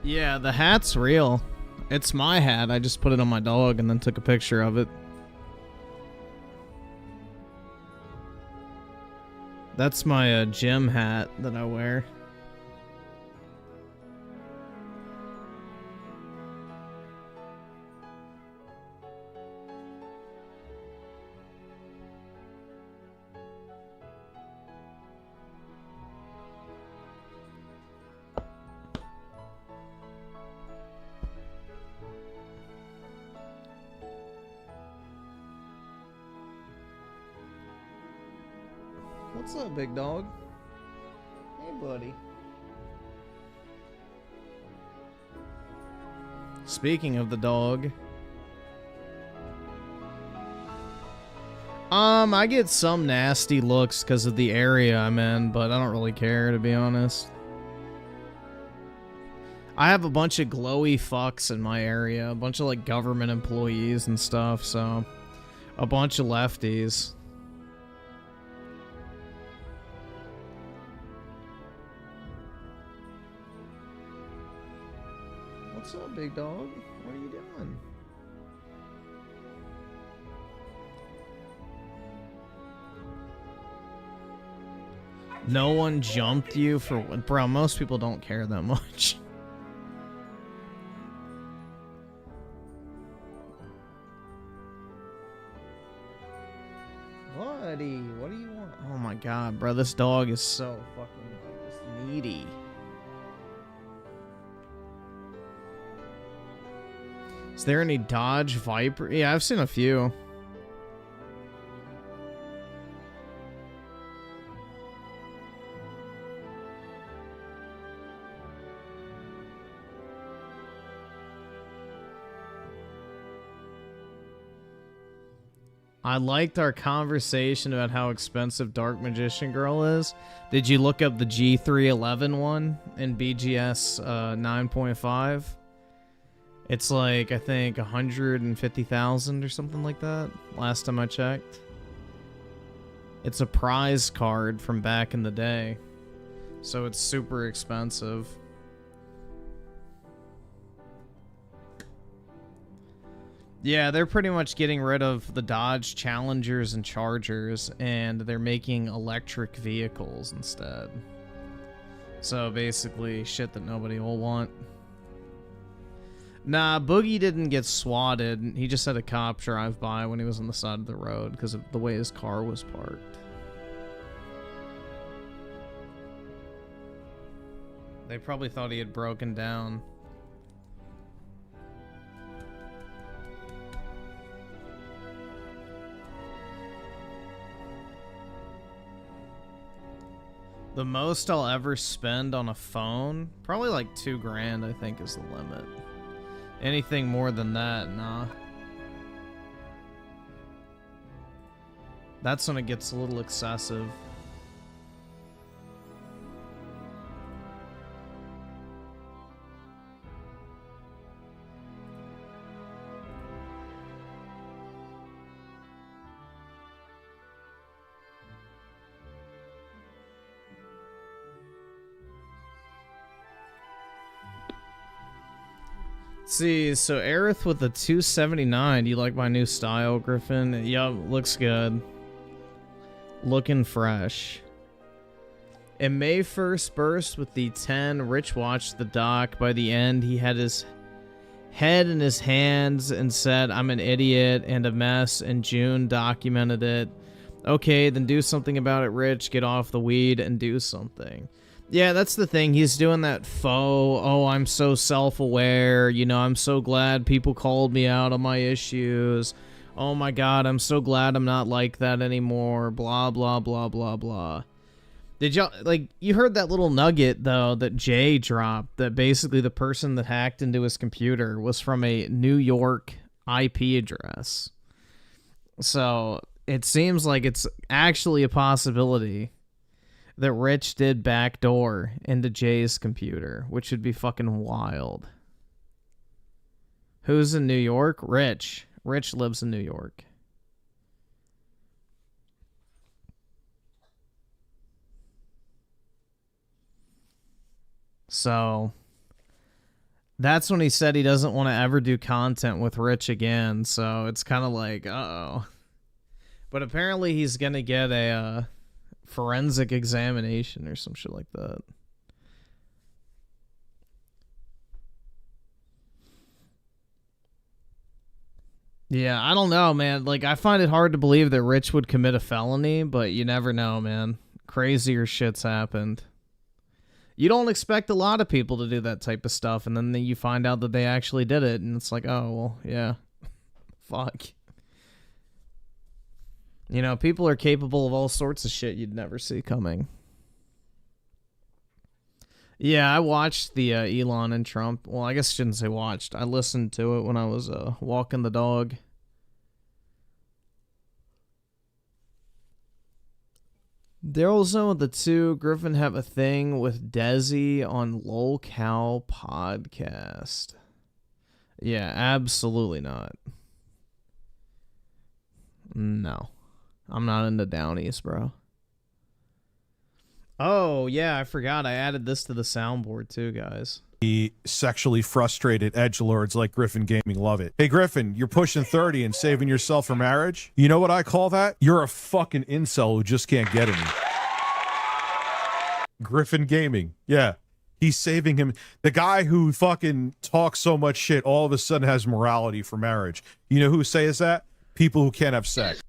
Yeah, the hat's real. It's my hat. I just put it on my dog and then took a picture of it. That's my gym hat that I wear. What's up, big dog? Hey, buddy. Speaking of the dog. I get some nasty looks because of the area I'm in, but I don't really care, to be honest. I have a bunch of glowy fucks in my area, a bunch of, like, government employees and stuff, so... A bunch of lefties. What's up, big dog? What are you doing? No one jumped you for... Bro, most people don't care that much. Buddy, what do you want? Oh my god, bro, this dog is so fucking needy. Is there any Dodge Viper? Yeah, I've seen a few. I liked our conversation about how expensive Dark Magician Girl is. Did you look up the G311 one in BGS 9.5? It's like, I think, 150,000 or something like that, last time I checked. It's a prize card from back in the day, so it's super expensive. Yeah, they're pretty much getting rid of the Dodge Challengers and Chargers, and they're making electric vehicles instead. So basically, shit that nobody will want. Nah, Boogie didn't get swatted. He just had a cop drive by when he was on the side of the road because of the way his car was parked. They probably thought he had broken down. The most I'll ever spend on a phone, probably like $2 grand, I think, is the limit. Anything more than that, nah. That's when it gets a little excessive. See, so Aerith with the 279. Do you like my new style, Griffin? Yup, looks good. Looking fresh. In May 1st burst with the 10, Rich watched the doc. By the end, he had his head in his hands and said, I'm an idiot and a mess, and June documented it. Okay, then do something about it, Rich. Get off the weed and do something. Yeah, that's the thing. He's doing that faux, oh, I'm so self-aware, you know, I'm so glad people called me out on my issues. Oh my god, I'm so glad I'm not like that anymore, blah, blah, blah, blah, blah. Did y'all, like, you heard that little nugget, though, that Jay dropped, that basically the person that hacked into his computer was from a New York IP address. So, it seems like it's actually a possibility that Rich did backdoor into Jay's computer, which would be fucking wild. Who's in New York? Rich. Rich lives in New York. So, That's when he said he doesn't want to ever do content with Rich again, so it's kind of like, uh-oh. But apparently he's going to get a forensic examination or some shit like that. Yeah, I don't know, man. Like, I find it hard to believe that Rich would commit a felony, but you never know, man. Crazier shit's happened. You don't expect a lot of people to do that type of stuff, and then you find out that they actually did it, and it's like, oh, well, yeah. Fuck. You know, people are capable of all sorts of shit you'd never see coming. Yeah, I watched the Elon and Trump. Well, I guess I shouldn't say watched. I listened to it when I was walking the dog. Daryl's Zone with the two. Griffin have a thing with Desi on LolCal podcast. Yeah, absolutely not. No. I'm not into Downies, bro. Oh, yeah, I forgot. I added this to the soundboard too, guys. Sexually frustrated edgelords like Griffin Gaming love it. Hey, Griffin, you're pushing 30 and saving yourself for marriage? You know what I call that? You're a fucking incel who just can't get any. Griffin Gaming. Yeah. He's saving him. The guy who fucking talks so much shit all of a sudden has morality for marriage. You know who says that? People who can't have sex.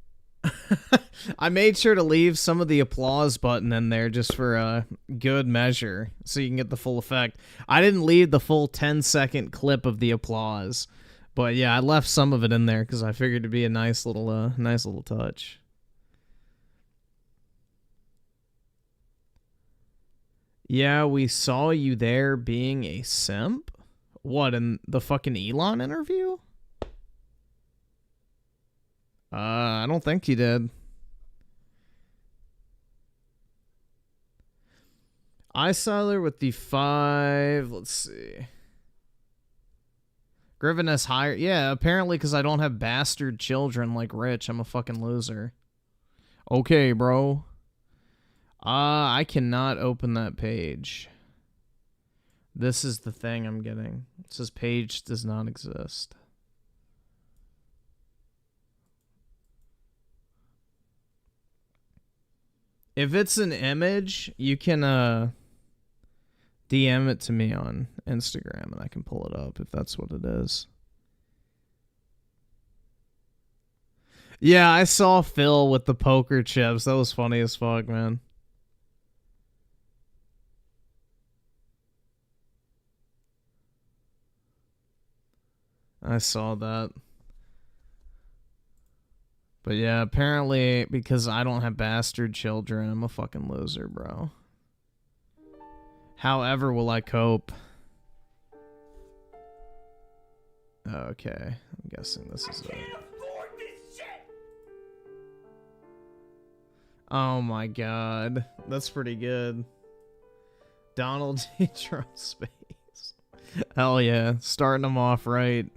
I made sure to leave some of the applause button in there just for good measure, so you can get the full effect. I didn't leave the full 10-second clip of the applause, but yeah, I left some of it in there because I figured it'd be a nice little touch. Yeah, we saw you there being a simp? What, in the fucking Elon interview? I don't think he did. Icyler with the 5. Let's see. Griffin has higher. Yeah, apparently because I don't have bastard children like Rich. I'm a fucking loser. Okay, bro. I cannot open that page. This is the thing I'm getting. It says page does not exist. If it's an image, you can DM it to me on Instagram and I can pull it up if that's what it is. Yeah, I saw Phil with the poker chips. That was funny as fuck, man. I saw that. But yeah, apparently because I don't have bastard children, I'm a fucking loser, bro. However will I cope? Okay, I'm guessing this is it. Oh my god, that's pretty good. Donald J. Trump space. Hell yeah, starting them off right.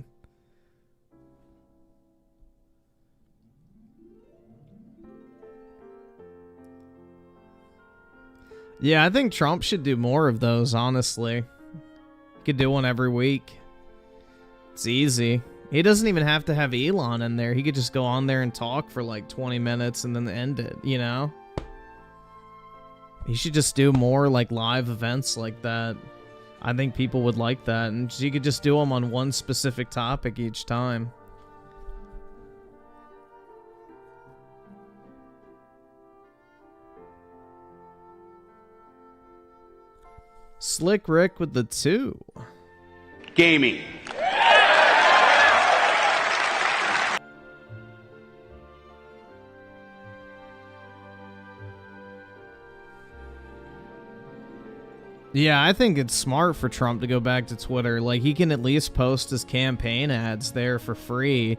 Yeah, I think Trump should do more of those, honestly. He could do one every week. It's easy. He doesn't even have to have Elon in there. He could just go on there and talk for like 20 minutes and then end it, you know? He should just do more like live events like that. I think people would like that. And you could just do them on one specific topic each time. Slick Rick with the 2. Gaming. Yeah, I think it's smart for Trump to go back to Twitter. Like, he can at least post his campaign ads there for free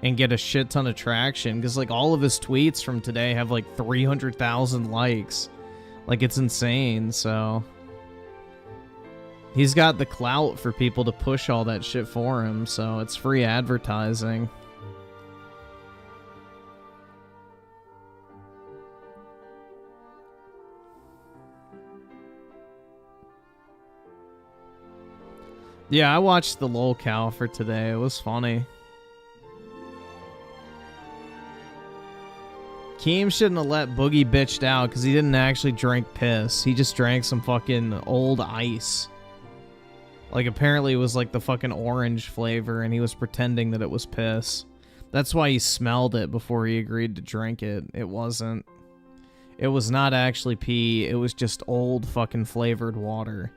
and get a shit ton of traction. Because, like, all of his tweets from today have, like, 300,000 likes. Like, it's insane, so... He's got the clout for people to push all that shit for him, so it's free advertising. Yeah, I watched the LOL cow for today. It was funny. Keem shouldn't have let Boogie bitched out because he didn't actually drink piss. He just drank some fucking old ice. Like, apparently it was like the fucking orange flavor, and he was pretending that it was piss. That's why he smelled it before he agreed to drink it. It wasn't. It was not actually pee. It was just old fucking flavored water.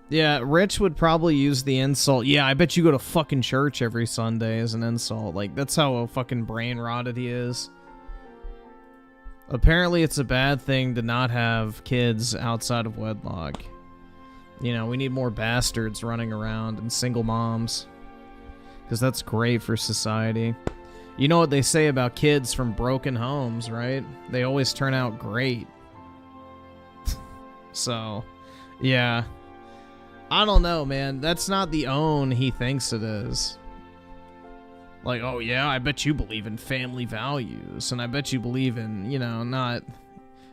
Yeah, Rich would probably use the insult. Yeah, I bet you go to fucking church every Sunday as an insult. Like, that's how fucking brain rotted he is. Apparently, it's a bad thing to not have kids outside of wedlock. You know, we need more bastards running around and single moms. Because that's great for society. You know what they say about kids from broken homes, right? They always turn out great. So, yeah. I don't know, man. That's not the own he thinks it is. Like, oh yeah, I bet you believe in family values. And I bet you believe in, you know, not,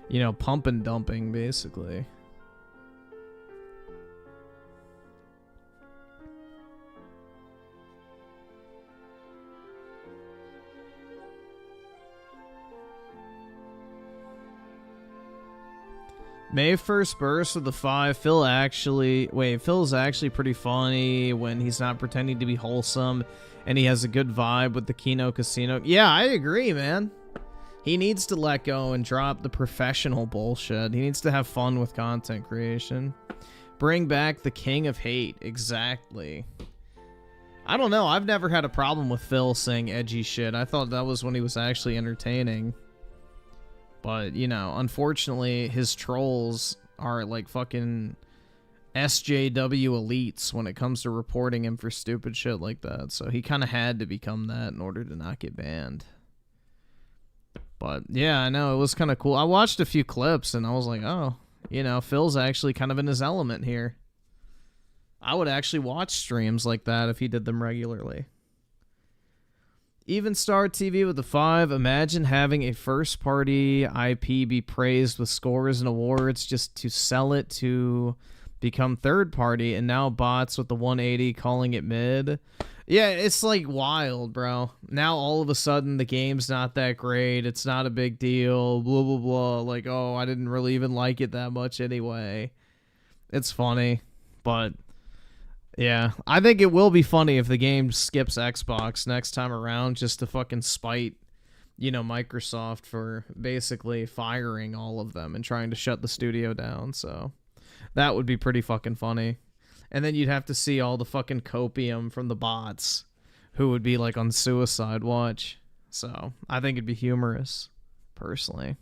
you know, pump and dumping, basically. May 1st burst with the 5. Phil's actually pretty funny when he's not pretending to be wholesome, and he has a good vibe with the Kino Casino. Yeah, I agree, man. He needs to let go and drop the professional bullshit. He needs to have fun with content creation. Bring back the King of Hate. Exactly. I don't know. I've never had a problem with Phil saying edgy shit. I thought that was when he was actually entertaining. But, you know, unfortunately, his trolls are like fucking SJW elites when it comes to reporting him for stupid shit like that. So he kind of had to become that in order to not get banned. But, yeah, I know. It was kind of cool. I watched a few clips and I was like, oh, you know, Phil's actually kind of in his element here. I would actually watch streams like that if he did them regularly. Even Star TV with the 5. Imagine having a first-party IP be praised with scores and awards just to sell it to become third-party, and now bots with the 180 calling it mid. Yeah, it's like wild, bro. Now all of a sudden the game's not that great. It's not a big deal. Blah, blah, blah. Like, oh, I didn't really even like it that much anyway. It's funny, but... yeah, I think it will be funny if the game skips Xbox next time around just to fucking spite, you know, Microsoft for basically firing all of them and trying to shut the studio down. So that would be pretty fucking funny. And then you'd have to see all the fucking copium from the bots who would be like on suicide watch. So I think it'd be humorous, personally.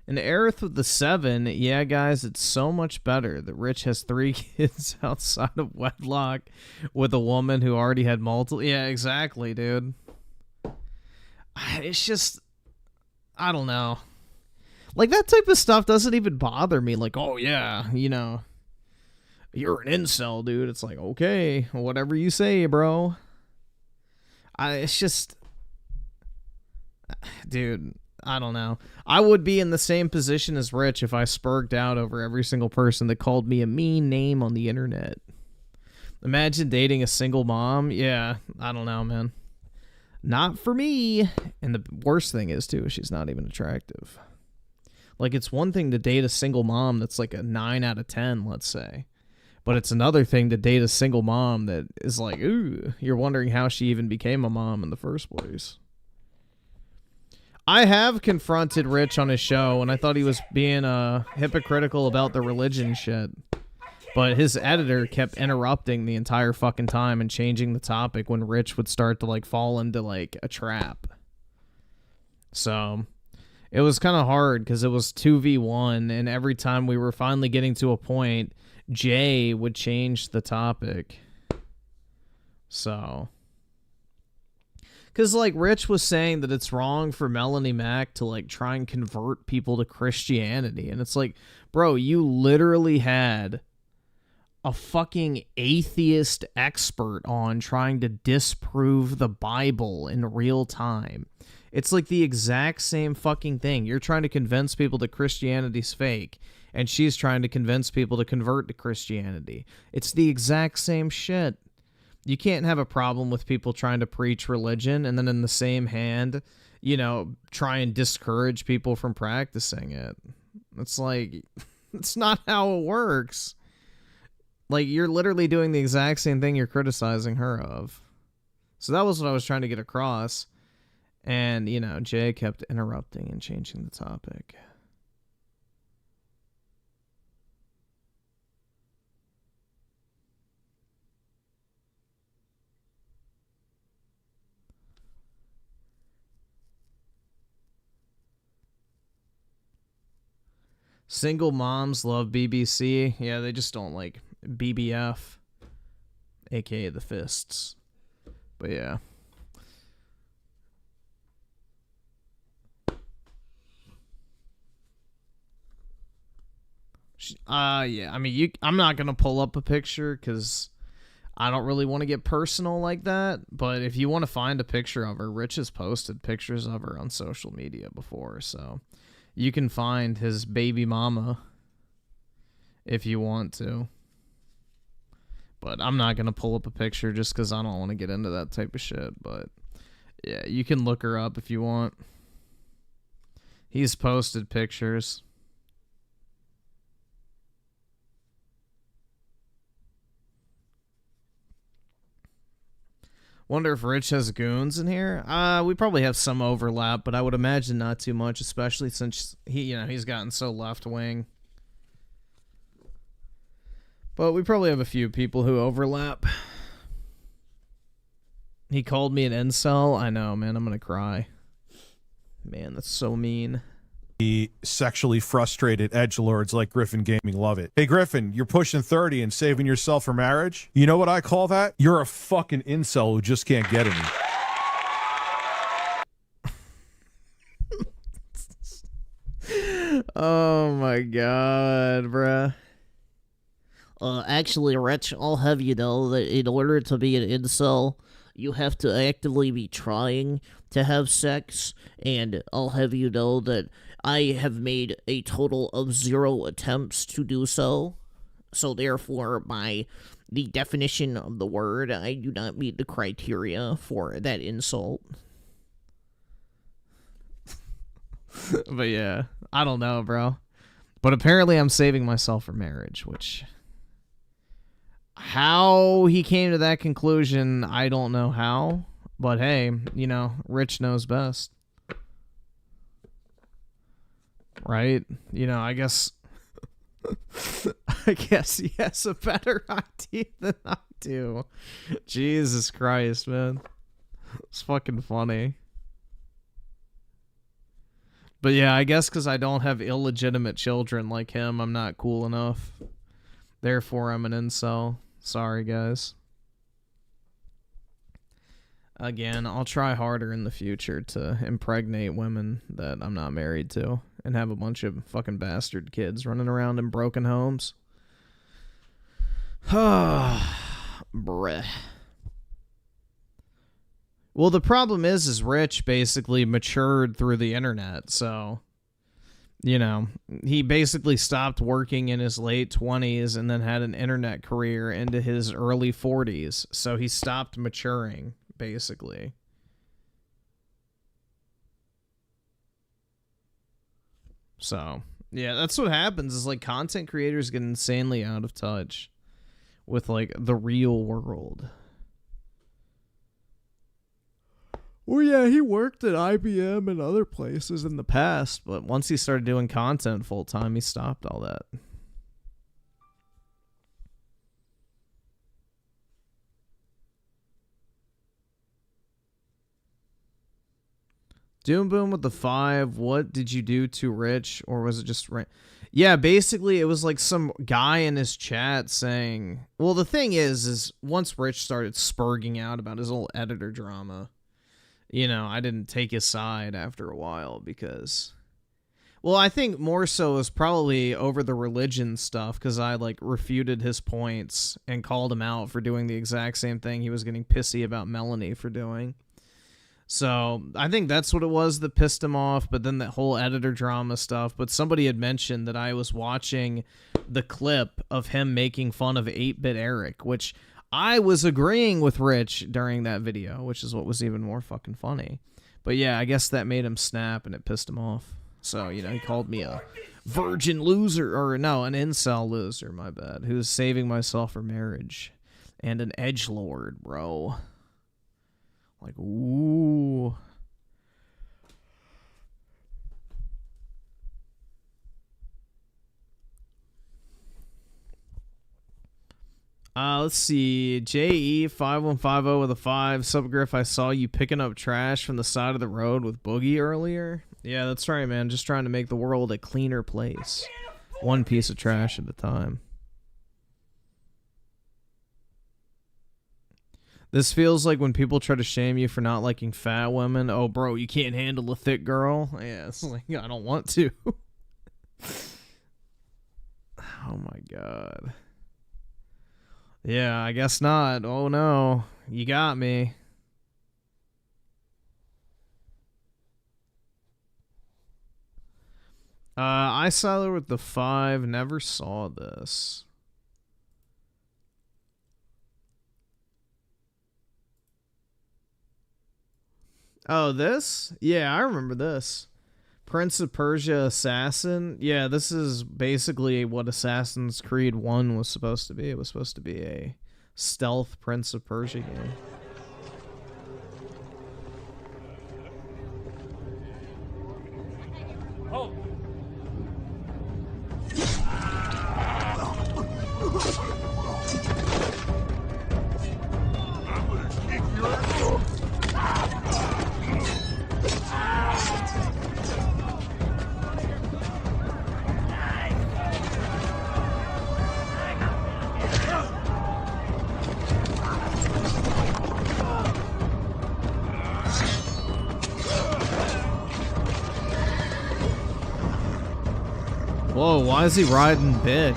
And Aerith with the 7, yeah, guys, it's so much better that Rich has 3 kids outside of wedlock with a woman who already had multiple. Yeah, exactly, dude. It's just, I don't know. Like, that type of stuff doesn't even bother me. Like, oh, yeah, you know, you're an incel, dude. It's like, okay, whatever you say, bro. It's just, dude. I don't know. I would be in the same position as Rich if I spurged out over every single person that called me a mean name on the internet. Imagine dating a single mom. Yeah, I don't know, man. Not for me. And the worst thing is, too, she's not even attractive. Like, it's one thing to date a single mom that's like a 9 out of 10, let's say. But it's another thing to date a single mom that is like, ooh, you're wondering how she even became a mom in the first place. I have confronted Rich on his show, and I thought he was being hypocritical about the religion shit. But his editor kept interrupting the entire fucking time and changing the topic when Rich would start to, like, fall into, like, a trap. So, it was kind of hard, because it was 2v1, and every time we were finally getting to a point, Jay would change the topic. So... because, like, Rich was saying that it's wrong for Melanie Mac to, like, try and convert people to Christianity. And it's like, bro, you literally had a fucking atheist expert on trying to disprove the Bible in real time. It's like the exact same fucking thing. You're trying to convince people that Christianity's fake, and she's trying to convince people to convert to Christianity. It's the exact same shit. You can't have a problem with people trying to preach religion and then in the same hand, you know, try and discourage people from practicing it. It's like, it's not how it works. Like, you're literally doing the exact same thing you're criticizing her of. So that was what I was trying to get across. And, you know, Jay kept interrupting and changing the topic. Single moms love BBC. Yeah, they just don't like BBF, aka the fists. But yeah. Yeah, I mean, I'm not gonna pull up a picture because I don't really want to get personal like that. But if you want to find a picture of her, Rich has posted pictures of her on social media before, so you can find his baby mama if you want to. But I'm not gonna pull up a picture just because I don't want to get into that type of shit. But yeah, you can look her up if you want. He's posted pictures. Wonder if Rich has goons in here. We probably have some overlap, but I would imagine not too much, especially since he's gotten so left wing. But we probably have a few people who overlap. He called me an incel. I know, man. I'm gonna cry. Man, that's so mean. Sexually frustrated edgelords like Griffin Gaming love it. Hey Griffin, you're pushing 30 and saving yourself for marriage? You know what I call that? You're a fucking incel who just can't get any. Oh my god, bruh. Actually, Rich, I'll have you know that in order to be an incel, you have to actively be trying to have sex, and I'll have you know that I have made a total of 0 attempts to do so. So therefore, by the definition of the word, I do not meet the criteria for that insult. But yeah, I don't know, bro. But apparently I'm saving myself for marriage, which... How he came to that conclusion, I don't know how. But hey, you know, Rich knows best. Right? You know, I guess... I guess he has a better idea than I do. Jesus Christ, man. It's fucking funny. But yeah, I guess because I don't have illegitimate children like him, I'm not cool enough. Therefore, I'm an incel. Sorry, guys. Again, I'll try harder in the future to impregnate women that I'm not married to and have a bunch of fucking bastard kids running around in broken homes. Bruh. Well, the problem is Rich basically matured through the internet, so... You know, he basically stopped working in his late 20s and then had an internet career into his early 40s. So he stopped maturing, basically. So, yeah, that's what happens is, like, content creators get insanely out of touch with, like, the real world. Well, yeah, he worked at IBM and other places in the past, but once he started doing content full time, he stopped all that. Doom Boom with the 5, what did you do to Rich, or was it just... Yeah, basically, it was like some guy in his chat saying... Well, the thing is once Rich started spurging out about his whole editor drama... You know, I didn't take his side after a while because... Well, I think more so is probably over the religion stuff, because I like refuted his points and called him out for doing the exact same thing he was getting pissy about Melanie for doing. So I think that's what it was that pissed him off, but then that whole editor drama stuff. But somebody had mentioned that I was watching the clip of him making fun of 8-Bit Eric, which I was agreeing with Rich during that video, which is what was even more fucking funny. But yeah, I guess that made him snap and it pissed him off. So, you know, he called me a virgin loser, or no, an incel loser, my bad, who's saving myself for marriage. And an edgelord, bro. Like, ooh. Let's see. JE5150 with a 5. Subgriff, I saw you picking up trash from the side of the road with Boogie earlier. Yeah, that's right, man. Just trying to make the world a cleaner place. One piece of trash at a time. This feels like when people try to shame you for not liking fat women. Oh, bro, you can't handle a thick girl? Yeah, it's like, I don't want to. Oh, my God. Yeah, I guess not. Oh, no. You got me. I saw her with the 5. Never saw this. Oh, this? Yeah, I remember this. Prince of Persia Assassin. Yeah, this is basically what Assassin's Creed 1 was supposed to be. It was supposed to be a stealth Prince of Persia game. Oh. Whoa, why is he riding bitch?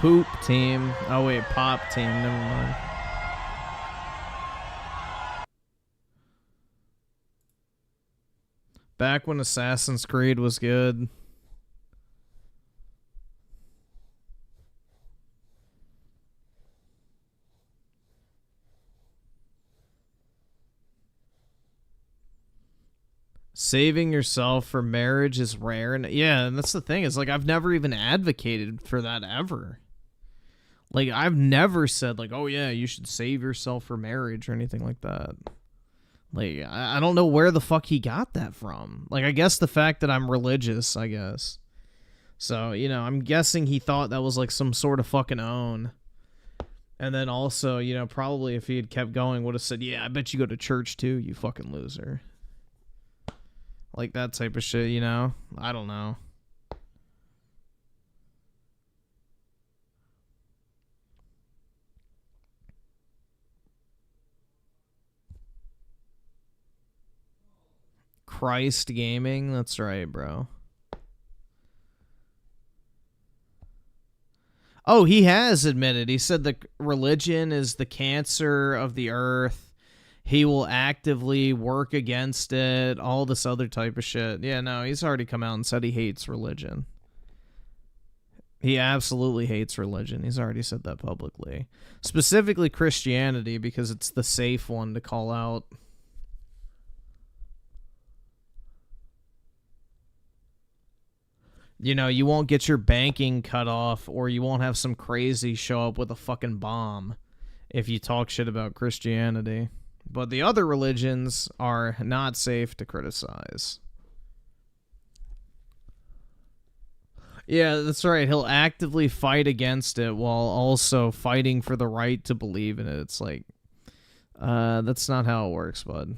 Poop team. Oh wait, pop team. Never mind. Back when Assassin's Creed was good. Saving yourself for marriage is rare. And yeah, and that's the thing. Is like, I've never even advocated for that ever. Like, I've never said, like, oh yeah, you should save yourself for marriage or anything like that. Like, I don't know where the fuck he got that from. Like, I guess the fact that I'm religious, I guess. So, you know, I'm guessing he thought that was like some sort of fucking own. And then also, you know, probably if he had kept going, would have said, yeah, I bet you go to church too, you fucking loser. Like that type of shit, you know? I don't know. Christ Gaming? That's right, bro. Oh, he has admitted. He said that religion is the cancer of the earth. He will actively work against it, all this other type of shit. Yeah, no, he's already come out and said he hates religion. He absolutely hates religion. He's already said that publicly. Specifically Christianity, because it's the safe one to call out. You know, you won't get your banking cut off, or you won't have some crazy show up with a fucking bomb if you talk shit about Christianity. But the other religions are not safe to criticize. Yeah, that's right. He'll actively fight against it while also fighting for the right to believe in it. It's like, that's not how it works, bud.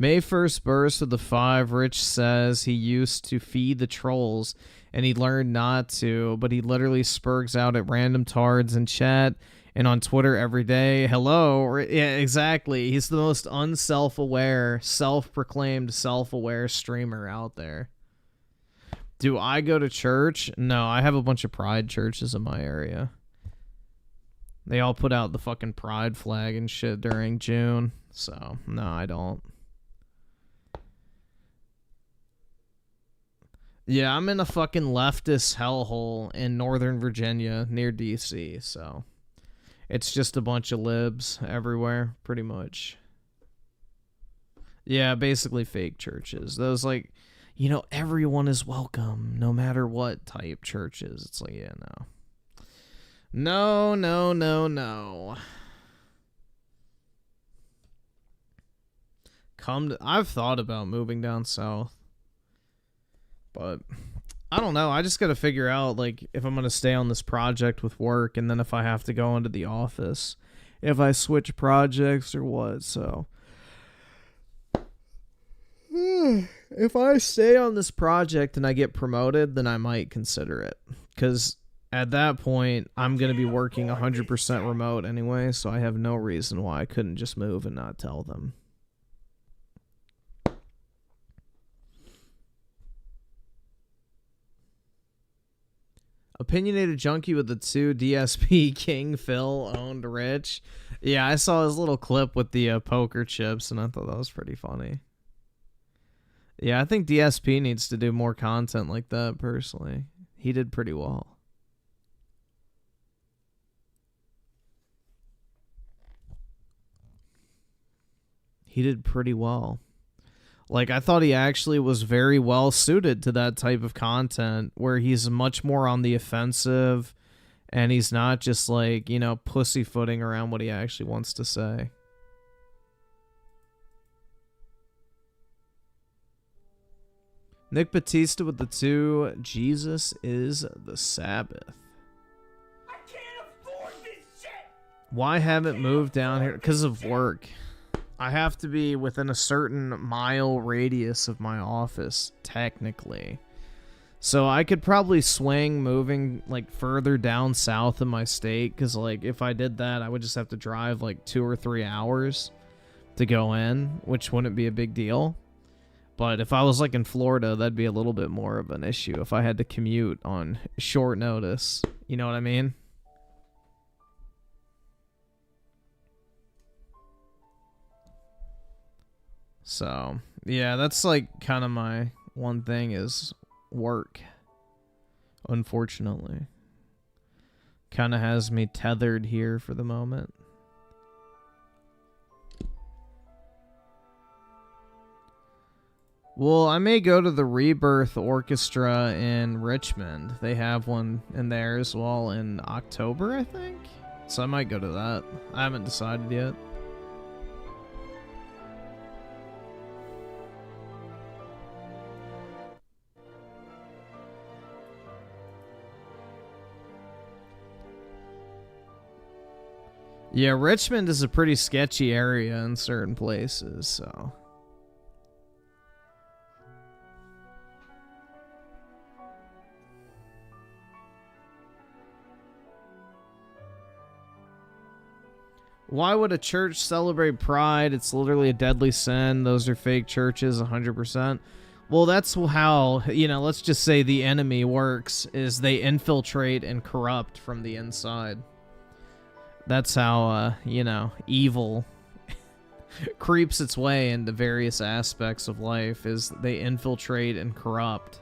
May 1st burst with the 5. Rich says he used to feed the trolls and he learned not to, but he literally spurgs out at random tards in chat and on Twitter every day. Hello. Yeah, exactly. He's the most unself-aware, self-proclaimed self-aware streamer out there. Do I go to church? No, I have a bunch of pride churches in my area. They all put out the fucking pride flag and shit during June. So, no, I don't. Yeah, I'm in a fucking leftist hellhole in Northern Virginia near DC, so it's just a bunch of libs everywhere, pretty much. Yeah, basically fake churches. Those, like, you know, everyone is welcome, no matter what type churches. It's like, yeah, no. No, no, no, no. I've thought about moving down south. But I don't know. I just got to figure out, like, if I'm going to stay on this project with work and then if I have to go into the office, if I switch projects or what. So if I stay on this project and I get promoted, then I might consider it. Because at that point, I'm going to be working 100% remote anyway, so I have no reason why I couldn't just move and not tell them. Opinionated junkie with the 2 DSP King Phil owned Rich. Yeah, I saw his little clip with the poker chips, and I thought that was pretty funny. Yeah, I think DSP needs to do more content like that, personally. He did pretty well. He did pretty well. Like, I thought he actually was very well suited to that type of content where he's much more on the offensive and he's not just, like, you know, pussyfooting around what he actually wants to say. Nick Batista with the 2. Jesus is the Sabbath. I can't afford this shit! Why haven't moved down here? Because of work. I have to be within a certain mile radius of my office, technically. So I could probably swing moving, like, further down south in my state, because, like, if I did that, I would just have to drive, like, 2 or 3 hours to go in, which wouldn't be a big deal. But if I was, like, in Florida, that'd be a little bit more of an issue if I had to commute on short notice. You know what I mean? So, yeah, that's, like, kind of my one thing is work, unfortunately. Kind of has me tethered here for the moment. Well, I may go to the Rebirth Orchestra in Richmond. They have one in there as well in October, I think. So I might go to that. I haven't decided yet. Yeah, Richmond is a pretty sketchy area in certain places, so. Why would a church celebrate pride? It's literally a deadly sin. Those are fake churches, 100%. Well, that's how, you know, let's just say the enemy works, is they infiltrate and corrupt from the inside. That's how, you know, evil creeps its way into various aspects of life, is they infiltrate and corrupt.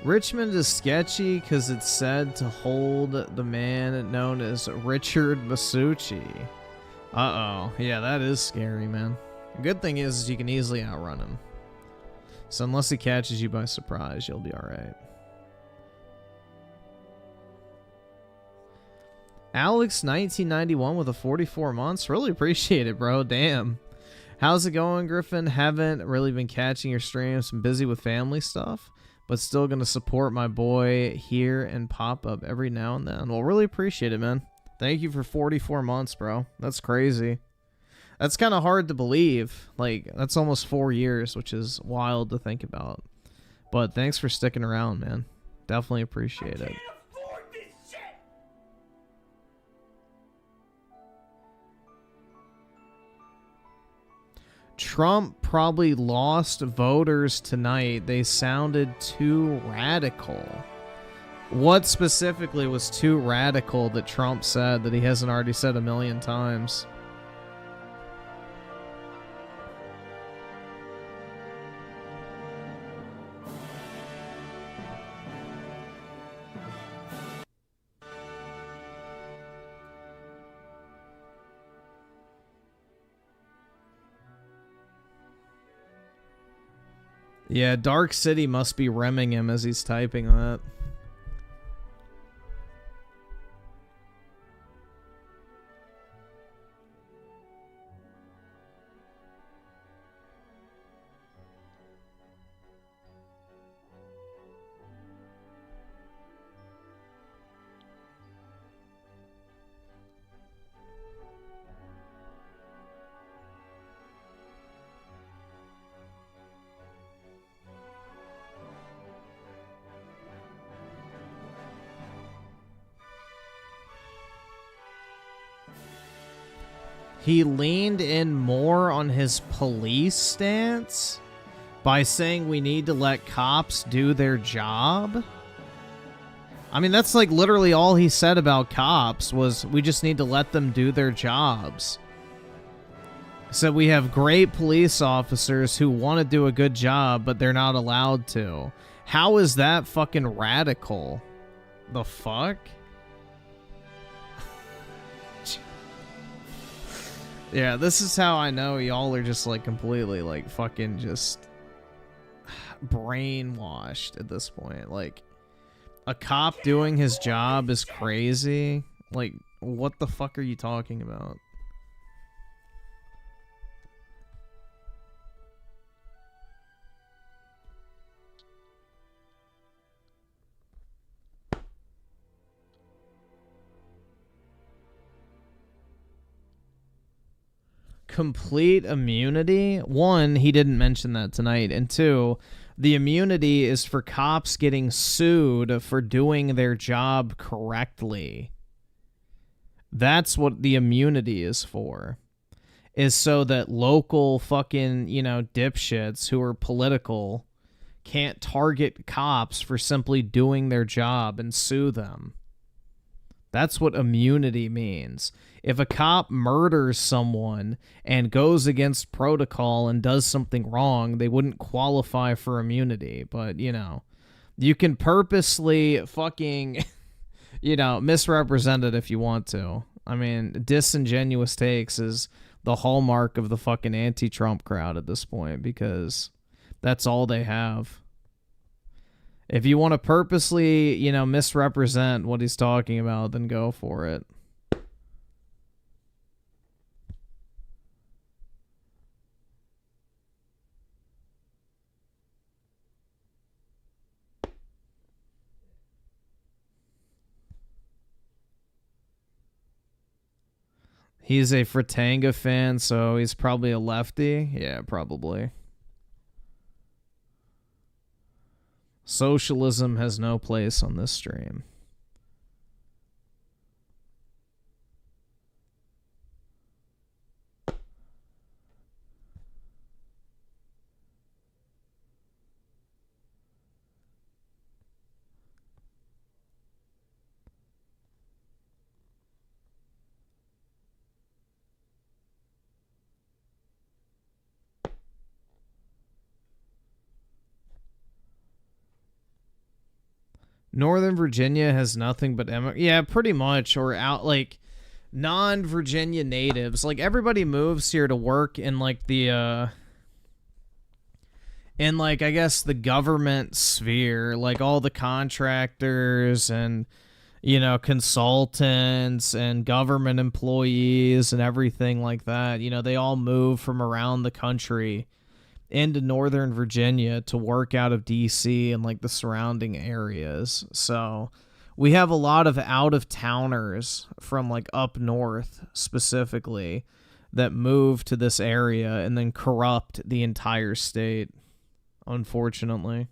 Richmond is sketchy because it's said to hold the man known as Richard Masucci. Uh-oh. Yeah, that is scary, man. The good thing is you can easily outrun him. So unless he catches you by surprise, you'll be alright. Alex 1991 with a 44 months. Really appreciate it, bro. Damn. How's it going, Griffin? Haven't really been catching your streams. I'm busy with family stuff, but still gonna support my boy here and pop up every now and then. Well, really appreciate it, man. Thank you for 44 months, bro. That's crazy. That's kind of hard to believe. Like, that's almost 4 years, which is wild to think about. But thanks for sticking around, man. Definitely appreciate it. Trump probably lost voters tonight. They sounded too radical. What specifically was too radical that Trump said that he hasn't already said a million times? Yeah, Dark City must be remming him as he's typing that. He leaned in more on his police stance by saying we need to let cops do their job. I mean, that's like literally all he said about cops was we just need to let them do their jobs. So we have great police officers who want to do a good job, but they're not allowed to. How is that fucking radical? The fuck? Yeah, this is how I know y'all are just like completely like fucking just brainwashed at this point. Like, a cop doing his job is crazy. Like, what the fuck are you talking about? Complete immunity? One, he didn't mention that tonight. And two, the immunity is for cops getting sued for doing their job correctly. That's what the immunity is for. Is so that local fucking, you know, dipshits who are political can't target cops for simply doing their job and sue them. That's what immunity means. If a cop murders someone and goes against protocol and does something wrong, they wouldn't qualify for immunity. But, you know, you can purposely fucking, you know, misrepresent it if you want to. I mean, disingenuous takes is the hallmark of the fucking anti-Trump crowd at this point because that's all they have. If you want to purposely, you know, misrepresent what he's talking about, then go for it. He's a Fratanga fan, so he's probably a lefty. Yeah, probably. Socialism has no place on this stream. Northern Virginia has nothing but yeah, pretty much, or out like non-Virginia natives. Like everybody moves here to work in like the in like I guess the government sphere, like all the contractors and you know, consultants and government employees and everything like that. You know, they all move from around the country into Northern Virginia to work out of DC and like the surrounding areas. So we have a lot of out-of-towners from like up north specifically that move to this area and then corrupt the entire state, unfortunately.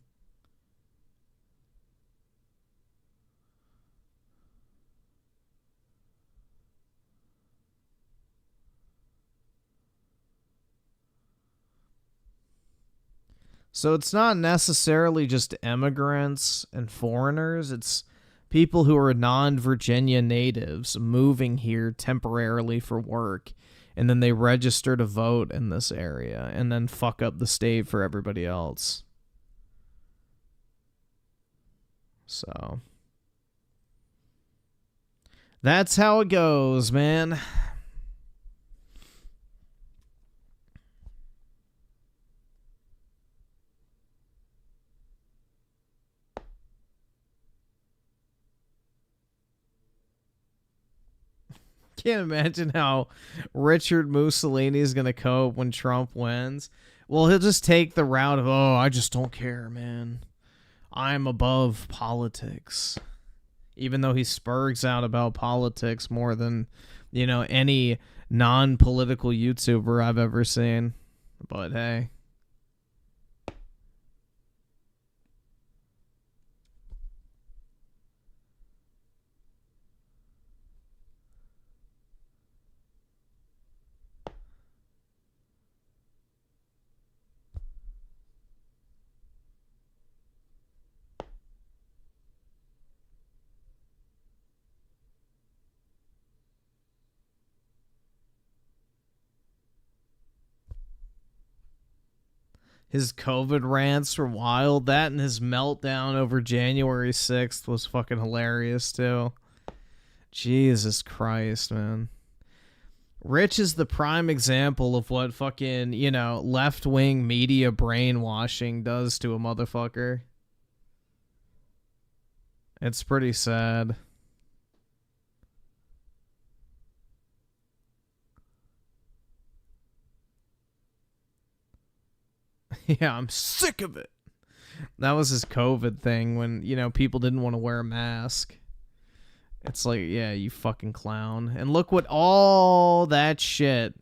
So it's not necessarily just immigrants and foreigners, it's people who are non-Virginia natives moving here temporarily for work, and then they register to vote in this area and then fuck up the state for everybody else. So that's how it goes, man. Can't imagine how Richard Mussolini is going to cope when Trump wins. Well, he'll just take the route of, oh, I just don't care, man. I'm above politics. Even though he spurgs out about politics more than, you know, any non-political YouTuber I've ever seen. But hey. His COVID rants were wild. That and his meltdown over January 6th was fucking hilarious, too. Jesus Christ, man. Rich is the prime example of what fucking, you know, left-wing media brainwashing does to a motherfucker. It's pretty sad. Yeah, I'm sick of it. That was his COVID thing when, you know, people didn't want to wear a mask. It's like, yeah, you fucking clown. And look what all that shit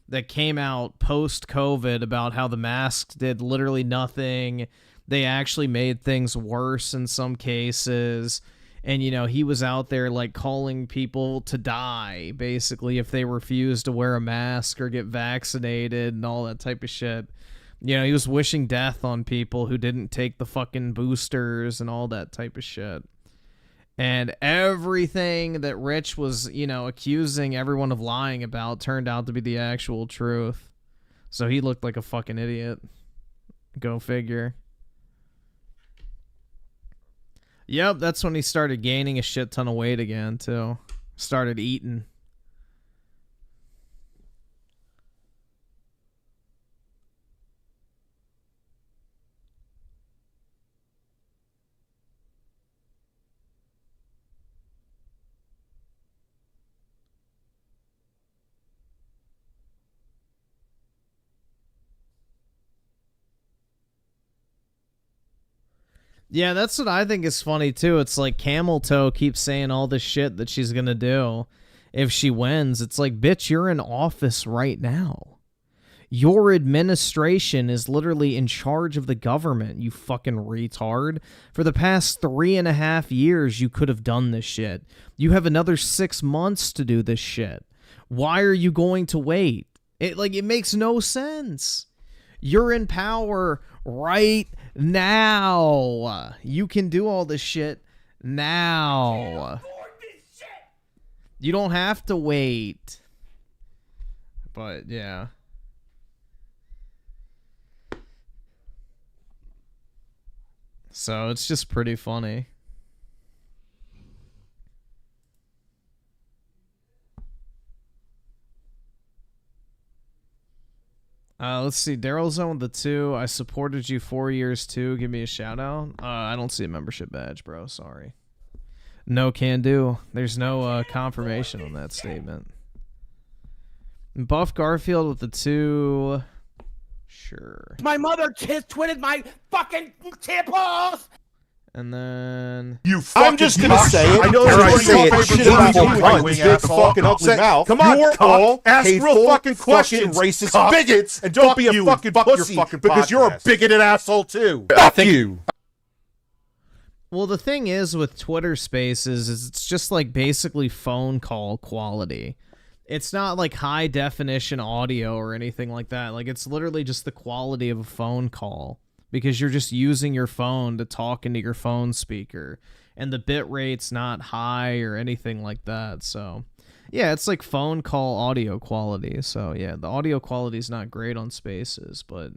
that came out post-COVID about how the masks did literally nothing. They actually made things worse in some cases. And, you know, he was out there, like, calling people to die, basically, if they refused to wear a mask or get vaccinated and all that type of shit. You know, he was wishing death on people who didn't take the fucking boosters and all that type of shit. And everything that Rich was, you know, accusing everyone of lying about turned out to be the actual truth. So he looked like a fucking idiot. Go figure. Yep, that's when he started gaining a shit ton of weight again, too. Started eating. Yeah, that's what I think is funny, too. It's like Camel Toe keeps saying all this shit that she's going to do if she wins. It's like, bitch, you're in office right now. Your administration is literally in charge of the government, you fucking retard. For the past 3.5 years, you could have done this shit. You have another 6 months to do this shit. Why are you going to wait? It makes no sense. You're in power right now. You can do all this shit now. You don't have to wait. But, yeah. So, it's just pretty funny. Let's see. Daryl's on with the 2. I supported you 4 years too. Give me a shout out. I don't see a membership badge, bro. Sorry. No can do. There's no confirmation on that statement. Buff Garfield with the 2. Sure. My mother twitted my fucking tipples. And then I'm just gonna say it. I know You're you're saying your shit favorite about movie, my right-wing big asshole. fucking ugly Say, mouth. come on, You're cuck. all Ask real hateful, fucking questions, racist cuck. bigots, And don't fuck be a you, fucking fuck your pussy fucking because you're a podcast. bigoted asshole too. Fuck you. well, the thing is with Twitter Spaces is it's just like basically phone call quality. It's not like high definition audio or anything like that. Like it's literally just the quality of a phone call because you're just using your phone to talk into your phone speaker and the bit rate's not high or anything like that. So yeah, it's like phone call audio quality. So yeah, the audio quality is not great on Spaces, but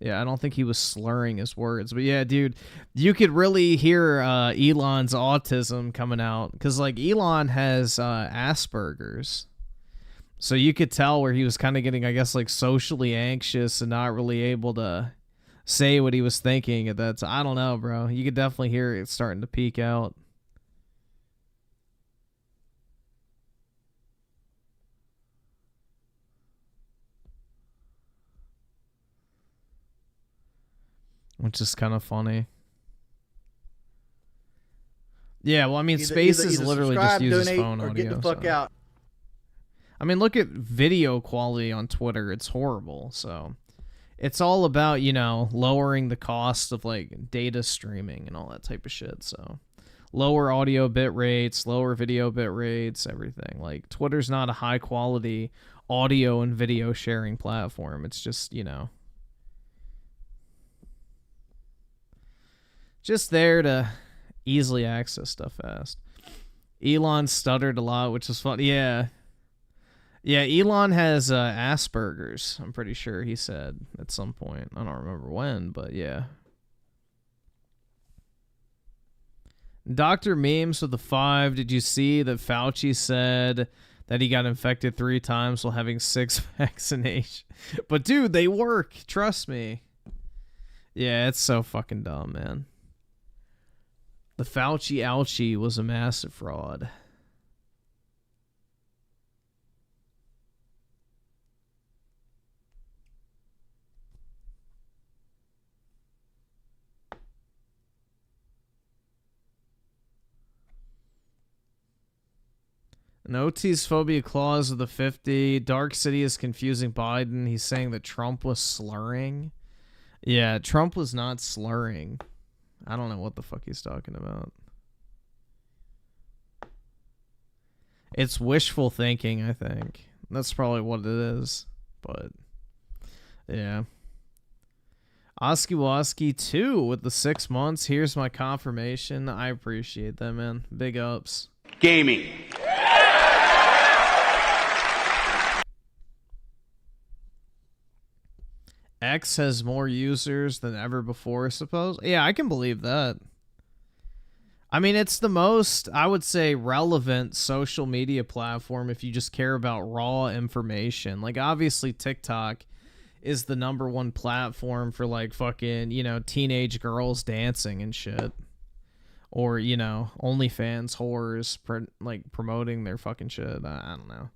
yeah, I don't think he was slurring his words. But yeah, dude, you could really hear Elon's autism coming out because like Elon has Asperger's. So you could tell where he was kind of getting, I guess, like socially anxious and not really able to say what he was thinking at that time. I don't know, bro. You could definitely hear it starting to peak out. Which is kind of funny. Yeah, well, I mean, Spaces literally just uses phone audio. Or get the fuck so. out. I mean, look at video quality on Twitter. It's horrible. So it's all about, you know, lowering the cost of like data streaming and all that type of shit. So lower audio bit rates, lower video bit rates, everything. Like Twitter's not a high quality audio and video sharing platform. It's just, you know, just there to easily access stuff fast. Elon stuttered a lot, which was fun. Yeah. Yeah, Elon has Asperger's, I'm pretty sure he said at some point. I don't remember when, but yeah. Dr. Memes with the 5, did you see that Fauci said that he got infected 3 times while having 6 vaccinations? But dude, they work, trust me. Yeah, it's so fucking dumb, man. The Fauci ouchie was a massive fraud. An OT's phobia clause of the 50. Dark City is confusing Biden. He's saying that Trump was slurring. Yeah, Trump was not slurring. I don't know what the fuck he's talking about. It's wishful thinking, I think. That's probably what it is. But, yeah. Oskiwoski 2 with the 6 months. Here's my confirmation. I appreciate that, man. Big ups. Gaming. X has more users than ever before, suppose. Yeah, I can believe that. I mean, it's the most, I would say, relevant social media platform if you just care about raw information. Like, obviously, TikTok is the #1 platform for, like, fucking, you know, teenage girls dancing and shit. Or, you know, OnlyFans whores, promoting their fucking shit. I don't know.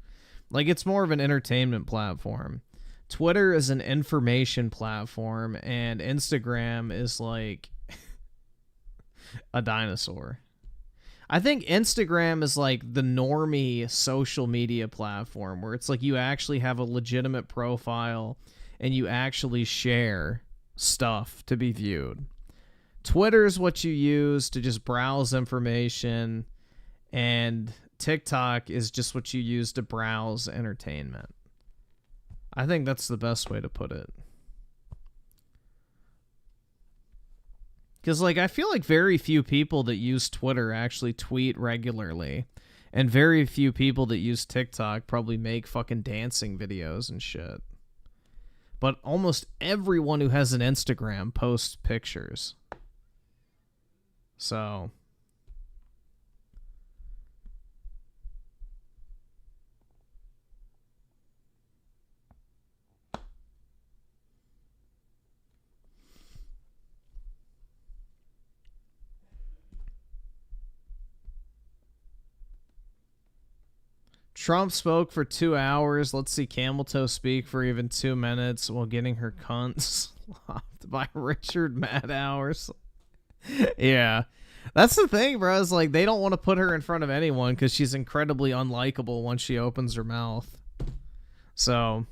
Like, it's more of an entertainment platform. Twitter is an information platform, and Instagram is like a dinosaur. I think Instagram is like the normie social media platform where it's like you actually have a legitimate profile and you actually share stuff to be viewed. Twitter is what you use to just browse information, and TikTok is just what you use to browse entertainment. I think that's the best way to put it. Because, like, I feel like very few people that use Twitter actually tweet regularly. And very few people that use TikTok probably make fucking dancing videos and shit. But almost everyone who has an Instagram posts pictures. So... Trump spoke for 2 hours. Let's see Camel Toe speak for even 2 minutes while getting her cunt slapped by Richard Madhours. Yeah. That's the thing, bro. Is like they don't want to put her in front of anyone because she's incredibly unlikable once she opens her mouth. So,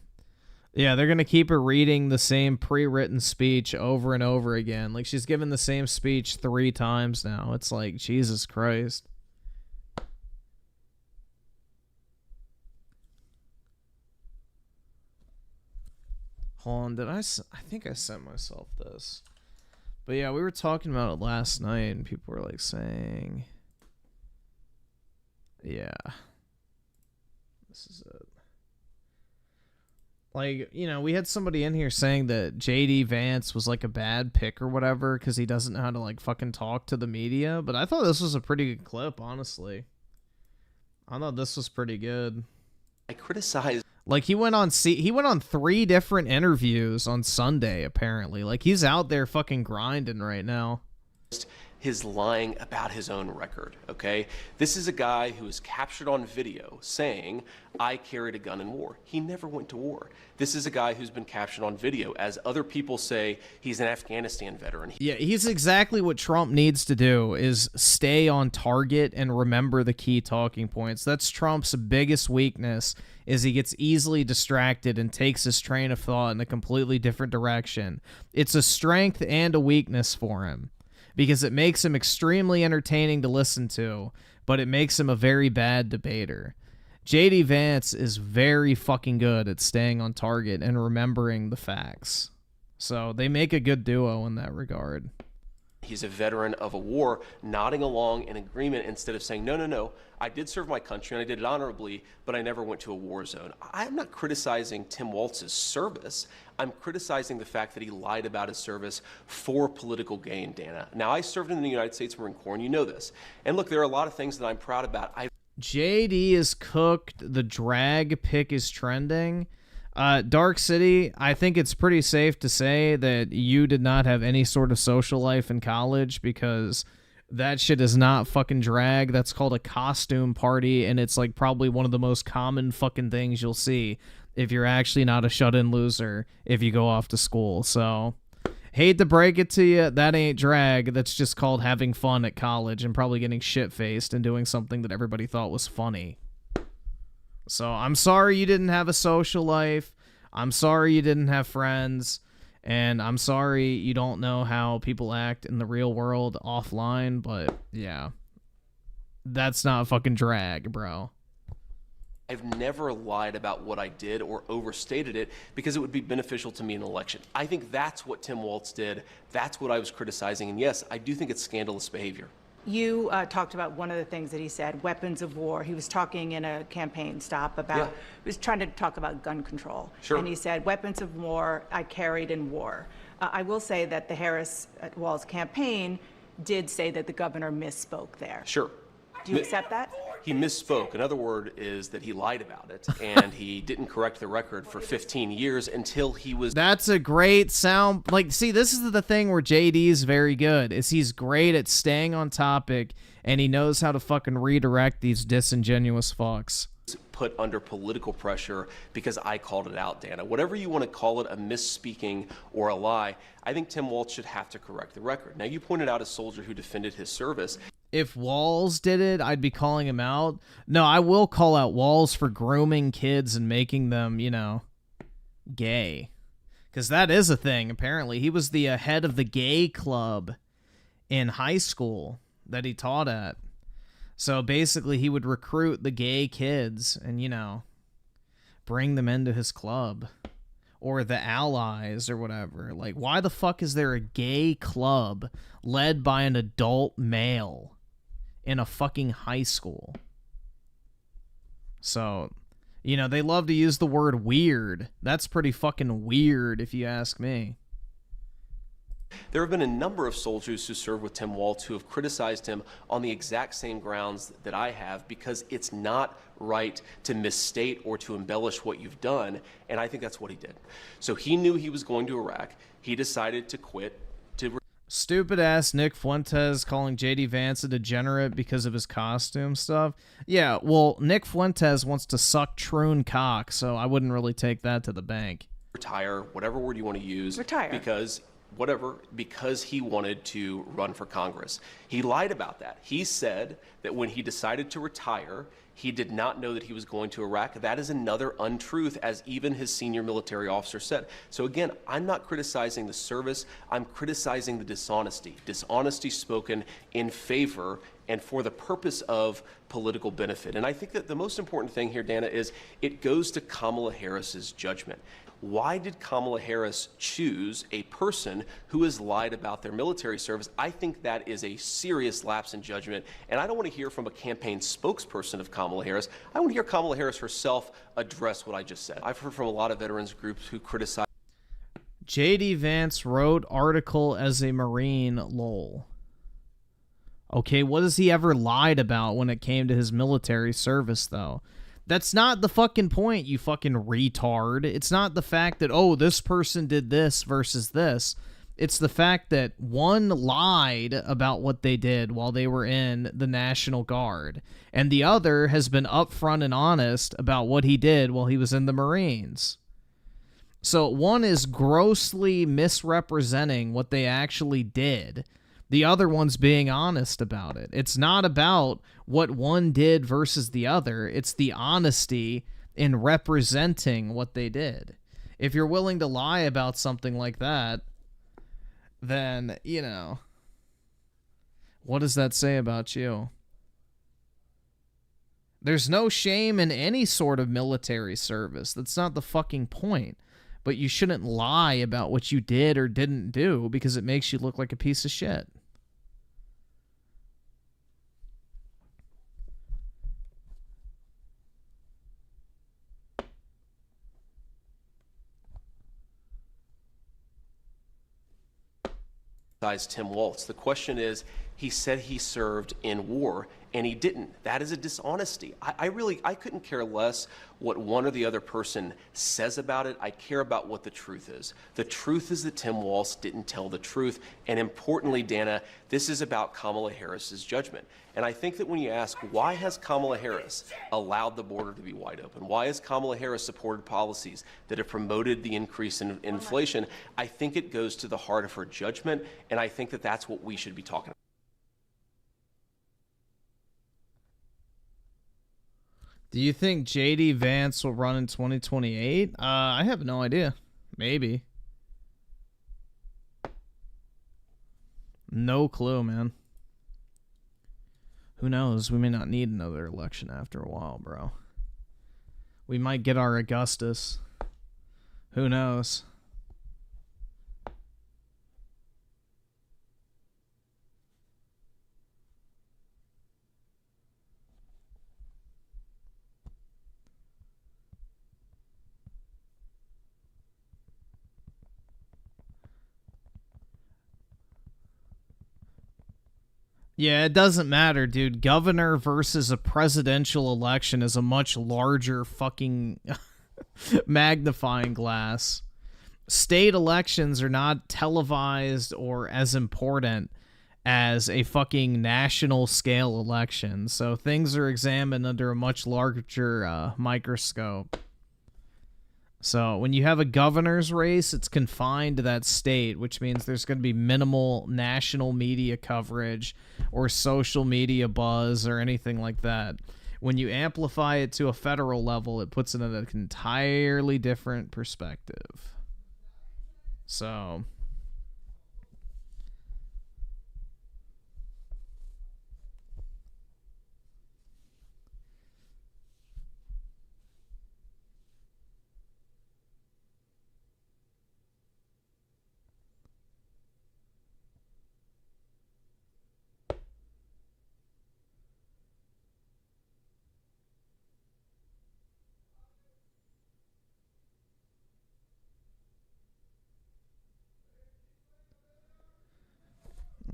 yeah, they're going to keep her reading the same pre-written speech over and over again. Like, she's given the same speech 3 times now. It's like, Jesus Christ. Hold on, I think I sent myself this. But yeah, we were talking about it last night, and people were like saying... Yeah. This is it. Like, you know, we had somebody in here saying that JD Vance was like a bad pick or whatever because he doesn't know how to like fucking talk to the media. But I thought this was a pretty good clip, honestly. I thought this was pretty good. I criticize. Like he went on 3 different interviews on Sunday, apparently. Like he's out there fucking grinding right now. His lying about his own record, okay? This is a guy who is captured on video saying, I carried a gun in war. He never went to war. This is a guy who's been captured on video. As other people say, he's an Afghanistan veteran. Yeah, he's exactly what Trump needs to do, is stay on target and remember the key talking points. That's Trump's biggest weakness, is he gets easily distracted and takes his train of thought in a completely different direction. It's a strength and a weakness for him, because it makes him extremely entertaining to listen to, but it makes him a very bad debater. JD Vance is very fucking good at staying on target and remembering the facts. So they make a good duo in that regard. He's a veteran of a war, nodding along in agreement instead of saying, no, no, no, I did serve my country and I did it honorably, but I never went to a war zone. I'm not criticizing Tim Walz's service. I'm criticizing the fact that he lied about his service for political gain, Dana. Now, I served in the United States Marine Corps, and you know this. And look, there are a lot of things that I'm proud about. JD is cooked. The drag pick is trending. Dark City, I think it's pretty safe to say that you did not have any sort of social life in college, because that shit is not fucking drag. That's called a costume party, and it's like probably one of the most common fucking things you'll see if you're actually not a shut-in loser if you go off to school. So, hate to break it to you, that ain't drag. That's just called having fun at college and probably getting shit-faced and doing something that everybody thought was funny. So, I'm sorry you didn't have a social life. I'm sorry you didn't have friends. And I'm sorry you don't know how people act in the real world offline. But, yeah. That's not fucking drag, bro. I've never lied about what I did or overstated it because it would be beneficial to me in an election. I think that's what Tim Walz did. That's what I was criticizing. And yes, I do think it's scandalous behavior. You talked about one of the things that he said, weapons of war. He was talking in a campaign stop about, he was trying to talk about gun control. Sure. And he said, weapons of war I carried in war. I will say that the Harris-Walz campaign did say that the governor misspoke there. Sure. Do you accept that? He misspoke. Another word is that he lied about it, and he didn't correct the record for 15 years until he was... That's a great sound. Like, see, this is the thing where JD is very good, is he's great at staying on topic, and he knows how to fucking redirect these disingenuous fucks. Put under political pressure because I called it out, Dana. Whatever you want to call it, a misspeaking or a lie, I think Tim Walz should have to correct the record. Now, you pointed out a soldier who defended his service. If Walz did it, I'd be calling him out. No, I will call out Walz for grooming kids and making them, you know, gay. Because that is a thing, apparently. He was the head of the gay club in high school that he taught at. So basically, he would recruit the gay kids and, you know, bring them into his club. Or the allies or whatever. Like, why the fuck is there a gay club led by an adult male in a fucking high school? So, you know, they love to use the word weird. That's pretty fucking weird if you ask me. There have been a number of soldiers who served with Tim Walz who have criticized him on the exact same grounds that I have, because it's not right to misstate or to embellish what you've done, and I think that's what he did. So he knew he was going to Iraq. He decided to quit. Stupid ass Nick Fuentes calling JD Vance a degenerate because of his costume stuff. Yeah, well, Nick Fuentes wants to suck troon cock, so I wouldn't really take that to the bank. Retire, whatever word you want to use. Retire. Because he wanted to run for Congress. He lied about that. He said that when he decided to retire, he did not know that he was going to Iraq. That is another untruth, as even his senior military officer said. So again, I'm not criticizing the service, I'm criticizing the dishonesty. Dishonesty spoken in favor and for the purpose of political benefit. And I think that the most important thing here, Dana, is it goes to Kamala Harris's judgment. Why did Kamala Harris choose a person who has lied about their military service? I think that is a serious lapse in judgment, and I don't want to hear from a campaign spokesperson of Kamala Harris. I want to hear Kamala Harris herself address what I just said. I've heard from a lot of veterans groups who criticize. JD Vance wrote article as a Marine, lol. Okay, what has he ever lied about when it came to his military service, though? That's not the fucking point, you fucking retard. It's not the fact that, oh, this person did this versus this. It's the fact that one lied about what they did while they were in the National Guard, and the other has been upfront and honest about what he did while he was in the Marines. So one is grossly misrepresenting what they actually did. The other one's being honest about it. It's not about what one did versus the other. It's the honesty in representing what they did. If you're willing to lie about something like that, then, you know, what does that say about you? There's no shame in any sort of military service. That's not the fucking point. But you shouldn't lie about what you did or didn't do because it makes you look like a piece of shit. Tim Waltz. The question is, he said he served in war, and he didn't. That is a dishonesty. I couldn't care less what one or the other person says about it. I care about what the truth is. The truth is that Tim Waltz didn't tell the truth, and importantly, Dana, this is about Kamala Harris's judgment. And I think that when you ask, why has Kamala Harris allowed the border to be wide open? Why has Kamala Harris supported policies that have promoted the increase in inflation? I think it goes to the heart of her judgment, and I think that that's what we should be talking about. Do you think JD Vance will run in 2028? I have no idea. Maybe. No clue, man. Who knows? We may not need another election after a while, bro. We might get our Augustus. Who knows? Yeah, it doesn't matter, dude. Governor versus a presidential election is a much larger fucking magnifying glass. State elections are not televised or as important as a fucking national scale election. So things are examined under a much larger microscope. So when you have a governor's race, it's confined to that state, which means there's going to be minimal national media coverage or social media buzz or anything like that. When you amplify it to a federal level, it puts it in an entirely different perspective. So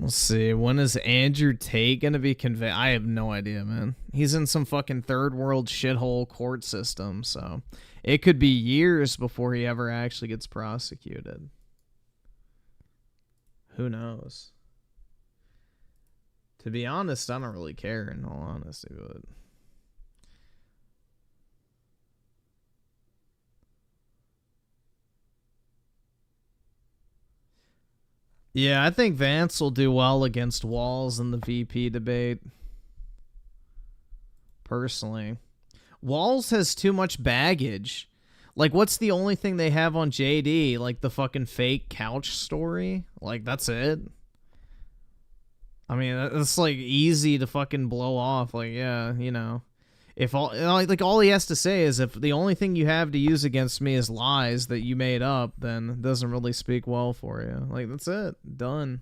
let's see. When is Andrew Tate going to be convicted? I have no idea, man. He's in some fucking third world shithole court system, so it could be years before he ever actually gets prosecuted. Who knows? To be honest, I don't really care, in all honesty, but... Yeah, I think Vance will do well against Walls in the VP debate. Personally. Walls has too much baggage. Like, what's the only thing they have on JD? Like, the fucking fake couch story? Like, that's it? I mean, it's, like, easy to fucking blow off. Like, yeah, you know. If all he has to say is, if the only thing you have to use against me is lies that you made up, then it doesn't really speak well for you. Like, that's it. Done.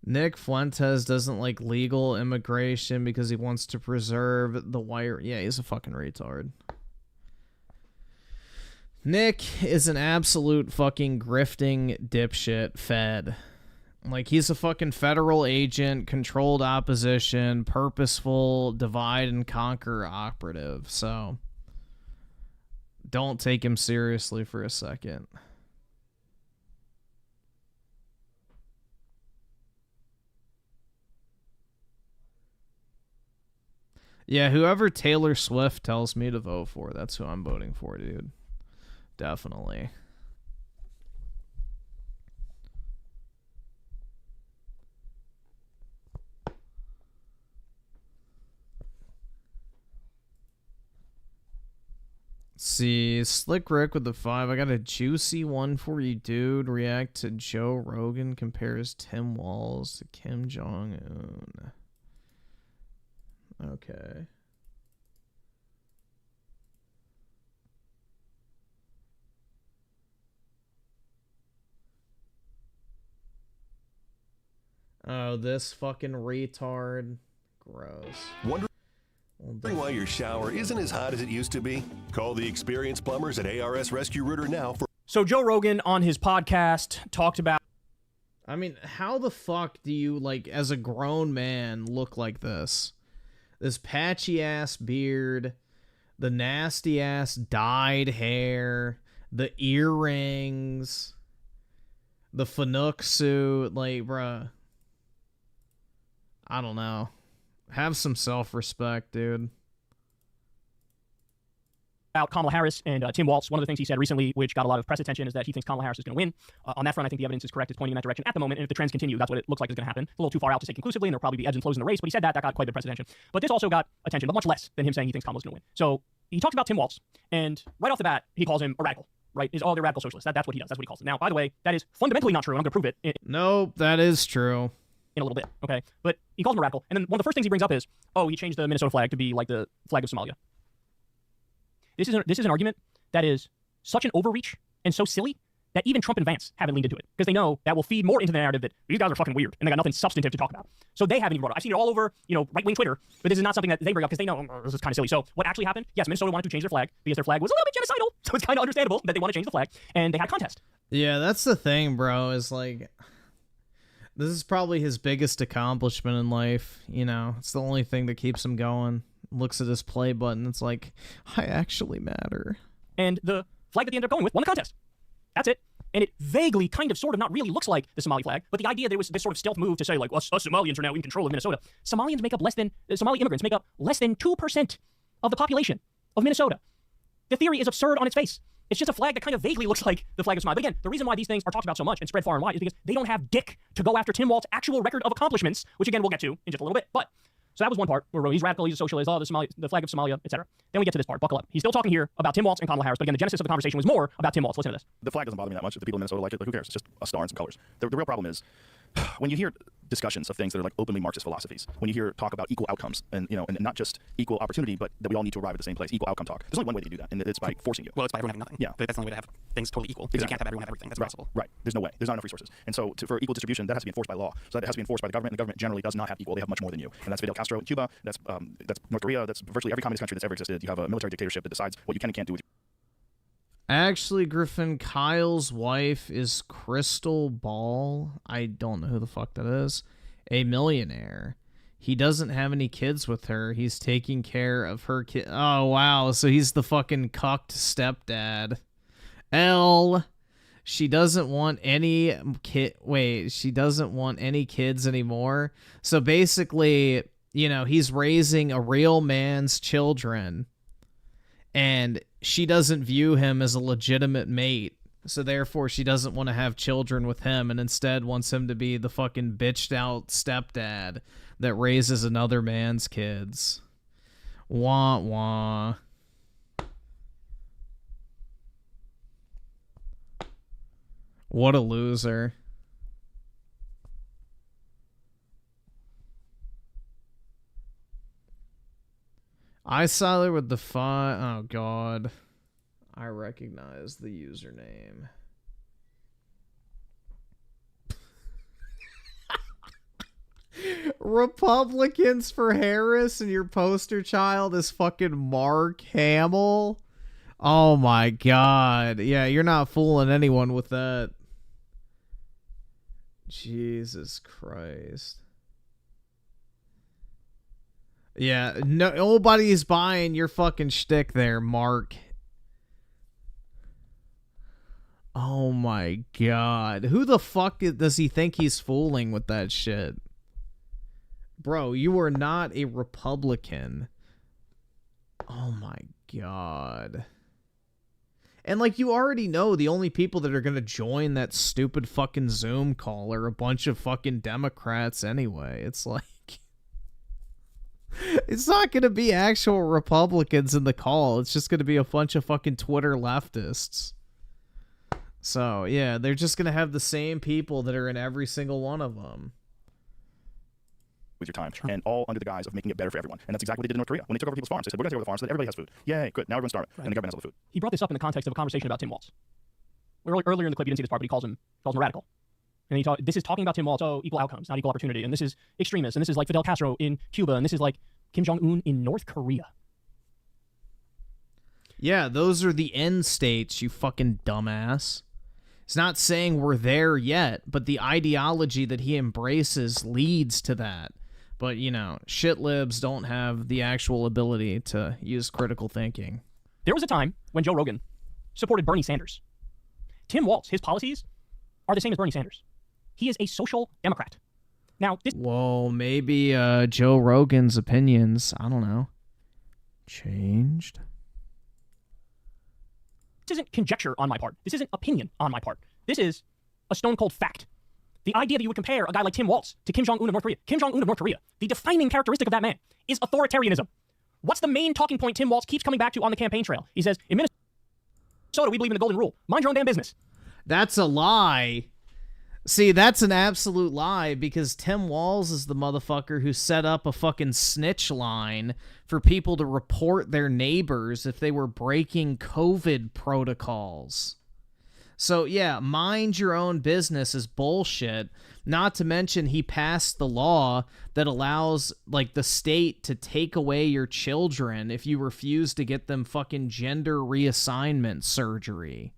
Nick Fuentes doesn't like legal immigration because he wants to preserve the white... Yeah, he's a fucking retard. Nick is an absolute fucking grifting dipshit fed. Like, he's a fucking federal agent, controlled opposition, purposeful divide and conquer operative. So, don't take him seriously for a second. Yeah, whoever Taylor Swift tells me to vote for, that's who I'm voting for, dude. Definitely. See, Slick Rick with the 5. I got a juicy one for you, dude. React to Joe Rogan compares Tim Walz to Kim Jong-un. Okay. Oh, this fucking retard. Gross. Wondering why your shower isn't as hot as it used to be? Call the experienced plumbers at ARS Rescue Rooter now for... So Joe Rogan on his podcast talked about... I mean, how the fuck do you, like, as a grown man, look like this? This patchy-ass beard, the nasty-ass dyed hair, the earrings, the Fanuc suit, like, bruh. I don't know. Have some self-respect, dude. About Kamala Harris and Tim Walz. One of the things he said recently, which got a lot of press attention, is that he thinks Kamala Harris is going to win. On that front, I think the evidence is correct. It's pointing in that direction at the moment, and if the trends continue, that's what it looks like is going to happen. It's a little too far out to say conclusively, and there'll probably be ebbs and flows in the race, but he said that got quite a bit of press attention. But this also got attention, but much less than him saying he thinks Kamala's going to win. So he talks about Tim Walz, and right off the bat, he calls him a radical, right? They're radical socialists. That's what he does. That's what he calls it. Now, by the way, that is fundamentally not true, and I'm going to prove it. Nope, that is true. In a little bit, okay? But he calls him a radical, and then one of the first things he brings up is, oh, he changed the Minnesota flag to be like the flag of Somalia. This is an argument that is such an overreach and so silly that even Trump and Vance haven't leaned into it because they know that will feed more into the narrative that these guys are fucking weird and they got nothing substantive to talk about. So they haven't even brought it up. I've seen it all over, right-wing Twitter, but this is not something that they bring up because they know this is kind of silly. So what actually happened? Yes, Minnesota wanted to change their flag because their flag was a little bit genocidal, so it's kind of understandable that they want to change the flag, and they had a contest. Yeah, that's the thing, bro, is like... This is probably his biggest accomplishment in life, It's the only thing that keeps him going. Looks at his play button, it's like, I actually matter. And the flag that they ended up going with won the contest. That's it. And it vaguely, kind of, sort of, not really looks like the Somali flag, but the idea that it was this sort of stealth move to say, like, us Somalians are now in control of Minnesota. Somali immigrants make up less than 2% of the population of Minnesota. The theory is absurd on its face. It's just a flag that kind of vaguely looks like the flag of Somalia. But again, the reason why these things are talked about so much and spread far and wide is because they don't have dick to go after Tim Walz's actual record of accomplishments, which again we'll get to in just a little bit. But so that was one part where he's radical, he's a socialist, the flag of Somalia, etc. Then we get to this part. Buckle up. He's still talking here about Tim Walz and Kamala Harris, but again, the genesis of the conversation was more about Tim Walz. Listen to this. The flag doesn't bother me that much. If the people in Minnesota like it, like, who cares? It's just a star and some colors. The real problem is when you hear discussions of things that are like openly Marxist philosophies, when you hear talk about equal outcomes and and not just equal opportunity, but that we all need to arrive at the same place, equal outcome talk. There's only one way to do that, and it's by forcing you. Well, it's by everyone having nothing. Yeah. But that's the only way to have things totally equal. Because you can't have everyone have everything. That's impossible. Right. There's no way. There's not enough resources. And so for equal distribution, that has to be enforced by law. So that has to be enforced by the government. And the government generally does not have equal. They have much more than you. And that's Fidel Castro in Cuba. That's North Korea. That's virtually every communist country that's ever existed. You have a military dictatorship that decides what you can and can't do with Actually, Griffin, Kyle's wife is Crystal Ball. I don't know who the fuck that is. A millionaire. He doesn't have any kids with her. He's taking care of her kid. Oh, wow. So he's the fucking cucked stepdad. She doesn't want any she doesn't want any kids anymore. So basically, he's raising a real man's children. And she doesn't view him as a legitimate mate. So therefore, she doesn't want to have children with him and instead wants him to be the fucking bitched out stepdad that raises another man's kids. Wah, wah. What a loser. I sided with the oh god. I recognize the username. Republicans for Harris and your poster child is fucking Mark Hamill. Oh my god. Yeah, you're not fooling anyone with that. Jesus Christ. Yeah, nobody's buying your fucking shtick there, Mark. Oh my god. Who the fuck does he think he's fooling with that shit? Bro, you are not a Republican. Oh my god. And like, you already know the only people that are gonna join that stupid fucking Zoom call are a bunch of fucking Democrats anyway. It's like, it's not gonna be actual Republicans in the call. It's just gonna be a bunch of fucking Twitter leftists. So, yeah, they're just gonna have the same people that are in every single one of them. With your time, and all under the guise of making it better for everyone. And that's exactly what they did in North Korea. When they took over people's farms, they said, we're going to take over the farms so that everybody has food. Yay, good. Now everyone's starving. Right. And the government has all the food. He brought this up in the context of a conversation about Tim Walz. Earlier in the clip, you didn't see this part, but he calls him radical. And this is talking about Tim Walz, equal outcomes, not equal opportunity. And this is extremist. And this is like Fidel Castro in Cuba. And this is like Kim Jong-un in North Korea. Yeah, those are the end states, you fucking dumbass. It's not saying we're there yet, but the ideology that he embraces leads to that. But, shit libs don't have the actual ability to use critical thinking. There was a time when Joe Rogan supported Bernie Sanders. Tim Walz, his policies are the same as Bernie Sanders. He is a social democrat. Now, Whoa, maybe Joe Rogan's opinions, I don't know, changed? This isn't conjecture on my part. This isn't opinion on my part. This is a stone-cold fact. The idea that you would compare a guy like Tim Walz to Kim Jong-un of North Korea. Kim Jong-un of North Korea, the defining characteristic of that man is authoritarianism. What's the main talking point Tim Walz keeps coming back to on the campaign trail? He says, in Minnesota, we believe in the golden rule. Mind your own damn business. That's a lie. See, that's an absolute lie because Tim Walz is the motherfucker who set up a fucking snitch line for people to report their neighbors if they were breaking COVID protocols. So, yeah, mind your own business is bullshit. Not to mention he passed the law that allows, like, the state to take away your children if you refuse to get them fucking gender reassignment surgery.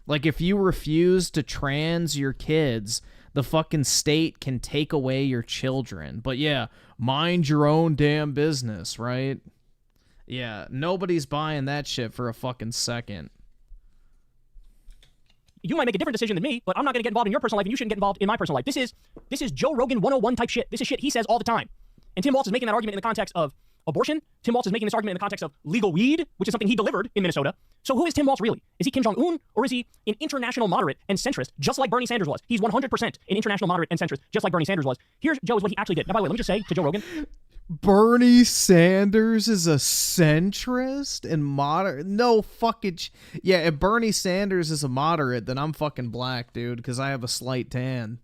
Like, if you refuse to trans your kids, the fucking state can take away your children. But, yeah, mind your own damn business, right? Yeah, nobody's buying that shit for a fucking second. You might make a different decision than me, but I'm not going to get involved in your personal life, and you shouldn't get involved in my personal life. This is Joe Rogan 101 type shit. This is shit he says all the time. And Tim Walz is making that argument in the context of abortion. Tim Walz is making this argument in the context of legal weed, which is something he delivered in Minnesota. So who is Tim Walz really? Is he Kim Jong-un, or is he an international moderate and centrist, just like Bernie Sanders was? He's 100% an international moderate and centrist, just like Bernie Sanders was. Here's, Joe, is what he actually did. Now, by the way, let me just say to Joe Rogan, Bernie Sanders is a centrist and moderate? No fucking... Yeah, if Bernie Sanders is a moderate, then I'm fucking black, dude, because I have a slight tan.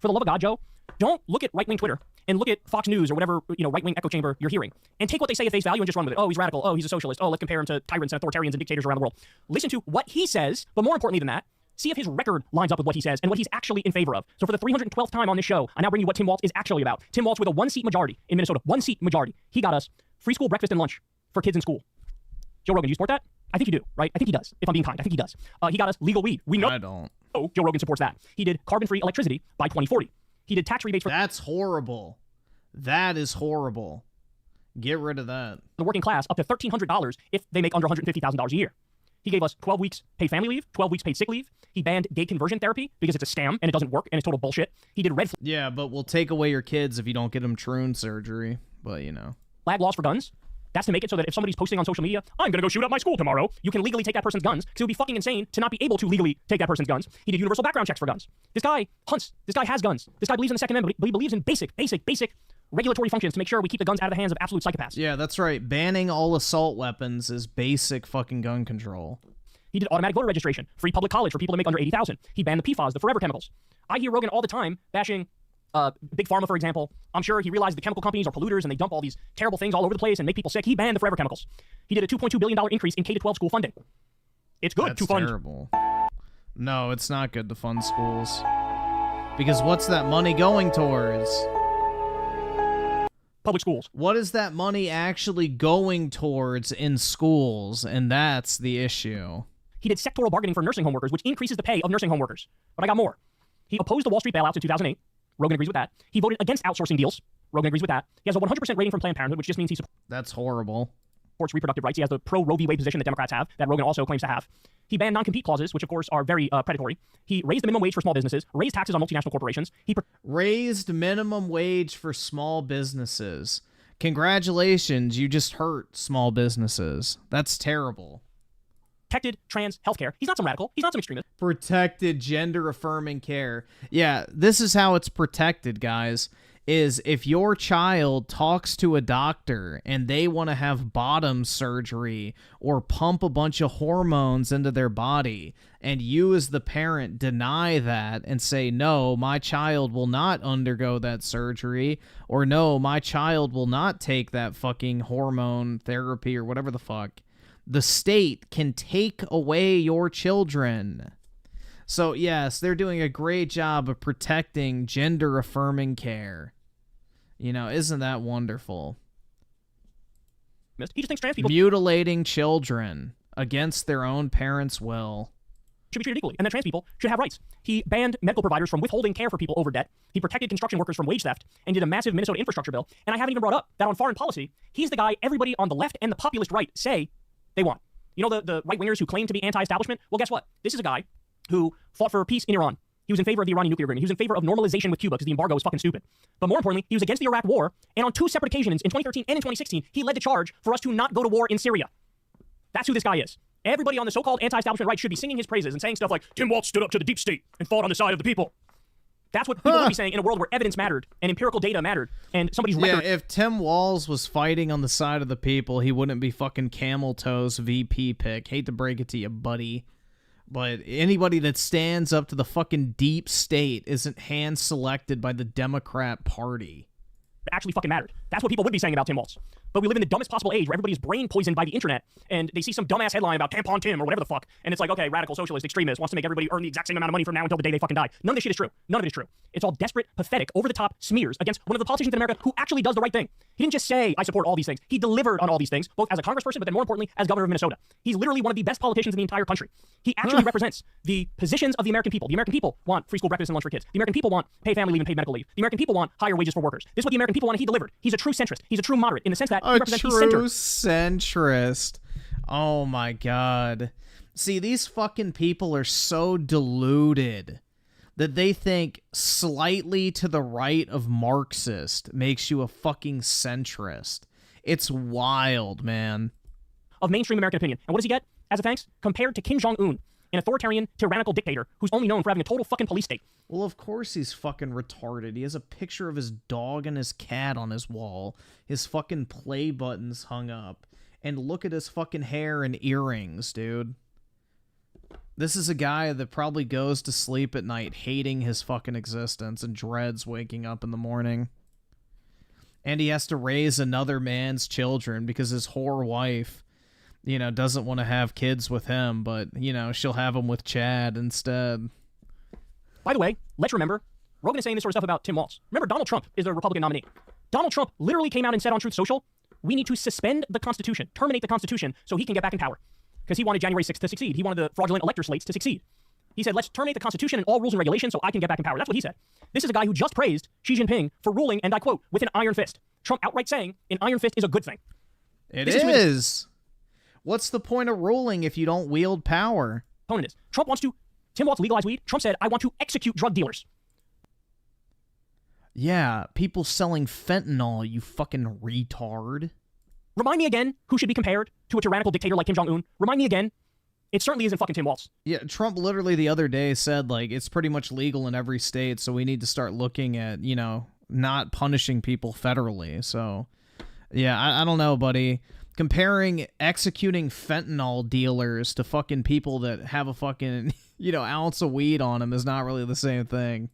For the love of God, Joe, don't look at right-wing Twitter and look at Fox News or whatever, right-wing echo chamber you're hearing, and take what they say at face value and just run with it. Oh, he's radical. Oh, he's a socialist. Oh, let's compare him to tyrants and authoritarians and dictators around the world. Listen to what he says, but more importantly than that, see if his record lines up with what he says and what he's actually in favor of. So for the 312th time on this show, I now bring you what Tim Walz is actually about. Tim Walz with a 1-seat majority in Minnesota. 1-seat majority. He got us free school breakfast and lunch for kids in school. Joe Rogan, do you support that? I think you do, right? I think he does, if I'm being kind. I think he does. He got us legal weed. We know. I don't. Oh, Joe Rogan supports that. He did carbon-free electricity by 2040. He did tax rebates for... That's horrible. That is horrible. Get rid of that. The working class up to $1,300 if they make under $150,000 a year. He gave us 12 weeks paid family leave, 12 weeks paid sick leave. He banned gay conversion therapy because it's a scam and it doesn't work and it's total bullshit. He did red Yeah, but we'll take away your kids if you don't get them Troon surgery. But, flag laws for guns. That's to make it so that if somebody's posting on social media, I'm going to go shoot up my school tomorrow, you can legally take that person's guns, because it would be fucking insane to not be able to legally take that person's guns. He did universal background checks for guns. This guy hunts. This guy has guns. This guy believes in the Second Amendment, but he believes in basic regulatory functions to make sure we keep the guns out of the hands of absolute psychopaths. Yeah, that's right. Banning all assault weapons is basic fucking gun control. He did automatic voter registration, free public college for people to make under 80,000. He banned the PFAS, the forever chemicals. I hear Rogan all the time bashing Big Pharma, for example. I'm sure he realized the chemical companies are polluters and they dump all these terrible things all over the place and make people sick. He banned the forever chemicals. He did a $2.2 billion increase in K-12 school funding. It's good to fund. That's terrible. No, it's not good to fund schools. Because what's that money going towards? Public schools. What is that money actually going towards in schools? And that's the issue. He did sectoral bargaining for nursing home workers, which increases the pay of nursing home workers. But I got more. He opposed the Wall Street bailouts in 2008. Rogan agrees with that. He voted against outsourcing deals. Rogan agrees with that. He has a 100% rating from Planned Parenthood, which just means he supports... That's horrible. ...supports reproductive rights. He has the pro-Roe v. Wade position that Democrats have, that Rogan also claims to have. He banned non-compete clauses, which of course are very predatory. He raised the minimum wage for small businesses, raised taxes on multinational corporations. He raised minimum wage for small businesses. Congratulations, you just hurt small businesses. That's terrible. Protected trans healthcare. He's not some radical. He's not some extremist. Protected gender-affirming care. Yeah, this is how it's protected, guys, is if your child talks to a doctor and they want to have bottom surgery or pump a bunch of hormones into their body, and you as the parent deny that and say, no, my child will not undergo that surgery, or no, my child will not take that fucking hormone therapy or whatever the fuck, the state can take away your children. So, yes, they're doing a great job of protecting gender-affirming care. Isn't that wonderful? He just thinks trans people... Mutilating children against their own parents' will. ...should be treated equally, and that trans people should have rights. He banned medical providers from withholding care for people over debt. He protected construction workers from wage theft, and did a massive Minnesota infrastructure bill. And I haven't even brought up that on foreign policy, he's the guy everybody on the left and the populist right say they want. The right-wingers who claim to be anti-establishment? Well, guess what? This is a guy who fought for peace in Iran. He was in favor of the Iranian nuclear agreement. He was in favor of normalization with Cuba because the embargo was fucking stupid. But more importantly, he was against the Iraq war, and on 2 separate occasions, in 2013 and in 2016, he led the charge for us to not go to war in Syria. That's who this guy is. Everybody on the so-called anti-establishment right should be singing his praises and saying stuff like, Tim Walz stood up to the deep state and fought on the side of the people. That's what people would be saying in a world where evidence mattered and empirical data mattered and somebody's record... Yeah, if Tim Walz was fighting on the side of the people, he wouldn't be fucking camel toes VP pick. Hate to break it to you, buddy. But anybody that stands up to the fucking deep state isn't hand-selected by the Democrat Party. Actually fucking mattered. That's what people would be saying about Tim Walz. But we live in the dumbest possible age where everybody's brain poisoned by the internet, and they see some dumbass headline about Tampon Tim or whatever the fuck, and it's like, okay, radical socialist extremist wants to make everybody earn the exact same amount of money from now until the day they fucking die. None of this shit is true. None of it is true. It's all desperate, pathetic, over-the-top smears against one of the politicians in America who actually does the right thing. He didn't just say, I support all these things. He delivered on all these things, both as a congressperson, but then more importantly, as governor of Minnesota. He's literally one of the best politicians in the entire country. He actually represents the positions of the American people. The American people want free school breakfast and lunch for kids. The American people want paid family leave and paid medical leave. The American people want higher wages for workers. This is what the American people want, and he delivered. He's a true centrist. He's a true moderate in the sense that he represents the center. Centrist. Oh my god. See, these fucking people are so deluded that they think slightly to the right of Marxist makes you a fucking centrist. It's wild, man. Of mainstream American opinion. And what does he get as a thanks? Compared to Kim Jong-un, an authoritarian, tyrannical dictator who's only known for having a total fucking police state. Well, of course he's fucking retarded. He has a picture of his dog and his cat on his wall. His fucking play buttons hung up. And look at his fucking hair and earrings, dude. This is a guy that probably goes to sleep at night hating his fucking existence and dreads waking up in the morning. And he has to raise another man's children because his whore wife, you know, doesn't want to have kids with him, but, you know, she'll have them with Chad instead. By the way, let's remember, Rogan is saying this sort of stuff about Tim Walz. Remember, Donald Trump is the Republican nominee. Donald Trump literally came out and said on Truth Social, we need to suspend the Constitution, terminate the Constitution, so he can get back in power. Because he wanted January 6th to succeed. He wanted the fraudulent elector slates to succeed. He said, let's terminate the Constitution and all rules and regulations so I can get back in power. That's what he said. This is a guy who just praised Xi Jinping for ruling, and I quote, with an iron fist. Trump outright saying an iron fist is a good thing. It is. What's the point of ruling if you don't wield power? Opponent is. Trump wants to, Tim Walz legalize weed. Trump said, I want to execute drug dealers. Yeah, people selling fentanyl, you fucking retard. Remind me again who should be compared to a tyrannical dictator like Kim Jong-un. Remind me again. It certainly isn't fucking Tim Walz. Yeah, Trump literally the other day said, like, it's pretty much legal in every state, so we need to start looking at, you know, not punishing people federally. So, yeah, I don't know, buddy. Comparing executing fentanyl dealers to fucking people that have a fucking, you know, ounce of weed on them is not really the same thing.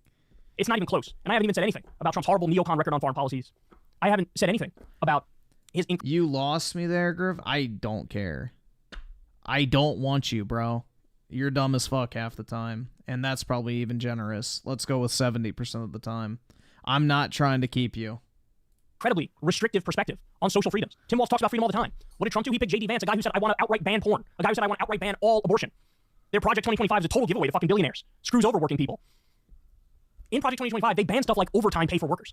It's not even close. And I haven't even said anything about Trump's horrible neocon record on foreign policies. I haven't said anything about his... You lost me there, Griff. I don't care. I don't want you, bro. You're dumb as fuck half the time. And that's probably even generous. Let's go with 70% of the time. I'm not trying to keep you. Incredibly restrictive perspective on social freedoms. Tim Walz talks about freedom all the time. What did Trump do? He picked J.D. Vance, a guy who said, I want to outright ban porn. A guy who said, I want to outright ban all abortion. Their Project 2025 is a total giveaway to fucking billionaires. Screws over working people. In Project 2025, they ban stuff like overtime pay for workers.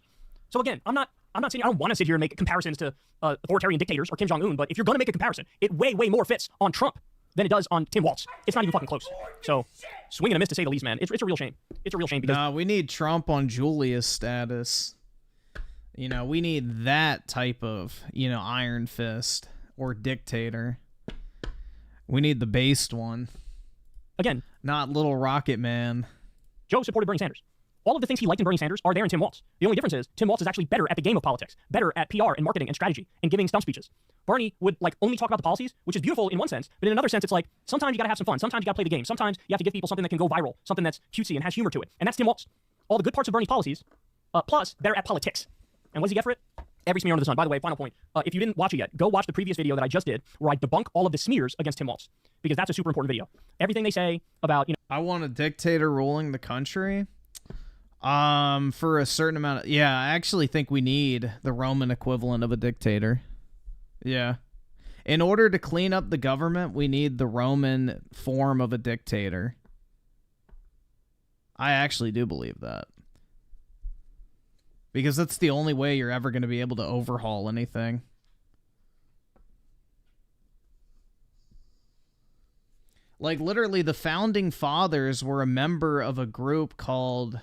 So again, I'm not sitting, I don't want to sit here and make comparisons to authoritarian dictators or Kim Jong-un, but if you're going to make a comparison, it way more fits on Trump than it does on Tim Walz. It's not even fucking close. So, swing and a miss to say the least, man. It's a real shame. It's a real shame because... Nah, we need Trump on Julius status. You know, we need that type of, you know, iron fist or dictator. We need the based one. Again. Not Little Rocket Man. Joe supported Bernie Sanders. All of the things he liked in Bernie Sanders are there in Tim Walz. The only difference is Tim Walz is actually better at the game of politics, better at PR and marketing and strategy and giving stump speeches. Bernie would like only talk about the policies, which is beautiful in one sense, but in another sense, it's like sometimes you gotta have some fun. Sometimes you gotta play the game. Sometimes you have to give people something that can go viral, something that's cutesy and has humor to it. And that's Tim Walz. All the good parts of Bernie's policies, plus better at politics. And what does he get for it? Every smear under the sun. By the way, final point. If you didn't watch it yet, go watch the previous video that I just did where I debunk all of the smears against Tim Walz, because that's a super important video. Everything they say about, you know... I want a dictator ruling the country. For a certain amount of... Yeah, I actually think we need the Roman equivalent of a dictator. Yeah. In order to clean up the government, we need the Roman form of a dictator. I actually do believe that. Because that's the only way you're ever going to be able to overhaul anything. Like, literally, the Founding Fathers were a member of a group called...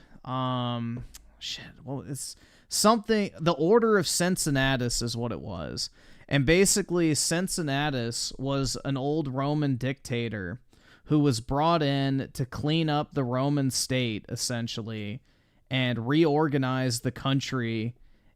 it's something, the Order of Cincinnatus is what it was. And basically, Cincinnatus was an old Roman dictator who was brought in to clean up the Roman state, essentially, and reorganize the country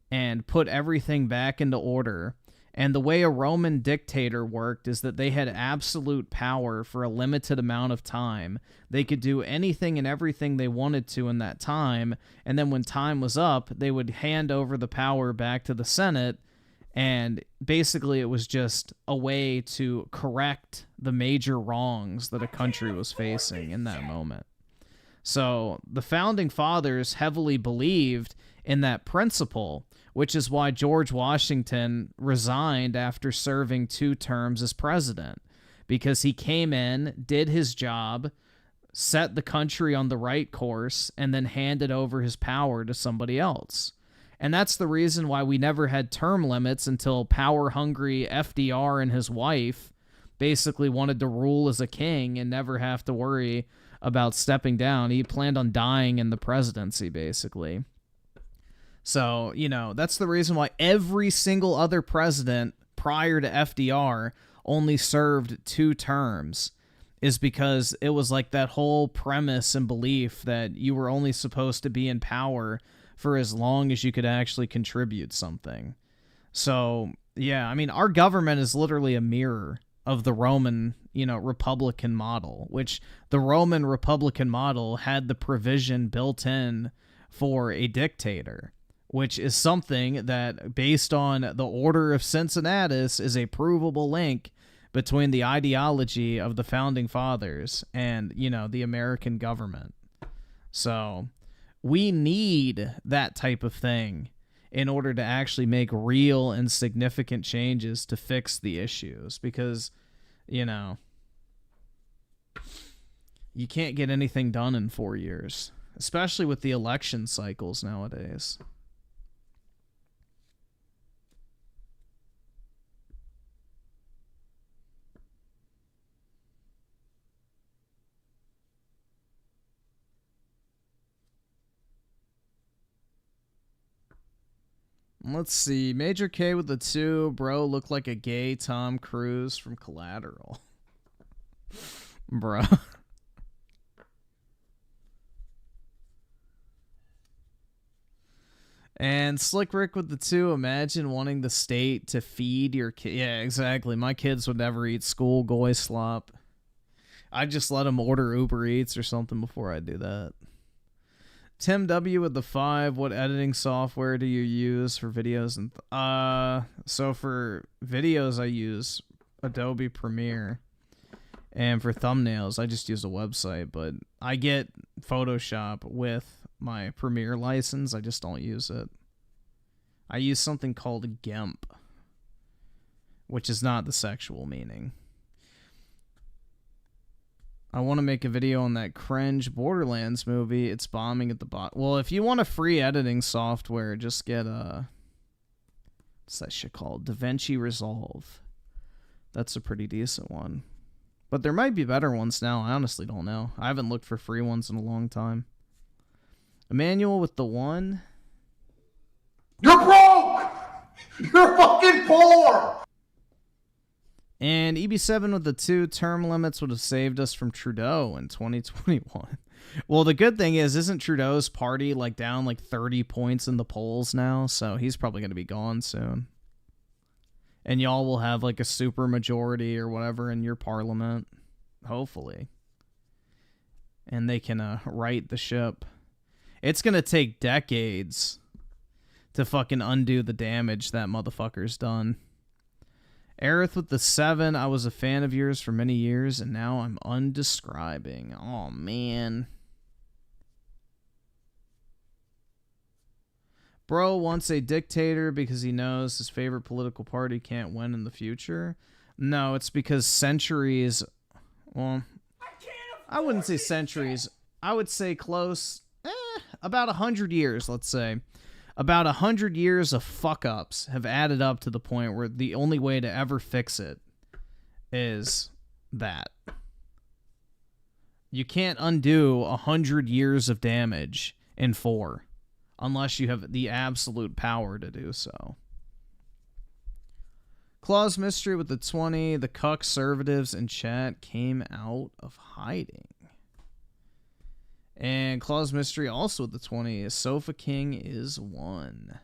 and put everything back into order. And the way a Roman dictator worked is that they had absolute power for a limited amount of time. They could do anything and everything they wanted to in that time, and then when time was up, they would hand over the power back to the Senate, and basically it was just a way to correct the major wrongs that a country was facing in that moment. So the Founding Fathers heavily believed in that principle, which is why George Washington resigned after serving 2 terms as president, because he came in, did his job, set the country on the right course, and then handed over his power to somebody else. And that's the reason why we never had term limits until power-hungry FDR and his wife basically wanted to rule as a king and never have to worry about stepping down. He planned on dying in the presidency, basically. So, you know, that's the reason why every single other president prior to FDR only served 2 terms, is because it was like that whole premise and belief that you were only supposed to be in power for as long as you could actually contribute something. So, yeah, I mean, our government is literally a mirror of the Roman, Republican model, which the Roman Republican model had the provision built in for a dictator, which is something that, based on the Order of Cincinnatus, is a provable link between the ideology of the Founding Fathers and, the American government. So we need that type of thing in order to actually make real and significant changes to fix the issues, because, you can't get anything done in 4 years, especially with the election cycles nowadays. Let's see. Major K with the 2. Bro looked like a gay Tom Cruise from Collateral. Bro. And Slick Rick with the 2. Imagine wanting the state to feed your kid. Yeah, exactly. My kids would never eat school goy slop. I'd just let them order Uber Eats or something before I do that. Tim W with the 5. What editing software do you use for videos? So for videos, I use Adobe Premiere, and for thumbnails, I just use a website. But I get Photoshop with my Premiere license. I just don't use it. I use something called GIMP, which is not the sexual meaning. I want to make a video on that cringe Borderlands movie. It's bombing at the bot. Well, if you want a free editing software, just get what's that shit called? DaVinci Resolve. That's a pretty decent one. But there might be better ones now. I honestly don't know. I haven't looked for free ones in a long time. Emmanuel with the 1. You're broke! You're fucking poor! And EB7 with the 2. Term limits would have saved us from Trudeau in 2021. Well, the good thing is, isn't Trudeau's party down 30 points in the polls now? So he's probably going to be gone soon. And y'all will have a super majority or whatever in your parliament. Hopefully. And they can right the ship. It's going to take decades to fucking undo the damage that motherfucker's done. Aerith with the 7. I was a fan of yours for many years, and now I'm undescribing. Oh, man. Bro wants a dictator because he knows his favorite political party can't win in the future. No, it's because centuries... Well, I wouldn't say centuries. I would say close... about 100 years, let's say. About 100 years of fuck-ups have added up to the point where the only way to ever fix it is that. You can't undo 100 years of damage in 4 unless you have the absolute power to do so. Claus Mystery with the 20. The cuck-servatives in chat came out of hiding. And Claus Mystery also with the 20. Sofa King is 1.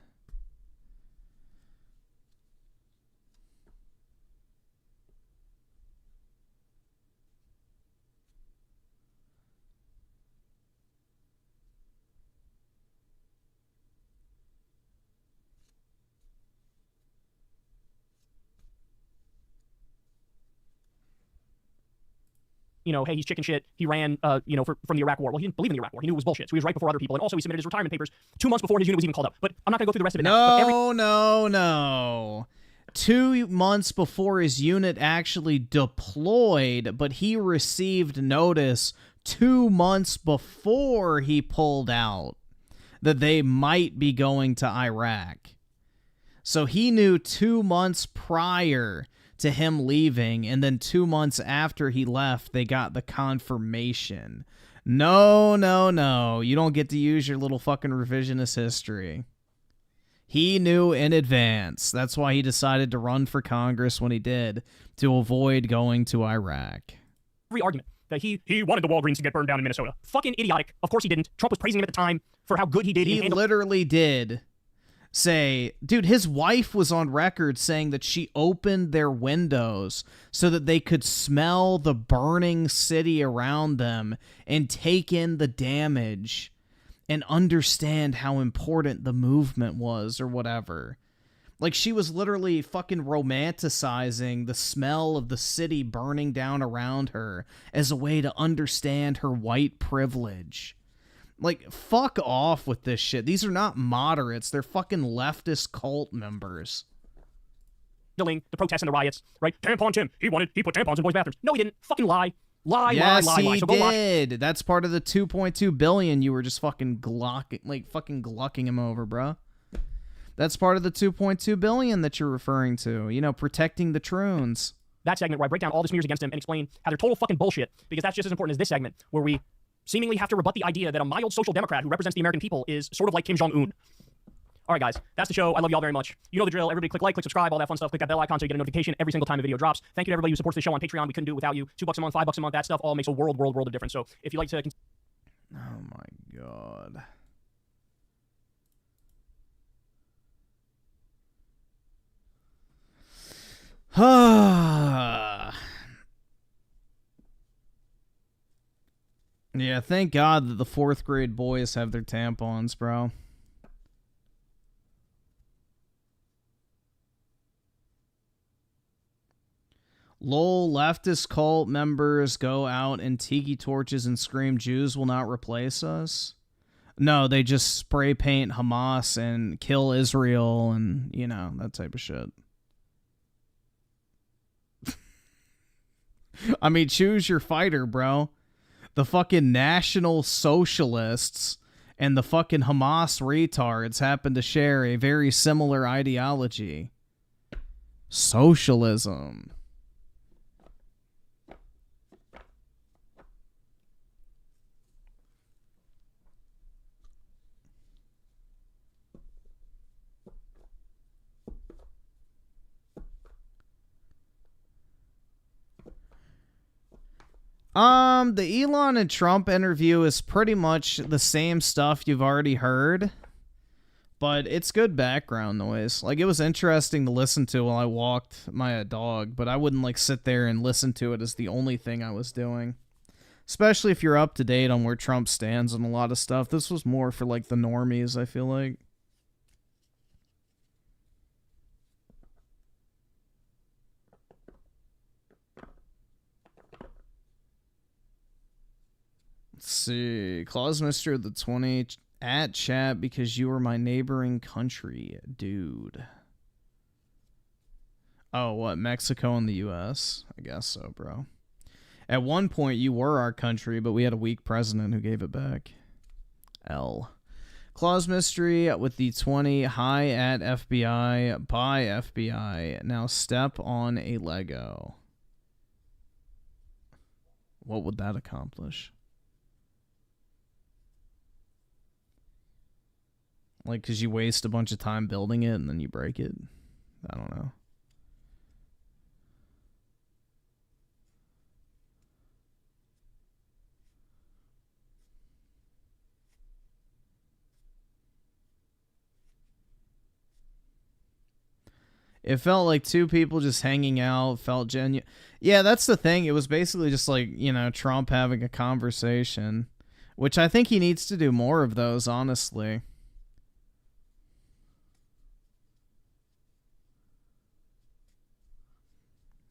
Hey, he's chicken shit. He ran, from the Iraq War. Well, he didn't believe in the Iraq War. He knew it was bullshit. So he was right before other people. And also, he submitted his retirement papers 2 months before his unit was even called up. But I'm not going to go through the rest of it now. No. 2 months before his unit actually deployed, but he received notice 2 months before he pulled out that they might be going to Iraq. So he knew 2 months prior to him leaving, and then 2 months after he left, they got the confirmation. No. You don't get to use your little fucking revisionist history. He knew in advance. That's why he decided to run for Congress when he did, to avoid going to Iraq. Every argument that he wanted the Walgreens to get burned down in Minnesota. Fucking idiotic. Of course he didn't. Trump was praising him at the time for how good he did. He literally did. say, dude, his wife was on record saying that she opened their windows so that they could smell the burning city around them and take in the damage and understand how important the movement was or whatever. Like, she was literally fucking romanticizing the smell of the city burning down around her as a way to understand her white privilege. Like, fuck off with this shit. These are not moderates. They're fucking leftist cult members. The protests and the riots, right? Tampon Tim, he put tampons in boys' bathrooms. No, he didn't. Fucking lie. Lie. Yes, lie. he So go lie. did. That's part of the 2.2 billion you were just fucking glucking him over, bro. That's part of the 2.2 billion that you're referring to. You know, protecting the troons. That segment where I break down all the smears against him and explain how they're total fucking bullshit, because that's just as important as this segment where we seemingly have to rebut the idea that a mild social democrat who represents the American people is sort of like Kim Jong-un. All right, guys, that's the show. I love you all very much. You know the drill. Everybody click like, click subscribe, all that fun stuff. Click that bell icon so you get a notification every single time a video drops. Thank you to everybody who supports the show on Patreon. We couldn't do it without you. $2 a month, $5 a month, that stuff all makes a world of difference. So if you like to... Oh my god. Yeah, thank God that the 4th grade boys have their tampons, bro. Lol, leftist cult members go out and tiki torches and scream Jews will not replace us. No, they just spray paint Hamas and kill Israel and, you know, that type of shit. I mean, choose your fighter, bro. The fucking National Socialists and the fucking Hamas retards happen to share a very similar ideology. Socialism. The Elon and Trump interview is pretty much the same stuff you've already heard, but it's good background noise. Like, it was interesting to listen to while I walked my dog, but I wouldn't, like, sit there and listen to it as the only thing I was doing. Especially if you're up to date on where Trump stands on a lot of stuff. This was more for, like, the normies, I feel like. Let's see. Claus Mr. the 20 at chat because you were my neighboring country, dude. Oh, what? Mexico and the U.S.? I guess so, bro. At one point, you were our country, but we had a weak president who gave it back. L. Claus Mystery with the 20. Hi at FBI. Bye, FBI. Now step on a Lego. What would that accomplish? Like, because you waste a bunch of time building it and then you break it? I don't know. It felt like two people just hanging out, felt genuine. Yeah, that's the thing. It was basically just like, you know, Trump having a conversation, which I think he needs to do more of those, honestly.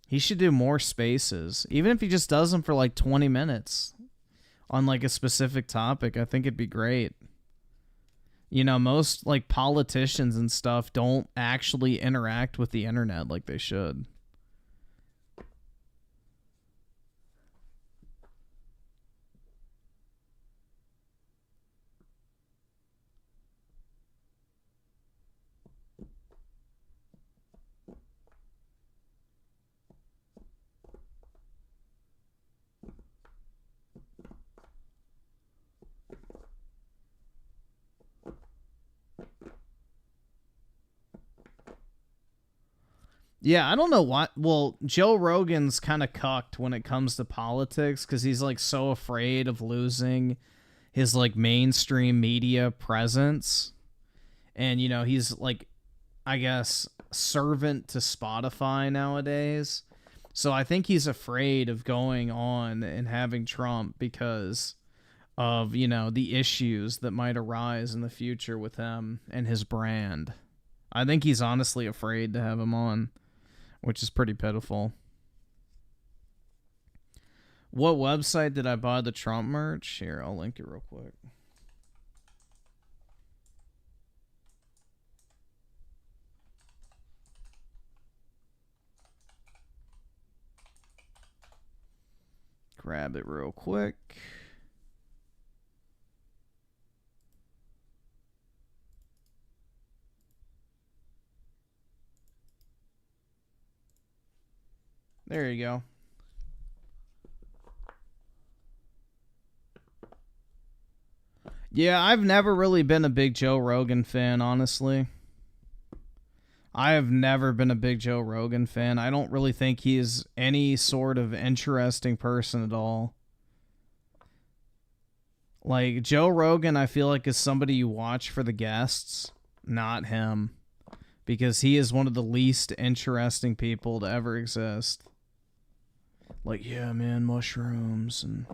He should do more spaces, even if he just does them for like 20 minutes on like a specific topic. I think it'd be great. You know, most like politicians and stuff don't actually interact with the internet like they should. Yeah, I don't know what. Well, Joe Rogan's kind of cucked when it comes to politics because he's like so afraid of losing his like mainstream media presence. And, you know, he's like, I guess, servant to Spotify nowadays. So I think he's afraid of going on and having Trump because of, you know, the issues that might arise in the future with him and his brand. I think he's honestly afraid to have him on, which is pretty pitiful. What website did I buy the Trump merch? Here, I'll link it real quick. Grab it real quick. There you go. Yeah, I've never really been a big Joe Rogan fan, honestly. I have never been a big Joe Rogan fan. I don't really think he's any sort of interesting person at all. Like, Joe Rogan, I feel like, is somebody you watch for the guests, not him. Because he is one of the least interesting people to ever exist. Like, yeah, man, mushrooms and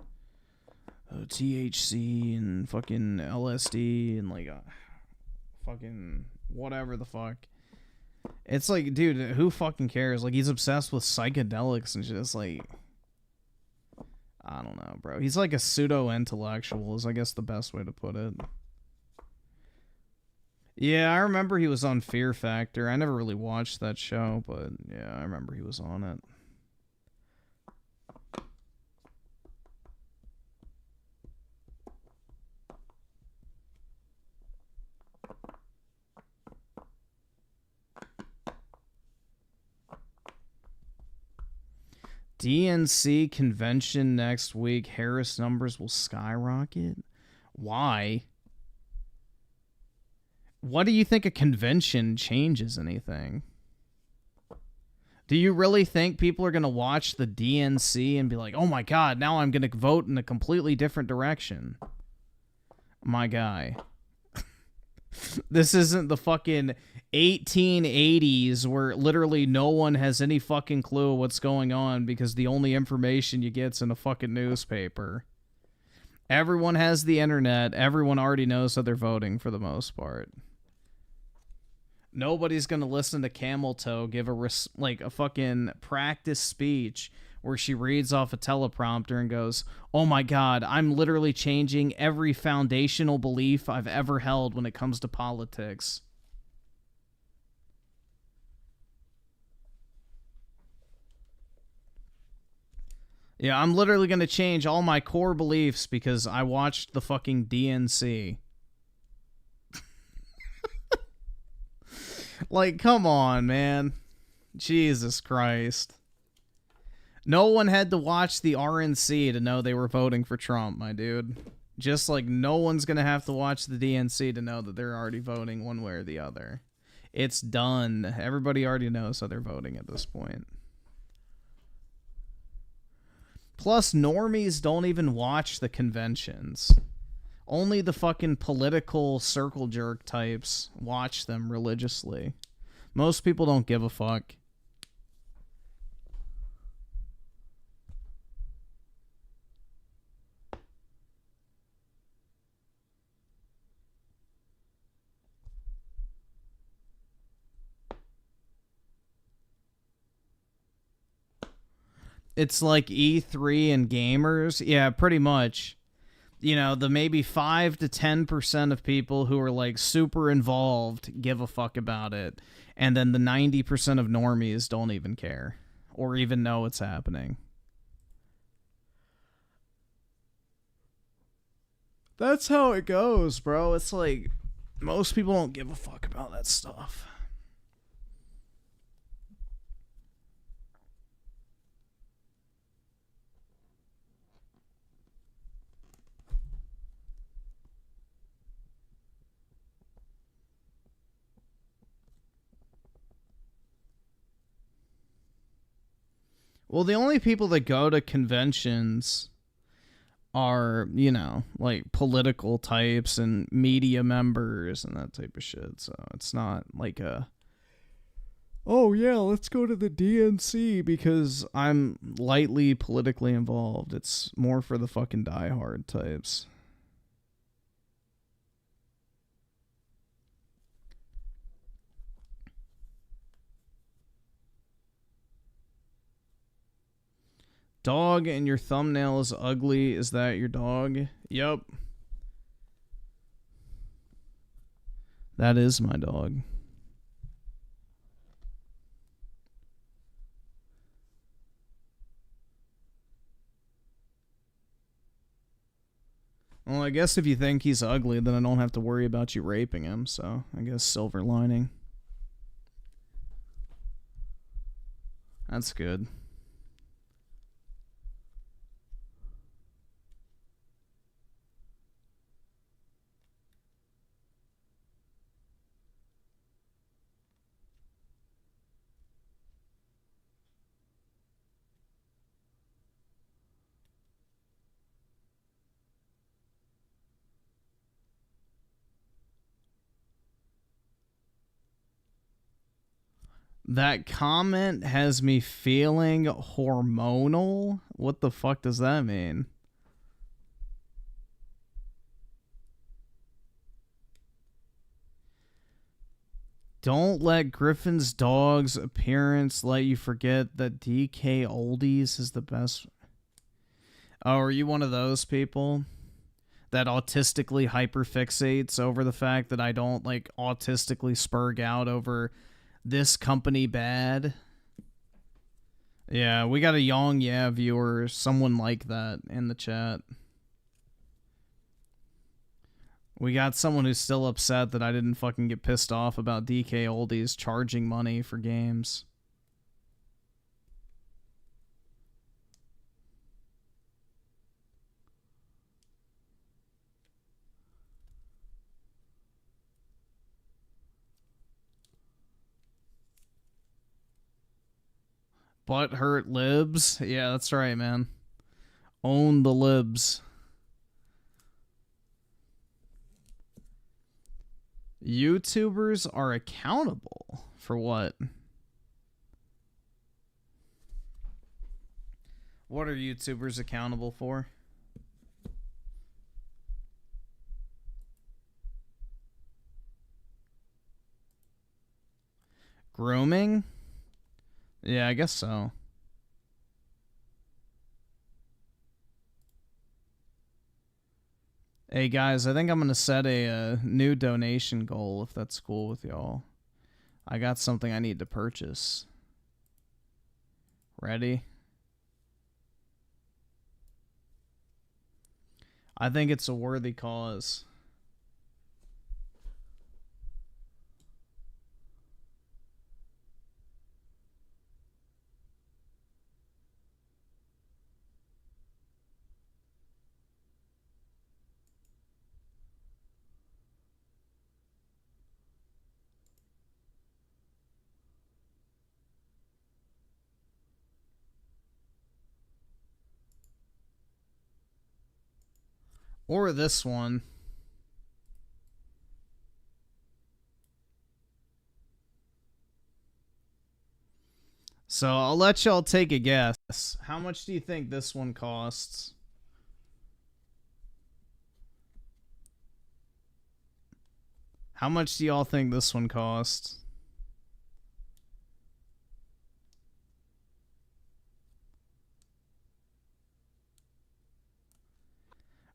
THC and fucking LSD and like fucking whatever the fuck. It's like, dude, who fucking cares? Like, he's obsessed with psychedelics and just like, I don't know, bro. He's like a pseudo-intellectual is, I guess, the best way to put it. Yeah, I remember he was on Fear Factor. I never really watched that show, but yeah, I remember he was on it. DNC convention next week. Harris numbers will skyrocket. Why? What do you think a convention changes anything? Do you really think people are going to watch the DNC and be like, oh my god, now I'm going to vote in a completely different direction? My guy. This isn't the fucking 1880s where literally no one has any fucking clue what's going on because the only information you get's in a fucking newspaper. Everyone has the internet. Everyone already knows how they're voting for the most part. Nobody's going to listen to Camel Toe give a fucking practice speech where she reads off a teleprompter and goes, oh my god, I'm literally changing every foundational belief I've ever held when it comes to politics. Yeah, I'm literally going to change all my core beliefs because I watched the fucking DNC. Like, come on, man. Jesus Christ. No one had to watch the RNC to know they were voting for Trump, my dude. Just like no one's going to have to watch the DNC to know that they're already voting one way or the other. It's done. Everybody already knows how they're voting at this point. Plus, normies don't even watch the conventions. Only the fucking political circle jerk types watch them religiously. Most people don't give a fuck. It's like E3 and gamers. Yeah, pretty much. You know, the maybe 5 to 10% of people who are like super involved give a fuck about it. And then the 90% of normies don't even care or even know it's happening. That's how it goes, bro. It's like most people don't give a fuck about that stuff. Well, the only people that go to conventions are, you know, like political types and media members and that type of shit. So it's not like a, oh yeah, let's go to the DNC because I'm lightly politically involved. It's more for the fucking diehard types. Dog and your thumbnail is ugly. Is that your dog? Yup. That is my dog. Well, I guess if you think he's ugly, then I don't have to worry about you raping him, so I guess silver lining. That's good. That comment has me feeling hormonal? What the fuck does that mean? Don't let Griffin's dog's appearance let you forget that DK Oldies is the best. Oh, are you one of those people that autistically hyperfixates over the fact that I don't, like, autistically spurg out over this company bad? Yeah, we got a Yong Yeah viewer, someone like that in the chat. We got someone who's still upset that I didn't fucking get pissed off about DK Oldies charging money for games. Butthurt libs. Yeah, that's right, man. Own the libs. YouTubers are accountable for what? What are YouTubers accountable for? Grooming? Yeah, I guess so. Hey guys, I think I'm gonna set a new donation goal if that's cool with y'all. I got something I need to purchase. Ready? I think it's a worthy cause. Or this one. So I'll let y'all take a guess. How much do you think this one costs? How much do y'all think this one costs?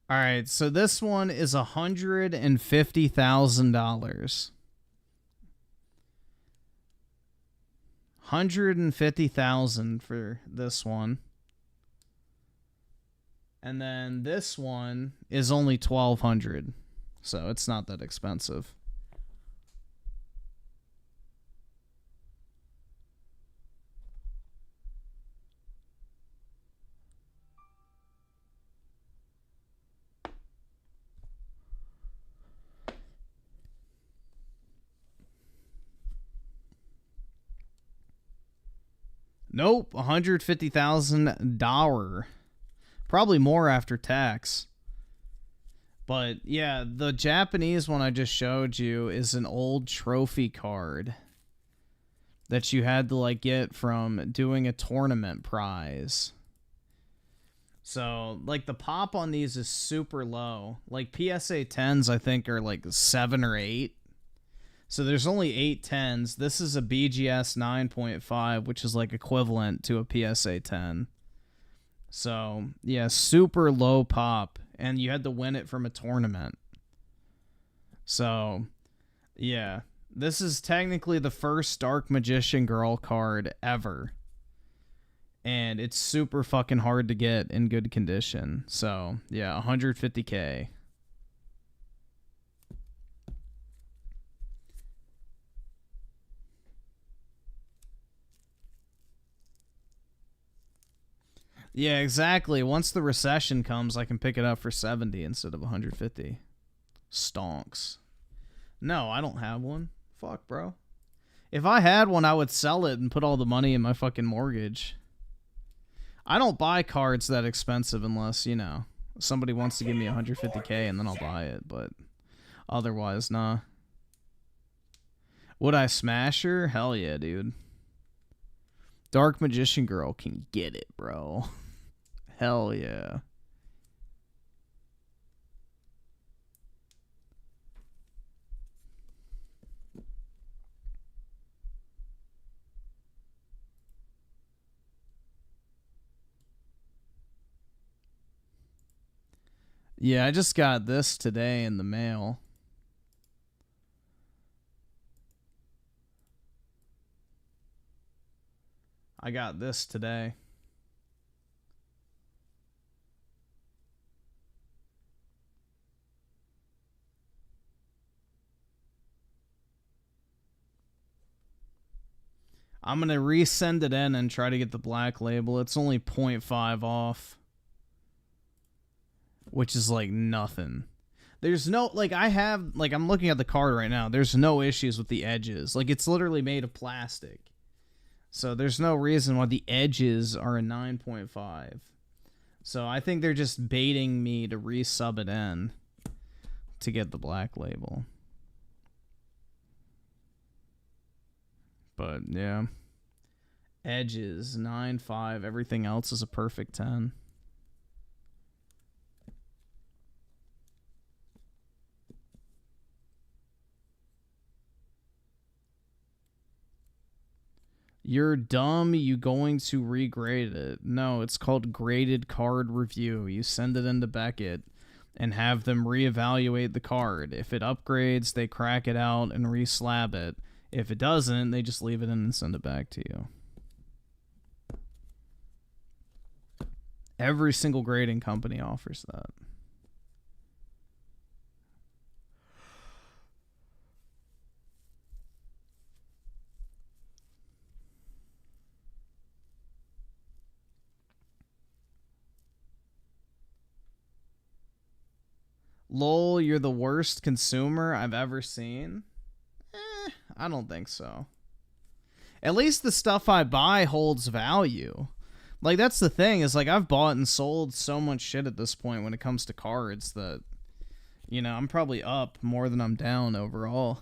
All right, so this one is $150,000. $150,000 for this one. And then this one is only $1,200. So it's not that expensive. Nope, $150,000 Probably more after tax. But yeah, the Japanese one I just showed you is an old trophy card that you had to like get from doing a tournament prize. So like the pop on these is super low. Like PSA 10s I think are like 7 or 8. So there's only 8 10s. This is a BGS 9.5, which is like equivalent to a PSA 10. So yeah, super low pop. And you had to win it from a tournament. So, yeah. This is technically the first Dark Magician Girl card ever. And it's super fucking hard to get in good condition. So, yeah, 150K. Yeah, exactly. Once the recession comes, I can pick it up for 70 instead of 150. Stonks. No, I don't have one. Fuck, bro. If I had one, I would sell it and put all the money in my fucking mortgage. I don't buy cards that expensive unless, you know, somebody wants to give me 150K and then I'll buy it, but otherwise, nah. Would I smash her? Hell yeah, dude. Dark Magician Girl can get it, bro. Hell yeah. Yeah, I just got this today in the mail. I got this today. I'm going to resend it in and try to get the black label. It's only 0.5 off. Which is like nothing. There's no, like I have, like I'm looking at the card right now. There's no issues with the edges. Like it's literally made of plastic. So there's no reason why the edges are a 9.5. So I think they're just baiting me to resub it in to get the black label. But yeah. Edges, 9.5. Everything else is a perfect 10. You're dumb, you going to regrade it. No, it's called graded card review. You send it into Beckett and have them reevaluate the card. If it upgrades, they crack it out and reslab it. If it doesn't, they just leave it in and send it back to you. Every single grading company offers that. Lol, you're the worst consumer I've ever seen? I don't think so. At least the stuff I buy holds value. Like, that's the thing, is like I've bought and sold so much shit at this point when it comes to cards that, you know, I'm probably up more than I'm down overall.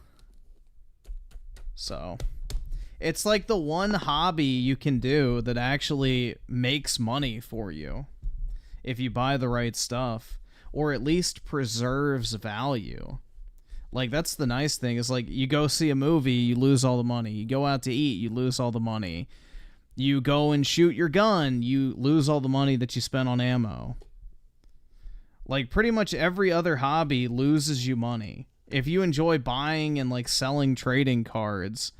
So, it's like the one hobby you can do that actually makes money for you if you buy the right stuff. Or at least preserves value. Like, that's the nice thing, is like, you go see a movie, you lose all the money. You go out to eat, you lose all the money. You go and shoot your gun, you lose all the money that you spent on ammo. Like, pretty much every other hobby loses you money. If you enjoy buying and, like, selling trading cards,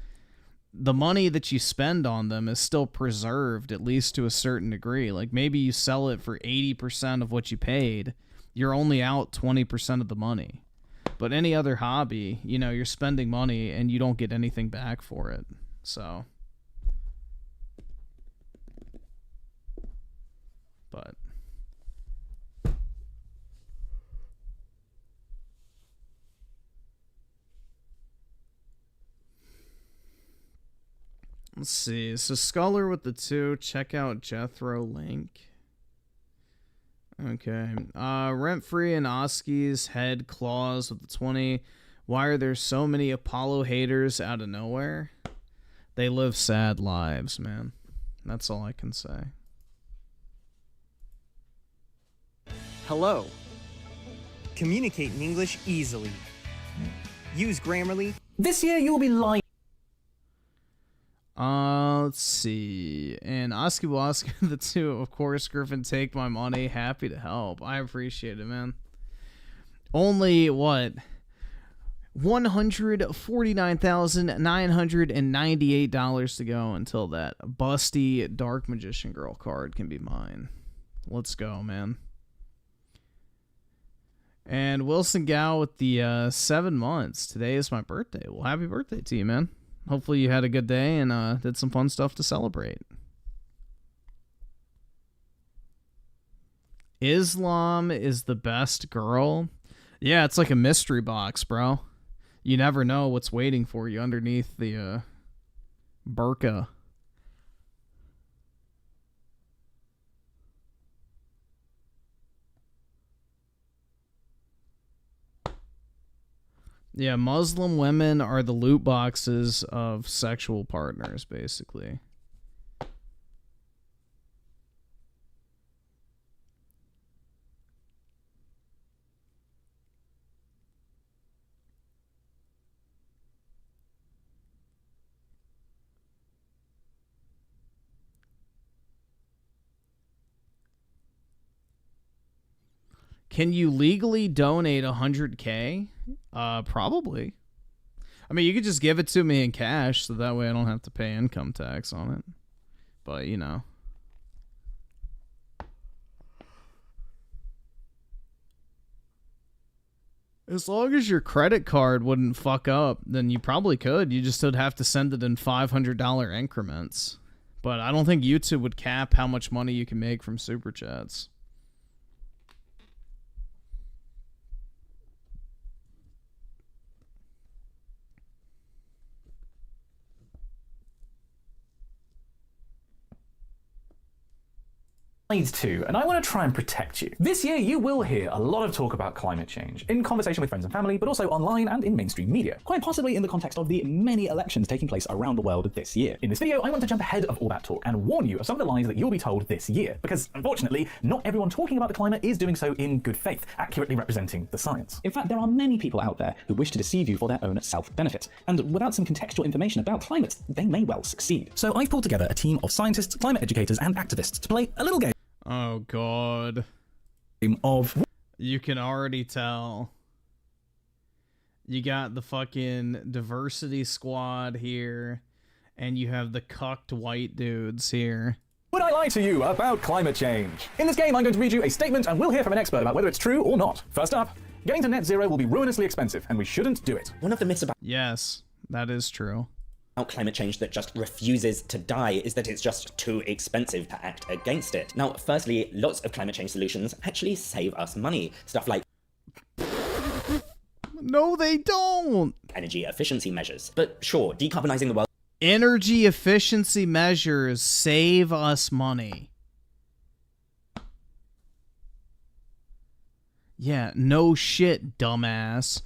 the money that you spend on them is still preserved, at least to a certain degree. Like, maybe you sell it for 80% of what you paid. You're only out 20% of the money. But any other hobby, you know, you're spending money and you don't get anything back for it. So. But. Let's see. So Sculler with the 2. Check out Jethro link. Okay. Rent-free and Oski's head claws with the 20. Why are there so many Apollo haters out of nowhere? They live sad lives, man. That's all I can say. Hello. Communicate in English easily. Use Grammarly. This year you will be lying. Let's see. And Oski Waski, the two, of course, Griffin, take my money. Happy to help. I appreciate it, man. Only, what? $149,998 to go until that busty Dark Magician Girl card can be mine. Let's go, man. And Wilson Gow with the 7 months. Today is my birthday. Well, happy birthday to you, man. Hopefully you had a good day and did some fun stuff to celebrate. Islam is the best girl. Yeah, it's like a mystery box, bro. You never know what's waiting for you underneath the burqa. Yeah, Muslim women are the loot boxes of sexual partners, basically. Can you legally donate 100K? Probably. I mean, you could just give it to me in cash, so that way I don't have to pay income tax on it. But, you know. As long as your credit card wouldn't fuck up, then you probably could. You just would have to send it in $500 increments. But I don't think YouTube would cap how much money you can make from Super Chats. Too, and I want to try and protect you. This year, you will hear a lot of talk about climate change, in conversation with friends and family, but also online and in mainstream media, quite possibly in the context of the many elections taking place around the world this year. In this video, I want to jump ahead of all that talk and warn you of some of the lies that you'll be told this year, because unfortunately, not everyone talking about the climate is doing so in good faith, accurately representing the science. In fact, there are many people out there who wish to deceive you for their own self-benefit, and without some contextual information about climate, they may well succeed. So I've pulled together a team of scientists, climate educators, and activists to play a little game. Oh, God. You can already tell. You got the fucking diversity squad here, and you have the cucked white dudes here. Would I lie to you about climate change? In this game, I'm going to read you a statement, and we'll hear from an expert about whether it's true or not. First up, getting to net zero will be ruinously expensive, and we shouldn't do it. One of the myths about Yes, that is true. climate change that just refuses to die is that it's just too expensive to act against it. Now, firstly, lots of climate change solutions actually save us money. Stuff like No, they don't. energy efficiency measures. But sure, decarbonizing the world. Energy efficiency measures save us money. Yeah, no shit, dumbass.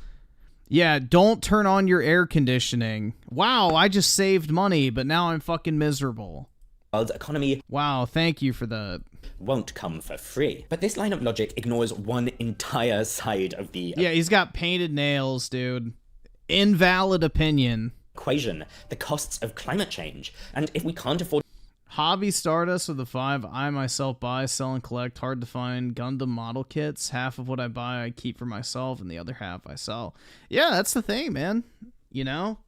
Yeah, don't turn on your air conditioning. Wow, I just saved money, but now I'm fucking miserable. World's economy, wow, thank you for that, won't come for free. But this line of logic ignores one entire side of the yeah, he's got painted nails, dude. Invalid opinion. Equation, the costs of climate change. And if we can't afford Hobby Stardust with the 5. I myself buy, sell, and collect hard to find Gundam model kits. Half of what I buy I keep for myself, and the other half I sell. Yeah, that's the thing, man. You know?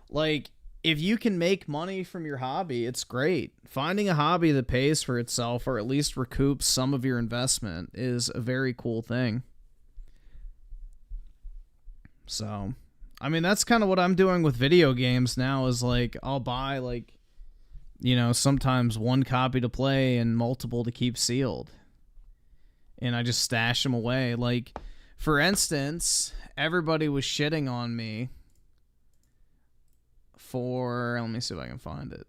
Like, if you can make money from your hobby, it's great. Finding a hobby that pays for itself, or at least recoups some of your investment, is a very cool thing. So, I mean, that's kind of what I'm doing with video games now, is like, I'll buy, like, you know, sometimes one copy to play and multiple to keep sealed. And I just stash them away. Like, for instance, everybody was shitting on me for... Let me see if I can find it.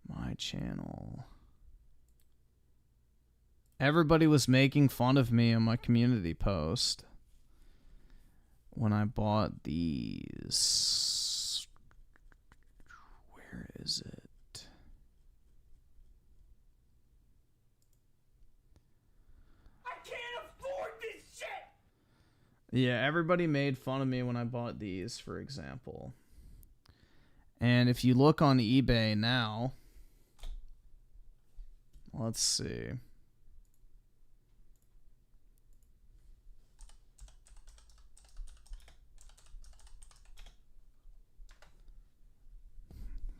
My channel. Everybody was making fun of me on my community post when I bought these. Where is it? I can't afford this shit! Yeah, everybody made fun of me when I bought these, for example. And if you look on eBay now, let's see.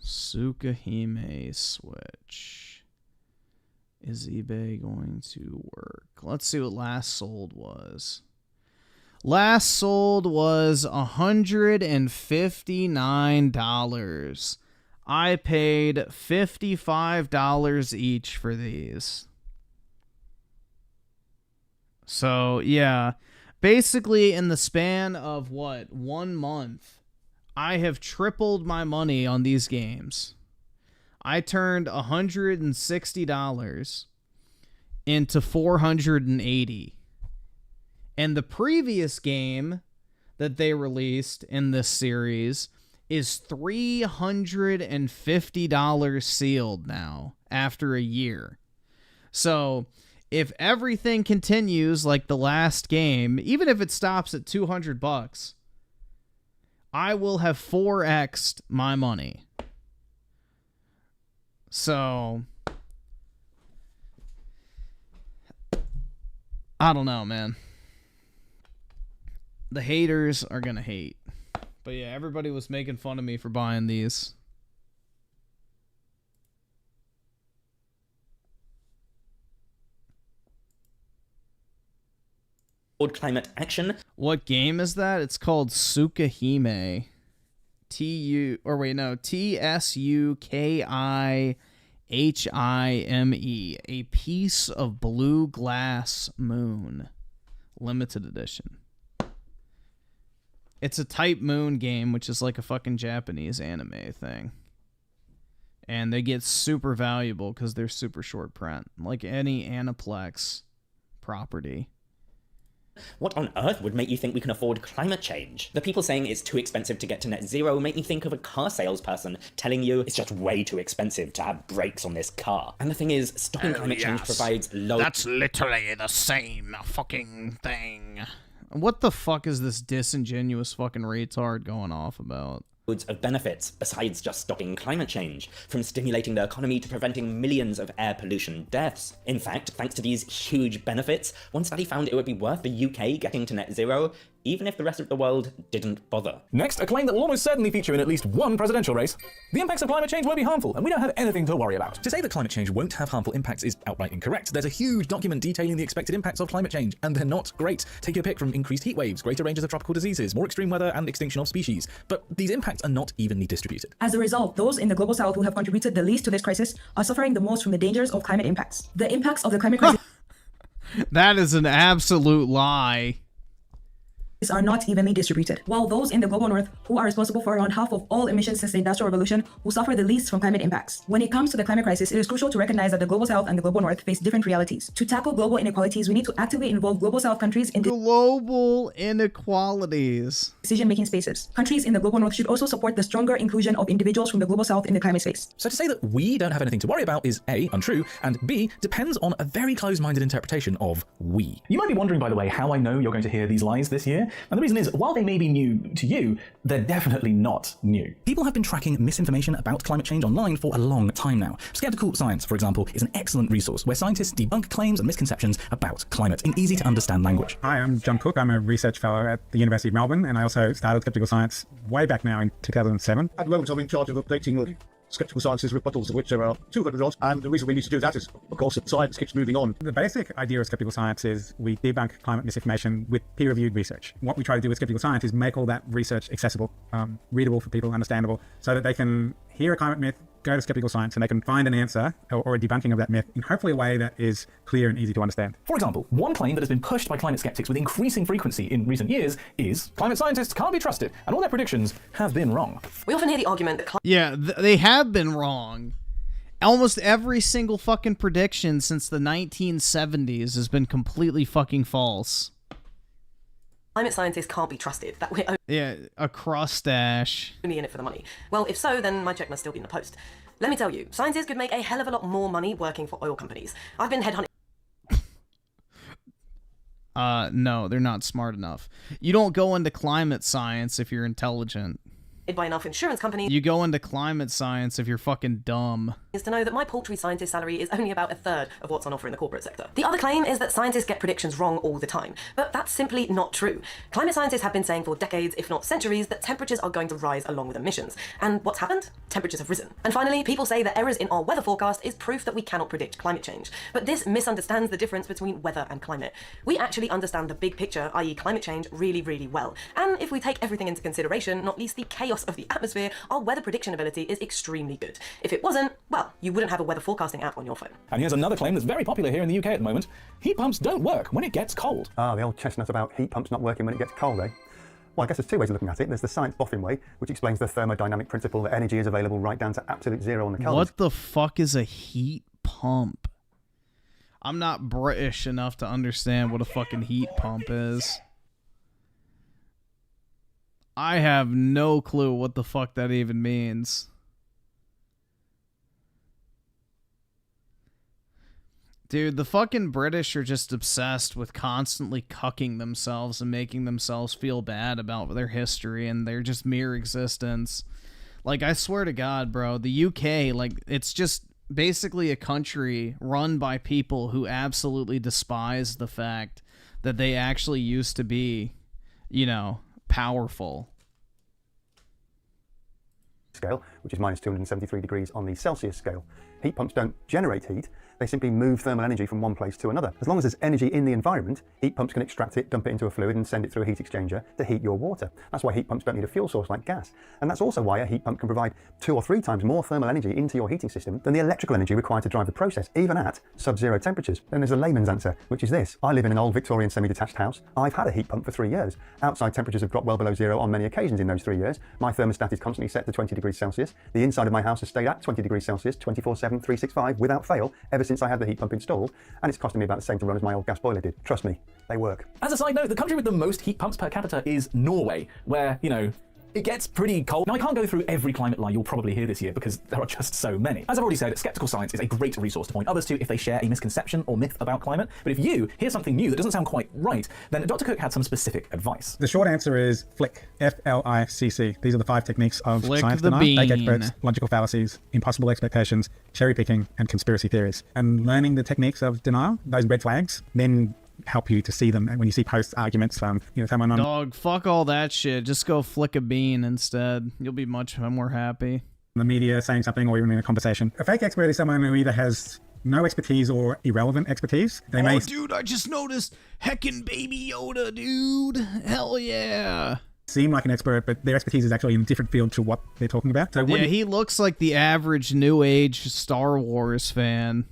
Tsukahime Switch. Is eBay going to work? Let's see what last sold was. Last sold was $159. I paid $55 each for these. So, yeah. Basically, in the span of, what, 1 month, I have tripled my money on these games. I turned $160 into $480. And the previous game that they released in this series is $350 sealed now after a year. So if everything continues like the last game, even if it stops at $200, I will have 4x'd my money. So I don't know, man. The haters are gonna hate. But yeah, everybody was making fun of me for buying these. Climate action. What game is that? It's called Tsukahime. Tsukihime. A piece of blue glass moon. Limited edition. It's a Type Moon game, which is like a fucking Japanese anime thing. And they get super valuable because they're super short print. Like any Aniplex property. What on earth would make you think we can afford climate change? The people saying it's too expensive to get to net zero make me think of a car salesperson telling you it's just way too expensive to have brakes on this car. And the thing is, stopping climate change provides low... That's literally the same fucking thing. What the fuck is this disingenuous fucking retard going off about? Loads of benefits besides just stopping climate change, from stimulating the economy to preventing millions of air pollution deaths. In fact, thanks to these huge benefits, one study found it would be worth the UK getting to net zero, even if the rest of the world didn't bother. Next, a claim that will almost certainly feature in at least one presidential race. The impacts of climate change won't be harmful, and we don't have anything to worry about. To say that climate change won't have harmful impacts is outright incorrect. There's a huge document detailing the expected impacts of climate change, and they're not great. Take your pick from increased heat waves, greater ranges of tropical diseases, more extreme weather, and extinction of species. But these impacts are not evenly distributed. As a result, those in the global south who have contributed the least to this crisis are suffering the most from the dangers of climate impacts. The impacts of the climate crisis That is an absolute lie. Are not evenly distributed, while those in the global north, who are responsible for around half of all emissions since the Industrial Revolution, who suffer the least from climate impacts. When it comes to the climate crisis, it is crucial to recognize that the global south and the global north face different realities. To tackle global inequalities, we need to actively involve global south countries in global inequalities decision-making spaces. Countries in the global north should also support the stronger inclusion of individuals from the global south in the climate space. So to say that we don't have anything to worry about is A, untrue, and B, depends on a very close-minded interpretation of we. You might be wondering, by the way, how I know you're going to hear these lies this year, and the reason is, while they may be new to you, they're definitely not new. People have been tracking misinformation about climate change online for a long time now. Skeptical Science, for example, is an excellent resource where scientists debunk claims and misconceptions about climate in easy-to-understand language. Hi, I'm John Cook. I'm a research fellow at the University of Melbourne, and I also started Skeptical Science way back now in 2007. At the moment, I'm in charge of updating Skeptical Science's rebuttals, of which there are 200 odd, and the reason we need to do that is, of course, that science keeps moving on. The basic idea of Skeptical Science is we debunk climate misinformation with peer-reviewed research. What we try to do with Skeptical Science is make all that research accessible, readable for people, understandable, so that they can hear a climate myth, go to Skeptical Science, and they can find an answer or a debunking of that myth in hopefully a way that is clear and easy to understand. For example, one claim that has been pushed by climate skeptics with increasing frequency in recent years is climate scientists can't be trusted, and all their predictions have been wrong. We often hear the argument that they have been wrong. Almost every single fucking prediction since the 1970s has been completely fucking false. Climate scientists can't be trusted. That we're Yeah, a crustache. only in it for the money. Well, if so, then my check must still be in the post. Let me tell you, scientists could make a hell of a lot more money working for oil companies. I've been headhunting. No, they're not smart enough. You don't go into climate science if you're intelligent. By enough insurance companies You go into climate science if you're fucking dumb. is to know that my paltry scientist salary is only about a third of what's on offer in the corporate sector. The other claim is that scientists get predictions wrong all the time, but that's simply not true. Climate scientists have been saying for decades, if not centuries, that temperatures are going to rise along with emissions. And what's happened? Temperatures have risen. And finally, people say that errors in our weather forecast is proof that we cannot predict climate change. But this misunderstands the difference between weather and climate. We actually understand the big picture, i.e. climate change, really, really well. And if we take everything into consideration, not least the chaos of the atmosphere, our weather prediction ability is extremely good. If it wasn't, well, you wouldn't have a weather forecasting app on your phone. And here's another claim that's very popular here in the UK at the moment. Heat pumps don't work when it gets cold. Ah, the old chestnut about heat pumps not working when it gets cold, eh? Well, I guess there's two ways of looking at it. There's the science boffin way, which explains the thermodynamic principle that energy is available right down to absolute zero on the Kelvin. What the fuck is a heat pump? I'm not British enough to understand what a fucking heat pump is. I have no clue what the fuck that even means. Dude, the fucking British are just obsessed with constantly cucking themselves and making themselves feel bad about their history and their just mere existence. Like, I swear to God, bro, the UK, like, it's just basically a country run by people who absolutely despise the fact that they actually used to be, you know, powerful. Scale, which is minus 273 degrees on the Celsius scale. Heat pumps don't generate heat, they simply move thermal energy from one place to another. As long as there's energy in the environment, heat pumps can extract it, dump it into a fluid and send it through a heat exchanger to heat your water. That's why heat pumps don't need a fuel source like gas. And that's also why a heat pump can provide 2 or 3 times more thermal energy into your heating system than the electrical energy required to drive the process, even at sub-zero temperatures. Then there's a layman's answer, which is this. I live in an old Victorian semi-detached house. I've had a heat pump for 3 years. Outside temperatures have dropped well below zero on many occasions in those 3 years. My thermostat is constantly set to 20 degrees Celsius. The inside of my house has stayed at 20 degrees Celsius 24/7, 365 without fail ever since I had the heat pump installed, and it's costing me about the same to run as my old gas boiler did. Trust me, they work. As a side note, the country with the most heat pumps per capita is Norway, where, you know, it gets pretty cold. Now, I can't go through every climate lie you'll probably hear this year because there are just so many. As I've already said, skeptical science is a great resource to point others to if they share a misconception or myth about climate. But if you hear something new that doesn't sound quite right, then Dr. Cook had some specific advice. The short answer is FLICC. F-L-I-C-C. These are the 5 techniques of Flick science the denial, bean. fake experts, logical fallacies, impossible expectations, cherry picking, and conspiracy theories. And learning the techniques of denial, those red flags, then help you to see them when you see posts, arguments from, you know, someone on... Dog, fuck all that shit. Just go flick a bean instead. You'll be much more happy. The media saying something or even in a conversation. A fake expert is someone who either has no expertise or irrelevant expertise. They may... Dude, I just noticed heckin' Baby Yoda, dude. Hell yeah. Seem like an expert, but their expertise is actually in a different field to what they're talking about. So yeah, he looks like the average New Age Star Wars fan.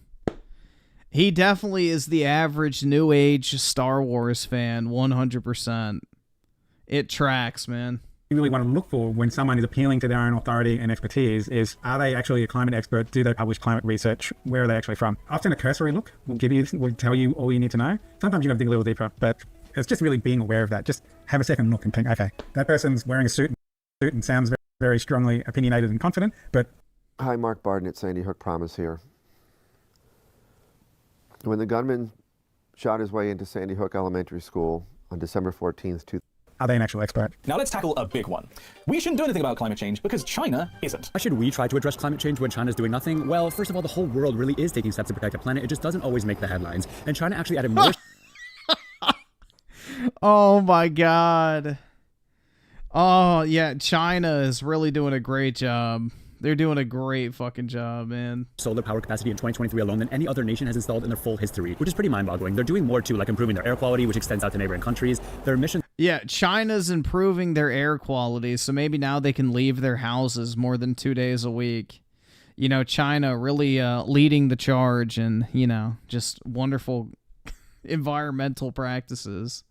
He definitely is the average New Age Star Wars fan, 100%. It tracks, man. You really want to look for when someone is appealing to their own authority and expertise is, are they actually a climate expert? Do they publish climate research? Where are they actually from? Often a cursory look will tell you all you need to know. Sometimes you got to dig a little deeper, but it's just really being aware of that. Just have a second look and think, okay, that person's wearing a suit and sounds very, very strongly opinionated and confident, but... Hi, Mark Barden at Sandy Hook Promise here. When the gunman shot his way into Sandy Hook Elementary School on December 14th, are they an actual expert? Now let's tackle a big one. We shouldn't do anything about climate change because China isn't. Why should we try to address climate change when China's doing nothing? Well, first of all, the whole world really is taking steps to protect the planet. It just doesn't always make the headlines. And China actually added more... Oh my god. Oh, yeah, China is really doing a great job. They're doing a great fucking job, man. Solar power capacity in 2023 alone than any other nation has installed in their full history, which is pretty mind-boggling. They're doing more too, like improving their air quality, which extends out to neighboring countries. Their emissions... Yeah, China's improving their air quality, so maybe now they can leave their houses more than 2 days a week. You know, China really leading the charge and, you know, just wonderful environmental practices.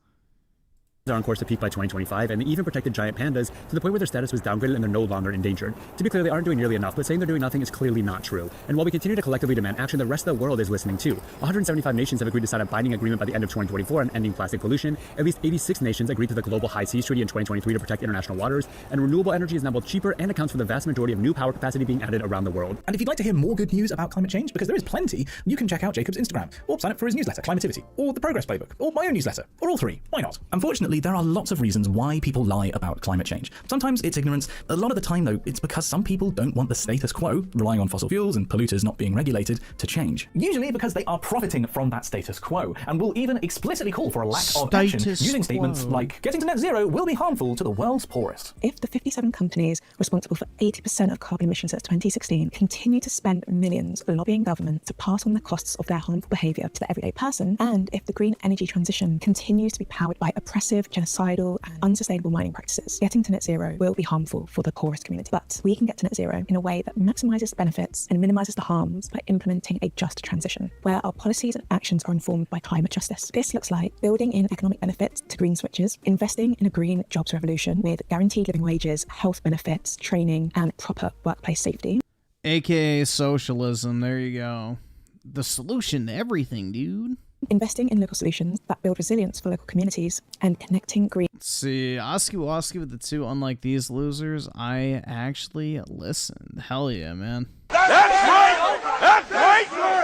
are on course to peak by 2025, and they even protected giant pandas to the point where their status was downgraded and they're no longer endangered. To be clear, they aren't doing nearly enough, but saying they're doing nothing is clearly not true. And while we continue to collectively demand action, the rest of the world is listening too. 175 nations have agreed to sign a binding agreement by the end of 2024 on ending plastic pollution. At least 86 nations agreed to the Global High Seas Treaty in 2023 to protect international waters, and renewable energy is now both cheaper and accounts for the vast majority of new power capacity being added around the world. And if you'd like to hear more good news about climate change, because there is plenty, you can check out Jacob's Instagram, or sign up for his newsletter, Climativity, or the Progress Playbook, or my own newsletter, or all three. Why not? Unfortunately, there are lots of reasons why people lie about climate change. Sometimes it's ignorance. A lot of the time, though, it's because some people don't want the status quo, relying on fossil fuels and polluters not being regulated, to change. Usually because they are profiting from that status quo, and will even explicitly call for a lack of action, using statements like, getting to net zero will be harmful to the world's poorest. If the 57 companies responsible for 80% of carbon emissions since 2016 continue to spend millions lobbying government to pass on the costs of their harmful behaviour to the everyday person, and if the green energy transition continues to be powered by oppressive, genocidal and unsustainable mining practices, getting to net zero will be harmful for the poorest community. But we can get to net zero in a way that maximises the benefits and minimises the harms by implementing a just transition, where our policies and actions are informed by climate justice. This looks like building in economic benefits to green switches, investing in a green jobs revolution with guaranteed living wages, health benefits, training, and proper workplace safety. AKA socialism, there you go. The solution to everything, dude. Investing in local solutions that build resilience for local communities and connecting green. See, Oski Woski with the two, unlike these losers, I actually listened. Hell yeah, man. That's right! That's right!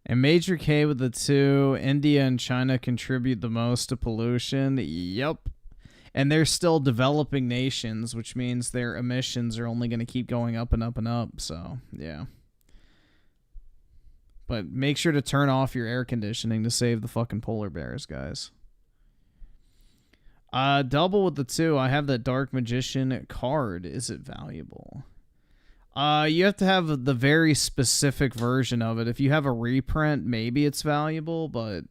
And Major K with the two, India and China contribute the most to pollution. Yep. And they're still developing nations, which means their emissions are only going to keep going up and up and up. So, yeah. But make sure to turn off your air conditioning to save the fucking polar bears, guys. Double with the two. I have that Dark Magician card. Is it valuable? You have to have the very specific version of it. If you have a reprint, maybe it's valuable, but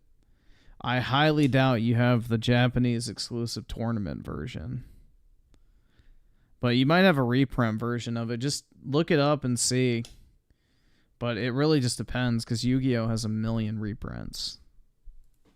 I highly doubt you have the Japanese exclusive tournament version. But you might have a reprint version of it. Just look it up and see. But it really just depends, because Yu-Gi-Oh! Has a million reprints.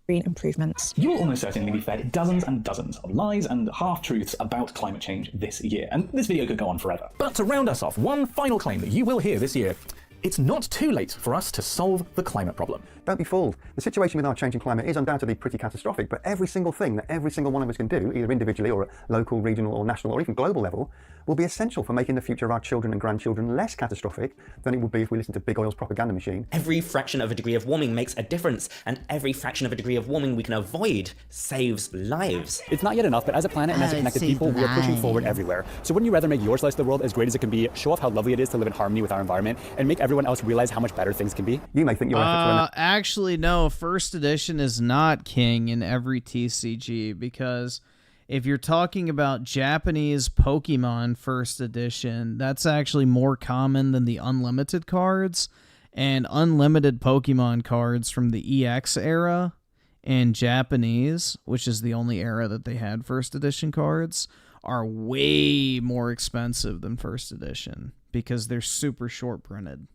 Green improvements. You will almost certainly be fed dozens and dozens of lies and half-truths about climate change this year, and this video could go on forever. But to round us off, one final claim that you will hear this year: it's not too late for us to solve the climate problem. Don't be fooled. The situation with our changing climate is undoubtedly pretty catastrophic, but every single thing that every single one of us can do, either individually or at local, regional or national or even global level, will be essential for making the future of our children and grandchildren less catastrophic than it would be if we listened to big oil's propaganda machine. Every fraction of a degree of warming makes a difference, and every fraction of a degree of warming we can avoid saves lives. It's not yet enough, but as a planet and as a connected people, we are pushing forward everywhere. So wouldn't you rather make your slice of the world as great as it can be, show off how lovely it is to live in harmony with our environment, and make everyone else realize how much better things can be? You may think your efforts are actually, no. First edition is not king in every TCG, because if you're talking about Japanese Pokemon first edition, that's actually more common than the unlimited cards, and unlimited Pokemon cards from the EX era and Japanese, which is the only era that they had first edition cards, are way more expensive than first edition because they're super short printed.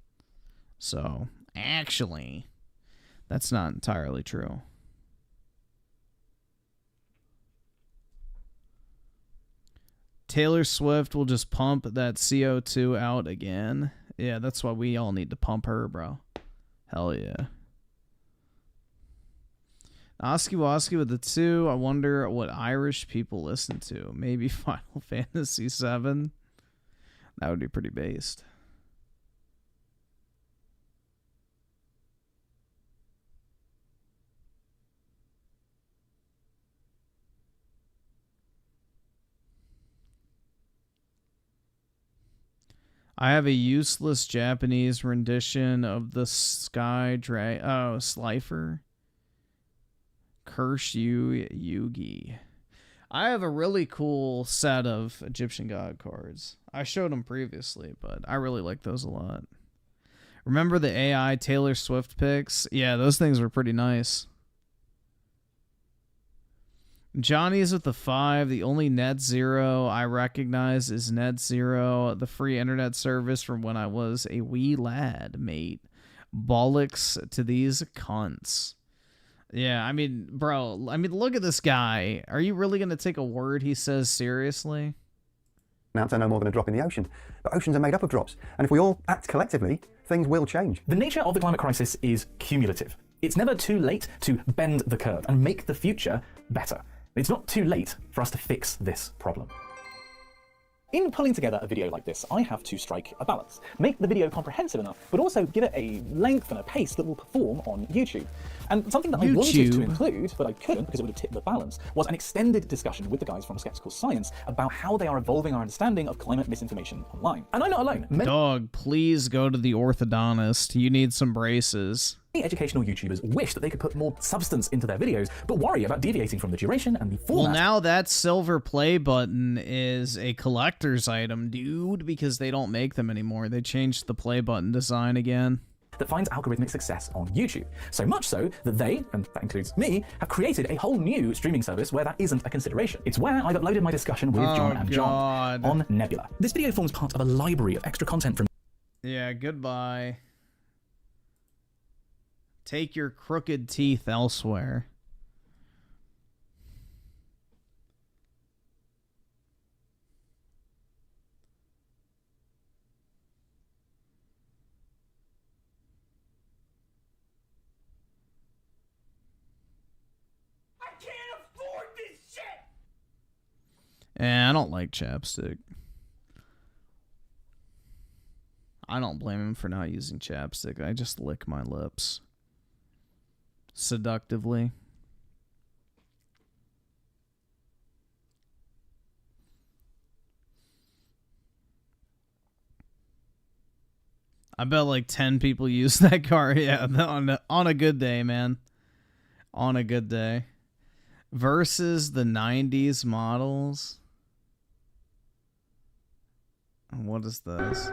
So, actually, that's not entirely true. Taylor Swift will just pump that CO2 out again. Yeah, that's why we all need to pump her, bro. Hell yeah. Oski Woski with the 2. I wonder what Irish people listen to. Maybe Final Fantasy VII. That would be pretty based. I have a useless Japanese rendition of the Sky Slifer. Curse you, Yugi. I have a really cool set of Egyptian god cards. I showed them previously, but I really like those a lot. Remember the AI Taylor Swift picks? Yeah, those things were pretty nice. Johnny's with the 5. The only net zero I recognize is net zero, the free internet service from when I was a wee lad, mate. Bollocks to these cunts. Yeah, I mean, bro, I mean, look at this guy. Are you really going to take a word he says seriously? Amounts are no more than a drop in the ocean. But oceans are made up of drops. And if we all act collectively, things will change. The nature of the climate crisis is cumulative. It's never too late to bend the curve and make the future better. It's not too late for us to fix this problem. In pulling together a video like this, I have to strike a balance. Make the video comprehensive enough, but also give it a length and a pace that will perform on YouTube. And something that I wanted to include, but I couldn't because it would have tipped the balance, was an extended discussion with the guys from Skeptical Science about how they are evolving our understanding of climate misinformation online. And I'm not alone. Dog, please go to the orthodontist. You need some braces. Many educational YouTubers wish that they could put more substance into their videos, but worry about deviating from the duration and the format. Well, now that silver play button is a collector's item, dude, because they don't make them anymore. They changed the play button design again. That finds algorithmic success on YouTube. So much so that they, and that includes me, have created a whole new streaming service where that isn't a consideration. It's where I've uploaded my discussion with John and John on Nebula. This video forms part of a library of extra content from... Yeah, goodbye. Take your crooked teeth elsewhere. I can't afford this shit! I don't like chapstick. I don't blame him for not using chapstick. I just lick my lips. Seductively. I bet like 10 people use that car. Yeah, on a good day, man. On a good day. Versus the 90s models. What is this?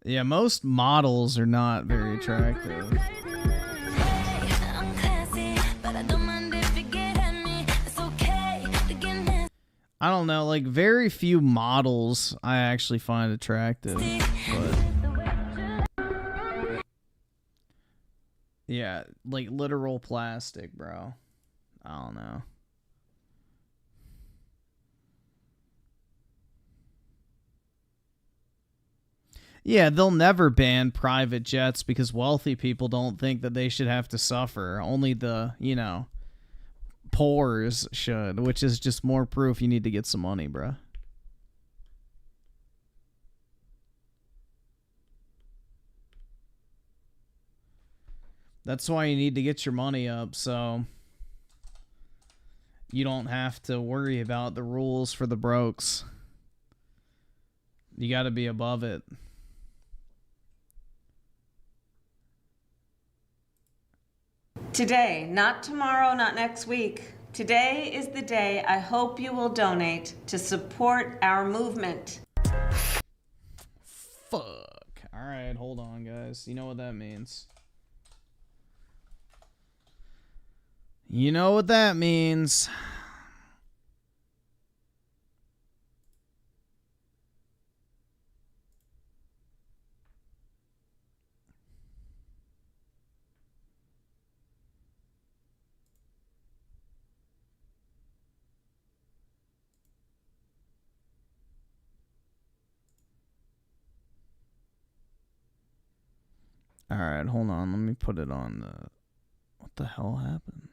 Yeah, most models are not very attractive. I don't know, like very few models I actually find attractive. But yeah, like literal plastic, bro. I don't know. Yeah, they'll never ban private jets because wealthy people don't think that they should have to suffer. Only the, you know, poors should, which is just more proof you need to get some money, bruh. That's why you need to get your money up, so you don't have to worry about the rules for the brokes. You gotta be above it. Today, not tomorrow, not next week. Today is the day I hope you will donate to support our movement. Fuck. Alright, hold on, guys. You know what that means. You know what that means. Alright, hold on. Let me put it on the... What the hell happened?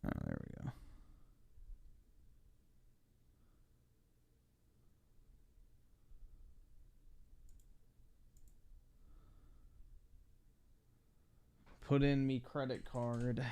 Oh, there we go. Put in me credit card.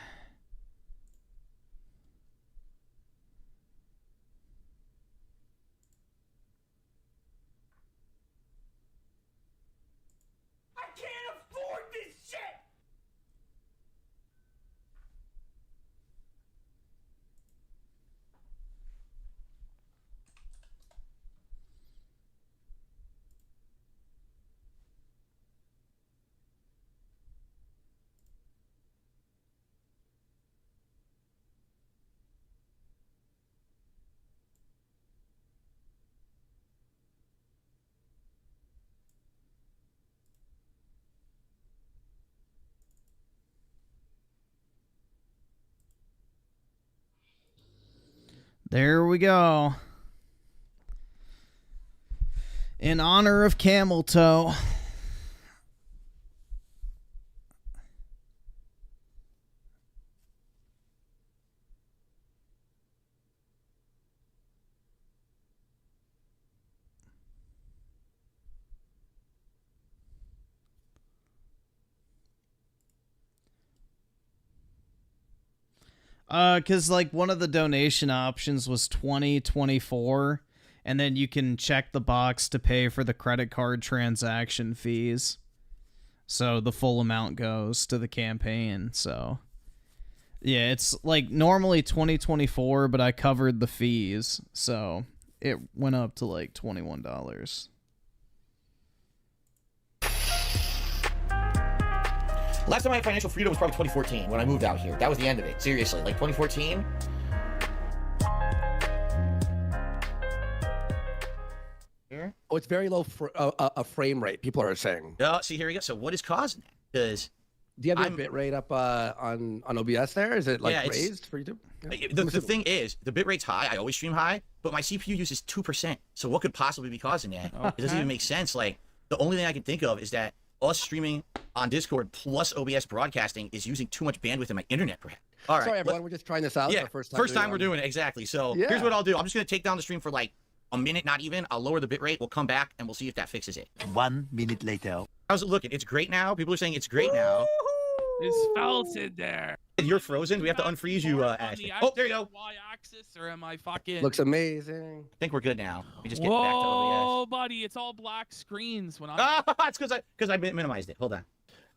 There we go. In honor of Camel Toe. Cause like one of the donation options was 2024, and then you can check the box to pay for the credit card transaction fees. So the full amount goes to the campaign. So yeah, it's like normally 2024, but I covered the fees, so it went up to like $21. Last time I had financial freedom was probably 2014 when I moved out here. That was the end of it. Seriously, like 2014. Here? Oh, it's very low a frame rate. People are saying. Oh, see, here we go. So what is causing that? Because do you have your bit rate up on OBS there? Is it like raised for YouTube? Yeah. The thing is, the bit rate's high. I always stream high, but my CPU uses 2%. So what could possibly be causing that? Okay. It doesn't even make sense. Like the only thing I can think of is that us streaming on Discord plus OBS broadcasting is using too much bandwidth in my internet, perhaps. All right. Sorry, everyone. We're just trying this out. Yeah, It's our first time we're doing it. Exactly. So here's what I'll do. I'm just going to take down the stream for like a minute, not even. I'll lower the bit rate. We'll come back and we'll see if that fixes it. 1 minute later. How's it looking? It's great now. People are saying it's great now. There's felt in there. You're frozen. We have to unfreeze you, Ashley. Oh, there you go. Y-axis, or am I fucking? Looks amazing. I think we're good now. We just get Whoa, back to OBS. buddy, it's all black screens when I. Ah, it's because I minimized it. Hold on.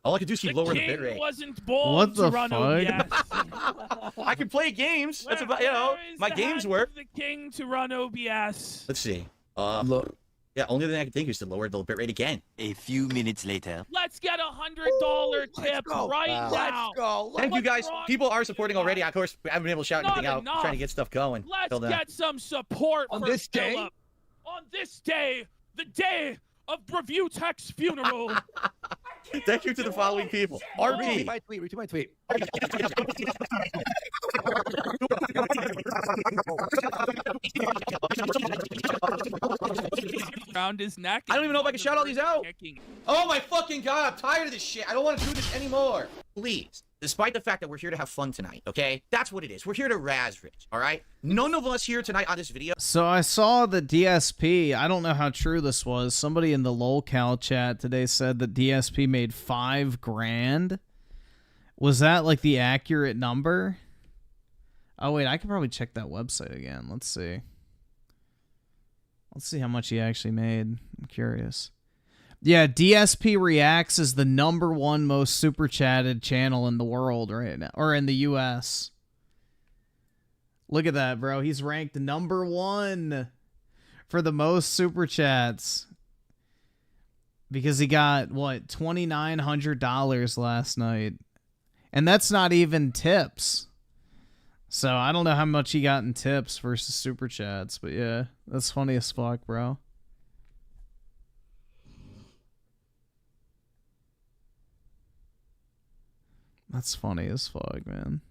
All I can do is keep lowering the bit rate. Wasn't born What the to run fuck? OBS. I can play games. That's about, you know, my games work. The king to run OBS. Let's see. Yeah, only thing I can think is to lower the bit rate again. A few minutes later. Let's get $100 tip right now. Let's go. Thank you guys. People are supporting already. Of course, I haven't been able to shout anything out. Trying to get stuff going. Let's get some support on for this day. Philip. On this day, the day of ReviewTech's funeral. Thank you to the following people. RB. Retweet my tweet. Around his neck. I don't even know if I can shout all these out. Oh my fucking god, I'm tired of this shit. I don't want to do this anymore. Please, despite the fact that we're here to have fun tonight, okay? That's what it is. We're here to razz rich, all right? None of us here tonight on this video. So I saw the DSP. I don't know how true this was. Somebody in the lolcow chat today said that DSP made $5 grand. Was that like the accurate number? Oh wait, I could probably check that website again. Let's see. Let's see how much he actually made. I'm curious. Yeah, DSP Reacts is the #1 most super chatted channel in the world right now, or in the US. Look at that, bro. He's ranked #1 for the most super chats because he got what, $2,900 last night, and that's not even tips. So I don't know how much he got in tips versus super chats, but yeah, that's funny as fuck, bro. That's funny as fuck, man.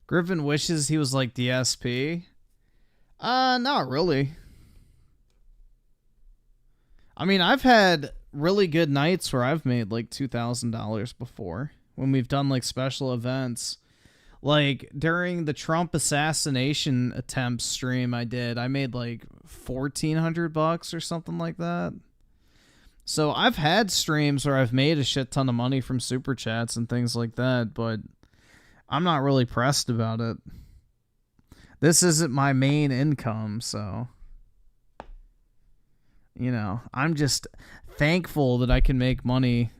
Griffin wishes he was like DSP. Not really. I mean, I've had really good nights where I've made like $2,000 before when we've done like special events. Like during the Trump assassination attempt stream I made like $1,400 or something like that. So I've had streams where I've made a shit ton of money from super chats and things like that, but I'm not really pressed about it. This isn't my main income, so, you know, I'm just thankful that I can make money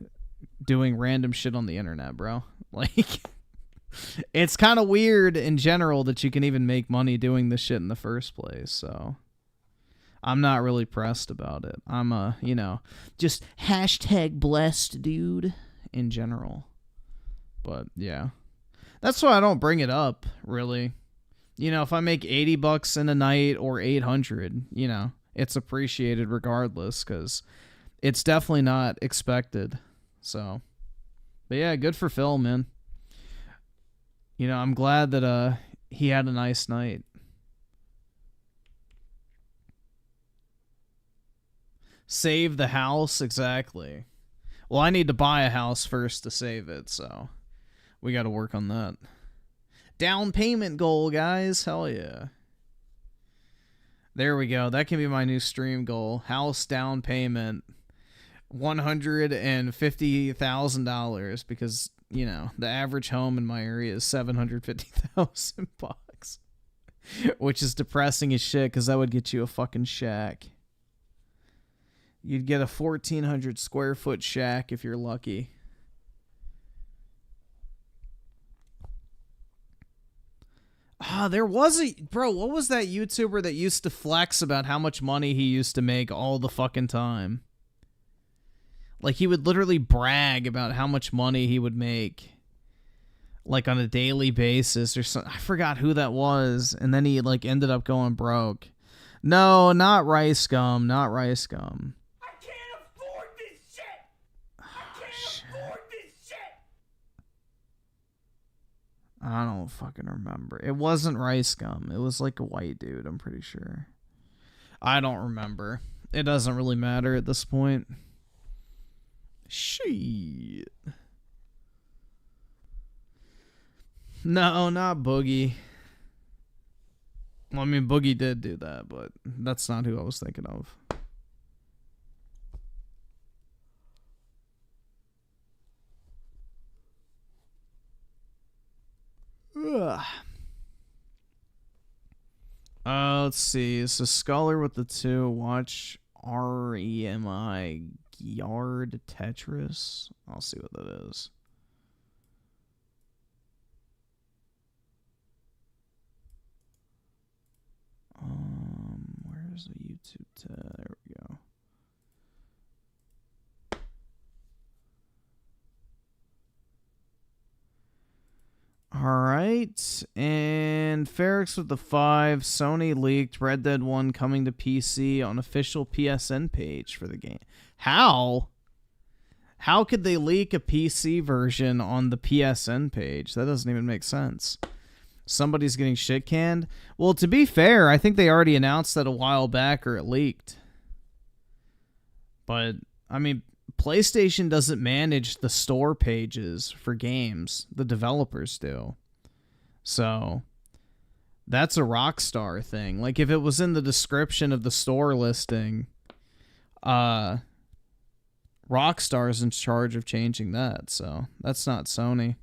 doing random shit on the internet, bro. Like, it's kind of weird in general that you can even make money doing this shit in the first place, so I'm not really pressed about it. I'm a, you know, just #blessed dude in general. But, yeah. That's why I don't bring it up, really. You know, if I make $80 in a night or 800, you know, it's appreciated regardless, because it's definitely not expected. So, but yeah, good for Phil, man. You know, I'm glad that he had a nice night. Save the house, exactly. Well, I need to buy a house first to save it, so we got to work on that. Down payment goal, guys. Hell yeah. There we go. That can be my new stream goal. House down payment. $150,000, because, you know, the average home in my area is $750,000, which is depressing as shit, because that would get you a fucking shack. You'd get a 1,400 square foot shack if you're lucky. There was a... Bro, what was that YouTuber that used to flex about how much money he used to make all the fucking time? Like, he would literally brag about how much money he would make, like, on a daily basis or something. I forgot who that was, and then he, like, ended up going broke. No, not Rice Gum, not Rice Gum. I can't afford this shit! I can't afford this shit! I don't fucking remember. It wasn't Rice Gum. It was like a white dude, I'm pretty sure. I don't remember. It doesn't really matter at this point. Shit. No, not Boogie. Well, I mean, Boogie did do that, but that's not who I was thinking of. Ugh. Let's see. So Scholar with the 2. Watch REMI Yard Tetris. I'll see what that is. Where's the YouTube tab? There we go. Alright, and Ferrix with the 5. Sony leaked Red Dead 1 coming to PC on official PSN page for the game. How? How could they leak a PC version on the PSN page? That doesn't even make sense. Somebody's getting shit canned? Well, to be fair, I think they already announced that a while back, or it leaked. But, I mean, PlayStation doesn't manage the store pages for games. The developers do. So, that's a Rockstar thing. Like, if it was in the description of the store listing, Rockstar's in charge of changing that. So, that's not Sony.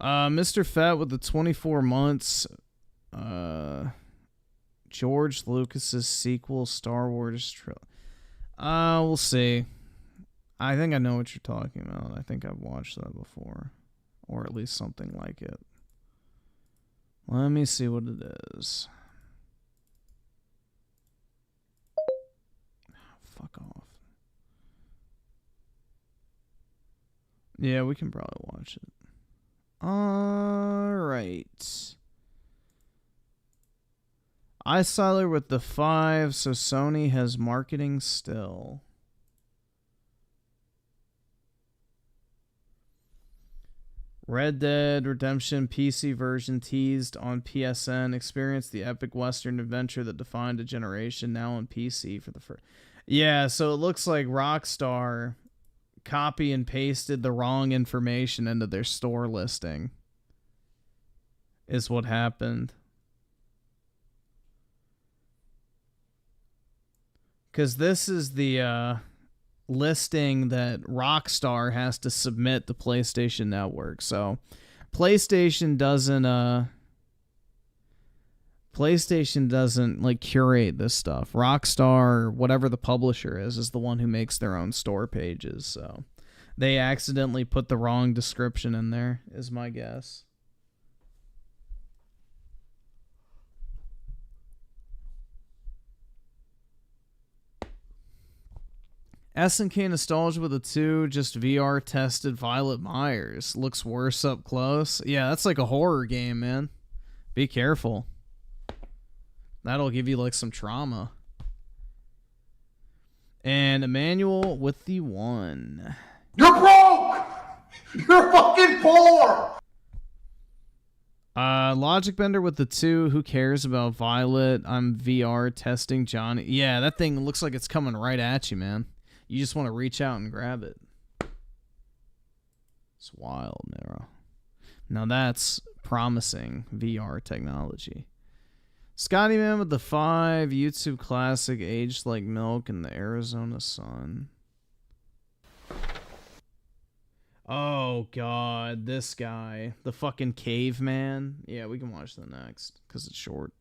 Mr. Fett with the 24 months. George Lucas's sequel, Star Wars. We'll see. I think I know what you're talking about. I think I've watched that before. Or at least something like it. Let me see what it is. Fuck off. Yeah, we can probably watch it. Alright. iSiler with the 5, so Sony has marketing still. Red Dead Redemption PC version teased on PSN. Experience the epic Western adventure that defined a generation, now on PC for the first... Yeah, so it looks like Rockstar copy and pasted the wrong information into their store listing is what happened. Because this is the listing that Rockstar has to submit to PlayStation Network. So PlayStation doesn't like curate this stuff. Rockstar, whatever the publisher is the one who makes their own store pages. So they accidentally put the wrong description in there, is my guess. SNK Nostalgia with a 2, just VR tested Violet Myers. Looks worse up close. Yeah, that's like a horror game, man. Be careful. That'll give you like some trauma. And Emmanuel with the 1. You're broke! You're fucking poor! Logic Bender with the 2. Who cares about Violet? I'm VR testing Johnny. Yeah, that thing looks like it's coming right at you, man. You just want to reach out and grab it. It's wild, Nero. Now that's promising VR technology. Scotty Man with the 5. YouTube classic, aged like milk in the Arizona sun. Oh, God. This guy. The fucking caveman. Yeah, we can watch the next because it's short.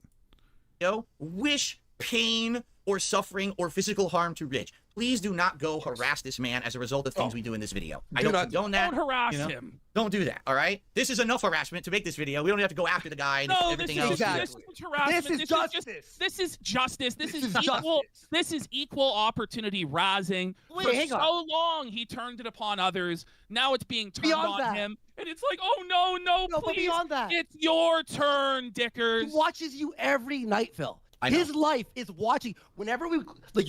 Wish pain or suffering or physical harm to Rich. Please do not go harass this man as a result of things we do in this video. I don't condone that. Don't harass him. Don't do that, all right? This is enough harassment to make this video. We don't have to go after the guy and everything else. This is harassment. This is justice. This is justice. This is justice. equal. This is equal opportunity razzing. For so long, he turned it upon others. Now it's being turned on him, and it's like, oh no, but please, beyond that, it's your turn, Dickers. He watches you every night, Phil. His life is watching. Whenever you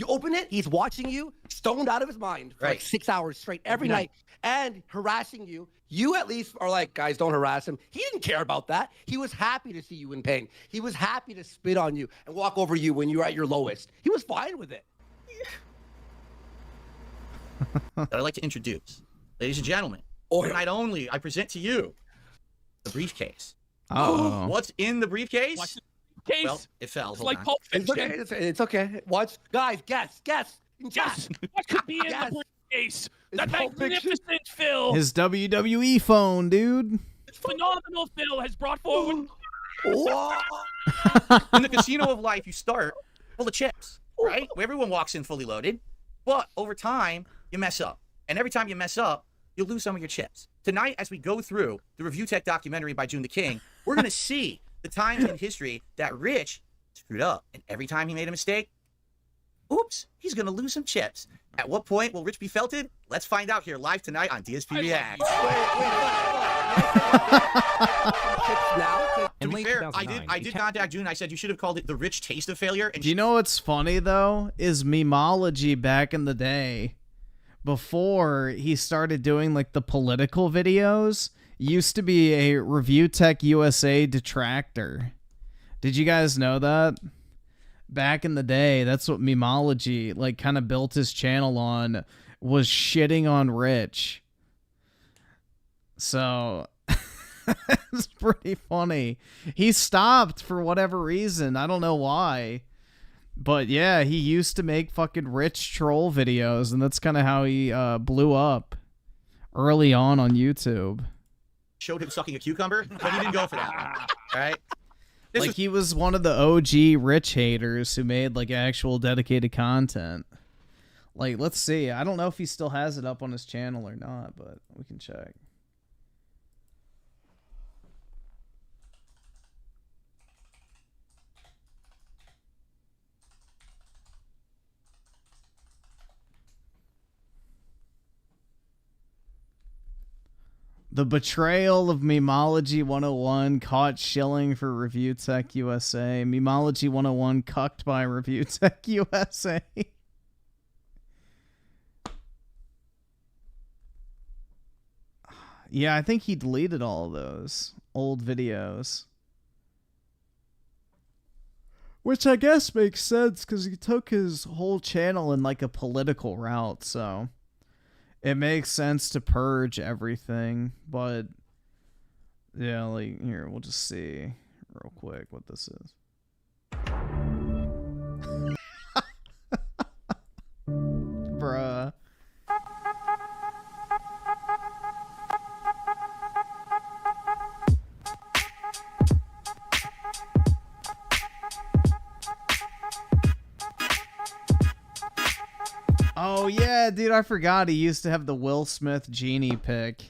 open it, he's watching you, stoned out of his mind for like 6 hours straight every night, and harassing you. You at least are like, guys, don't harass him. He didn't care about that. He was happy to see you in pain. He was happy to spit on you and walk over you when you were at your lowest. He was fine with it. That I'd like to introduce, ladies and gentlemen, overnight only, I present to you the briefcase. Oh. What's in the briefcase? Case. Well, it fell. It's Hold like on. Pulp It's okay. It's okay. Watch, guys. Guess. What could be in the briefcase? That magnificent Phil. His WWE phone, dude. Phenomenal Phil has brought forward. In the casino of life, you start full of chips, right? Where everyone walks in fully loaded. But over time, you mess up. And every time you mess up, you'll lose some of your chips. Tonight, as we go through the Review Tech documentary by June the King, we're going to see the times in history that Rich screwed up. And every time he made a mistake, oops, he's going to lose some chips. At what point will Rich be felted? Let's find out here live tonight on DSP Reacts. To be fair, I did contact June. I said you should have called it the Rich Taste of Failure. And Do you know what's funny, though? Is memology back in the day, before he started doing, like, the political videos, used to be a ReviewTechUSA detractor. Did you guys know that? Back in the day, that's what memology, like, kind of built his channel on, was shitting on Rich. So, it's pretty funny. He stopped for whatever reason. I don't know why. But yeah, he used to make fucking Rich troll videos, and that's kind of how he blew up early on YouTube. Showed him sucking a cucumber, but he didn't go for that. All right? He was one of the OG Rich haters who made, like, actual dedicated content. Like, let's see. I don't know if he still has it up on his channel or not, but we can check. The betrayal of Memology 101 caught shilling for ReviewTechUSA. Memology 101 cucked by ReviewTechUSA. Yeah, I think he deleted all of those old videos. Which I guess makes sense because he took his whole channel in like a political route, so it makes sense to purge everything. But yeah, like here, we'll just see real quick what this is. Bruh. Oh yeah, dude, I forgot he used to have the Will Smith genie pick.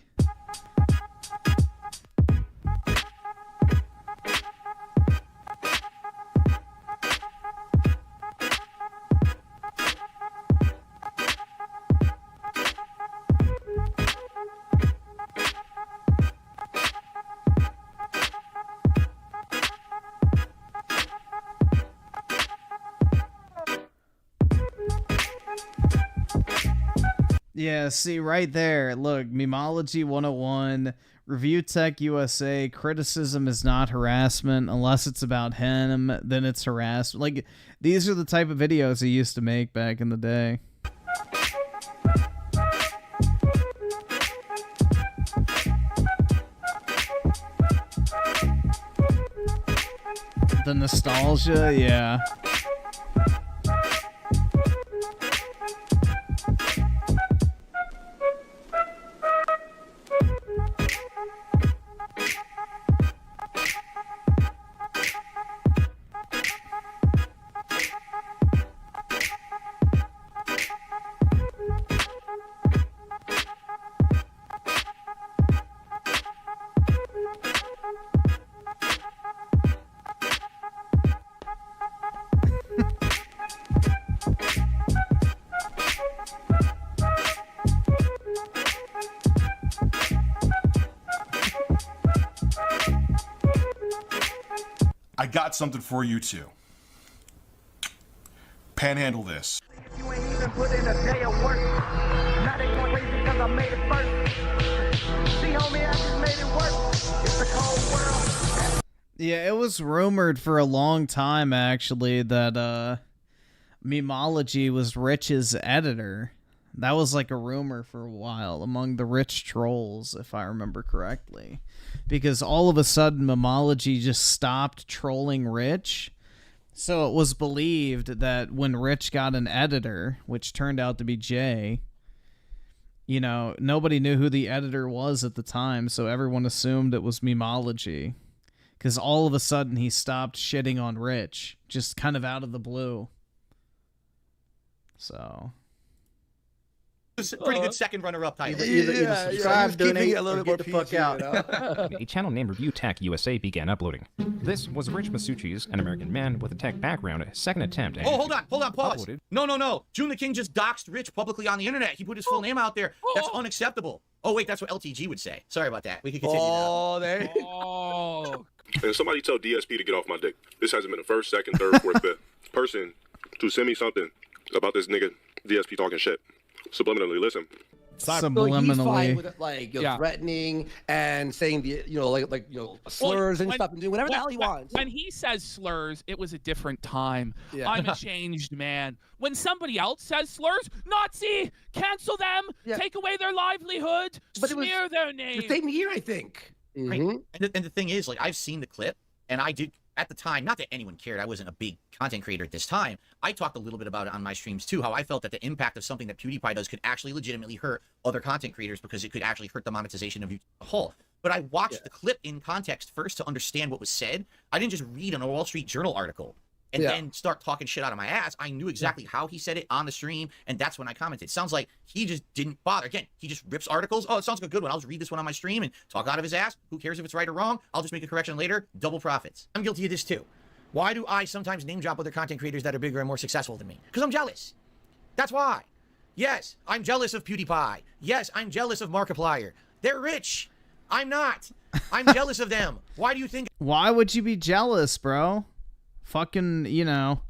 Yeah, see right there. Look, Memology 101, ReviewTechUSA, criticism is not harassment unless it's about him, then it's harassment. Like, these are the type of videos he used to make back in the day. The nostalgia, yeah. I got something for you too. Panhandle this. You ain't even put in a day of work. Now they going crazy because I made it first. See, homie, I just made it work. It's a cold world. Yeah, it was rumored for a long time, actually, that Memology was Rich's editor. That was like a rumor for a while among the rich trolls, if I remember correctly. Because all of a sudden, Memology just stopped trolling Rich. So it was believed that when Rich got an editor, which turned out to be Jay, you know, nobody knew who the editor was at the time, so everyone assumed it was Memology. Because all of a sudden, he stopped shitting on Rich, just kind of out of the blue. So... It's a pretty good second runner-up title. Subscribe, donate, a little bit more the fuck out. A channel named ReviewTechUSA began uploading. This was Rich Masucci's, an American man with a tech background, second attempt at... Oh, hold on, pause. Uploaded. No. June the King just doxed Rich publicly on the internet. He put his full name out there. That's unacceptable. Oh, wait, that's what LTG would say. Sorry about that. We can continue now. Oh. And somebody tell DSP to get off my dick. This hasn't been the first, second, third, fourth, fifth person to send me something about this nigga DSP talking shit. Subliminally listen. So he's fine with it, like threatening and saying the slurs and stuff and doing whatever the hell he wants. When he says slurs, it was a different time. Yeah. I'm a changed man. When somebody else says slurs, Nazi, cancel them, take away their livelihood, smear their name. The same year, I think. Right. And the thing is, like, I've seen the clip, and I did at the time, not that anyone cared, I wasn't a big content creator at this time. I talked a little bit about it on my streams too, how I felt that the impact of something that PewDiePie does could actually legitimately hurt other content creators because it could actually hurt the monetization of YouTube as a whole. But I watched the clip in context first to understand what was said. I didn't just read a Wall Street Journal article and then start talking shit out of my ass. I knew exactly how he said it on the stream, and that's when I commented. Sounds like he just didn't bother. Again, he just rips articles. Oh, it sounds like a good one. I'll just read this one on my stream and talk out of his ass. Who cares if it's right or wrong? I'll just make a correction later. Double profits. I'm guilty of this too. Why do I sometimes name drop other content creators that are bigger and more successful than me? Because I'm jealous. That's why. Yes, I'm jealous of PewDiePie. Yes, I'm jealous of Markiplier. They're rich. I'm not. I'm jealous of them. Why do you think? Why would you be jealous, bro? Fucking, you know,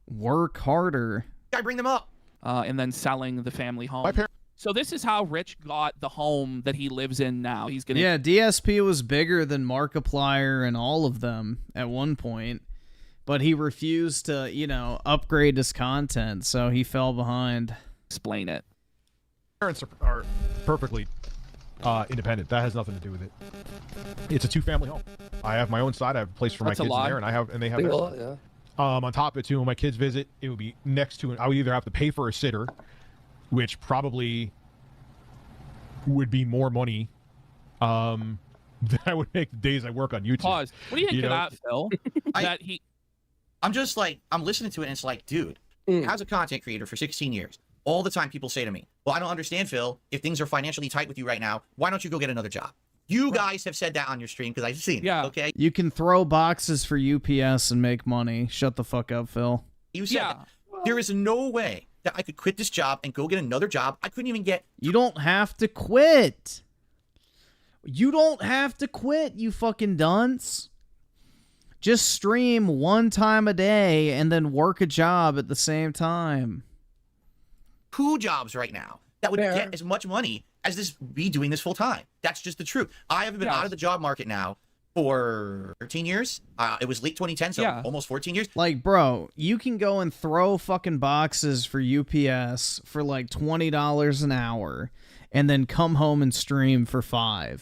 work harder. I bring them up. And then selling the family home. So this is how Rich got the home that he lives in now. He's gonna... Yeah, DSP was bigger than Markiplier and all of them at one point. But he refused to, you know, upgrade his content, so he fell behind. Explain it. Parents are perfectly independent. That has nothing to do with it. It's a two-family home. I have my own side. I have a place for my kids in there, and they have their side. On top of it, too, when my kids visit, it would be next to I would either have to pay for a sitter, which probably would be more money than I would make the days I work on YouTube. Pause. What do you think of that, Phil? I'm just like, I'm listening to it, and it's like, dude, as a content creator for 16 years, all the time people say to me, well, I don't understand, Phil. If things are financially tight with you right now, why don't you go get another job? You guys have said that on your stream because I've seen it, okay? You can throw boxes for UPS and make money. Shut the fuck up, Phil. You said that. There is no way that I could quit this job and go get another job. I couldn't even get... You don't have to quit. You don't have to quit, you fucking dunce. Just stream one time a day and then work a job at the same time. 2 jobs right now. that would get as much money as this be doing this full time. That's just the truth. I haven't been out of the job market now for 13 years. It was late 2010, so almost 14 years. Like, bro, you can go and throw fucking boxes for UPS for like $20 an hour and then come home and stream for $5.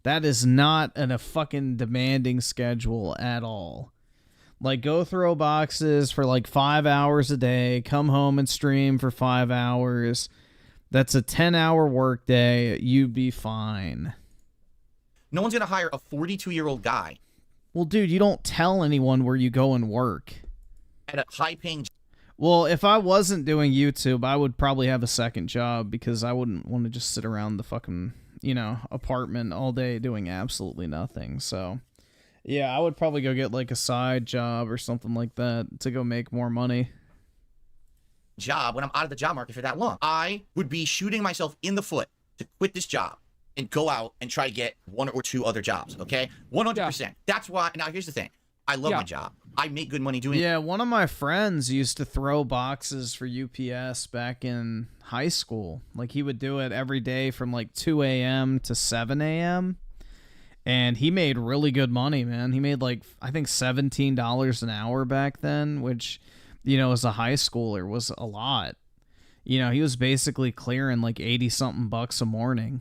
That is not a fucking demanding schedule at all. Like, go throw boxes for like 5 hours a day, come home and stream for 5 hours. That's a 10-hour workday. You'd be fine. No one's going to hire a 42-year-old guy. Well, dude, you don't tell anyone where you go and work. At a high-paying... Well, if I wasn't doing YouTube, I would probably have a second job because I wouldn't want to just sit around the fucking, you know, apartment all day doing absolutely nothing. So, yeah, I would probably go get like a side job or something like that to go make more money. Job when I'm out of the job market for that long. I would be shooting myself in the foot to quit this job and go out and try to get 1 or 2 other jobs, okay? 100%. That's why, now here's the thing. I love my job. I make good money doing it. Yeah, one of my friends used to throw boxes for UPS back in high school. Like, he would do it every day from like 2 a.m. to 7 a.m. And he made really good money, man. He made like, I think $17 an hour back then, which, you know, as a high schooler was a lot. You know, he was basically clearing like 80-something bucks a morning.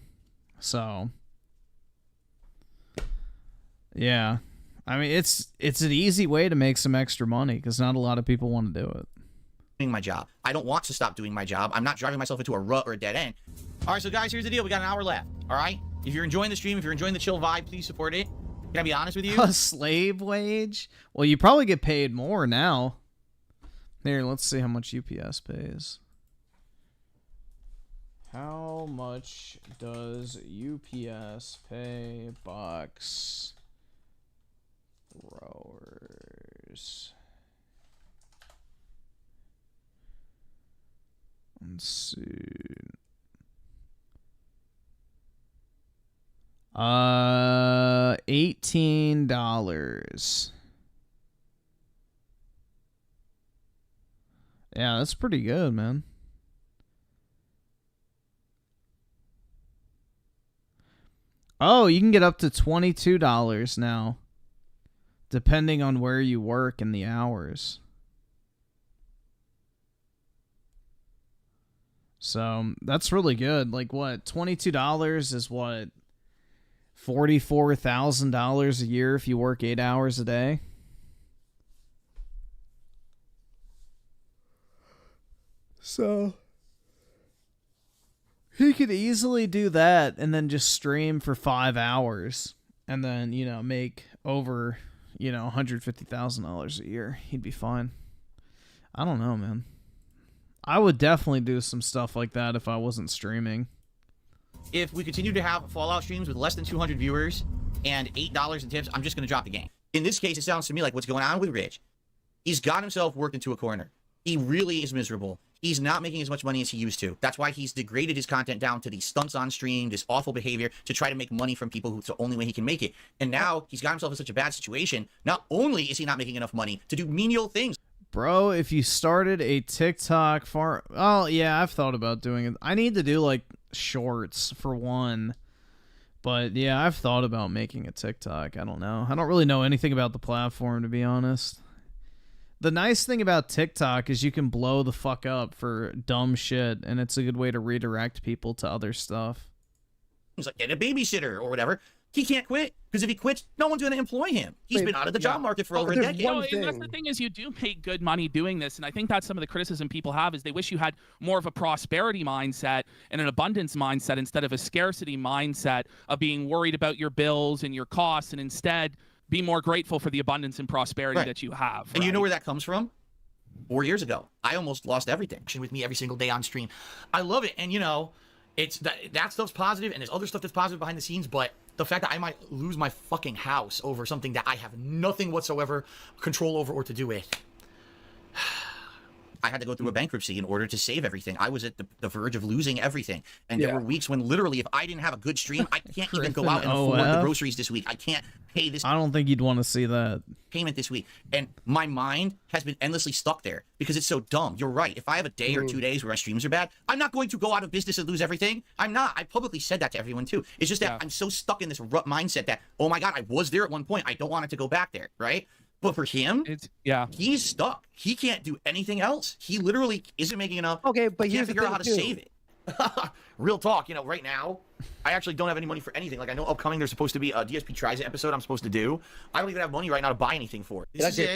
So, yeah. I mean, it's an easy way to make some extra money because not a lot of people want to do it. Doing my job. I don't want to stop doing my job. I'm not driving myself into a rut or a dead end. All right, so guys, here's the deal. We got an hour left, all right? If you're enjoying the stream, if you're enjoying the chill vibe, please support it. Can I be honest with you? A slave wage? Well, you probably get paid more now. Here, let's see how much UPS pays. How much does UPS pay box throwers? Let's see. $18. Yeah, that's pretty good, man. Oh, you can get up to $22 now, depending on where you work and the hours. So, that's really good. Like, what? $22 is what? $44,000 a year if you work 8 hours a day? So, he could easily do that and then just stream for 5 hours and then, you know, make over, you know, $150,000 a year. He'd be fine. I don't know, man. I would definitely do some stuff like that if I wasn't streaming. If we continue to have Fallout streams with less than 200 viewers and $8 in tips, I'm just going to drop the game. In this case, it sounds to me like what's going on with Rich. He's got himself worked into a corner. He really is miserable. He's not making as much money as he used to. That's why he's degraded his content down to these stunts on stream, this awful behavior to try to make money from people who it's the only way he can make it. And now he's got himself in such a bad situation. Not only is he not making enough money to do menial things. Bro, if you started a TikTok oh, yeah, I've thought about doing it. I need to do, like, shorts for one. But, yeah, I've thought about making a TikTok. I don't know. I don't really know anything about the platform, to be honest. The nice thing about TikTok is you can blow the fuck up for dumb shit, and it's a good way to redirect people to other stuff. He's like, get a babysitter or whatever. He can't quit, because if he quits, no one's going to employ him. He's been out of the job market for over a decade. And that's the thing is you do make good money doing this, and I think that's some of the criticism people have is they wish you had more of a prosperity mindset and an abundance mindset instead of a scarcity mindset of being worried about your bills and your costs, and instead be more grateful for the abundance and prosperity that you have. And you know where that comes from? 4 years ago. I almost lost everything. With me every single day on stream. I love it, and you know, it's that stuff's positive, and there's other stuff that's positive behind the scenes, but the fact that I might lose my fucking house over something that I have nothing whatsoever control over or to do with. I had to go through a bankruptcy in order to save everything. I was at the verge of losing everything. And there were weeks when literally if I didn't have a good stream, I can't even go out and afford the groceries this week. I can't pay this. I don't think you'd want to see that. Payment this week. And my mind has been endlessly stuck there because it's so dumb. You're right. If I have a day or 2 days where my streams are bad, I'm not going to go out of business and lose everything. I'm not. I publicly said that to everyone too. It's just that I'm so stuck in this rut mindset that, oh my God, I was there at one point. I don't want it to go back there, right? But for him, he's stuck. He can't do anything else. He literally isn't making enough. Okay, but he can't figure out how to save it. Real talk, you know, right now, I actually don't have any money for anything. Like, I know upcoming there's supposed to be a DSP Tries It episode I'm supposed to do. I don't even have money right now to buy anything for it. This is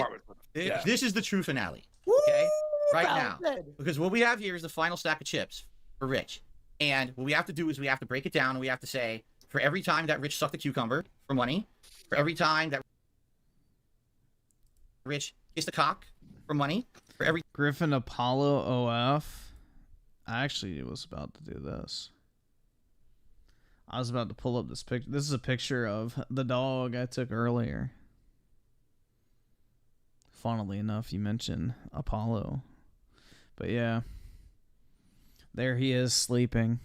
it. This is the true finale, okay? Right now. Because what we have here is the final stack of chips for Rich. And what we have to do is we have to break it down, and we have to say, for every time that Rich sucked a cucumber for money, for every time that Rich kissed a cock for money, for every... Griffin Apollo OF. I actually was about to do this. I was about to pull up this picture. This is a picture of the dog I took earlier. Funnily enough, you mentioned Apollo. But yeah. There he is sleeping.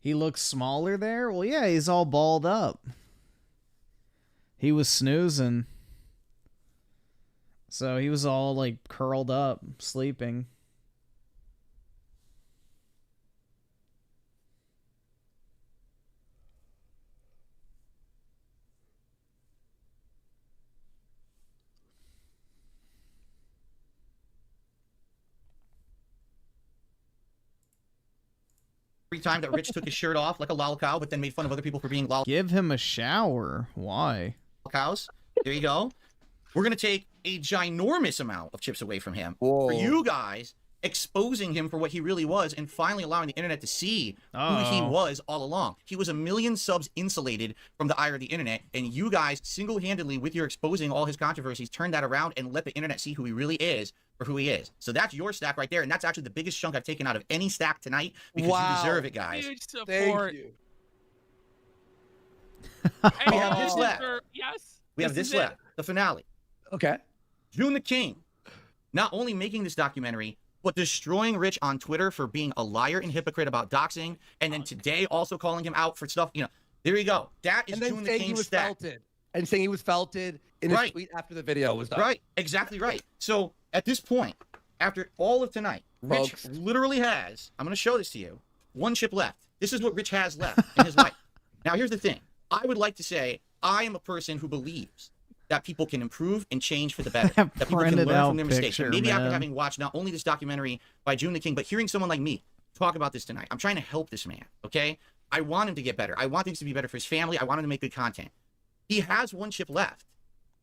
He looks smaller there? Well, yeah, he's all balled up. He was snoozing. So he was all, like, curled up, sleeping. Every time that Rich took his shirt off like a lolcow, but then made fun of other people for being lolcows. Give him a shower. Why? There you go. We're going to take a ginormous amount of chips away from him. For you guys, exposing him for what he really was and finally allowing the internet to see who he was all along. He was 1 million subs insulated from the ire of the internet, and you guys single-handedly, with your exposing all his controversies, turned that around and let the internet see who he really is for who he is. So that's your stack right there, and that's actually the biggest chunk I've taken out of any stack tonight because you deserve it, guys. Huge support. Thank you. We have this left. Yes. We have this left. The finale. Okay. June the King. Not only making this documentary, but destroying Rich on Twitter for being a liar and hypocrite about doxing, and then today also calling him out for stuff. You know, there you go. That is June the King's stack. And saying he was felted in his tweet after the video was done. Right. Exactly right. So at this point, after all of tonight, Rich literally has, I'm going to show this to you, 1 chip left. This is what Rich has left in his life. Now, here's the thing. I would like to say I am a person who believes that people can improve and change for the better. That people can learn from their mistakes. And maybe after having watched not only this documentary by June the King, but hearing someone like me talk about this tonight, I'm trying to help this man, okay? I want him to get better. I want things to be better for his family. I want him to make good content. He has 1 chip left,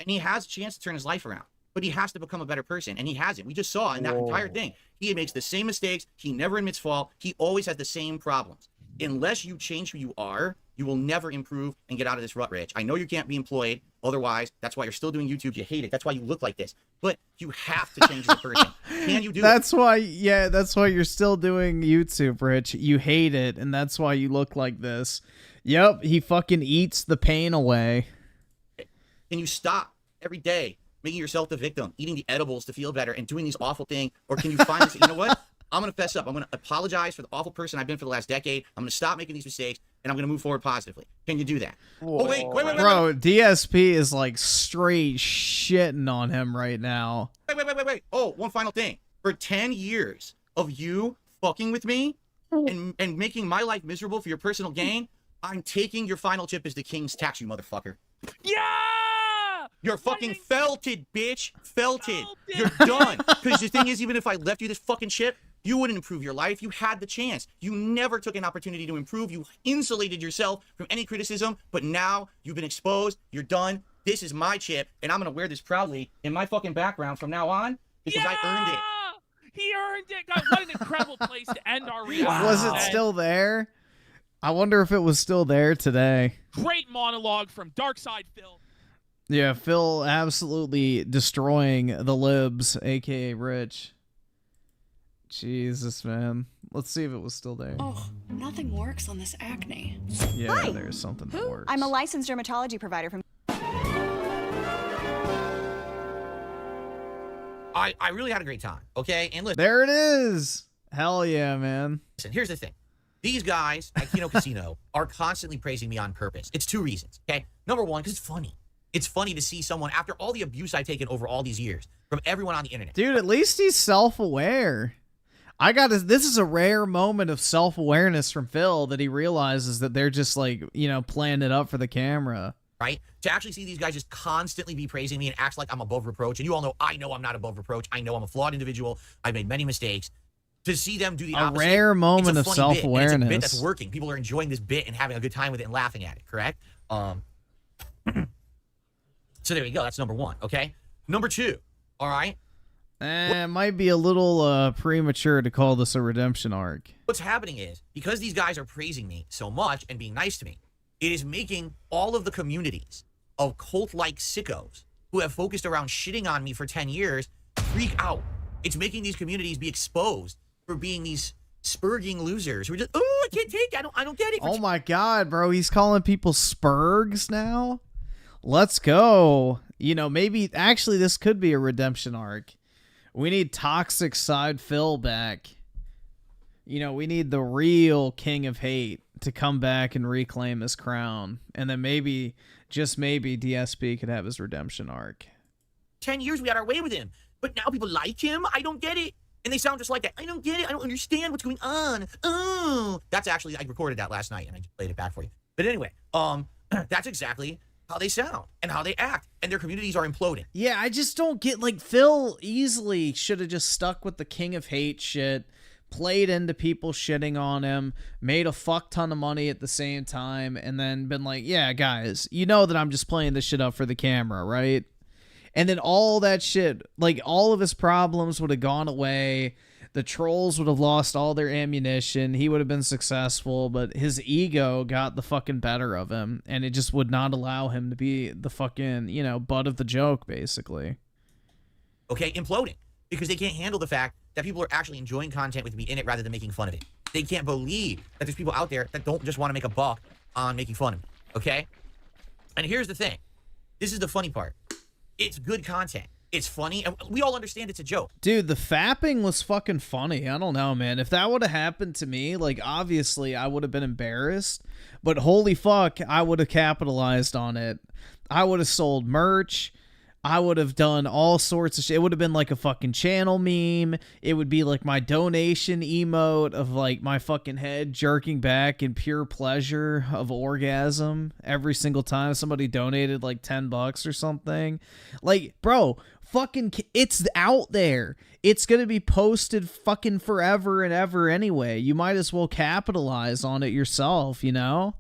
and he has a chance to turn his life around. But he has to become a better person, and he hasn't. We just saw in that entire thing. He makes the same mistakes. He never admits fault. He always has the same problems. Unless you change who you are, you will never improve and get out of this rut, Rich. I know you can't be employed. Otherwise, that's why you're still doing YouTube. You hate it. That's why you look like this. But you have to change as a person. Can you do that's why, yeah, that's why you're still doing YouTube, Rich. You hate it, and that's why you look like this. Yep, he fucking eats the pain away. Can you stop every day making yourself the victim, eating the edibles to feel better, and doing these awful things? Or can you finally say, you know what? I'm going to fess up. I'm going to apologize for the awful person I've been for the last decade. I'm going to stop making these mistakes, and I'm going to move forward positively. Can you do that? Whoa. Oh, wait. Bro, DSP is like straight shitting on him right now. Wait. Oh, one final thing. For 10 years of you fucking with me and making my life miserable for your personal gain, I'm taking your final chip as the King's tax, you motherfucker. Yeah! You're fucking felted, bitch. Felted. You're done. Because the thing is, even if I left you this fucking chip, you wouldn't improve your life. You had the chance. You never took an opportunity to improve. You insulated yourself from any criticism, but now you've been exposed. You're done. This is my chip, and I'm going to wear this proudly in my fucking background from now on because I earned it. He earned it. God, what an incredible place to end our reaction. Was it still there? I wonder if it was still there today. Great monologue from Darkside Phil. Yeah, Phil absolutely destroying the libs, aka Rich. Jesus, man. Let's see if it was still there. Oh, nothing works on this acne. Yeah, Hi. there's something that works. I'm a licensed dermatology provider from... I really had a great time, okay? And listen. There it is. Hell yeah, man. Listen, here's the thing. These guys at Kino Casino are constantly praising me on purpose. It's 2 reasons, okay? Number one, because it's funny. It's funny to see someone, after all the abuse I've taken over all these years, from everyone on the internet. Dude, at least he's self-aware. This is a rare moment of self-awareness from Phil that he realizes that they're just like, you know, playing it up for the camera. Right? To actually see these guys just constantly be praising me and act like I'm above reproach. And you all know I know I'm not above reproach. I know I'm a flawed individual. I've made many mistakes. To see them do the opposite. A rare moment of self-awareness. It's a bit that's working. People are enjoying this bit and having a good time with it and laughing at it, correct? So there you go. That's number one, okay? Number two, all right? It might be a little premature to call this a redemption arc. What's happening is, because these guys are praising me so much and being nice to me, it is making all of the communities of cult-like sickos who have focused around shitting on me for 10 years freak out. It's making these communities be exposed for being these spurging losers who are just, oh, I can't take it. I don't get it. Oh my god, bro. He's calling people spurgs now? Let's go. You know, maybe, actually, this could be a redemption arc. We need toxic side Phil back. You know, we need the real king of hate to come back and reclaim his crown. And then maybe, just maybe, DSP could have his redemption arc. 10 years we had our way with him, but now people like him? I don't get it. And they sound just like that. I don't get it. I don't understand what's going on. Oh, that's actually, I recorded that last night and I just played it back for you. But anyway, that's exactly how they sound and how they act, and their communities are imploding. Yeah, I just don't get, like, Phil easily should have just stuck with the king of hate shit, played into people shitting on him, made a fuck ton of money at the same time, and then been like, yeah, guys, you know that I'm just playing this shit up for the camera, right? And then all that shit, like, all of his problems would have gone away. The trolls would have lost all their ammunition. He would have been successful, but his ego got the fucking better of him, and it just would not allow him to be the fucking, you know, butt of the joke, basically. Okay, imploding. Because they can't handle the fact that people are actually enjoying content with me in it rather than making fun of it. They can't believe that there's people out there that don't just want to make a buck on making fun of me, okay? And here's the thing. This is the funny part. It's good content. It's funny, and we all understand it's a joke. Dude, the fapping was fucking funny. I don't know, man. If that would have happened to me, like, obviously I would have been embarrassed, but holy fuck, I would have capitalized on it. I would have sold merch. I would have done all sorts of shit. It would have been like a fucking channel meme. It would be like my donation emote of like my fucking head jerking back in pure pleasure of orgasm every single time somebody donated like $10 or something. Like, bro, fucking, it's out there. It's going to be posted fucking forever and ever anyway. You might as well capitalize on it yourself, you know?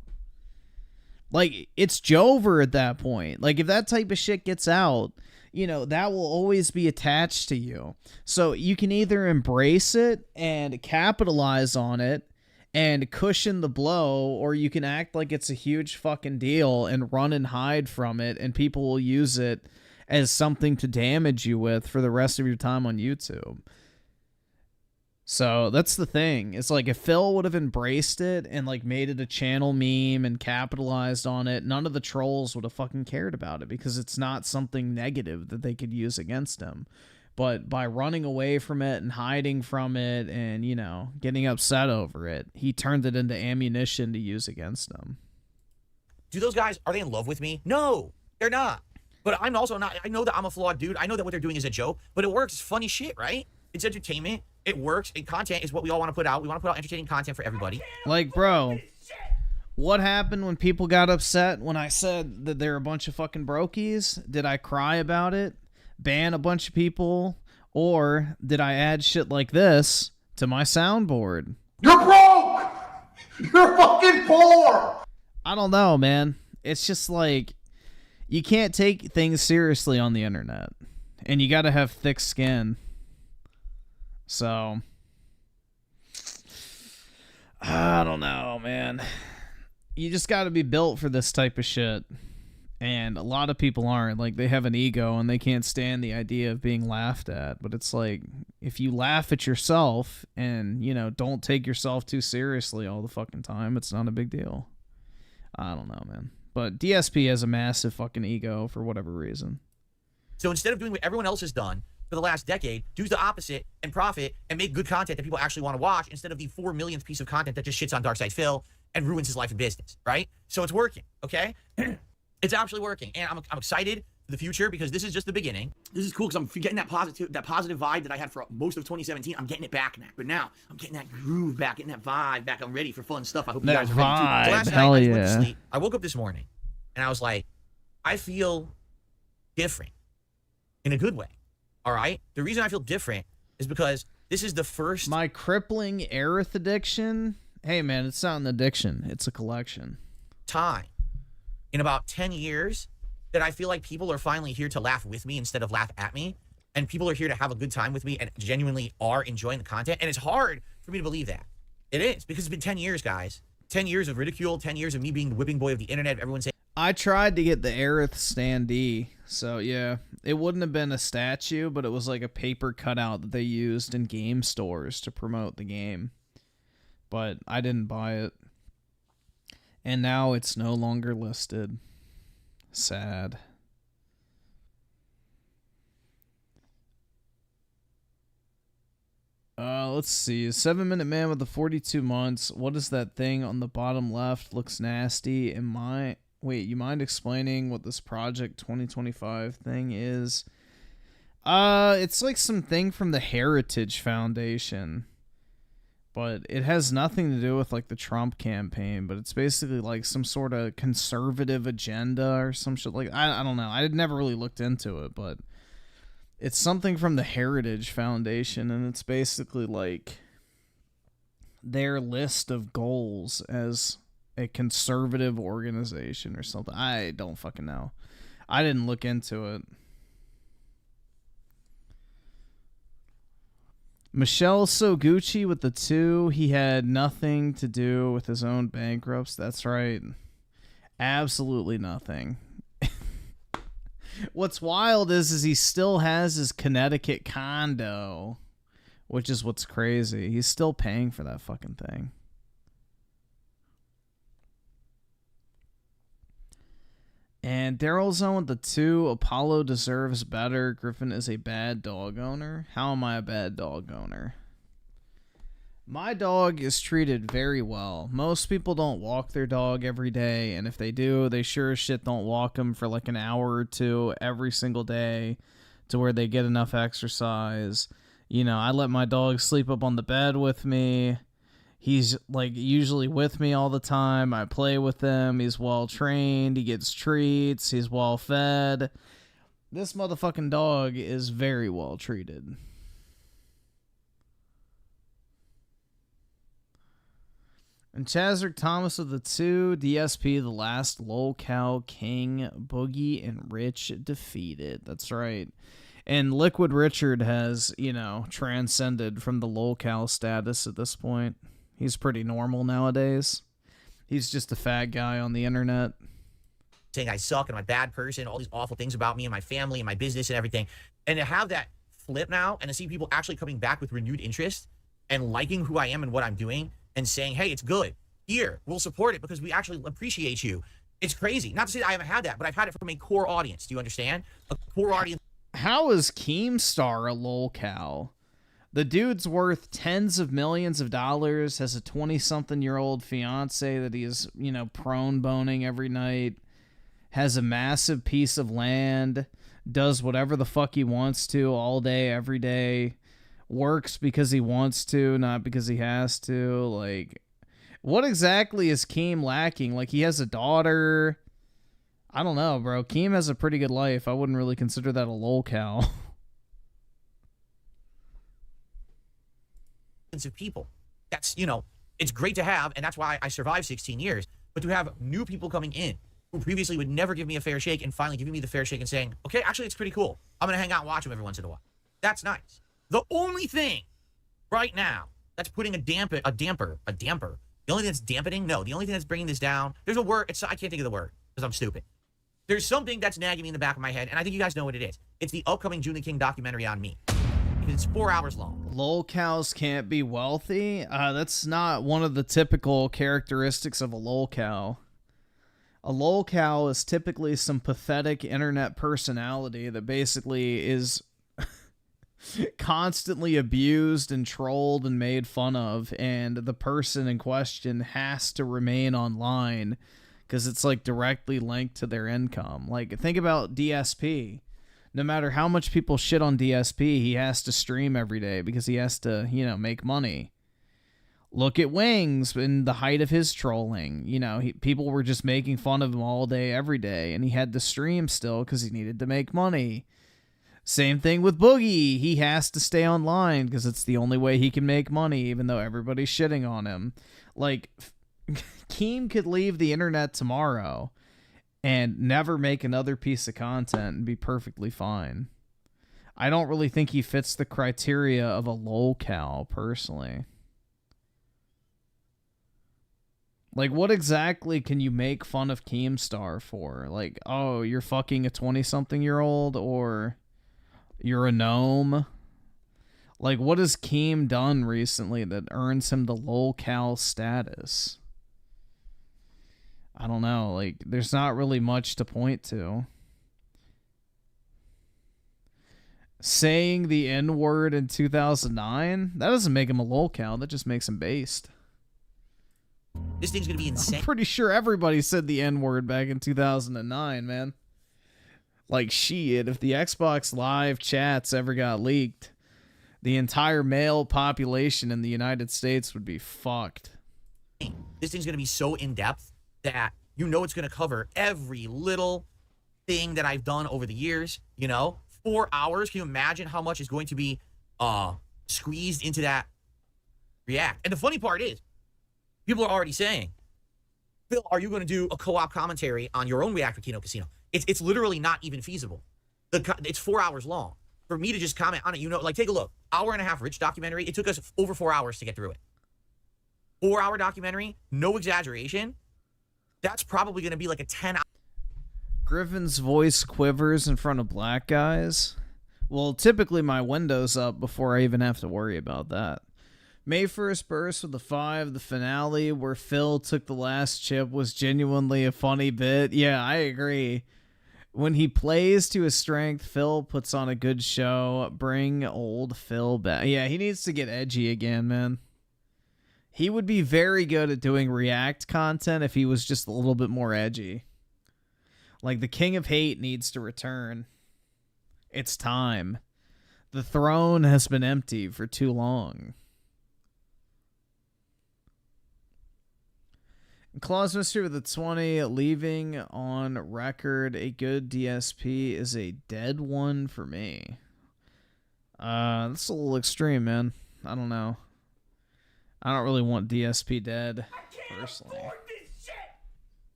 Like, it's Jover at that point. Like, if that type of shit gets out, you know, that will always be attached to you. So you can either embrace it and capitalize on it and cushion the blow, or you can act like it's a huge fucking deal and run and hide from it, and people will use it as something to damage you with for the rest of your time on YouTube. So that's the thing. It's like if Phil would have embraced it and like made it a channel meme and capitalized on it, none of the trolls would have fucking cared about it because it's not something negative that they could use against him. But by running away from it and hiding from it and, you know, getting upset over it, he turned it into ammunition to use against them. Do those guys, are they in love with me? No, they're not. But I'm also not. I know that I'm a flawed dude. I know that what they're doing is a joke, but it works. It's funny shit, right? It's entertainment. It works. And content is what we all want to put out. We want to put out entertaining content for everybody. Like, bro, what happened when people got upset when I said that they're a bunch of fucking brokies? Did I cry about it? Ban a bunch of people? Or did I add shit like this to my soundboard? You're broke! You're fucking poor! I don't know, man. It's just like, you can't take things seriously on the internet. And you gotta have thick skin. So, I don't know, man. You just gotta be built for this type of shit. And a lot of people aren't. Like, they have an ego and they can't stand the idea of being laughed at. But it's like, if you laugh at yourself and, you know, don't take yourself too seriously all the fucking time, it's not a big deal. I don't know, man. But DSP has a massive fucking ego for whatever reason. So instead of doing what everyone else has done for the last decade, do the opposite and profit and make good content that people actually want to watch instead of the 4 millionth piece of content that just shits on Darkside Phil and ruins his life and business, right? So it's working, okay? It's actually working, and I'm excited for the future because this is just the beginning. This is cool because I'm getting that positive vibe that I had for most of 2017. I'm getting it back now, but now I'm getting that groove back, getting that vibe back. I'm ready for fun stuff. I hope you guys are ready too. So last night, I went to sleep. I woke up this morning, and I was like, I feel different in a good way. All right. The reason I feel different is because this is the first. My crippling Aerith addiction. Hey man, it's not an addiction. It's a collection. Time in about 10 years that I feel like people are finally here to laugh with me instead of laugh at me. And people are here to have a good time with me and genuinely are enjoying the content. And it's hard for me to believe that. It is, because it's been 10 years, guys. 10 years of ridicule, 10 years of me being the whipping boy of the internet. Everyone saying, I tried to get the Aerith standee. So yeah, it wouldn't have been a statue, but it was like a paper cutout that they used in game stores to promote the game. But I didn't buy it. And now it's no longer listed. Sad. Let's see. 7-minute man with the 42 months. What is that thing on the bottom left? Looks nasty. Wait, you mind explaining what this Project 2025 thing is? It's like something from the Heritage Foundation. But it has nothing to do with, like, the Trump campaign. But it's basically, like, some sort of conservative agenda or some shit. Like, I don't know. I had never really looked into it, but it's something from the Heritage Foundation. And it's basically, like, their list of goals as a conservative organization or something. I don't fucking know. I didn't look into it. Michelle Soguchi with the 2. He had nothing to do with his own bankruptcy. That's right. Absolutely nothing. What's wild is he still has his Connecticut condo, which is what's crazy. He's still paying for that fucking thing. And Daryl Zone with the 2. Apollo deserves better. Griffin is a bad dog owner. How am I a bad dog owner? My dog is treated very well. Most people don't walk their dog every day. And if they do, they sure as shit don't walk him for like an hour or 2 every single day to where they get enough exercise. You know, I let my dog sleep up on the bed with me. He's, like, usually with me all the time. I play with him. He's well-trained. He gets treats. He's well-fed. This motherfucking dog is very well-treated. And Chazrick Thomas with the 2. DSP, the last lolcow king. Boogie and Rich defeated. That's right. And Liquid Richard has, you know, transcended from the lolcow status at this point. He's pretty normal nowadays. He's just a fat guy on the internet. saying I suck and I'm a bad person, all these awful things about me and my family and my business and everything. And to have that flip now and to see people actually coming back with renewed interest and liking who I am and what I'm doing and saying, hey, it's good. Here, we'll support it because we actually appreciate you. It's crazy. Not to say that I haven't had that, but I've had it from a core audience. Do you understand? A core audience. How is Keemstar a lolcow? The dude's worth tens of millions of dollars, has a 20-something-year-old fiance that he is, you know, prone boning every night, has a massive piece of land, does whatever the fuck he wants to all day, every day, works because he wants to, not because he has to. Like, what exactly is Keem lacking? Like, he has a daughter. I don't know, bro. Keem has a pretty good life. I wouldn't really consider that a lolcow. Of people. That's, you know, it's great to have, and that's why I survived 16 years. But to have new people coming in who previously would never give me a fair shake and finally giving me the fair shake and saying, okay, actually, it's pretty cool. I'm going to hang out and watch them every once in a while. That's nice. The only thing right now that's putting a damper, the only thing that's dampening, no, the only thing that's bringing this down, there's a word, I can't think of the word because I'm stupid. There's something that's nagging me in the back of my head, and I think you guys know what it is. It's the upcoming June the King documentary on me. It's 4 hours long. Lol cows can't be wealthy? That's not one of the typical characteristics of a lol cow. A lol cow is typically some pathetic internet personality that basically is constantly abused and trolled and made fun of, and the person in question has to remain online because it's like directly linked to their income. Like, think about DSP. No matter how much people shit on DSP, he has to stream every day because he has to, you know, make money. Look at Wings in the height of his trolling. You know, people were just making fun of him all day, every day, and he had to stream still because he needed to make money. Same thing with Boogie. He has to stay online because it's the only way he can make money, even though everybody's shitting on him. Like, Keem could leave the internet tomorrow and never make another piece of content and be perfectly fine. I don't really think he fits the criteria of a lol cow, personally. Like, what exactly can you make fun of Keemstar for? Like, oh, you're fucking a 20-something-year-old, or you're a gnome? Like, what has Keem done recently that earns him the lol cow status? I don't know. Like, there's not really much to point to. Saying the N-word in 2009? That doesn't make him a lol cow. That just makes him based. This thing's gonna be insane. I'm pretty sure everybody said the N-word back in 2009, man. Like, shit, if the Xbox Live chats ever got leaked, the entire male population in the United States would be fucked. This thing's gonna be so in-depth that you know it's gonna cover every little thing that I've done over the years. You know, 4 hours. Can you imagine how much is going to be squeezed into that React? And the funny part is, people are already saying, Phil, are you going to do a co-op commentary on your own React for Kino Casino? It's literally not even feasible. It's 4 hours long. For me to just comment on it, you know, like, take a look. 1.5 hour Rich documentary. It took us over 4 hours to get through it. 4 hour documentary, no exaggeration. That's probably going to be like a 10 hour. Griffin's voice quivers in front of black guys. Well, typically my window's up before I even have to worry about that. May 1st burst with the 5, the finale where Phil took the last chip was genuinely a funny bit. Yeah, I agree. When he plays to his strength, Phil puts on a good show. Bring old Phil back. Yeah, he needs to get edgy again, man. He would be very good at doing React content if he was just a little bit more edgy. Like, the King of Hate needs to return. It's time. The throne has been empty for too long. Claus Mystery with the 20, leaving on record, a good DSP is a dead one for me. That's a little extreme, man. I don't know. I don't really want DSP dead, personally.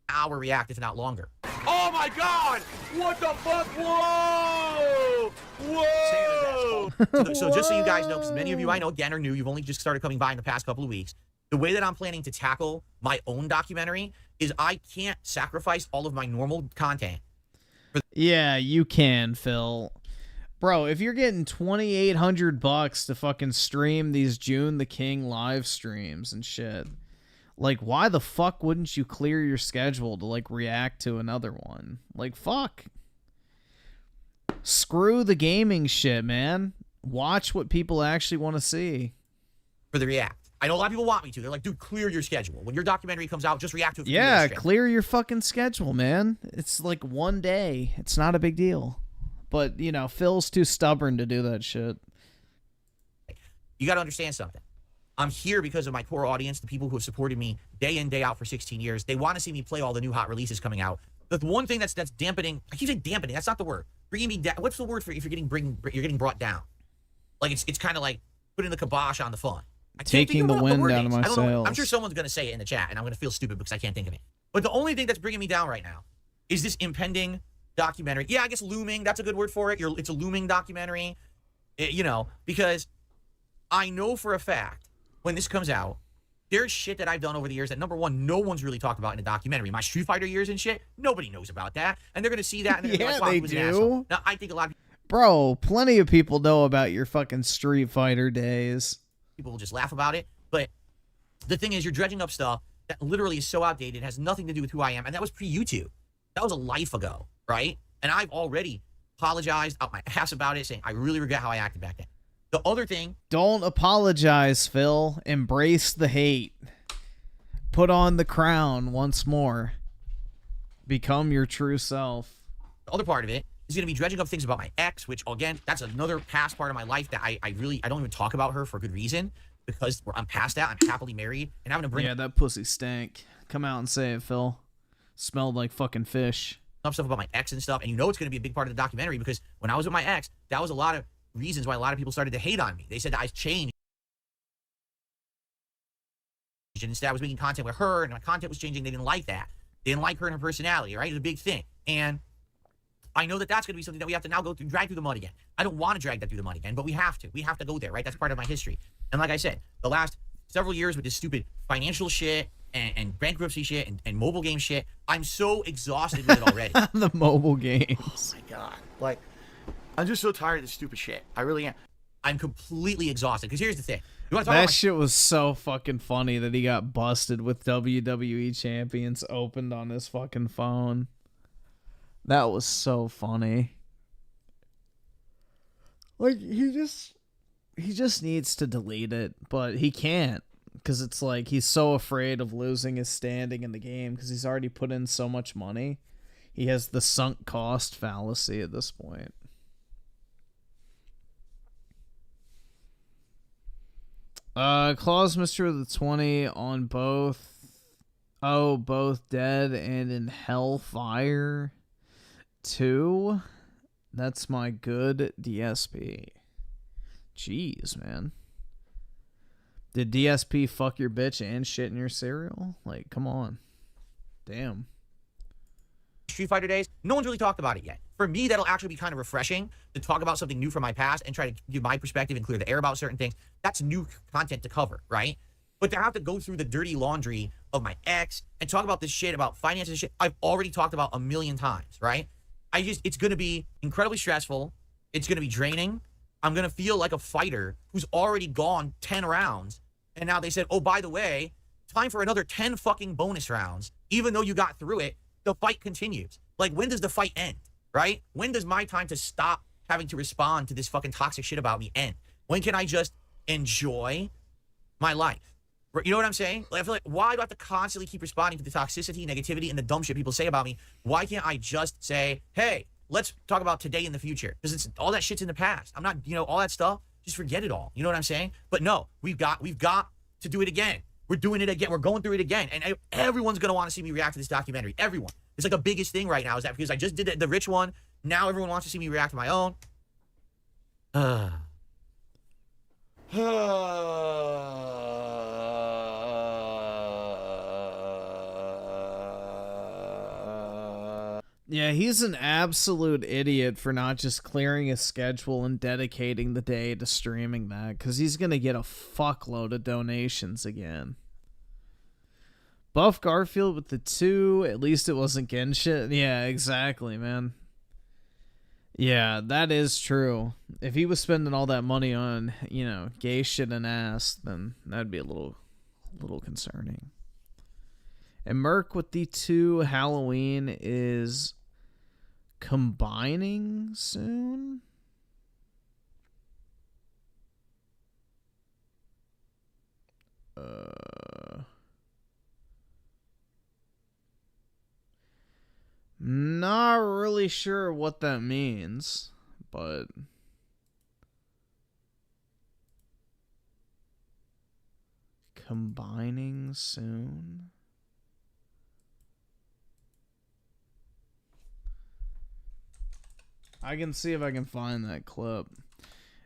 Hour React, if not longer. Oh my god! What the fuck? Whoa! Whoa! So just so you guys know, because many of you I know, again, are new, you've only just started coming by in the past couple of weeks. The way that I'm planning to tackle my own documentary is I can't sacrifice all of my normal content. Yeah, you can, Phil. Bro, if you're getting $2,800 to fucking stream these June the King live streams and shit, like, why the fuck wouldn't you clear your schedule to, like, react to another one? Like, fuck. Screw the gaming shit, man. Watch what people actually want to see. For the React. I know a lot of people want me to. They're like, dude, clear your schedule. When your documentary comes out, just react to it. Yeah, clear your fucking schedule, man. It's like one day. It's not a big deal. But, you know, Phil's too stubborn to do that shit. You got to understand something. I'm here because of my core audience, the people who have supported me day in, day out for 16 years. They want to see me play all the new hot releases coming out. The one thing that's dampening, I keep saying dampening, that's not the word. Bringing me down. What's the word for if you're getting brought down? Like, it's kind of like putting the kibosh on the fun. Taking the wind out of my sails. I'm sure someone's going to say it in the chat, and I'm going to feel stupid because I can't think of it. But the only thing that's bringing me down right now is this impending documentary. Yeah, I guess looming. That's a good word for it. It's a looming documentary. You know, because I know for a fact when this comes out, There's shit that I've done over the years that, number one, no one's really talked about in a documentary. My Street Fighter years and shit, nobody knows about that. And they're going to see that and they're Yeah, like, wow, they he was an do. asshole. Now, I think a lot of Bro, plenty of people know about your fucking Street Fighter days. people will just laugh about it. But the thing is, you're dredging up stuff that literally is so outdated, has nothing to do with who I am. And that was pre-YouTube. That was a life ago, right? And I've already apologized out my ass about it, saying I really regret how I acted back then. The other thing... Don't apologize, Phil. Embrace the hate. Put on the crown once more. Become your true self. The other part of it is going to be dredging up things about my ex, which, again, that's another past part of my life that I don't even talk about her for a good reason, because I'm past that. I'm happily married, and I'm going to bring... Yeah, that pussy stank. Come out and say it, Phil. Smelled like fucking fish. Stuff about my ex and stuff, and you know it's going to be a big part of the documentary, because when I was with my ex, that was a lot of reasons why a lot of people started to hate on me. They said that I changed. And instead I was making content with her, and my content was changing. They didn't like that. They didn't like her and her personality, right? It was a big thing. And I know that that's going to be something that we have to now go through, drag through the mud again. I don't want to drag that through the mud again, but we have to. We have to go there, right? That's part of my history. And like I said, the last several years with this stupid financial shit and bankruptcy shit and mobile game shit, I'm so exhausted with it already. The mobile games. Oh my God. Like, I'm just so tired of this stupid shit. I really am. I'm completely exhausted. Because here's the thing. You want to talk That about shit was so fucking funny that he got busted with WWE Champions opened on his fucking phone. That was so funny. Like, he just needs to delete it, but he can't. Because it's like he's so afraid of losing his standing in the game because he's already put in so much money. He has the sunk cost fallacy at this point. Claus Mr. the 20 on both. Oh, both Dead and in Hellfire 2. That's my good DSP. Jeez, man. Did DSP fuck your bitch and shit in your cereal? Like, come on. Damn. Street Fighter days? No one's really talked about it yet. For me, that'll actually be kind of refreshing to talk about something new from my past and try to give my perspective and clear the air about certain things. That's new content to cover, right? But to have to go through the dirty laundry of my ex and talk about this shit about finances and shit I've already talked about a million times, right? It's going to be incredibly stressful. It's going to be draining. I'm going to feel like a fighter who's already gone 10 rounds. And now they said, oh, by the way, time for another 10 fucking bonus rounds. Even though you got through it, the fight continues. Like, when does the fight end, right? When does my time to stop having to respond to this fucking toxic shit about me end? When can I just enjoy my life? You know what I'm saying? Like, I feel like, why do I have to constantly keep responding to the toxicity, negativity, and the dumb shit people say about me? Why can't I just say, hey, let's talk about today and the future? Because it's all that shit's in the past. I'm not, all that stuff. Just forget it all. You know what I'm saying? But no, we've got to do it again. We're doing it again. We're going through it again. And everyone's going to want to see me react to this documentary. Everyone. It's like the biggest thing right now is that because I just did the rich one, now everyone wants to see me react to my own. Yeah, he's an absolute idiot for not just clearing his schedule and dedicating the day to streaming that, because he's going to get a fuckload of donations again. Buff Garfield with the 2, at least it wasn't Genshin. Yeah, exactly, man. Yeah, that is true. If he was spending all that money on, gay shit and ass, then that'd be a little concerning. And Merc with the 2 Halloween is combining soon. Not really sure what that means, but combining soon. I can see if I can find that clip.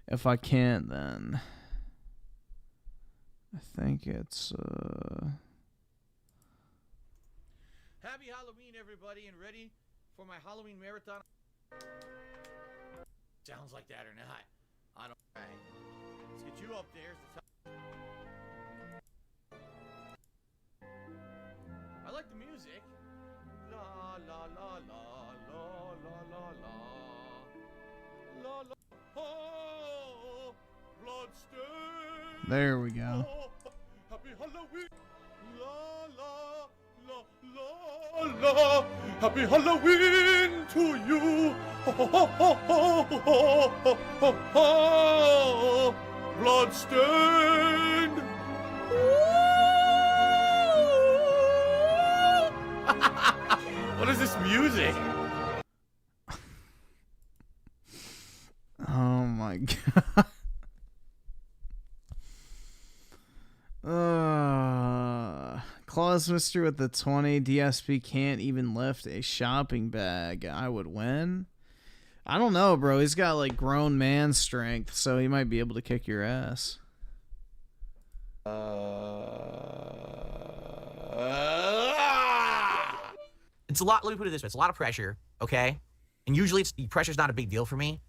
If I can't, then I think it's Happy Halloween, everybody, and ready for my Halloween marathon. Sounds like that or not. I don't. Right. Let's get you up there. There we go. Happy Halloween to you. Bloodstained. What is this music? Oh my god. Claus Mister with the 20. DSP can't even lift a shopping bag. I would win. I don't know, bro. He's got like grown man strength, so he might be able to kick your ass. It's a lot. Let me put it this way: it's a lot of pressure. Okay, and usually pressure's not a big deal for me,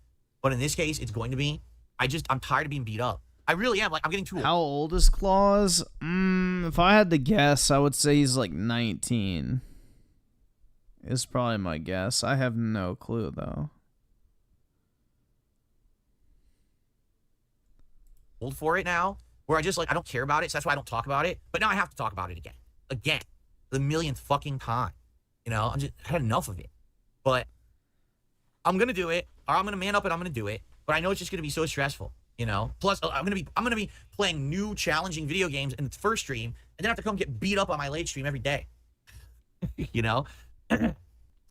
but in this case, it's going to be. I'm tired of being beat up. I really am. Like, I'm getting too old. How old is Claus? If I had to guess, I would say he's like 19. Is probably my guess. I have no clue though. Old for it now, where I don't care about it, so that's why I don't talk about it. But now I have to talk about it again, the millionth fucking time. You know, I had enough of it. But I'm gonna do it, or I'm gonna man up and I'm gonna do it. But I know it's just gonna be so stressful. You know, plus I'm gonna be playing new challenging video games in the first stream, and then have to come get beat up on my late stream every day. You know, and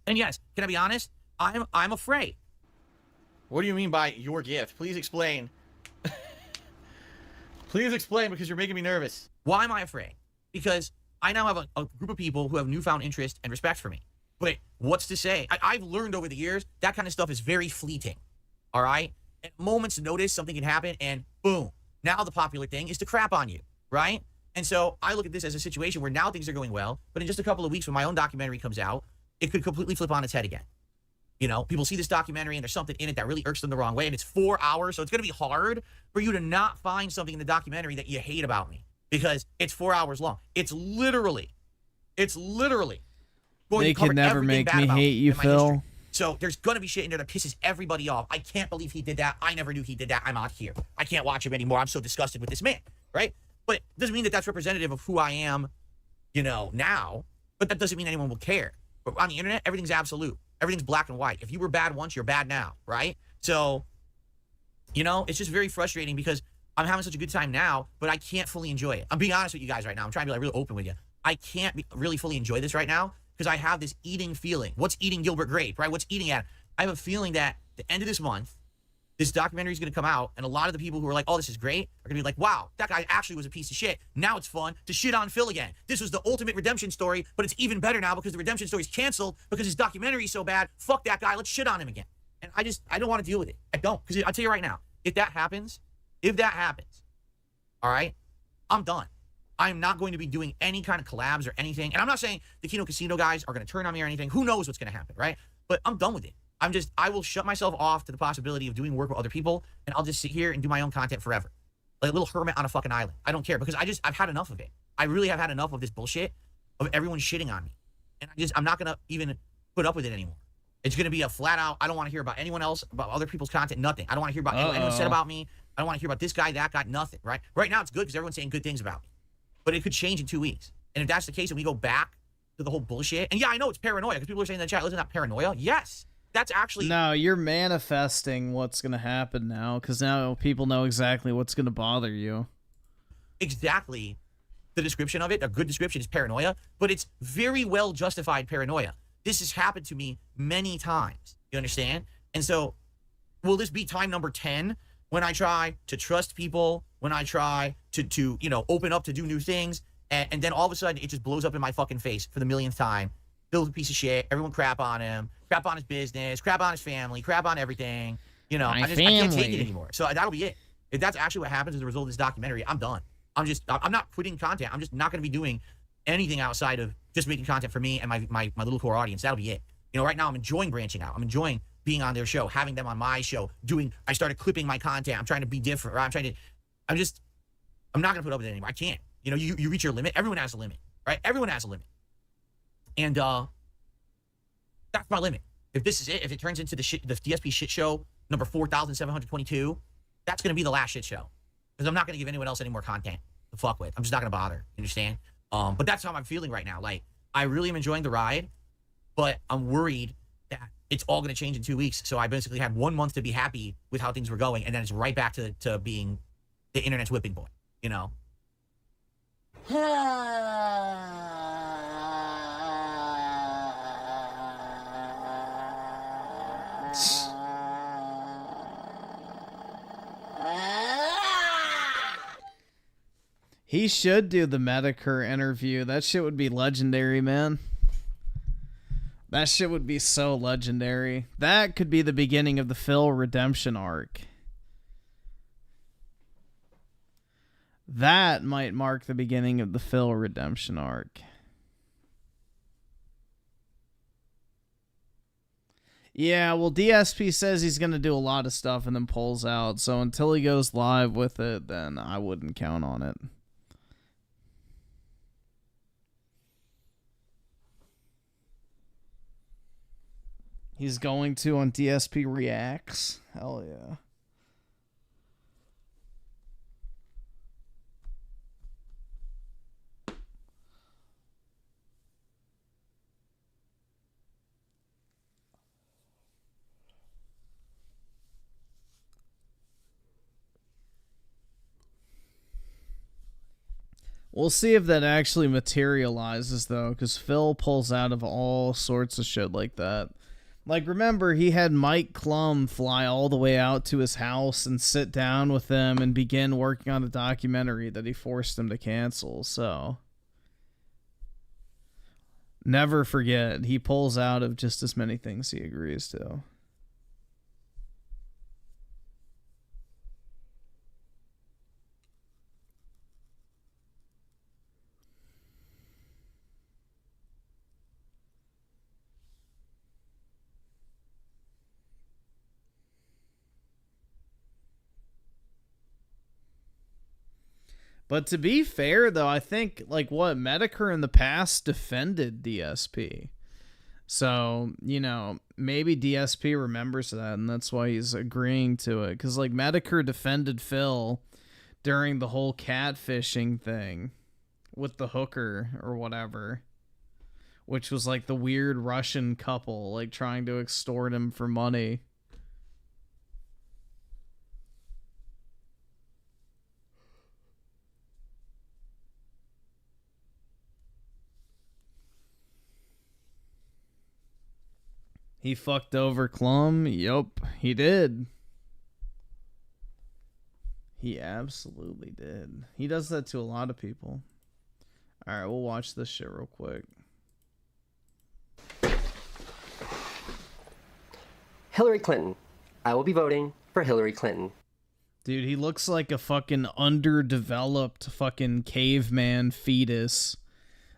yes, can I be honest? I'm afraid. What do you mean by your gift? Please explain. Please explain, because you're making me nervous. Why am I afraid? Because I now have a group of people who have newfound interest and respect for me. But what's to say? I've learned over the years that kind of stuff is very fleeting. All right. At moment's notice, something can happen, and boom. Now the popular thing is to crap on you, right? And so I look at this as a situation where now things are going well, but in just a couple of weeks when my own documentary comes out, it could completely flip on its head again. You know, people see this documentary and there's something in it that really irks them the wrong way, and it's 4 hours, so it's going to be hard for you to not find something in the documentary that you hate about me, because it's 4 hours long. It's literally going They to cover can never everything make bad me about hate you, in my Phil. history. So there's going to be shit in there that pisses everybody off. I can't believe he did that. I never knew he did that. I'm out here. I can't watch him anymore. I'm so disgusted with this man, right? But it doesn't mean that that's representative of who I am, you know, now. But that doesn't mean anyone will care. But on the internet, everything's absolute. Everything's black and white. If you were bad once, you're bad now, right? So, you know, it's just very frustrating because I'm having such a good time now, but I can't fully enjoy it. I'm being honest with you guys right now. I'm trying to be like really open with you. I can't really fully enjoy this right now because I have this eating feeling. What's eating Gilbert Grape, right? What's eating at? I have a feeling that the end of this month, this documentary is going to come out, and a lot of the people who are like, oh, this is great, are going to be like, wow, that guy actually was a piece of shit. Now it's fun to shit on Phil again. This was the ultimate redemption story, but it's even better now because the redemption story is canceled because his documentary is so bad. Fuck that guy. Let's shit on him again. And I don't want to deal with it. I don't. Because I'll tell you right now, if that happens, all right, I'm done. I'm not going to be doing any kind of collabs or anything. And I'm not saying the Kino Casino guys are going to turn on me or anything. Who knows what's going to happen, right? But I'm done with it. I will shut myself off to the possibility of doing work with other people, and I'll just sit here and do my own content forever. Like a little hermit on a fucking island. I don't care, because I've had enough of it. I really have had enough of this bullshit of everyone shitting on me. And I'm not going to even put up with it anymore. It's going to be a flat out, I don't want to hear about anyone else, about other people's content, nothing. I don't want to hear about anyone said about me. I don't want to hear about this guy, that guy, nothing, right? Right now it's good because everyone's saying good things about me. But it could change in 2 weeks. And if that's the case and we go back to the whole bullshit, and yeah, I know it's paranoia, because people are saying in the chat, isn't that paranoia? Yes. That's actually... No, you're manifesting what's going to happen now, because now people know exactly what's going to bother you. Exactly. The description of it, a good description, is paranoia, but it's very well justified paranoia. This has happened to me many times. You understand? And so, will this be time number 10 when I try to trust people, when I try to you know, open up to do new things, and then all of a sudden it just blows up in my fucking face for the millionth time? Bill's a piece of shit. Everyone crap on him. Crap on his business. Crap on his family. Crap on everything. You know, I can't take it anymore. So that'll be it. If that's actually what happens as a result of this documentary, I'm done. I'm not quitting content. I'm just not going to be doing anything outside of just making content for me and my little core audience. That'll be it. You know, right now I'm enjoying branching out. I'm enjoying being on their show, having them on my show, I started clipping my content. I'm trying to be different. Right? I'm not going to put up with it anymore. I can't. You know, you reach your limit. Everyone has a limit, right? Everyone has a limit. And that's my limit. If this is it, if it turns into the DSP shit show number 4,722, that's going to be the last shit show. because I'm not going to give anyone else any more content to fuck with. I'm just not going to bother. You understand? But that's how I'm feeling right now. Like, I really am enjoying the ride, but I'm worried that it's all going to change in 2 weeks. So I basically had 1 month to be happy with how things were going, and then it's right back to being the internet's whipping boy, you know? He should do the Medicare interview. That shit would be legendary, man. That shit would be so legendary. That could be the beginning of the Phil redemption arc. That might mark the beginning of the Phil redemption arc. Yeah, well, DSP says he's going to do a lot of stuff and then pulls out. So until he goes live with it, then I wouldn't count on it. He's going to on DSP Reacts. Hell yeah. We'll see if that actually materializes, though, because Phil pulls out of all sorts of shit like that. Like, remember, he had Mike Klum fly all the way out to his house and sit down with him and begin working on a documentary that he forced him to cancel, so... Never forget, he pulls out of just as many things he agrees to. But to be fair, though, I think, like, what, Medicare in the past defended DSP. So, you know, maybe DSP remembers that, and that's why he's agreeing to it. Because, like, Medicare defended Phil during the whole catfishing thing with the hooker or whatever. Which was, like, the weird Russian couple, like, trying to extort him for money. He fucked over Klum? Yup, he did. He absolutely did. He does that to a lot of people. Alright, we'll watch this shit real quick. Hillary Clinton. I will be voting for Hillary Clinton. Dude, he looks like a fucking underdeveloped fucking caveman fetus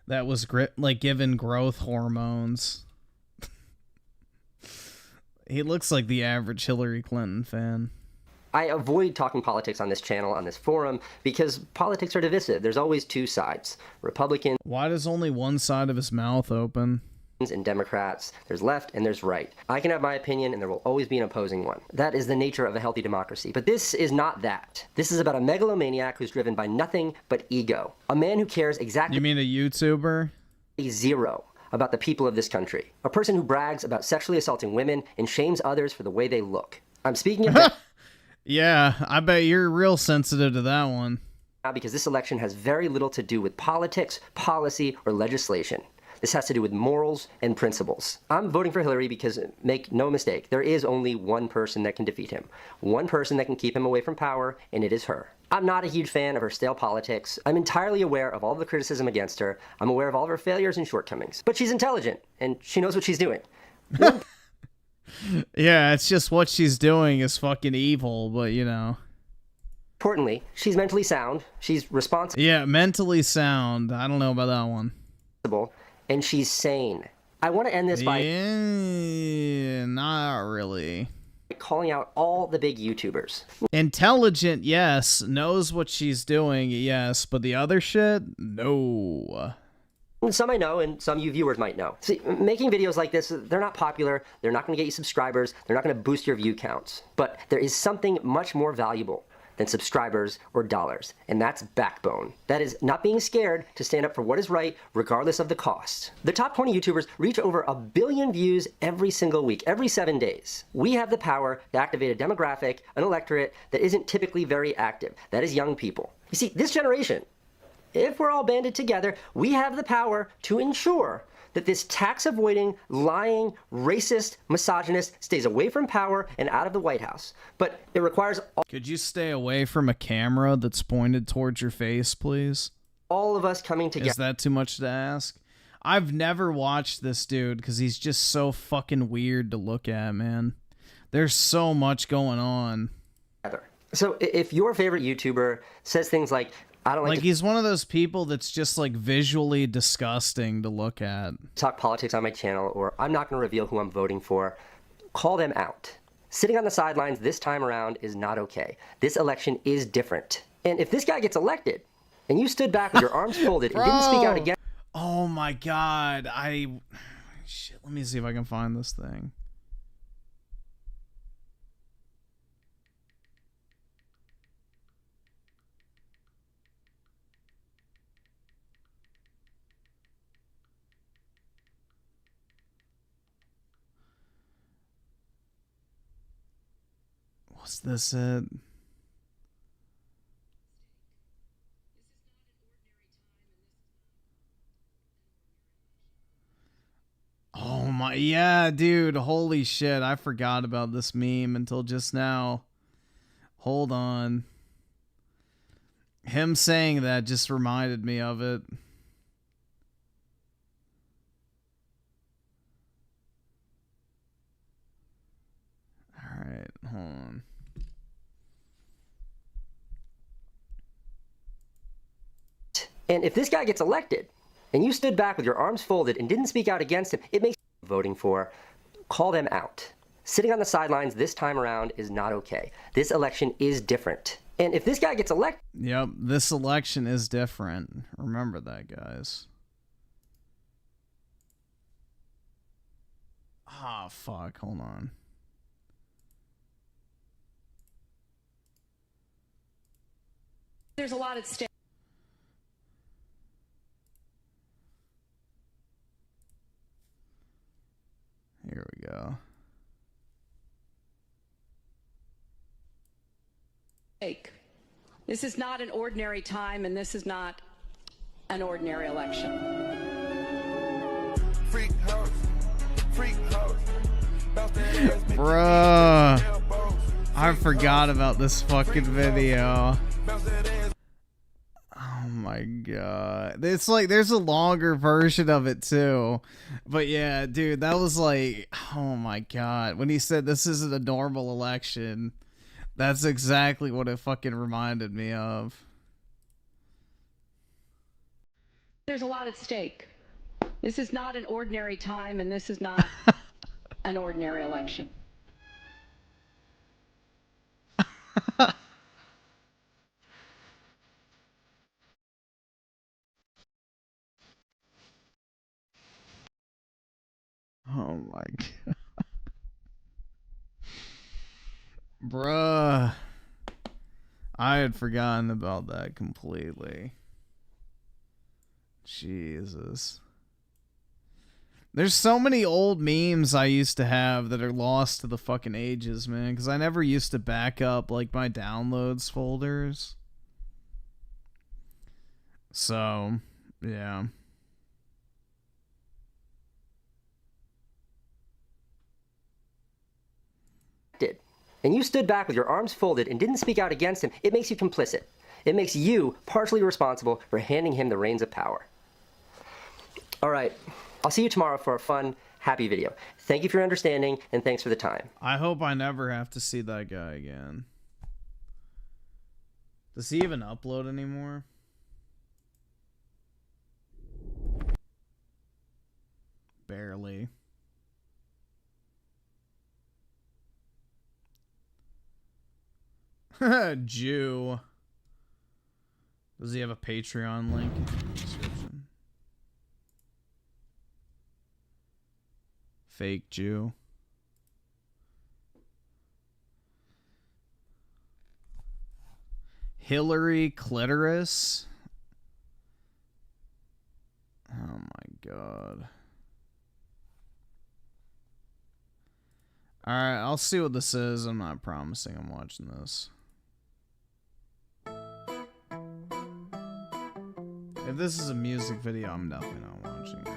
that was like given growth hormones. He looks like the average Hillary Clinton fan. I avoid talking politics on this channel, on this forum, because politics are divisive. There's always two sides. Republicans. Why does only one side of his mouth open? And Democrats. There's left and there's right. I can have my opinion and there will always be an opposing one. That is the nature of a healthy democracy. But this is not that. This is about a megalomaniac who's driven by nothing but ego. A man who cares exactly... You mean a YouTuber? Zero about the people of this country. A person who brags about sexually assaulting women and shames others for the way they look. I'm speaking of that. Yeah, I bet you're real sensitive to that one. Because this election has very little to do with politics, policy, or legislation. This has to do with morals and principles. I'm voting for Hillary because, make no mistake, there is only one person that can defeat him. One person that can keep him away from power, and it is her. I'm not a huge fan of her stale politics. I'm entirely aware of all the criticism against her. I'm aware of all of her failures and shortcomings. But she's intelligent, and she knows what she's doing. Yeah, it's just what she's doing is fucking evil, but you know. Importantly, she's mentally sound. She's responsible. Yeah, mentally sound. I don't know about that one. And she's sane. I want to end this by... Yeah, not really. Calling out all the big YouTubers. Intelligent, yes. Knows what she's doing, yes. But the other shit, no. Some I know, and some you viewers might know. See, making videos like this, they're not popular. They're not going to get you subscribers. They're not going to boost your view counts. But there is something much more valuable than subscribers or dollars, and that's backbone. That is not being scared to stand up for what is right, regardless of the cost. The top 20 YouTubers reach over 1 billion views every single week, every 7 days. We have the power to activate a demographic, an electorate that isn't typically very active. That is young people. You see, this generation, if we're all banded together, we have the power to ensure that this tax-avoiding, lying, racist, misogynist stays away from power and out of the White House. But it requires all— Could you stay away from a camera that's pointed towards your face, please? All of us coming together. Is that too much to ask? I've never watched this dude because he's just so fucking weird to look at, man. There's so much going on. So if your favorite YouTuber says things like, I don't like he's one of those people that's just like visually disgusting to look at. Talk politics on my channel, or I'm not going to reveal who I'm voting for, call them out. Sitting on the sidelines this time around is not okay. This election is different. And if this guy gets elected and you stood back with your arms folded and didn't speak out again— Oh my god, shit, let me see if I can find this thing. Was this it? Oh my, yeah, dude, holy shit, I forgot about this meme until just now. Hold on. Him saying that just reminded me of it. Alright, hold on. And if this guy gets elected and you stood back with your arms folded and didn't speak out against him, it makes voting for, call them out. Sitting on the sidelines this time around is not okay. This election is different. And if this guy gets elected— Yep, this election is different. Remember that, guys. Ah, fuck, hold on. There's a lot at stake. Here we go. This is not an ordinary time, and this is not an ordinary election. Bruh, I forgot about this fucking video. Oh my god. It's like there's a longer version of it too. But yeah, dude, that was like, oh my god. When he said this isn't a normal election, that's exactly what it fucking reminded me of. There's a lot at stake. This is not an ordinary time, and this is not an ordinary election. Oh my god. Bruh. I had forgotten about that completely. Jesus. There's so many old memes I used to have that are lost to the fucking ages, man, because I never used to back up like my downloads folders. So, yeah. And you stood back with your arms folded and didn't speak out against him, it makes you complicit. It makes you partially responsible for handing him the reins of power. All right, I'll see you tomorrow for a fun, happy video. Thank you for your understanding, and thanks for the time. I hope I never have to see that guy again. Does he even upload anymore? Barely. Jew. Does he have a Patreon link in the description? Fake Jew. Hillary clitoris. Oh my god. Alright, I'll see what this is. I'm not promising I'm watching this. If this is a music video, I'm definitely not watching it.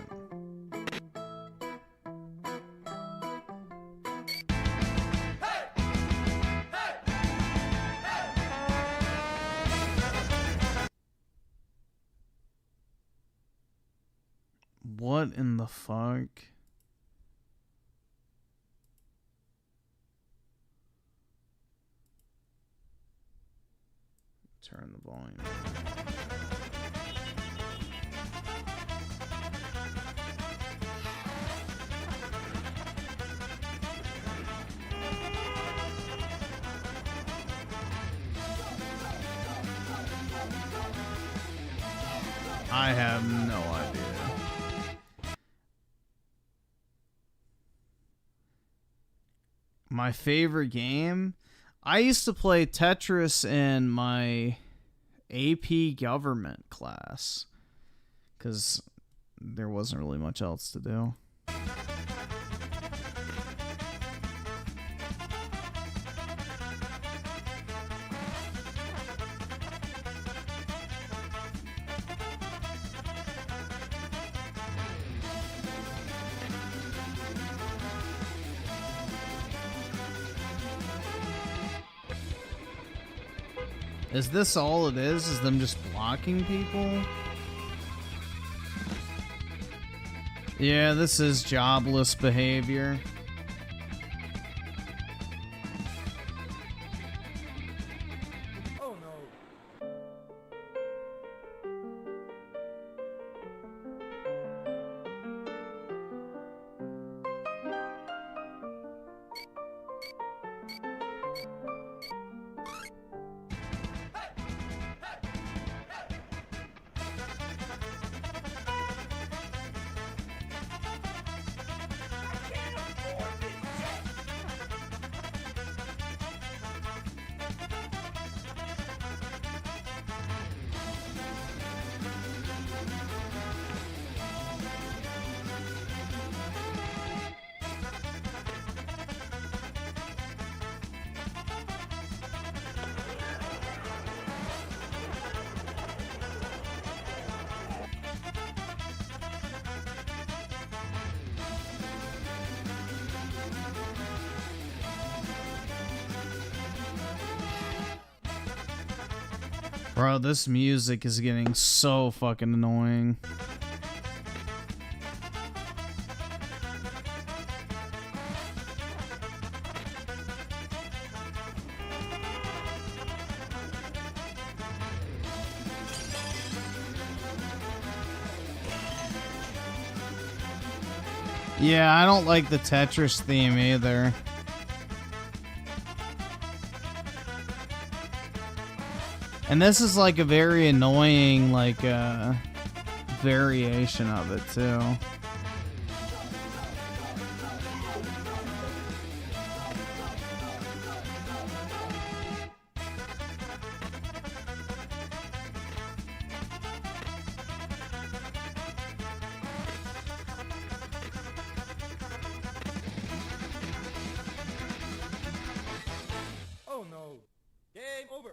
What in the fuck? Turn the volume. I have no idea. My favorite game? I used to play Tetris in my AP government class because there wasn't really much else to do. Is this all it is? Is them just blocking people? Yeah, this is jobless behavior. Bro, this music is getting so fucking annoying. Yeah, I don't like the Tetris theme either. And this is like a very annoying, like, variation of it, too. Oh no. Game over.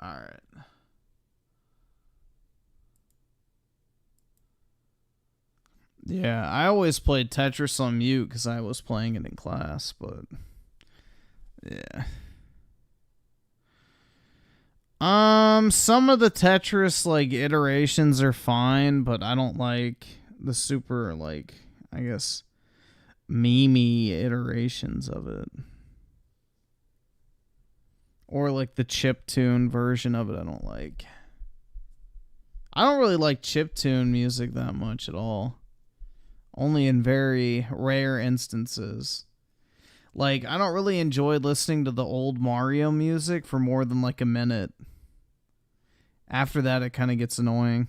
Alright. Yeah, I always played Tetris on mute because I was playing it in class, but yeah. Some of the Tetris, like, iterations are fine, but I don't like the super, like, I guess, meme-y iterations of it. Or, like, the chiptune version of it I don't like. I don't really like chiptune music that much at all. Only in very rare instances. Like, I don't really enjoy listening to the old Mario music for more than, like, a minute. After that, it kind of gets annoying.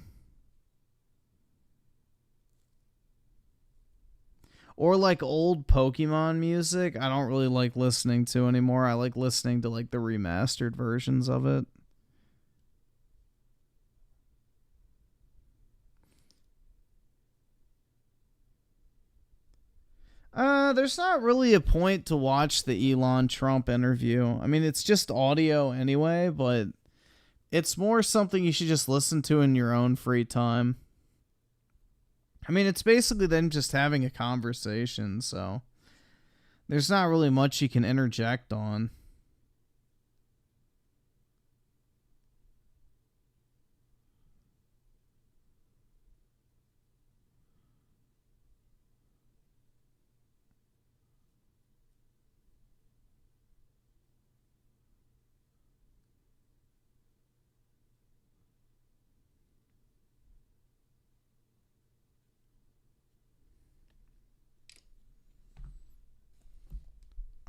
Or like old Pokemon music, I don't really like listening to anymore. I like listening to like the remastered versions of it. There's not really a point to watch the Elon Trump interview. I mean, it's just audio anyway, but it's more something you should just listen to in your own free time. I mean, it's basically them just having a conversation, so there's not really much you can interject on.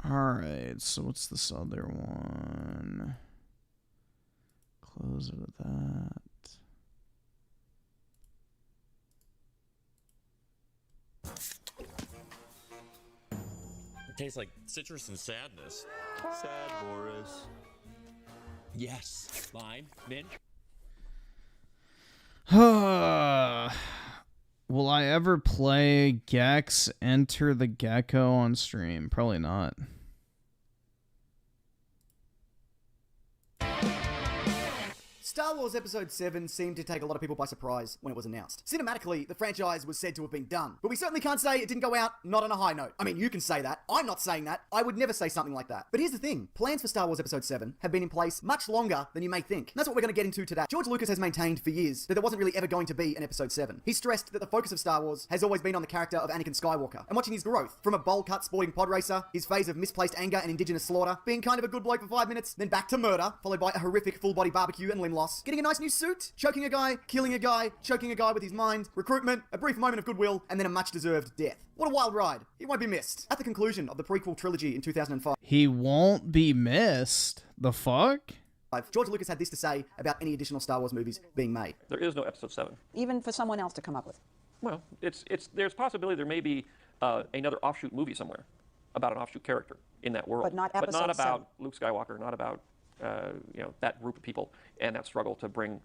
Alright, so what's this other one? Close it with that. It tastes like citrus and sadness. Sad, Boris. Yes. Lime, mint. Will I ever play Gex Enter the Gecko on stream? Probably not. Star Wars Episode 7 seemed to take a lot of people by surprise when it was announced. Cinematically, the franchise was said to have been done, but we certainly can't say it didn't go out not on a high note. I mean, you can say that. I'm not saying that. I would never say something like that. But here's the thing. Plans for Star Wars Episode 7 have been in place much longer than you may think. And that's what we're going to get into today. George Lucas has maintained for years that there wasn't really ever going to be an Episode 7. He stressed that the focus of Star Wars has always been on the character of Anakin Skywalker, and watching his growth from a bowl-cut sporting pod racer, his phase of misplaced anger and indigenous slaughter, being kind of a good bloke for 5 minutes, then back to murder, followed by a horrific full-body barbecue and limb loss, getting a nice new suit, choking a guy, killing a guy, choking a guy with his mind, recruitment, a brief moment of goodwill, and then a much-deserved death. What a wild ride. He won't be missed. At the conclusion of the prequel trilogy in 2005... He won't be missed? The fuck? George Lucas had this to say about any additional Star Wars movies being made. There is no Episode 7. Even for someone else to come up with. Well, there's possibility there may be another offshoot movie somewhere about an offshoot character in that world. But not Episode about 7. Luke Skywalker, not about that group of people and that struggle to bring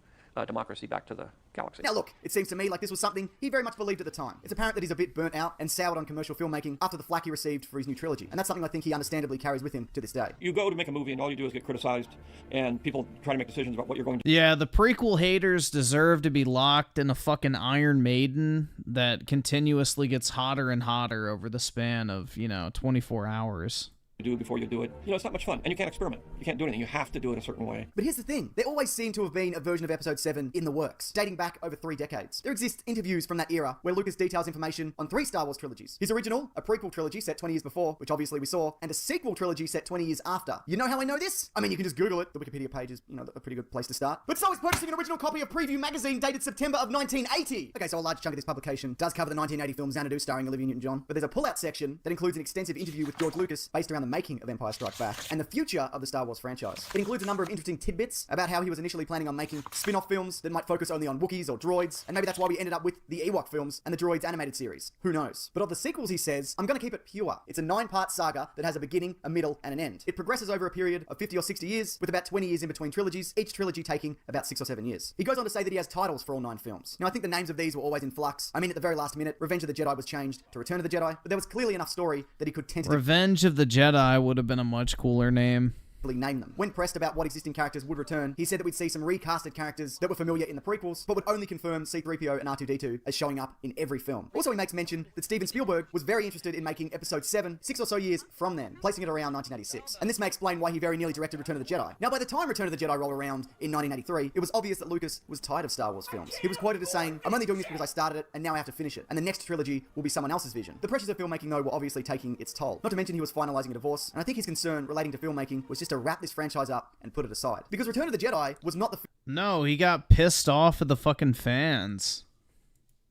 democracy back to the galaxy. Now look, it seems to me like this was something he very much believed at the time. It's apparent that he's a bit burnt out and soured on commercial filmmaking after the flack he received for his new trilogy, and that's something I think he understandably carries with him to this day. You go to make a movie and all you do is get criticized, and people try to make decisions about what you're going to do. Yeah, the prequel haters deserve to be locked in a fucking Iron Maiden that continuously gets hotter and hotter over the span of, 24 hours. Do before you do it. It's not much fun, and you can't experiment. You can't do anything. You have to do it a certain way. But here's the thing. There always seemed to have been a version of Episode 7 in the works, dating back over 3 decades. There exist interviews from that era where Lucas details information on 3 Star Wars trilogies. His original, a prequel trilogy set 20 years before, which obviously we saw, and a sequel trilogy set 20 years after. You know how I know this? I mean, you can just Google it. The Wikipedia page is, a pretty good place to start. But so is purchasing an original copy of Preview magazine dated September of 1980. Okay, so a large chunk of this publication does cover the 1980 film Xanadu starring Olivia Newton-John, but there's a pull-out section that includes an extensive interview with George Lucas based around the making of Empire Strikes Back and the future of the Star Wars franchise. It includes a number of interesting tidbits about how he was initially planning on making spin-off films that might focus only on Wookiees or droids, and maybe that's why we ended up with the Ewok films and the Droids animated series. Who knows? But of the sequels, he says, I'm going to keep it pure. It's a 9-part saga that has a beginning, a middle, and an end. It progresses over a period of 50 or 60 years, with about 20 years in between trilogies, each trilogy taking about 6 or 7 years. He goes on to say that he has titles for all 9 films. Now, I think the names of these were always in flux. I mean, at the very last minute, Revenge of the Jedi was changed to Return of the Jedi, but there was clearly enough story that he could tentatively... Revenge of the Jedi would have been a much cooler name. Name them. When pressed about what existing characters would return, he said that we'd see some recasted characters that were familiar in the prequels, but would only confirm C-3PO and R2-D2 as showing up in every film. Also, he makes mention that Steven Spielberg was very interested in making Episode 7 6 or so years from then, placing it around 1986. And this may explain why he very nearly directed Return of the Jedi. Now, by the time Return of the Jedi rolled around in 1983, it was obvious that Lucas was tired of Star Wars films. He was quoted as saying, I'm only doing this because I started it, and now I have to finish it. And the next trilogy will be someone else's vision. The pressures of filmmaking, though, were obviously taking its toll. Not to mention he was finalizing a divorce, and I think his concern relating to filmmaking was just to wrap this franchise up and put it aside. Because Return of the Jedi was not the No, he got pissed off at the fucking fans.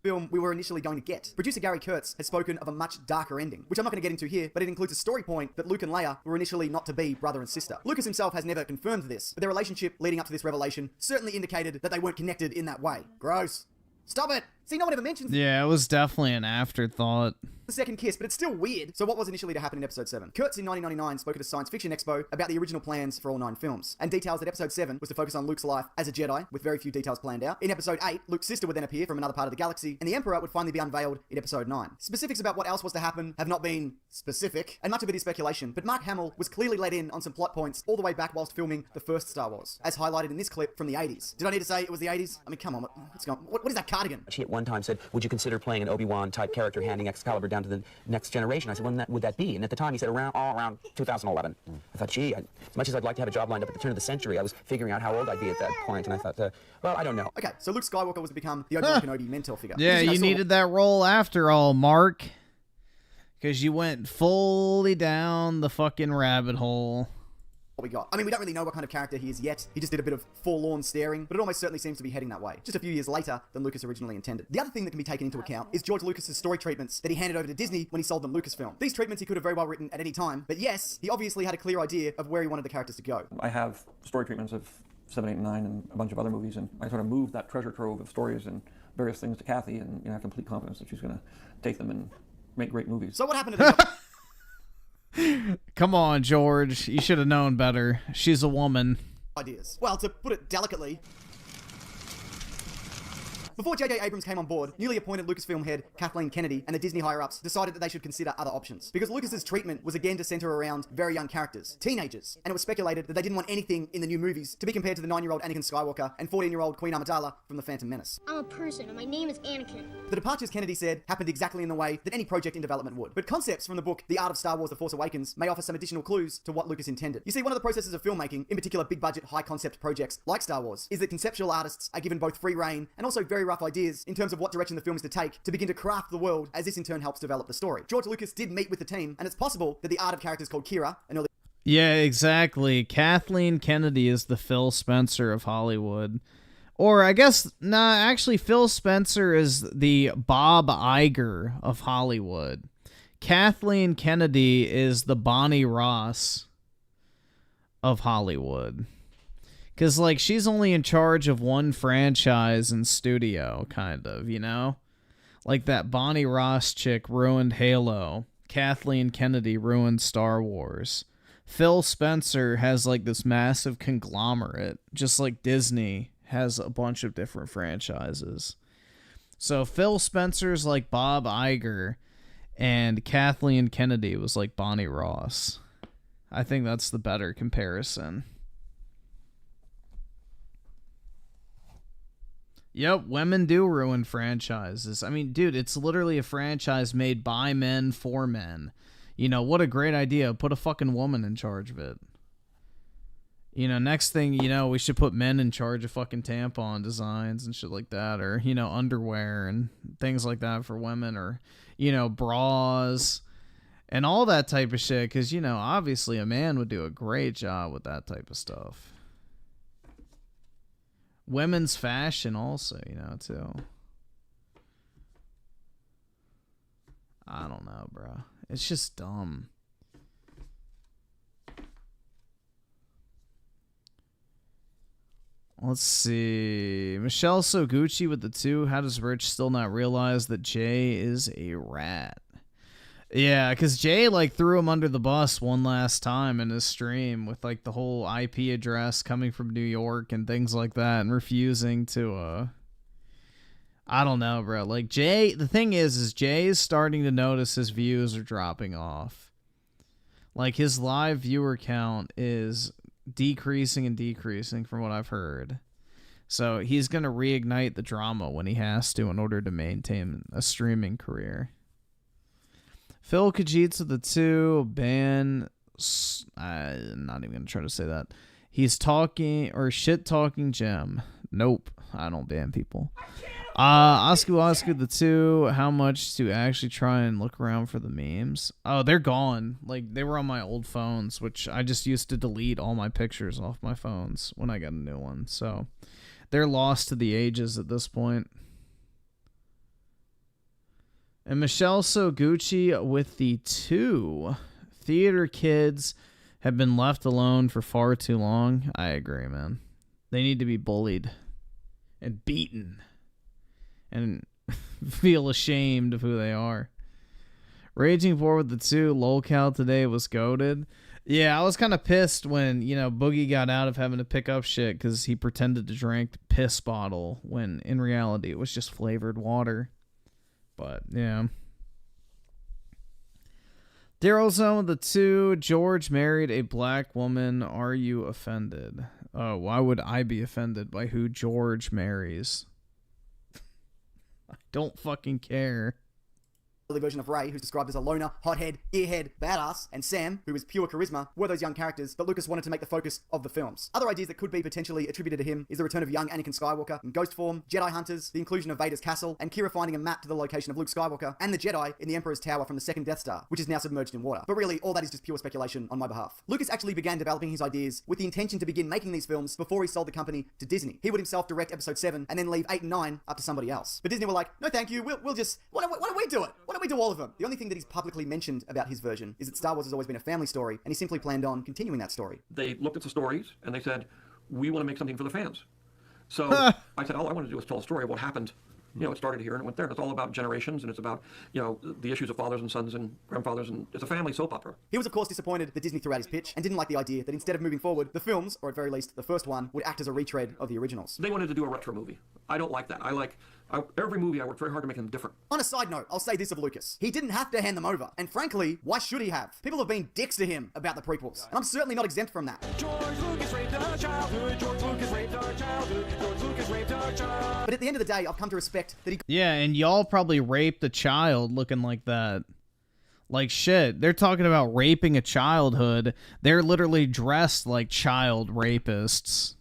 Film we were initially going to get. Producer Gary Kurtz has spoken of a much darker ending, which I'm not going to get into here, but it includes a story point that Luke and Leia were initially not to be brother and sister. Lucas himself has never confirmed this, but their relationship leading up to this revelation certainly indicated that they weren't connected in that way. Gross. Stop it! See, no one ever mentions Yeah, it was definitely an afterthought. the second kiss, but it's still weird. So what was initially to happen in episode 7? Kurtz in 1999 spoke at a science fiction expo about the original plans for all 9 films, and details that episode 7 was to focus on Luke's life as a Jedi, with very few details planned out. In episode 8, Luke's sister would then appear from another part of the galaxy, and the Emperor would finally be unveiled in episode 9. Specifics about what else was to happen have not been specific, and much of it is speculation, but Mark Hamill was clearly let in on some plot points all the way back whilst filming the first Star Wars, as highlighted in this clip from the 80s. Did I need to say it was the 80s? I mean, come on, what's going on? What is that cardigan? She at one time said, would you consider playing an Obi-Wan type character handing Excalibur down to the next generation? I said, when would that be? And at the time he said around 2011. I thought, gee, as much as I'd like to have a job lined up at the turn of the century, I was figuring out how old I'd be at that point, and I thought, well, I don't know. Okay, so Luke Skywalker was to become the Obi-Wan Kenobi mentor figure. Yeah, you needed that role after all, Mark. Because you went fully down the fucking rabbit hole. What we got. I mean, we don't really know what kind of character he is yet. He just did a bit of forlorn staring, but it almost certainly seems to be heading that way, just a few years later than Lucas originally intended. The other thing that can be taken into account is George Lucas's story treatments that he handed over to Disney when he sold them Lucasfilm. These treatments he could have very well written at any time, but yes, he obviously had a clear idea of where he wanted the characters to go. I have story treatments of 7, 8, and 9 and a bunch of other movies, and I sort of moved that treasure trove of stories and various things to Kathy, and I have complete confidence that she's going to take them and make great movies. So what happened to the... Come on, George. You should have known better. She's a woman. Ideas. Well, to put it delicately, before J.J. Abrams came on board, newly appointed Lucasfilm head Kathleen Kennedy and the Disney higher-ups decided that they should consider other options. Because Lucas's treatment was again to center around very young characters, teenagers, and it was speculated that they didn't want anything in the new movies to be compared to the 9-year-old Anakin Skywalker and 14-year-old Queen Amidala from The Phantom Menace. I'm a person, and my name is Anakin. The departures, Kennedy said, happened exactly in the way that any project in development would. But concepts from the book The Art of Star Wars The Force Awakens may offer some additional clues to what Lucas intended. You see, one of the processes of filmmaking, in particular big-budget, high-concept projects like Star Wars, is that conceptual artists are given both free reign and also very rough ideas in terms of what direction the film is to take to begin to craft the world, as this in turn helps develop the story. George Lucas did meet with the team, and it's possible that the art of characters called Kira, an early... Yeah, exactly. Kathleen Kennedy is the Phil Spencer of Hollywood. Or I guess, nah, actually Phil Spencer is the Bob Iger of Hollywood. Kathleen Kennedy is the Bonnie Ross of Hollywood. Because, like, she's only in charge of one franchise and studio, kind of, you know? Like that Bonnie Ross chick ruined Halo. Kathleen Kennedy ruined Star Wars. Phil Spencer has, like, this massive conglomerate, just like Disney has a bunch of different franchises. So Phil Spencer's like Bob Iger, and Kathleen Kennedy was like Bonnie Ross. I think that's the better comparison. Yep, women do ruin franchises. I mean, dude, it's literally a franchise made by men for men. You know, what a great idea. Put a fucking woman in charge of it. You know, next thing you know, we should put men in charge of fucking tampon designs and shit like that. Or, you know, underwear and things like that for women. Or, you know, bras and all that type of shit. Because, you know, obviously a man would do a great job with that type of stuff. Women's fashion also, you know, too. I don't know, bro. It's just dumb. Let's see. Michelle Soguchi with the 2. How does Rich still not realize that Jay is a rat? Yeah, because Jay, like, threw him under the bus one last time in his stream with, like, the whole IP address coming from New York and things like that and refusing to, I don't know, bro. Like, Jay, the thing is Jay is starting to notice his views are dropping off. Like, his live viewer count is decreasing and decreasing from what I've heard. So he's going to reignite the drama when he has to in order to maintain a streaming career. Phil Kajitsu the 2, ban... I'm not even going to try to say that. He's talking, or shit-talking Gem. Nope, I don't ban people. Oscu the 2, how much to actually try and look around for the memes? Oh, they're gone. Like, they were on my old phones, which I just used to delete all my pictures off my phones when I got a new one. So, they're lost to the ages at this point. And Michelle Soguchi with the 2. Theater kids have been left alone for far too long. I agree, man. They need to be bullied and beaten and feel ashamed of who they are. Raging Forward the 2, lolcow today was goated. Yeah, I was kind of pissed when, you know, Boogie got out of having to pick up shit because he pretended to drink piss bottle when in reality it was just flavored water. But, yeah. Daryl Zone the 2, George married a black woman. Are you offended? Oh, why would I be offended by who George marries? I don't fucking care. Version of Ray, who's described as a loner, hothead, gearhead, badass, and Sam, who is pure charisma, were those young characters that Lucas wanted to make the focus of the films. Other ideas that could be potentially attributed to him is the return of young Anakin Skywalker in ghost form, Jedi hunters, the inclusion of Vader's castle, and Kira finding a map to the location of Luke Skywalker, and the Jedi in the Emperor's Tower from the second Death Star, which is now submerged in water. But really, all that is just pure speculation on my behalf. Lucas actually began developing his ideas with the intention to begin making these films before he sold the company to Disney. He would himself direct episode 7 and then leave 8 and 9 up to somebody else. But Disney were like, no thank you, we'll just, why don't we do it? Why don't we do all of them? The only thing that he's publicly mentioned about his version is that Star Wars has always been a family story, and he simply planned on continuing that story. They looked at the stories, and they said, we want to make something for the fans. So I said, all I want to do is tell a story of what happened. You know, it started here and it went there. And it's all about generations, and it's about, you know, the issues of fathers and sons and grandfathers, and it's a family soap opera. He was, of course, disappointed that Disney threw out his pitch and didn't like the idea that instead of moving forward, the films, or at very least the first one, would act as a retread of the originals. They wanted to do a retro movie. I don't like that. Every movie, I worked very hard to make them different. On a side note, I'll say this of Lucas. He didn't have to hand them over. And frankly, why should he have? People have been dicks to him about the prequels. And I'm certainly not exempt from that. George Lucas raped our childhood. George Lucas raped our childhood. George Lucas raped our childhood. But at the end of the day, I've come to respect that he... Yeah, and y'all probably raped a child looking like that. Like shit, they're talking about raping a childhood. They're literally dressed like child rapists.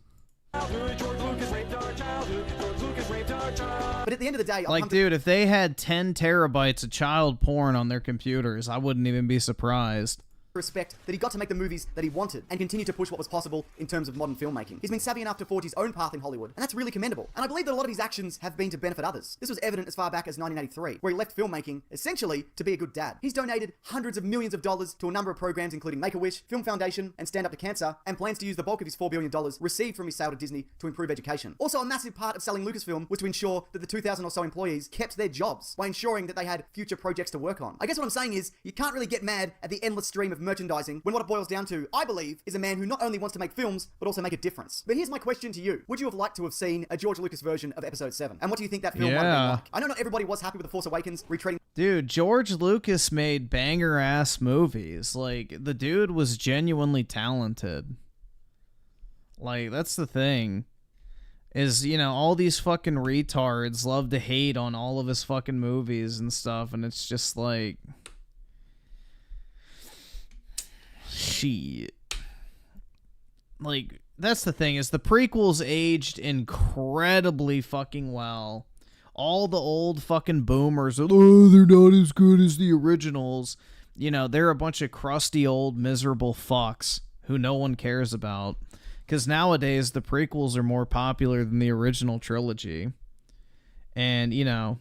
But at the end of the day, like, dude, if they had 10 terabytes of child porn on their computers, I wouldn't even be surprised. Respect that he got to make the movies that he wanted and continue to push what was possible in terms of modern filmmaking. He's been savvy enough to forge his own path in Hollywood, and that's really commendable. And I believe that a lot of his actions have been to benefit others. This was evident as far back as 1983, where he left filmmaking essentially to be a good dad. He's donated hundreds of millions of dollars to a number of programs including Make-A-Wish, Film Foundation, and Stand Up to Cancer, and plans to use the bulk of his $4 billion received from his sale to Disney to improve education. Also, a massive part of selling Lucasfilm was to ensure that the 2,000 or so employees kept their jobs by ensuring that they had future projects to work on. I guess what I'm saying is, you can't really get mad at the endless stream of merchandising when what it boils down to, I believe, is a man who not only wants to make films, but also make a difference. But here's my question to you. Would you have liked to have seen a George Lucas version of Episode 7? And what do you think that film might have been like? I know not everybody was happy with The Force Awakens retreading... Dude, George Lucas made banger-ass movies. Like, the dude was genuinely talented. Like, that's the thing. Is, you know, all these fucking retards love to hate on all of his fucking movies and stuff, and it's just like... Shit. Like, that's the thing, is the prequels aged incredibly fucking well. All the old fucking boomers are, oh, they're not as good as the originals. You know, they're a bunch of crusty old miserable fucks who no one cares about. Because nowadays, the prequels are more popular than the original trilogy. And, you know,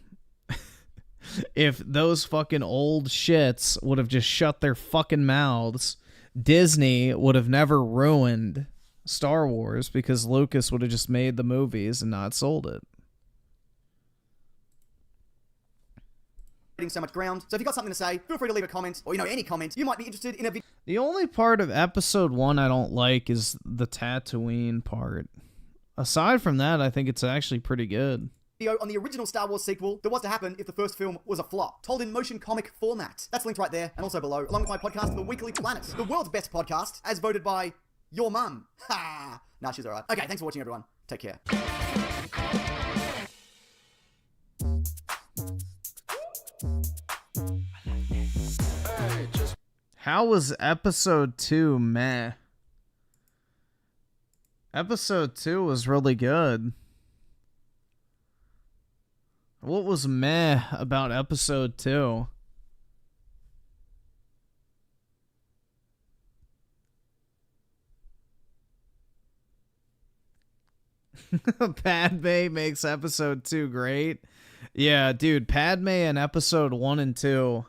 if those fucking old shits would have just shut their fucking mouths, Disney would have never ruined Star Wars because Lucas would have just made the movies and not sold it. So much ground. So if you got something to say, feel free to leave a comment, or, you know, any comment. You might be interested in a video. The only part of episode 1 I don't like is the Tatooine part. Aside from that, I think it's actually pretty good. On the original Star Wars sequel that was to happen if the first film was a flop, told in motion comic format. That's linked right there, and also below, along with my podcast, The Weekly Planet, the world's best podcast, as voted by your mum. Ha! Nah, she's alright. Okay, thanks for watching, everyone. Take care. How was episode 2 meh? Episode 2 was really good. What was meh about episode 2? Padme makes episode 2 great. Yeah, dude, Padme in episode 1 and 2,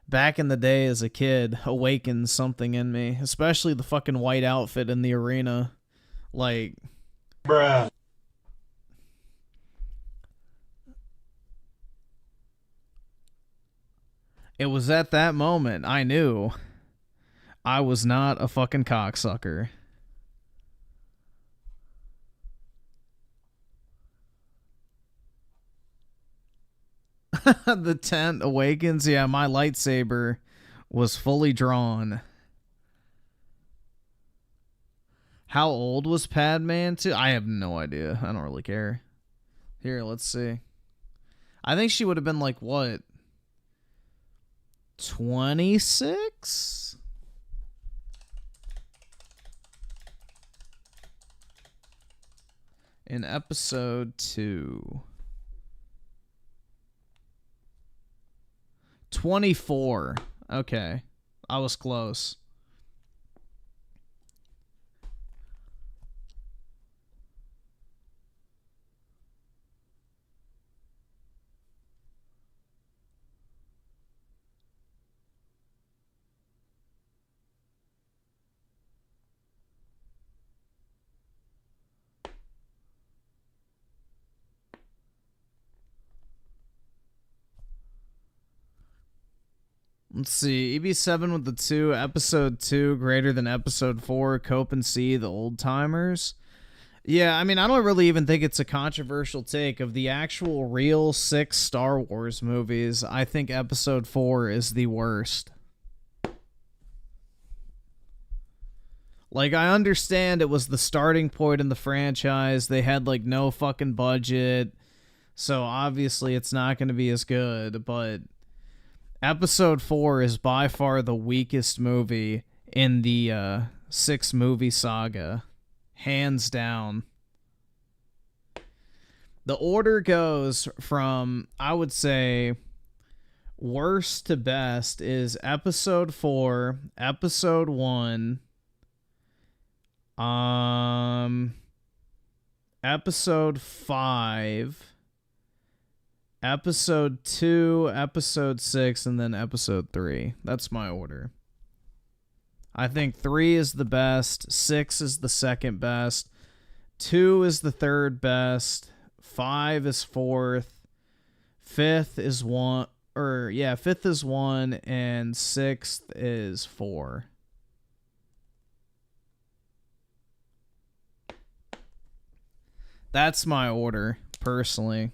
back in the day as a kid, awakened something in me. Especially the fucking white outfit in the arena. Like... Bruh. It was at that moment I knew I was not a fucking cocksucker. The tent awakens. Yeah, my lightsaber was fully drawn. How old was Padman too? I have no idea. I don't really care. Here, let's see. I think she would have been like, what? 26? In episode 2. 24. Okay. I was close. Let's see. EB7 with the 2. Episode 2 greater than episode 4. Cope and see the old timers. Yeah, I mean, I don't really even think it's a controversial take. Of the actual real 6 Star Wars movies, I think episode 4 is the worst. Like, I understand it was the starting point in the franchise. They had, like, no fucking budget. So, obviously, it's not going to be as good. But episode 4 is by far the weakest movie in the 6-movie saga. Hands down. The order goes from, I would say, worst to best is episode 4, episode 1, episode 5, episode 2, episode 6, and then episode 3. That's my order. I think 3 is the best, 6 is the second best, 2 is the third best, 5 is fourth, 5th is 1, and 6th is 4. That's my order, personally.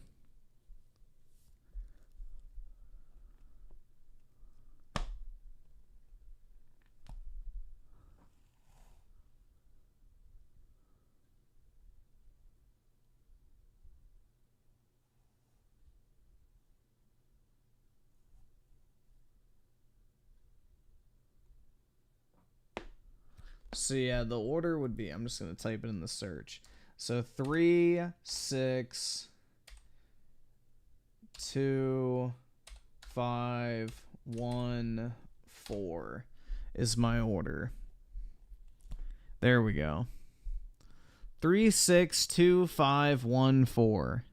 So yeah, the order would be, I'm just going to type it in the search. So 3, 6, 2, 5, 1, 4 is my order. There we go. 3, 6, 2, 5, 1, 4.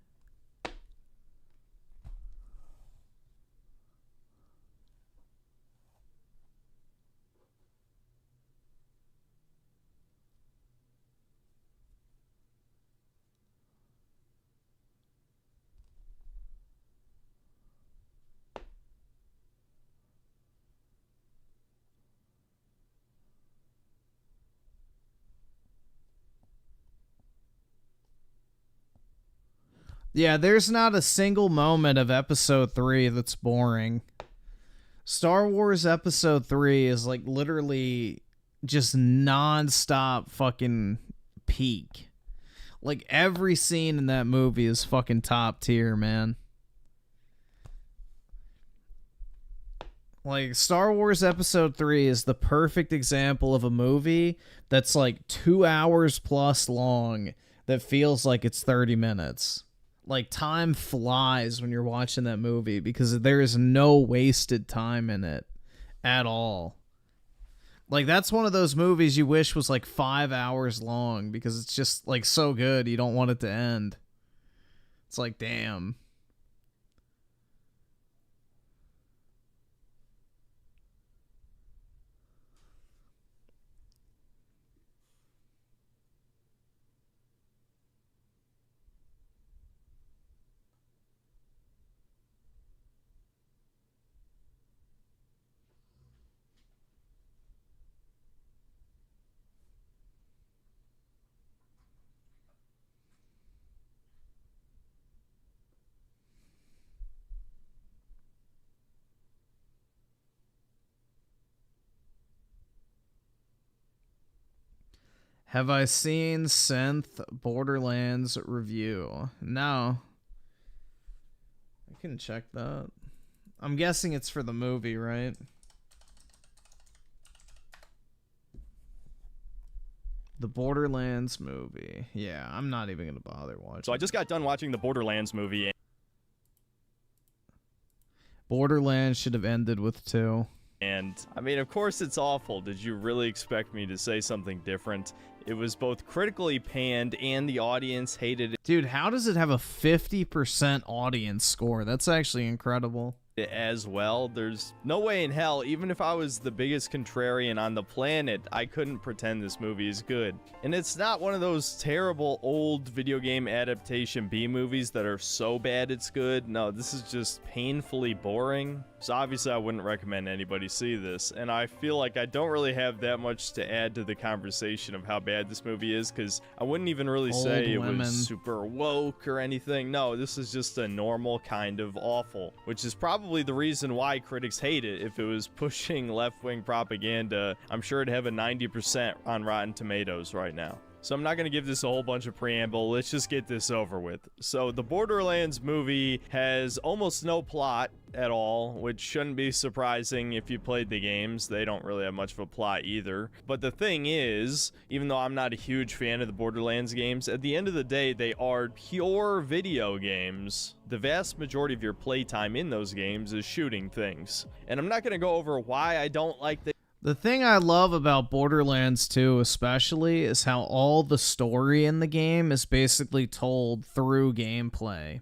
Yeah, there's not a single moment of episode 3 that's boring. Star Wars episode 3 is like literally just non-stop fucking peak. Like every scene in that movie is fucking top tier, man. Like Star Wars episode 3 is the perfect example of a movie that's like 2 hours plus long that feels like it's 30 minutes. Like, time flies when you're watching that movie because there is no wasted time in it at all. Like, that's one of those movies you wish was like 5 hours long because it's just like so good you don't want it to end. It's like, damn. Have I seen Synth Borderlands review? No. I can check that. I'm guessing it's for the movie, right? The Borderlands movie. Yeah, I'm not even gonna bother watching. So I just got done watching the Borderlands movie. Borderlands should have ended with 2. And, I mean, of course it's awful. Did you really expect me to say something different? It was both critically panned and the audience hated it. Dude, how does it have a 50% audience score? That's actually incredible. As well. There's no way in hell, even if I was the biggest contrarian on the planet, I couldn't pretend this movie is good. And it's not one of those terrible old video game adaptation B movies that are so bad it's good. No, this is just painfully boring. So obviously I wouldn't recommend anybody see this. And I feel like I don't really have that much to add to the conversation of how bad this movie is, because I wouldn't even really say it was super woke or anything. No, this is just a normal kind of awful, which is probably the reason why critics hate it. If it was pushing left-wing propaganda, I'm sure it'd have a 90% on Rotten Tomatoes right now. So I'm not going to give this a whole bunch of preamble. Let's just get this over with. So the Borderlands movie has almost no plot at all, which shouldn't be surprising if you played the games. They don't really have much of a plot either. But the thing is, even though I'm not a huge fan of the Borderlands games, at the end of the day, they are pure video games. The vast majority of your playtime in those games is shooting things. And I'm not going to go over why I don't like The thing I love about Borderlands 2 especially is how all the story in the game is basically told through gameplay.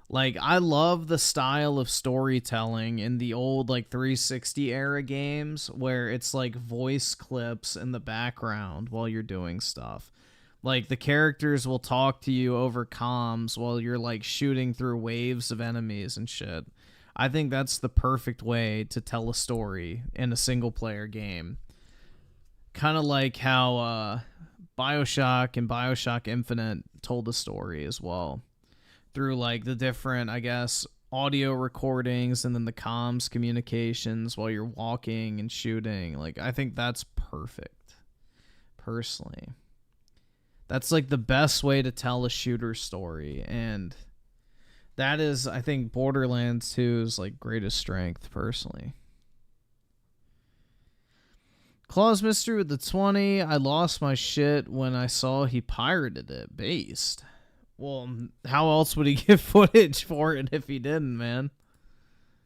Like, I love the style of storytelling in the old, like, 360 era games where it's, like, voice clips in the background while you're doing stuff. Like, the characters will talk to you over comms while you're, like, shooting through waves of enemies and shit. I think that's the perfect way to tell a story in a single-player game. Kind of like how BioShock and BioShock Infinite told a story as well. Through, like, the different, I guess, audio recordings and then the comms communications while you're walking and shooting. Like, I think that's perfect, personally. That's, like, the best way to tell a shooter story, and that is, I think, Borderlands 2's, like, greatest strength, personally. Claws Mystery with the 20. I lost my shit when I saw he pirated it. Based. Well, how else would he get footage for it if he didn't, man?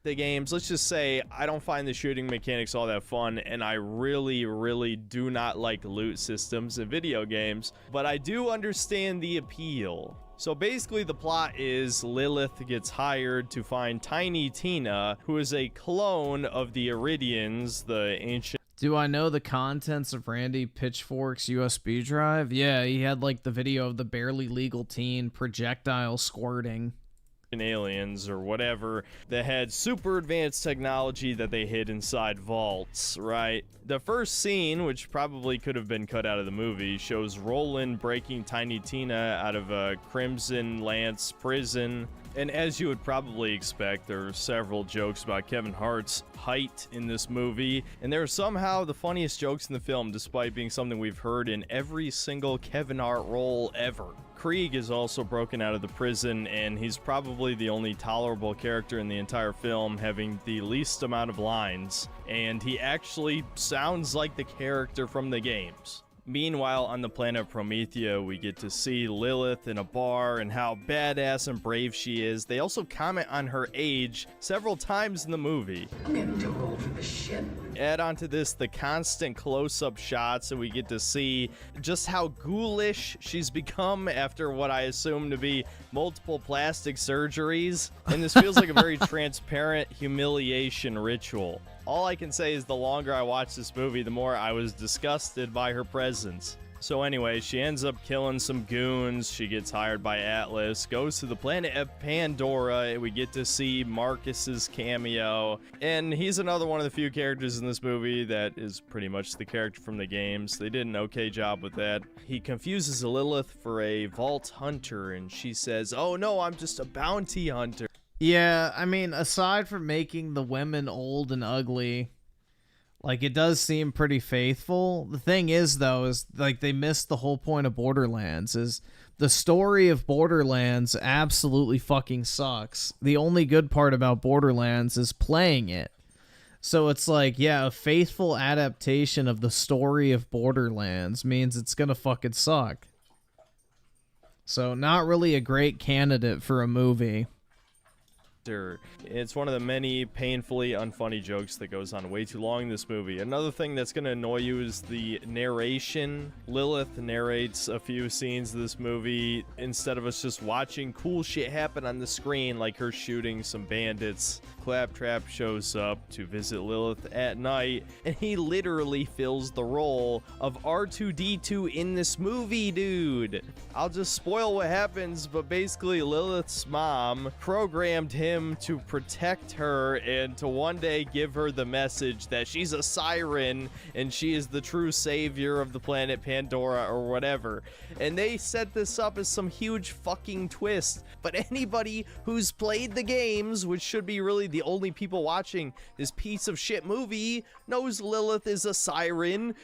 the games. Let's just say I don't find the shooting mechanics all that fun, and I really do not like loot systems in video games, but I do understand the appeal. So basically the plot is Lilith gets hired to find Tiny Tina, who is a clone of the Iridians, the ancient... Do I know the contents of Randy Pitchfork's USB drive? Yeah, he had like the video of the barely legal teen projectile squirting. Aliens or whatever that had super advanced technology that they hid inside vaults, right? The first scene, which probably could have been cut out of the movie, shows Roland breaking Tiny Tina out of a Crimson Lance prison. And as you would probably expect, there are several jokes about Kevin Hart's height in this movie, and they're somehow the funniest jokes in the film, despite being something we've heard in every single Kevin Hart role ever. Krieg is also broken out of the prison, and he's probably the only tolerable character in the entire film, having the least amount of lines, and he actually sounds like the character from the games. Meanwhile, on the planet Promethea, we get to see Lilith in a bar and how badass and brave she is. They also comment on her age several times in the movie. I'm getting too old for this shit. Add on to this the constant close-up shots, and we get to see just how ghoulish she's become after what I assume to be multiple plastic surgeries. And this feels like a very transparent humiliation ritual. All I can say is the longer I watched this movie, the more I was disgusted by her presence. So anyway, she ends up killing some goons. She gets hired by Atlas, goes to the planet of Pandora, and we get to see Marcus's cameo. And he's another one of the few characters in this movie that is pretty much the character from the games. They did an okay job with that. He confuses Lilith for a vault hunter, and she says, "Oh no, I'm just a bounty hunter." Yeah, I mean, aside from making the women old and ugly, Like, it does seem pretty faithful. The thing is, though, is like they missed the whole point of Borderlands. Is the story of Borderlands absolutely fucking sucks. The only good part about Borderlands is playing it. So it's like, yeah, a faithful adaptation of the story of Borderlands means it's gonna fucking suck. So not really a great candidate for a movie. It's one of the many painfully unfunny jokes that goes on way too long in this movie. Another thing that's going to annoy you is the narration. Lilith narrates a few scenes of this movie instead of us just watching cool shit happen on the screen, like her shooting some bandits. Claptrap shows up to visit Lilith at night, and he literally fills the role of R2-D2 in this movie, dude. I'll just spoil what happens, but basically Lilith's mom programmed him to protect her and to one day give her the message that she's a siren and she is the true savior of the planet Pandora or whatever. And they set this up as some huge fucking twist, but anybody who's played the games, which should be really the only people watching this piece of shit movie, knows Lilith is a siren.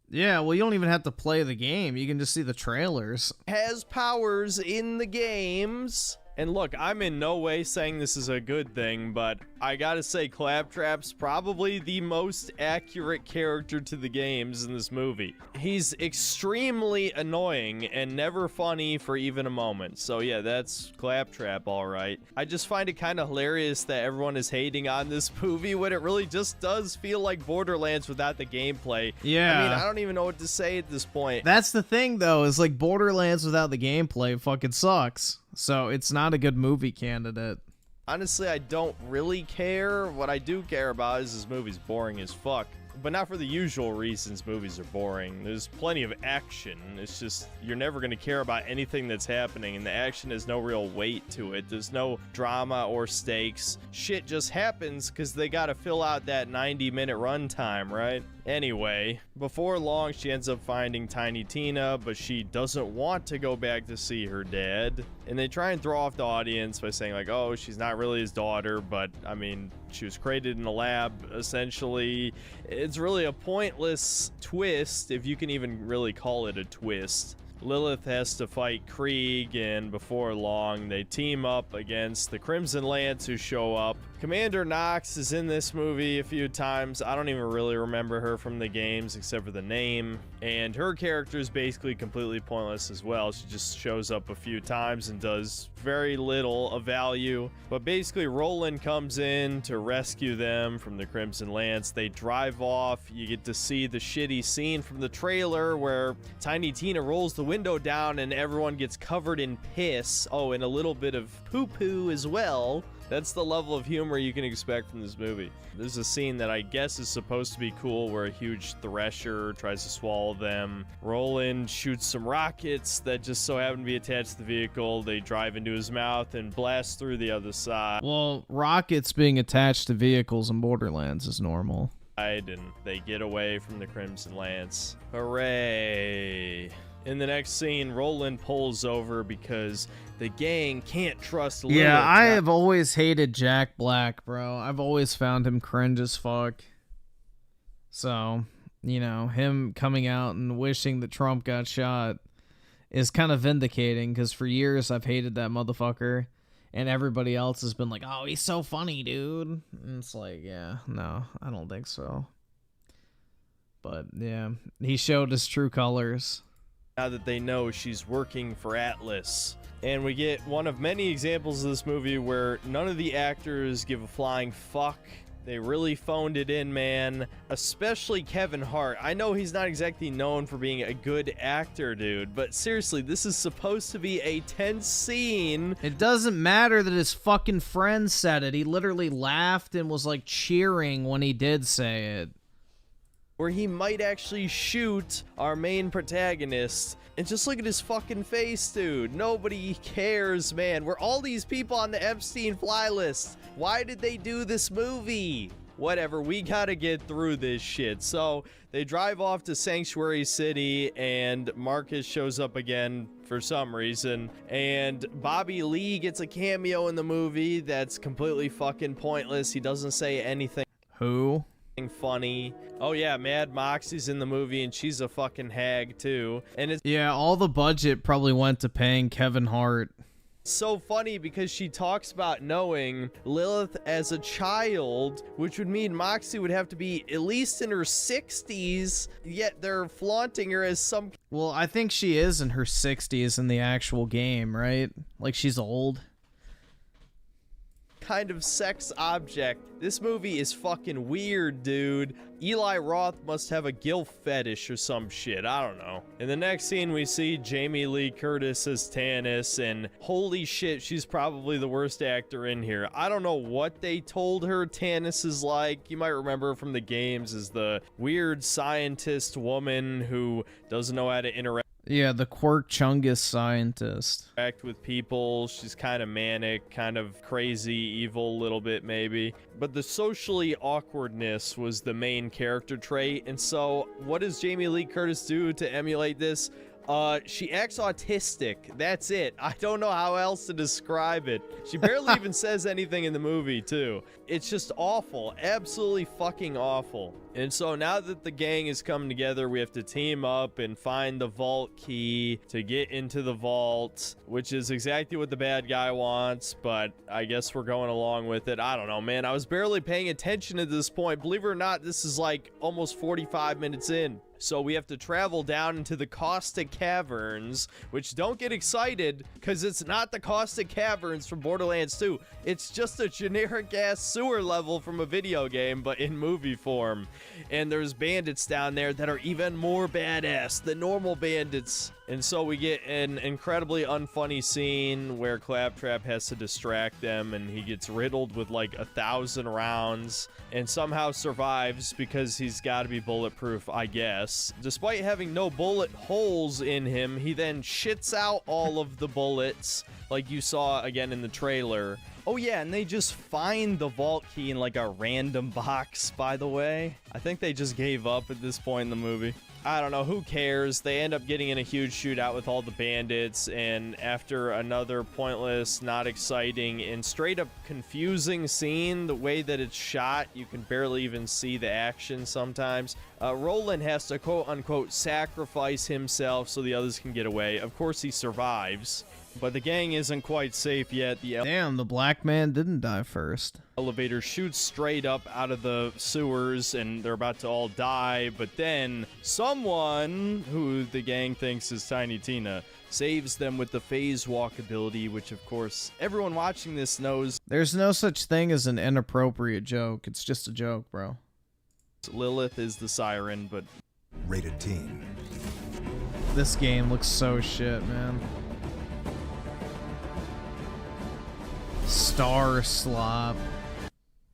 Yeah, well, you don't even have to play the game. You can just see the trailers. Has powers in the games. And look, I'm in no way saying this is a good thing, but I gotta say Claptrap's probably the most accurate character to the games in this movie. He's extremely annoying and never funny for even a moment. So yeah, that's Claptrap, alright. I just find it kind of hilarious that everyone is hating on this movie when it really just does feel like Borderlands without the gameplay. Yeah. I mean, I don't even know what to say at this point. That's the thing, though, is like Borderlands without the gameplay fucking sucks. So it's not a good movie candidate. Honestly, I don't really care. What I do care about is this movie's boring as fuck. But not for the usual reasons movies are boring. There's plenty of action. It's just, you're never going to care about anything that's happening, and the action has no real weight to it. There's no drama or stakes. Shit just happens because they got to fill out that 90-minute runtime, right? Anyway, before long, she ends up finding Tiny Tina, but she doesn't want to go back to see her dad. And they try and throw off the audience by saying, like, oh, she's not really his daughter, but, I mean, she was created in a lab, essentially. It's really a pointless twist, if you can even really call it a twist. Lilith has to fight Krieg, and before long, they team up against the Crimson Lance, who show up. Commander Knox is in this movie a few times. I don't even really remember her from the games except for the name, and her character is basically completely pointless as well. She just shows up a few times and does very little of value. But basically, Roland comes in to rescue them from the Crimson Lance. They drive off. You get to see the shitty scene from the trailer where Tiny Tina rolls the window down and everyone gets covered in piss. Oh, and a little bit of poo-poo as well. That's the level of humor you can expect from this movie. There's a scene that I guess is supposed to be cool where a huge thresher tries to swallow them. Roland shoots some rockets that just so happen to be attached to the vehicle. They drive into his mouth and blast through the other side. Well, rockets being attached to vehicles in Borderlands is normal. And they get away from the Crimson Lance. Hooray! In the next scene, Roland pulls over because the gang can't trust Lilith. Yeah, I have always hated Jack Black, bro. I've always found him cringe as fuck. So, you know, him coming out and wishing that Trump got shot is kind of vindicating, because for years I've hated that motherfucker, and everybody else has been like, oh, he's so funny, dude. And it's like, yeah, no, I don't think so. But, yeah, he showed his true colors. Now that they know she's working for Atlas. And we get one of many examples of this movie where none of the actors give a flying fuck. They really phoned it in, man. Especially Kevin Hart. I know he's not exactly known for being a good actor, dude, but seriously, this is supposed to be a tense scene. It doesn't matter that his fucking friend said it. He literally laughed and was like cheering when he did say it. Where he might actually shoot our main protagonist. And just look at his fucking face, dude. Nobody cares, man. We're all these people on the Epstein fly list. Why did they do this movie? Whatever, we gotta get through this shit. So they drive off to Sanctuary City, and Marcus shows up again for some reason. And Bobby Lee gets a cameo in the movie that's completely fucking pointless. He doesn't say anything. Who? funny. Oh yeah, Mad Moxie's in the movie and she's a fucking hag too. And it's Yeah, all the budget probably went to paying Kevin Hart. so funny because she talks about knowing Lilith as a child, which would mean Moxie would have to be at least in her 60s, yet they're flaunting her as some... Well, I think she is in her 60s in the actual game, right? Like, she's old. kind of sex object. This movie is fucking weird, dude. Eli Roth must have a gilf fetish or some shit. I don't know. In the next scene, we see Jamie Lee Curtis as Tannis, and holy shit, she's probably the worst actor in here. I don't know what they told her Tannis is like. You might remember from the games as the weird scientist woman who doesn't know how to interact. Yeah, the Quirk Chungus scientist. With people. She's kind of manic, kind of crazy, evil a little bit maybe. But the socially awkwardness was the main character trait. And so what does Jamie Lee Curtis do to emulate this? She acts autistic. That's it. I don't know how else to describe it. She barely even says anything in the movie, too. It's just awful. Absolutely fucking awful. And so now that the gang is coming together, we have to team up and find the vault key to get into the vault, which is exactly what the bad guy wants, but I guess we're going along with it. I don't know, man. I was barely paying attention at this point. Believe it or not, this is like almost 45 minutes in. So we have to travel down into the Caustic Caverns, which don't get excited because it's not the Caustic Caverns from Borderlands 2. It's just a generic ass sewer level from a video game, but in movie form. And there's bandits down there that are even more badass than normal bandits. And so we get an incredibly unfunny scene where Claptrap has to distract them, and he gets riddled with like 1,000 rounds and somehow survives because he's got to be bulletproof, I guess. Despite having no bullet holes in him, he then shits out all of the bullets like you saw again in the trailer. Oh yeah, and they just find the vault key in like a random box, by the way. I think they just gave up at this point in the movie. I don't know, who cares? They end up getting in a huge shootout with all the bandits, and after another pointless, not exciting, and straight up confusing scene, the way that it's shot, you can barely even see the action sometimes. Roland has to quote-unquote sacrifice himself so the others can get away. Of course he survives, but the gang isn't quite safe yet. Damn, the black man didn't die first. Elevator shoots straight up out of the sewers and they're about to all die, but then someone who the gang thinks is Tiny Tina saves them with the phase walk ability, which of course everyone watching this knows. There's no such thing as an inappropriate joke. It's just a joke, bro. Lilith is the siren, but rated teen. This game looks so shit, man. Star slop.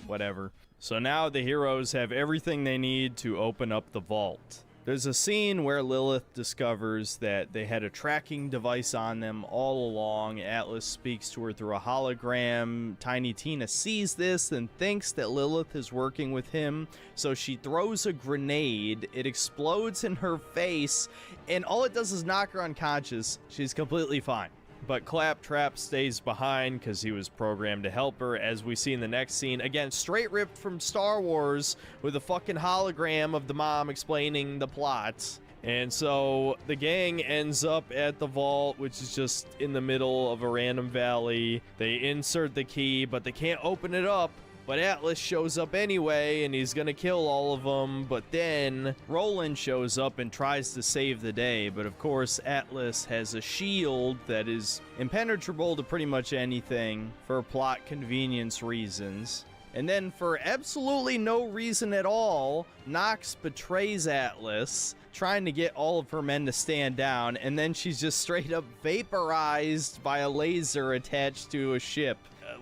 Whatever. So now the heroes have everything they need to open up the vault. There's a scene where Lilith discovers that they had a tracking device on them all along. Atlas speaks to her through a hologram. Tiny Tina sees this and thinks that Lilith is working with him, so she throws a grenade. It explodes in her face, and all it does is knock her unconscious. She's completely fine. But Claptrap stays behind because he was programmed to help her, as we see in the next scene. Again, straight ripped from Star Wars with a fucking hologram of the mom explaining the plot. And so the gang ends up at the vault, which is just in the middle of a random valley. They insert the key, but they can't open it up. But Atlas shows up anyway, and he's gonna kill all of them. But then Roland shows up and tries to save the day. But of course, Atlas has a shield that is impenetrable to pretty much anything for plot convenience reasons. And then for absolutely no reason at all, Nox betrays Atlas, trying to get all of her men to stand down. And then she's just straight up vaporized by a laser attached to a ship.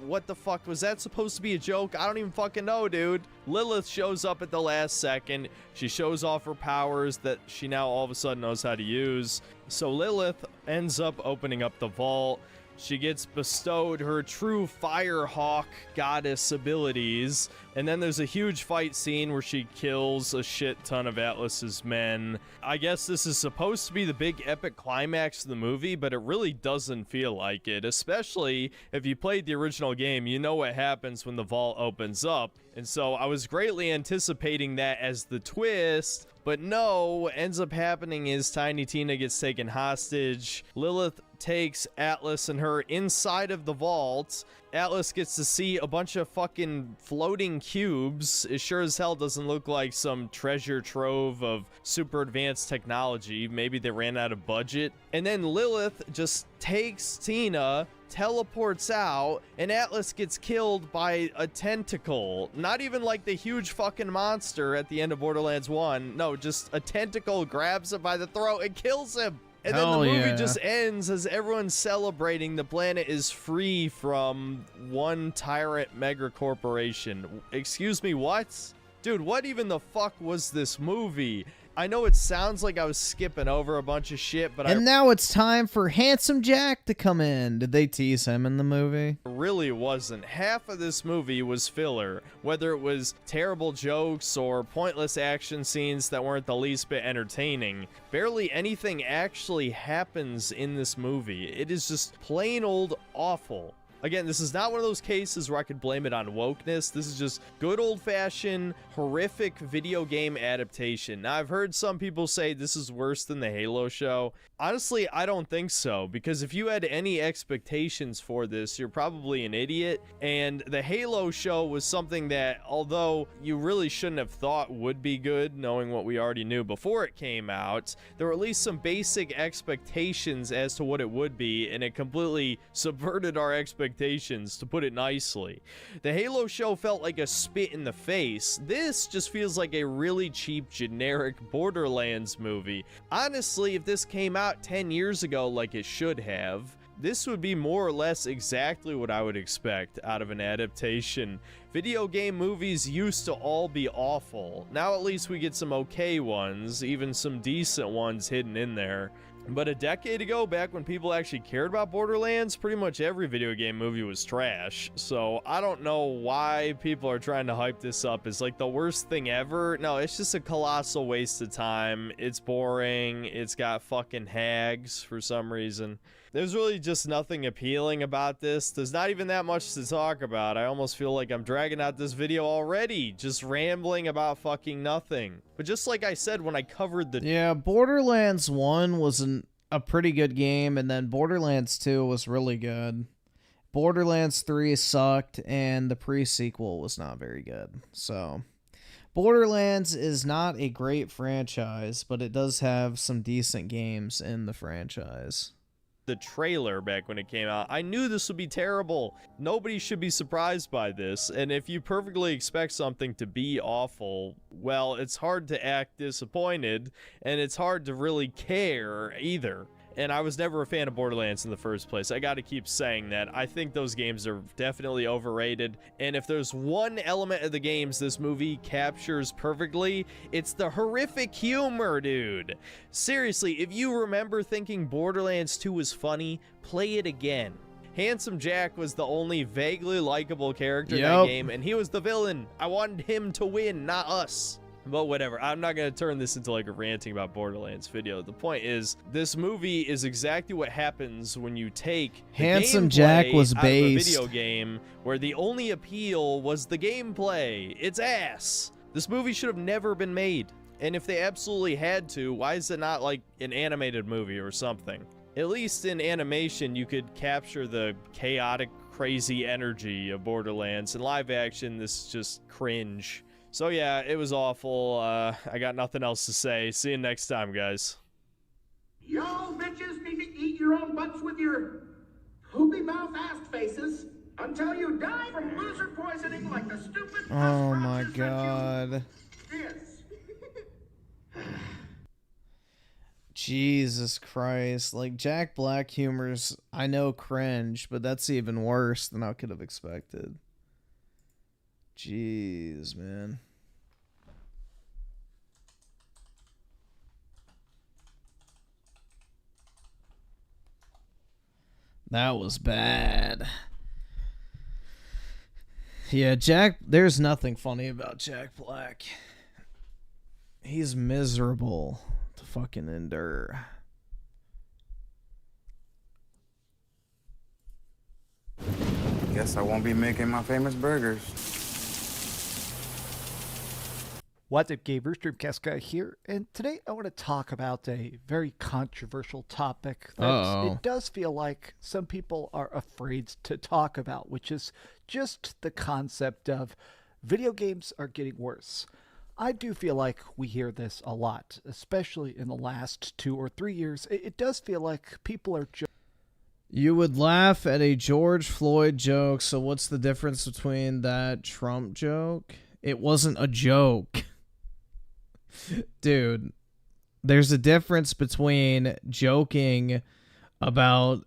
What the fuck? Was that supposed to be a joke? I don't even fucking know, dude. Lilith shows up at the last second. She shows off her powers that she now all of a sudden knows how to use. So Lilith ends up opening up the vault. She gets bestowed her true Firehawk goddess abilities. And then there's a huge fight scene where she kills a shit ton of Atlas's men. I guess this is supposed to be the big epic climax of the movie, but it really doesn't feel like it. Especially if you played the original game, you know what happens when the vault opens up. And so I was greatly anticipating that as the twist, but no, what ends up happening is Tiny Tina gets taken hostage. Lilith takes Atlas and her inside of the vault. Atlas gets to see a bunch of fucking floating cubes. It sure as hell doesn't look like some treasure trove of super advanced technology. Maybe they ran out of budget. And then Lilith just takes Tina, teleports out, and Atlas gets killed by a tentacle. Not even like the huge fucking monster at the end of Borderlands 1. No, just a tentacle grabs him by the throat and kills him. And then the movie just ends as everyone's celebrating the planet is free from one tyrant mega corporation. Excuse me, what? Dude, what even the fuck was this movie? I know it sounds like I was skipping over a bunch of shit, but now it's time for Handsome Jack to come in. Did they tease him in the movie? Really wasn't. Half of this movie was filler, whether it was terrible jokes or pointless action scenes that weren't the least bit entertaining. Barely anything actually happens in this movie. It is just plain old awful. Again, this is not one of those cases where I could blame it on wokeness. This is just good old-fashioned, horrific video game adaptation. Now, I've heard some people say this is worse than the Halo show. Honestly, I don't think so, because if you had any expectations for this, you're probably an idiot. And the Halo show was something that, although you really shouldn't have thought would be good, knowing what we already knew before it came out, there were at least some basic expectations as to what it would be, and it completely subverted our expectations, to put it nicely. The Halo show felt like a spit in the face. This just feels like a really cheap, generic Borderlands movie. Honestly, if this came out 10 years ago like it should have, this would be more or less exactly what I would expect out of an adaptation. Video game movies used to all be awful. Now at least we get some okay ones, even some decent ones hidden in there. But a decade ago, back when people actually cared about Borderlands, pretty much every video game movie was trash. So I don't know why people are trying to hype this up as like the worst thing ever. No, it's just a colossal waste of time. It's boring. It's got fucking hags for some reason. There's really just nothing appealing about this. There's not even that much to talk about. I almost feel like I'm dragging out this video already, just rambling about fucking nothing. But just like I said when I covered the... Yeah, Borderlands 1 was a pretty good game, and then Borderlands 2 was really good. Borderlands 3 sucked, and the pre-sequel was not very good. So, Borderlands is not a great franchise, but it does have some decent games in the franchise. The trailer back when it came out, I knew this would be terrible. Nobody should be surprised by this, and if you perfectly expect something to be awful, well, it's hard to act disappointed, and it's hard to really care either. And I was never a fan of Borderlands in the first place. I gotta keep saying that. I think those games are definitely overrated. And if there's one element of the games this movie captures perfectly, it's the horrific humor, dude. Seriously, if you remember thinking Borderlands 2 was funny, play it again. Handsome Jack was the only vaguely likable character in that game, and he was the villain. I wanted him to win, not us. But whatever, I'm not going to turn this into like a ranting about Borderlands video. The point is, this movie is exactly what happens when you take Handsome Jack was out of a based video game where the only appeal was the gameplay. It's ass. This movie should have never been made. And if they absolutely had to, why is it not like an animated movie or something? At least in animation, you could capture the chaotic, crazy energy of Borderlands. In live action, this is just cringe. So yeah, it was awful. I got nothing else to say. See you next time, guys. Y'all bitches need to eat your own butts with your poopy mouth ass faces until you die from loser poisoning like the stupid. Oh my god. This. Jesus Christ. Like, Jack Black humor's, I know, cringe, but that's even worse than I could have expected. Jeez, man. That was bad. Yeah, there's nothing funny about Jack Black. He's miserable to fucking endure. Guess I won't be making my famous burgers. What's up, gamers? Dreamcastguy here, and today I want to talk about a very controversial topic that it does feel like some people are afraid to talk about, which is just the concept of video games are getting worse. I do feel like we hear this a lot, especially in the last 2 or 3 years. It does feel like people are just... You would laugh at a George Floyd joke, so what's the difference between that Trump joke? It wasn't a joke. Dude, there's a difference between joking about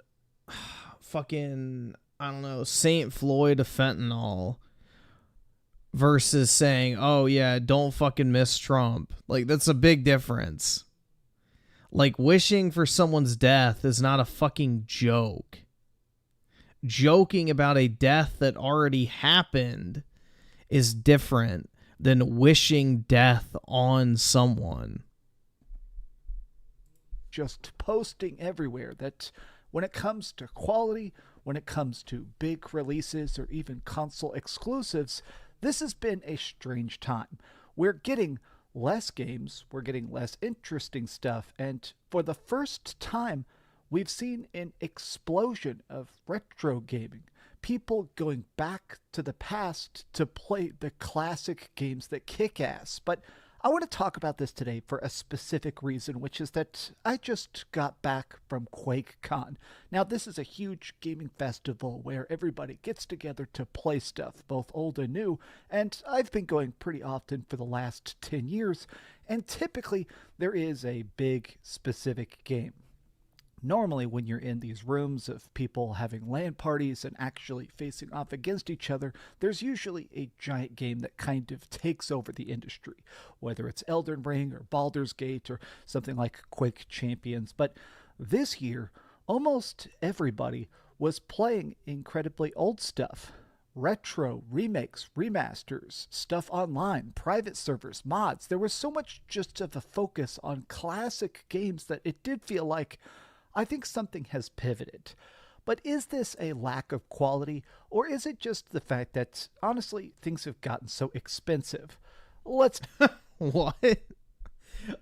fucking, I don't know, St. Floyd of fentanyl versus saying, oh yeah, don't fucking miss Trump. Like, that's a big difference. Like, wishing for someone's death is not a fucking joke. Joking about a death that already happened is different than wishing death on someone. Just posting everywhere that when it comes to quality, when it comes to big releases or even console exclusives, this has been a strange time. We're getting less games, we're getting less interesting stuff, and for the first time, we've seen an explosion of retro gaming. People going back to the past to play the classic games that kick ass. But I want to talk about this today for a specific reason, which is that I just got back from QuakeCon. Now, this is a huge gaming festival where everybody gets together to play stuff, both old and new, and I've been going pretty often for the last 10 years, and typically there is a big specific game. Normally, when you're in these rooms of people having LAN parties and actually facing off against each other, there's usually a giant game that kind of takes over the industry, whether it's Elden Ring or Baldur's Gate or something like Quake Champions. But this year, almost everybody was playing incredibly old stuff. Retro, remakes, remasters, stuff online, private servers, mods. There was so much just of a focus on classic games that it did feel like I think something has pivoted. But is this a lack of quality, or is it just the fact that, honestly, things have gotten so expensive? Let's... What?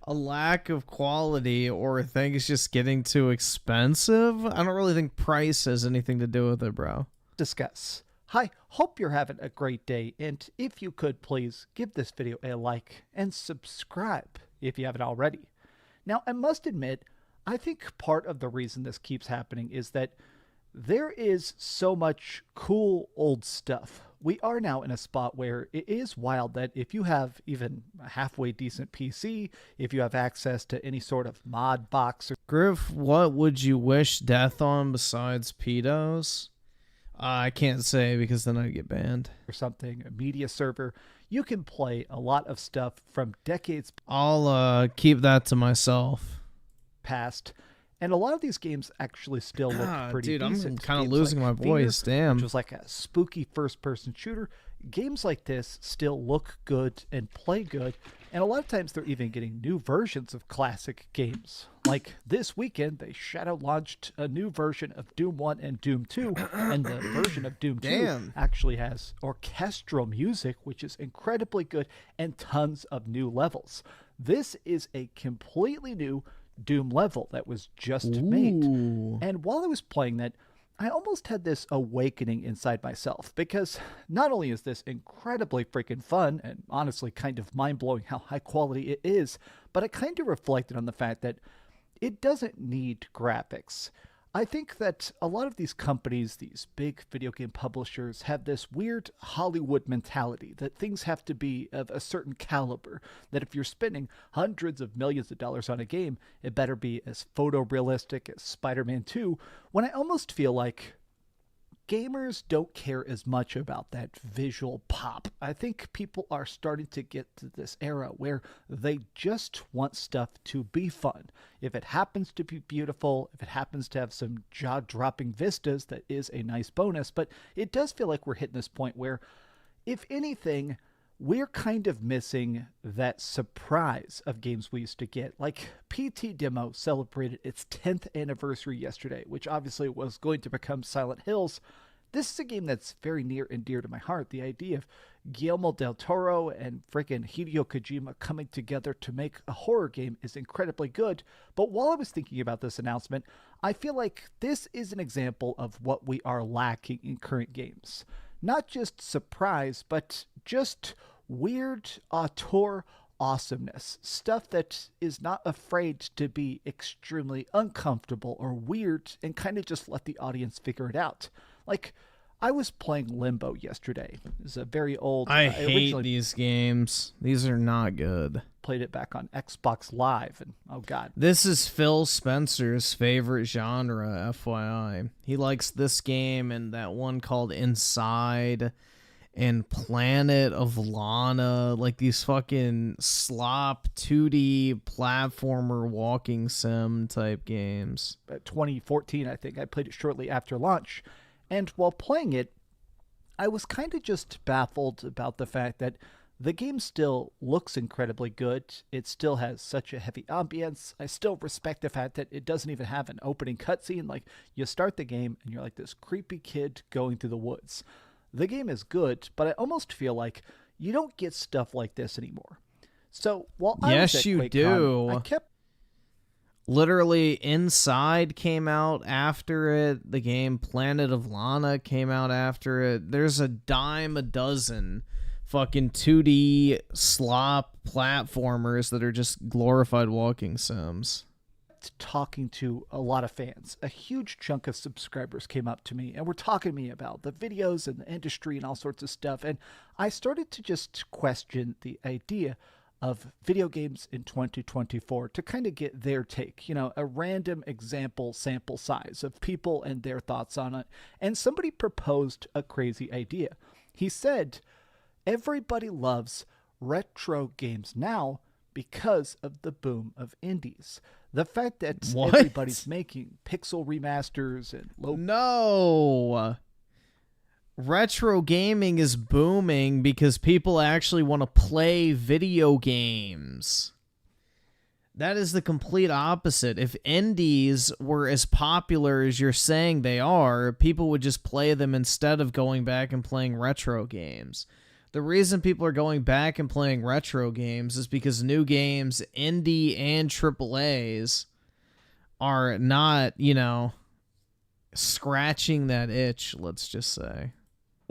A lack of quality, or things just getting too expensive? I don't really think price has anything to do with it, bro. Discuss. Hi, hope you're having a great day, and if you could please give this video a like and subscribe if you haven't already. Now, I must admit, I think part of the reason this keeps happening is that there is so much cool old stuff. We are now in a spot where it is wild that if you have even a halfway decent PC, if you have access to any sort of mod box or... Griff, what would you wish death on besides pedos? I can't say because then I'd get banned. Or something, a media server. You can play a lot of stuff from decades... I'll keep that to myself. Past, and a lot of these games actually still look pretty decent. I'm kind of losing my voice. Damn, which was like a spooky first-person shooter. Games like this still look good and play good, and a lot of times they're even getting new versions of classic games. Like this weekend, they shadow launched a new version of Doom 1 and Doom 2, and the version of Doom 2 actually has orchestral music, which is incredibly good, and tons of new levels. This is a completely new Doom level that was just made. And while I was playing that, I almost had this awakening inside myself, because not only is this incredibly freaking fun and honestly kind of mind-blowing how high quality it is, but I kind of reflected on the fact that it doesn't need graphics. I think that a lot of these companies, these big video game publishers, have this weird Hollywood mentality that things have to be of a certain caliber, that if you're spending hundreds of millions of dollars on a game, it better be as photorealistic as Spider-Man 2, when I almost feel like gamers don't care as much about that visual pop. I think people are starting to get to this era where they just want stuff to be fun. If it happens to be beautiful, if it happens to have some jaw-dropping vistas, that is a nice bonus, but it does feel like we're hitting this point where, if anything, we're kind of missing that surprise of games we used to get. Like, PT Demo celebrated its 10th anniversary yesterday, which obviously was going to become Silent Hills. this is a game that's very near and dear to my heart. The idea of Guillermo del Toro and frickin' Hideo Kojima coming together to make a horror game is incredibly good. But while I was thinking about this announcement, I feel like this is an example of what we are lacking in current games. Not just surprise, but just weird auteur awesomeness. Stuff that is not afraid to be extremely uncomfortable or weird and kind of just let the audience figure it out. Like, I was playing Limbo yesterday. It's a very old... I hate these games. These are not good. Played it back on Xbox Live, and oh god. This is Phil Spencer's favorite genre, FYI. He likes this game and that one called Inside and Planet of Lana, like these fucking slop 2D platformer walking sim type games. 2014, I think. I played it shortly after launch. And while playing it, I was kind of just baffled about the fact that the game still looks incredibly good. It still has such a heavy ambience. I still respect the fact that it doesn't even have an opening cutscene. Like, you start the game and you're like this creepy kid going through the woods. The game is good, but I almost feel like you don't get stuff like this anymore. So while I was at QuakeCon, I kept... Literally, Inside came out after it. The game Planet of Lana came out after it. There's a dime a dozen fucking 2D slop platformers that are just glorified walking sims. Talking to a lot of fans. A huge chunk of subscribers came up to me and were talking to me about the videos and the industry and all sorts of stuff. And I started to just question the idea of video games in 2024 to kind of get their take, you know, a random example sample size of people and their thoughts on it. And somebody proposed a crazy idea. He said, everybody loves retro games now because of the boom of indies. The fact that everybody's making pixel remasters and low... No! Retro gaming is booming because people actually want to play video games. That is the complete opposite. If indies were as popular as you're saying they are, people would just play them instead of going back and playing retro games. The reason people are going back and playing retro games is because new games, indie and AAAs, are not, you know, scratching that itch, let's just say.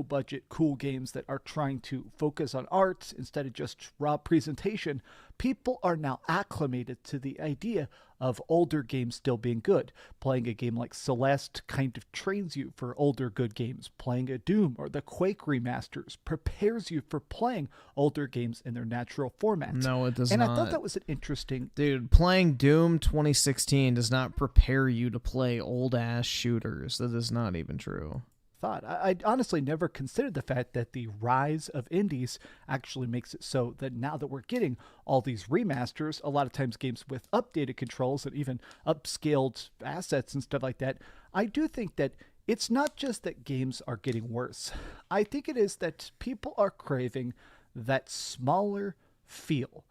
Budget cool games that are trying to focus on art instead of just raw presentation. People are now acclimated to the idea of older games still being good. Playing a game like Celeste kind of trains you for older good games. Playing a Doom or the Quake remasters prepares you for playing older games in their natural format. No, it does not. not. And I thought that was an interesting... Dude, playing Doom 2016 does not prepare you to play old-ass shooters. That is not even true. I honestly never considered the fact that the rise of indies actually makes it so that now that we're getting all these remasters, a lot of times games with updated controls and even upscaled assets and stuff like that, I do think that it's not just that games are getting worse. I think it is that people are craving that smaller feel.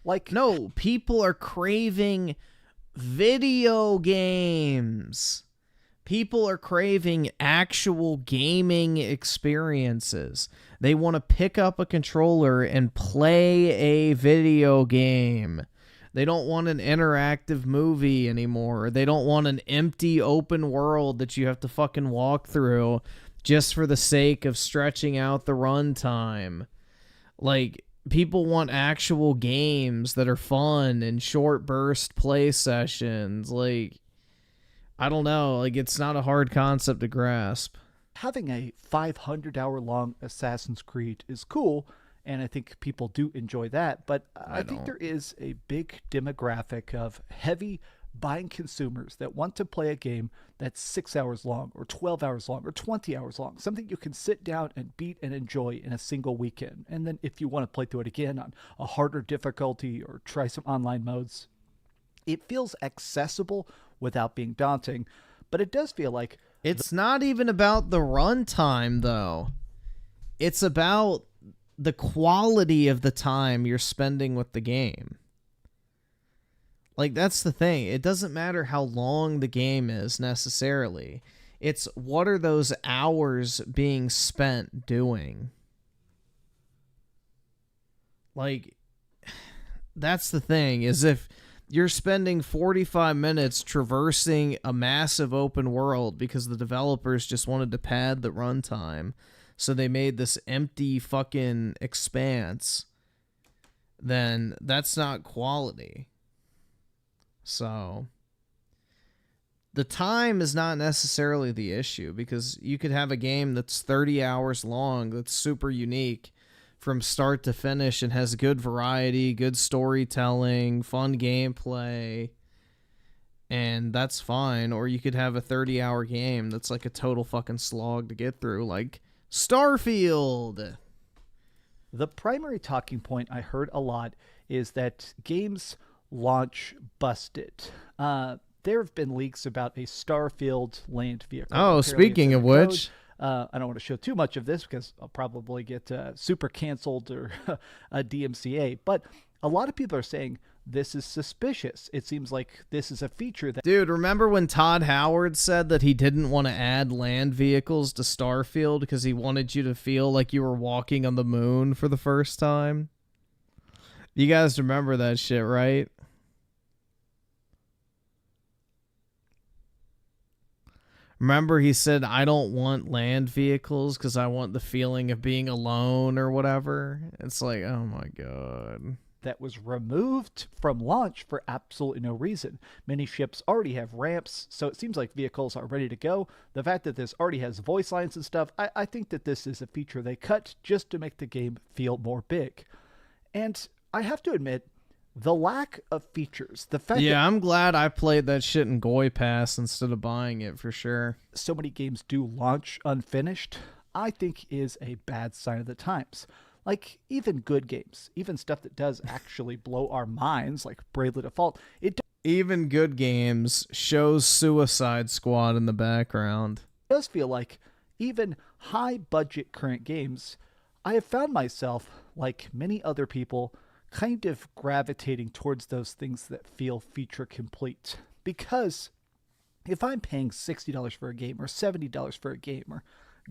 Like, no, people are craving video games. People are craving actual gaming experiences. They want to pick up a controller and play a video game. They don't want an interactive movie anymore. They don't want an empty open world that you have to fucking walk through just for the sake of stretching out the runtime. Like, people want actual games that are fun and short burst play sessions. Like, I don't know, like, it's not a hard concept to grasp. Having a 500-hour long Assassin's Creed is cool, and I think people do enjoy that, but I think there is a big demographic of heavy buying consumers that want to play a game that's 6 hours long, or 12 hours long, or 20 hours long, something you can sit down and beat and enjoy in a single weekend. And then if you want to play through it again on a harder difficulty or try some online modes, it feels accessible without being daunting, but it does feel like... It's not even about the runtime, though. It's about the quality of the time you're spending with the game. Like, that's the thing. It doesn't matter how long the game is, necessarily. It's what are those hours being spent doing? Like, that's the thing, is if you're spending 45 minutes traversing a massive open world because the developers just wanted to pad the runtime, so they made this empty fucking expanse, then that's not quality. So the time is not necessarily the issue, because you could have a game that's 30 hours long that's super unique from start to finish and has good variety, good storytelling, fun gameplay, and that's fine. Or you could have a 30-hour game that's like a total fucking slog to get through, like Starfield. The primary talking point I heard a lot is that games launch busted. There have been leaks about a Starfield land vehicle. Oh, speaking of which... I don't want to show too much of this because I'll probably get super canceled or a DMCA. But a lot of people are saying this is suspicious. It seems like this is a feature that... Dude, remember when Todd Howard said that he didn't want to add land vehicles to Starfield because he wanted you to feel like you were walking on the moon for the first time? You guys remember that shit, right? Remember, he said, I don't want land vehicles because I want the feeling of being alone or whatever. It's like, oh my God. That was removed from launch for absolutely no reason. Many ships already have ramps, so it seems like vehicles are ready to go. The fact that this already has voice lines and stuff, I think that this is a feature they cut just to make the game feel more big. And I have to admit, the lack of features, the fact that I'm glad I played that shit in Goy Pass instead of buying it for sure. So many games do launch unfinished, I think is a bad sign of the times. Like, even good games, even stuff that does actually blow our minds, like Bravely Default, even good games shows Suicide Squad in the background. It does feel like even high-budget current games, I have found myself, like many other people, kind of gravitating towards those things that feel feature complete. Because if I'm paying $60 for a game or $70 for a game, or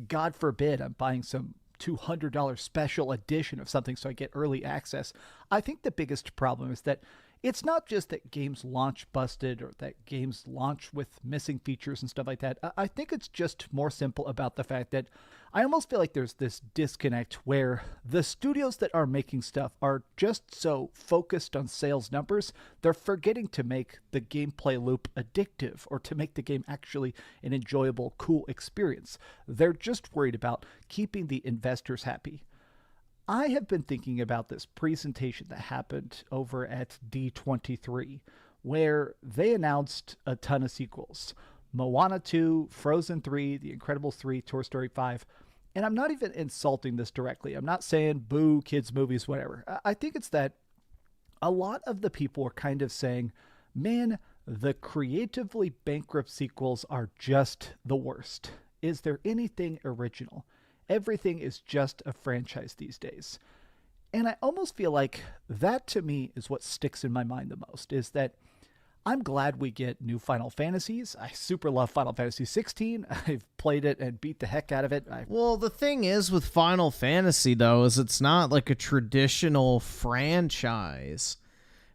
God forbid I'm buying some $200 special edition of something so I get early access, I think the biggest problem is that it's not just that games launch busted or that games launch with missing features and stuff like that. I think it's just more simple about the fact that I almost feel like there's this disconnect where the studios that are making stuff are just so focused on sales numbers, they're forgetting to make the gameplay loop addictive or to make the game actually an enjoyable, cool experience. They're just worried about keeping the investors happy. I have been thinking about this presentation that happened over at D23, where they announced a ton of sequels. Moana 2, Frozen 3, The Incredibles 3, Toy Story 5. And I'm not even insulting this directly. I'm not saying boo, kids' movies, whatever. I think it's that a lot of the people are kind of saying, man, the creatively bankrupt sequels are just the worst. Is there anything original? Everything is just a franchise these days. And I almost feel like that to me is what sticks in my mind the most, is that I'm glad we get new Final Fantasies. I super love Final Fantasy 16. I've played it and beat the heck out of it. Well, the thing is with Final Fantasy, though, is it's not like a traditional franchise.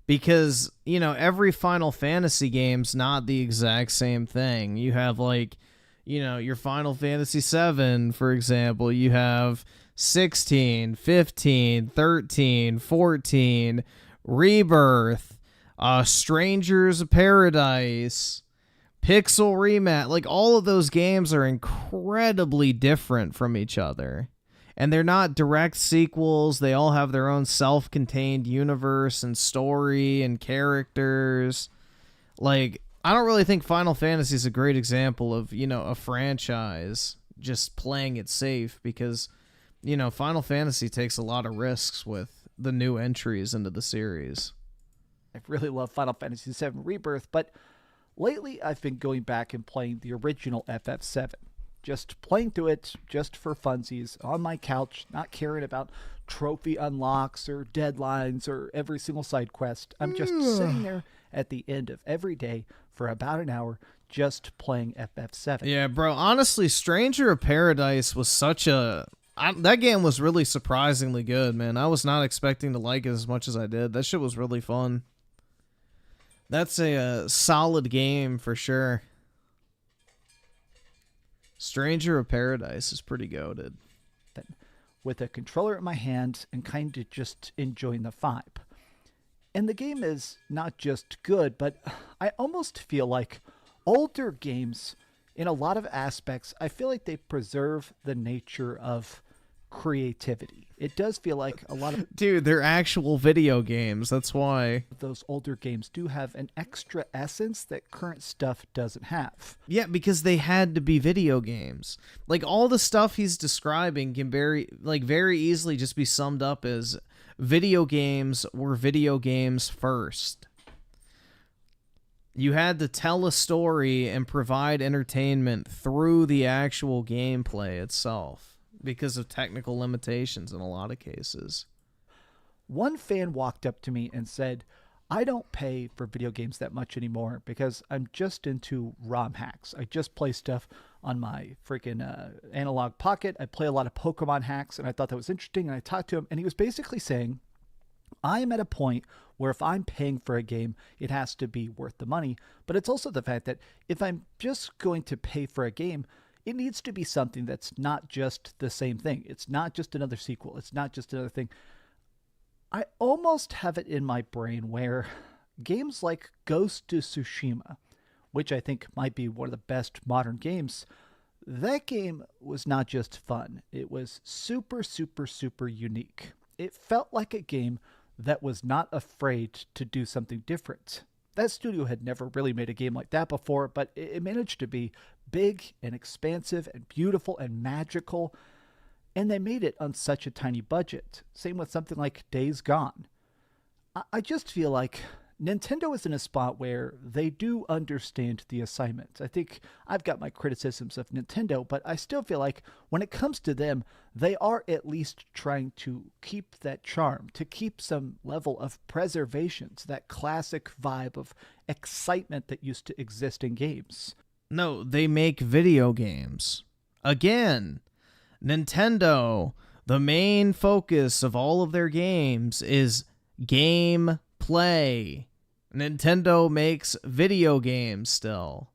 Because, you know, every Final Fantasy game's not the exact same thing. You have, like, you know, your Final Fantasy 7, for example. You have 16, 15, 13, 14, Rebirth, Strangers of Paradise, Pixel Remat. Like, all of those games are incredibly different from each other. And they're not direct sequels. They all have their own self-contained universe and story and characters. Like, I don't really think Final Fantasy is a great example of, you know, a franchise just playing it safe because, you know, Final Fantasy takes a lot of risks with the new entries into the series. I really love Final Fantasy VII Rebirth, but lately I've been going back and playing the original FF7. Just playing through it just for funsies on my couch, not caring about trophy unlocks or deadlines or every single side quest. I'm just sitting there at the end of every day for about an hour just playing FF7. Yeah, bro. Honestly, Stranger of Paradise was such a... that game was really surprisingly good, man. I was not expecting to like it as much as I did. That shit was really fun. That's a solid game for sure. Stranger of Paradise is pretty goated. With a controller in my hand and kind of just enjoying the vibe. And the game is not just good, but I almost feel like older games, in a lot of aspects, I feel like they preserve the nature of creativity. It does feel like a lot of... Dude, they're actual video games. That's why. Those older games do have an extra essence that current stuff doesn't have. Yeah, because they had to be video games. Like, all the stuff he's describing can very easily just be summed up as video games were video games first. You had to tell a story and provide entertainment through the actual gameplay itself, because of technical limitations in a lot of cases. One fan walked up to me and said, I don't pay for video games that much anymore because I'm just into ROM hacks. I just play stuff on my freaking analog pocket. I play a lot of Pokemon hacks, and I thought that was interesting, and I talked to him, and he was basically saying, I am at a point where if I'm paying for a game, it has to be worth the money, but it's also the fact that if I'm just going to pay for a game, it needs to be something that's not just the same thing. It's not just another sequel. It's not just another thing. I almost have it in my brain where games like Ghost of Tsushima, which I think might be one of the best modern games, that game was not just fun. It was super, super, super unique. It felt like a game that was not afraid to do something different. That studio had never really made a game like that before, but it managed to be big and expansive and beautiful and magical, and they made it on such a tiny budget. Same with something like Days Gone. I just feel like Nintendo is in a spot where they do understand the assignment. I think I've got my criticisms of Nintendo, but I still feel like when it comes to them, they are at least trying to keep that charm, to keep some level of preservation to that classic vibe of excitement that used to exist in games. No, they make video games. Again, Nintendo, the main focus of all of their games is gameplay. Nintendo makes video games still.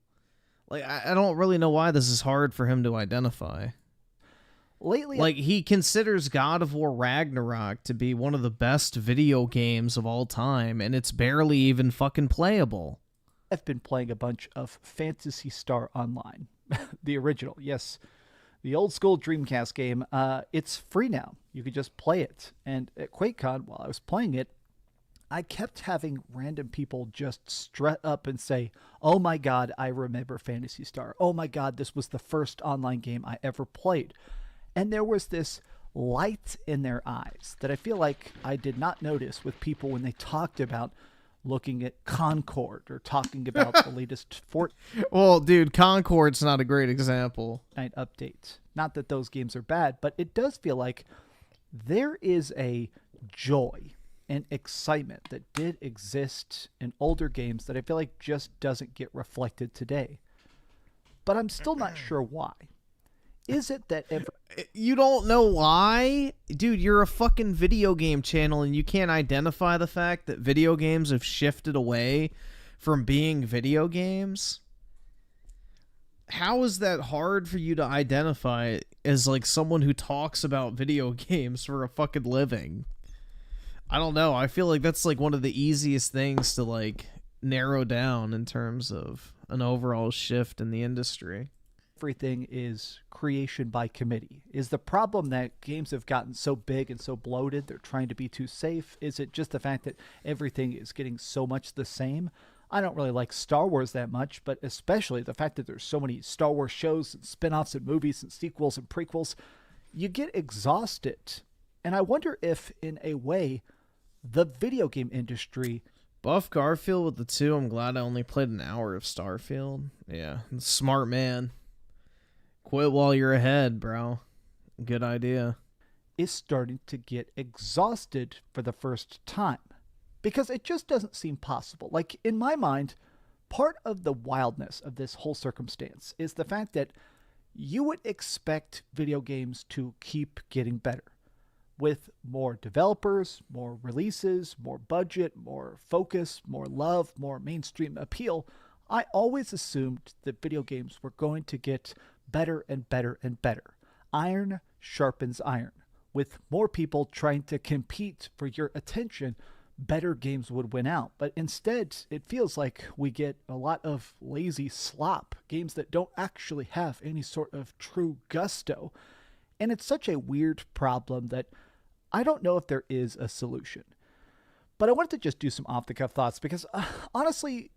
Like, I don't really know why this is hard for him to identify. Lately, like, he considers God of War Ragnarok to be one of the best video games of all time, and it's barely even fucking playable. I've been playing a bunch of Phantasy Star Online. The original, yes. The old school Dreamcast game. It's free now. You could just play it. And at QuakeCon, while I was playing it, I kept having random people just strut up and say, oh my god, I remember Phantasy Star. Oh my god, this was the first online game I ever played. And there was this light in their eyes that I feel like I did not notice with people when they talked about looking at Concord or talking about the latest Fortnite. Well, dude, Concord's not a great example. Update. Not that those games are bad, but it does feel like there is a joy and excitement that did exist in older games that I feel like just doesn't get reflected today. But I'm still not sure why. Is it that you don't know why? Dude, you're a fucking video game channel and you can't identify the fact that video games have shifted away from being video games? How is that hard for you to identify as like someone who talks about video games for a fucking living? I don't know. I feel like that's like one of the easiest things to like narrow down in terms of an overall shift in the industry. Everything is creation by committee. Is the problem that games have gotten so big and so bloated, they're trying to be too safe? Is it just the fact that everything is getting so much the same? I don't really like Star Wars that much, but especially the fact that there's so many Star Wars shows and spin-offs and movies and sequels and prequels, you get exhausted. And I wonder if, in a way, the video game industry... Buff Garfield with the 2, I'm glad I only played an hour of Starfield. Yeah, smart man. Quit while you're ahead, bro. Good idea. Is starting to get exhausted for the first time. Because it just doesn't seem possible. Like, in my mind, part of the wildness of this whole circumstance is the fact that you would expect video games to keep getting better. With more developers, more releases, more budget, more focus, more love, more mainstream appeal, I always assumed that video games were going to get better and better and better. Iron sharpens iron. With more people trying to compete for your attention, better games would win out. But instead, it feels like we get a lot of lazy slop, games that don't actually have any sort of true gusto. And it's such a weird problem that I don't know if there is a solution. But I wanted to just do some off-the-cuff thoughts because, honestly,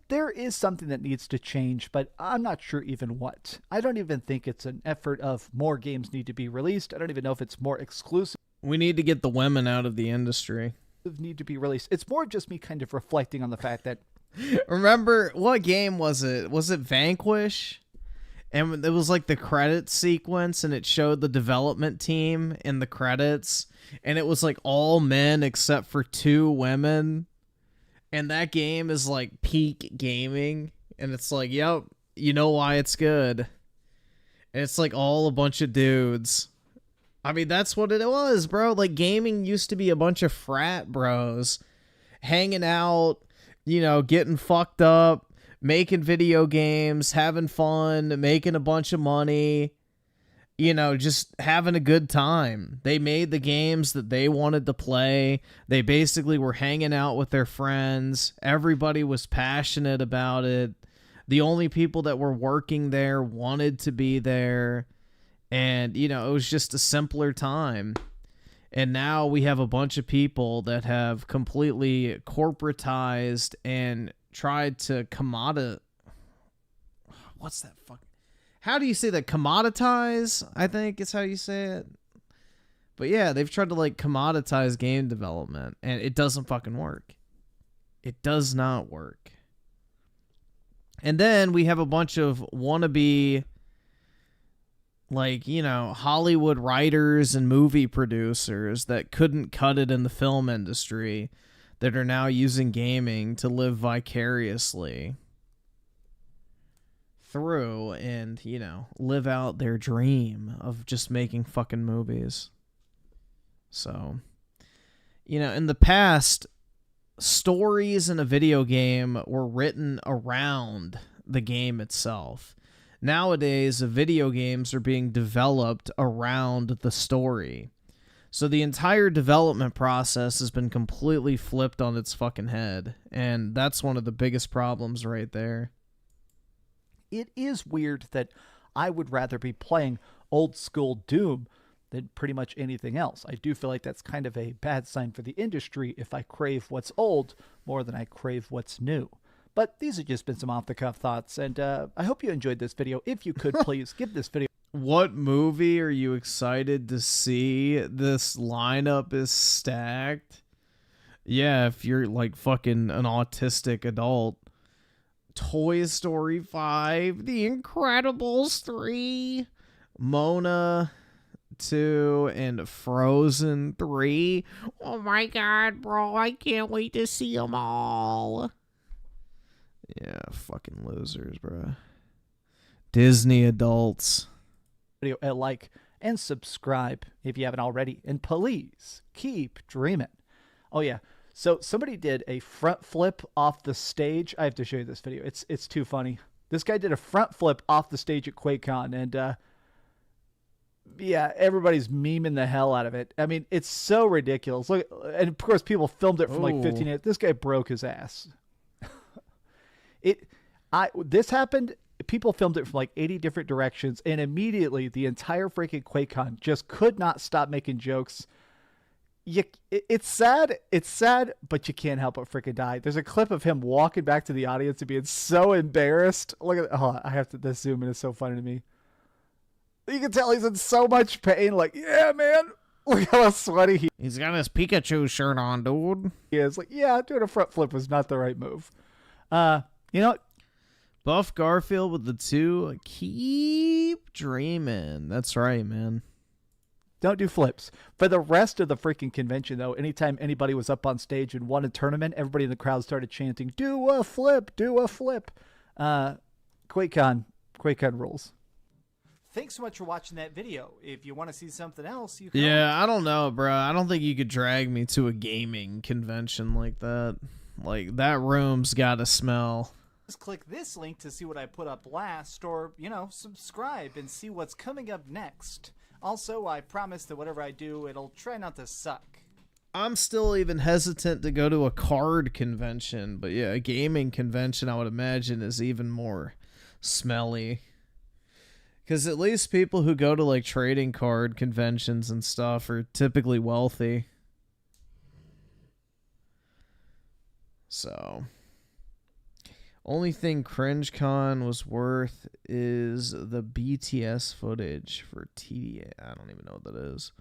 there is something that needs to change, but I'm not sure even what. I don't even think it's an effort of more games need to be released. I don't even know if it's more exclusive. We need to get the women out of the industry. Need to be released. It's more just me kind of reflecting on the fact that... Remember, what game was it? Was it Vanquish? And it was like the credit sequence, and it showed the development team in the credits, and it was like all men except for 2 women. And that game is like peak gaming, and it's like, yep, you know why it's good. And it's like all a bunch of dudes. I mean, that's what it was, bro. Like, gaming used to be a bunch of frat bros hanging out, you know, getting fucked up, making video games, having fun, making a bunch of money, you know, just having a good time. They made the games that they wanted to play. They basically were hanging out with their friends. Everybody was passionate about it. The only people that were working there wanted to be there. And, you know, it was just a simpler time. And now we have a bunch of people that have completely corporatized and tried to what's that fuck? How do you say that? Commoditize, I think is how you say it. But yeah, they've tried to like commoditize game development, and it doesn't fucking work. It does not work. And then we have a bunch of wannabe, like, you know, Hollywood writers and movie producers that couldn't cut it in the film industry that are now using gaming to live vicariously through and, you know, live out their dream of just making fucking movies. So, you know, in the past, stories in a video game were written around the game itself. Nowadays, video games are being developed around the story. So the entire development process has been completely flipped on its fucking head. And that's one of the biggest problems right there. It is weird that I would rather be playing old school Doom than pretty much anything else. I do feel like that's kind of a bad sign for the industry if I crave what's old more than I crave what's new. But these have just been some off-the-cuff thoughts, and I hope you enjoyed this video. If you could, please give this video... What movie are you excited to see? This lineup is stacked. Yeah, if you're like fucking an autistic adult. Toy Story 5, The Incredibles 3, Mona 2, and Frozen 3. Oh my god, bro, I can't wait to see them all. Yeah, fucking losers, bro. Disney adults. Video, like, and subscribe if you haven't already. And please, keep dreaming. Oh, yeah. So somebody did a front flip off the stage. I have to show you this video. It's too funny. This guy did a front flip off the stage at QuakeCon, and yeah, everybody's memeing the hell out of it. I mean, it's so ridiculous. Look, and of course, people filmed it from like 15 minutes. This guy broke his ass. This happened. People filmed it from like 80 different directions, and immediately the entire freaking QuakeCon just could not stop making jokes. It's sad. It's sad, but you can't help but freaking die. There's a clip of him walking back to the audience and being so embarrassed. Look at, oh, I have to. This zoom in is so funny to me. You can tell he's in so much pain. Like, yeah, man. Look how sweaty he's got his Pikachu shirt on, dude. He is like, yeah, doing a front flip was not the right move. You know what? Buff Garfield with the 2. Keep dreaming. That's right, man. Don't do flips. For the rest of the freaking convention, though, anytime anybody was up on stage and won a tournament, everybody in the crowd started chanting, "Do a flip, do a flip." QuakeCon rules. Thanks so much for watching that video. If you want to see something else, you can. Yeah, I don't know, bro. I don't think you could drag me to a gaming convention like that. Like, that room's gotta smell. Just click this link to see what I put up last, or, subscribe and see what's coming up next. Also, I promise that whatever I do, it'll try not to suck. I'm still even hesitant to go to a card convention, but yeah, a gaming convention, I would imagine, is even more smelly. Because at least people who go to, like, trading card conventions and stuff are typically wealthy. So, only thing CringeCon was worth is the BTS footage for TDA. I don't even know what that is.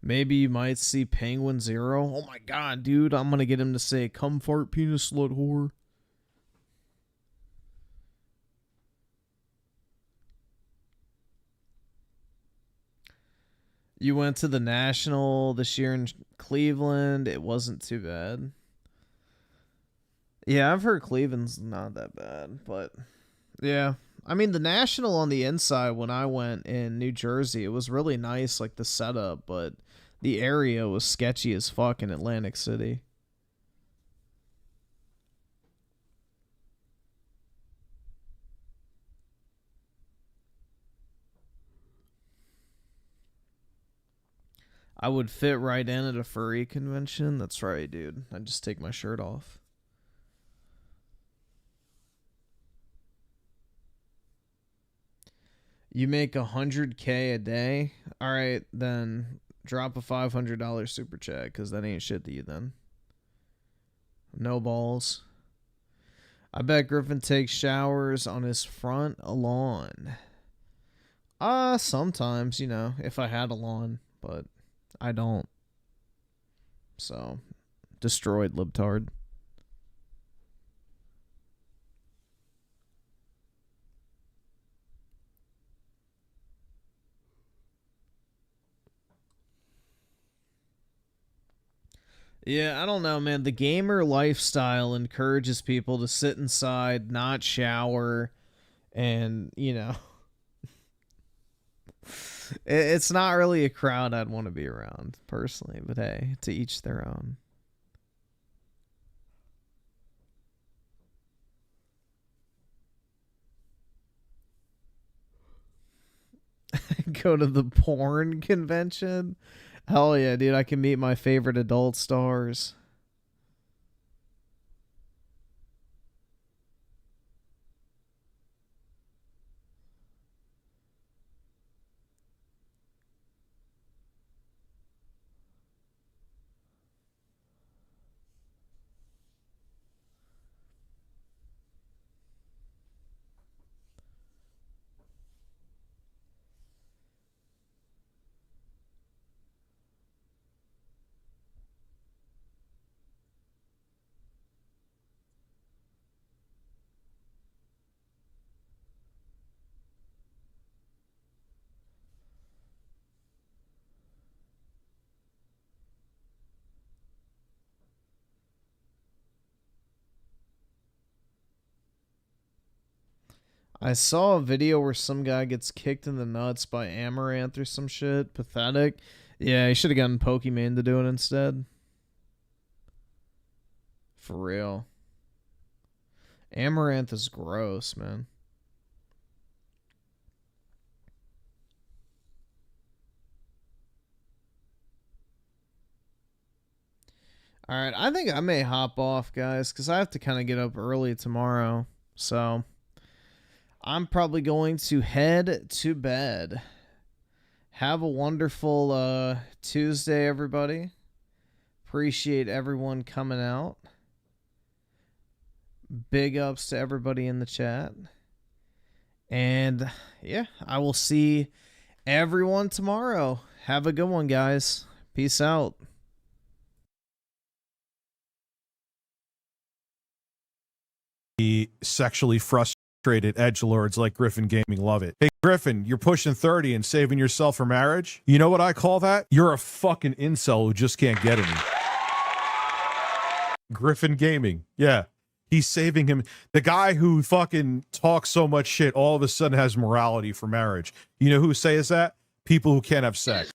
Maybe you might see Penguin Zero. Oh my god, dude. I'm going to get him to say, "Come fart, penis slut whore." You went to the National this year in Cleveland. It wasn't too bad. Yeah, I've heard Cleveland's not that bad, but yeah. I mean, the National on the inside when I went in New Jersey, it was really nice, like the setup, but the area was sketchy as fuck in Atlantic City. I would fit right in at a furry convention. That's right, dude. I'd just take my shirt off. You make $100K a day? Alright, then drop a $500 super chat, because that ain't shit to you then. No balls. I bet Griffin takes showers on his front lawn. Sometimes, if I had a lawn, but I don't. So, destroyed, libtard. Yeah, I don't know, man. The gamer lifestyle encourages people to sit inside, not shower, and, it's not really a crowd I'd want to be around, personally. But hey, to each their own. Go to the porn convention? Hell yeah, dude. I can meet my favorite adult stars. I saw a video where some guy gets kicked in the nuts by Amaranth or some shit. Pathetic. Yeah, he should have gotten Pokemon to do it instead. For real. Amaranth is gross, man. Alright, I think I may hop off, guys, because I have to kind of get up early tomorrow. So, I'm probably going to head to bed. Have a wonderful Tuesday, everybody. Appreciate everyone coming out. Big ups to everybody in the chat. And, yeah, I will see everyone tomorrow. Have a good one, guys. Peace out. sexually frustrated edgelords like Griffin Gaming love it. Hey, Griffin, you're pushing 30 and saving yourself for marriage? You know what I call that? You're a fucking incel who just can't get any. Griffin Gaming. Yeah. He's saving him. The guy who fucking talks so much shit all of a sudden has morality for marriage. You know who says that? People who can't have sex.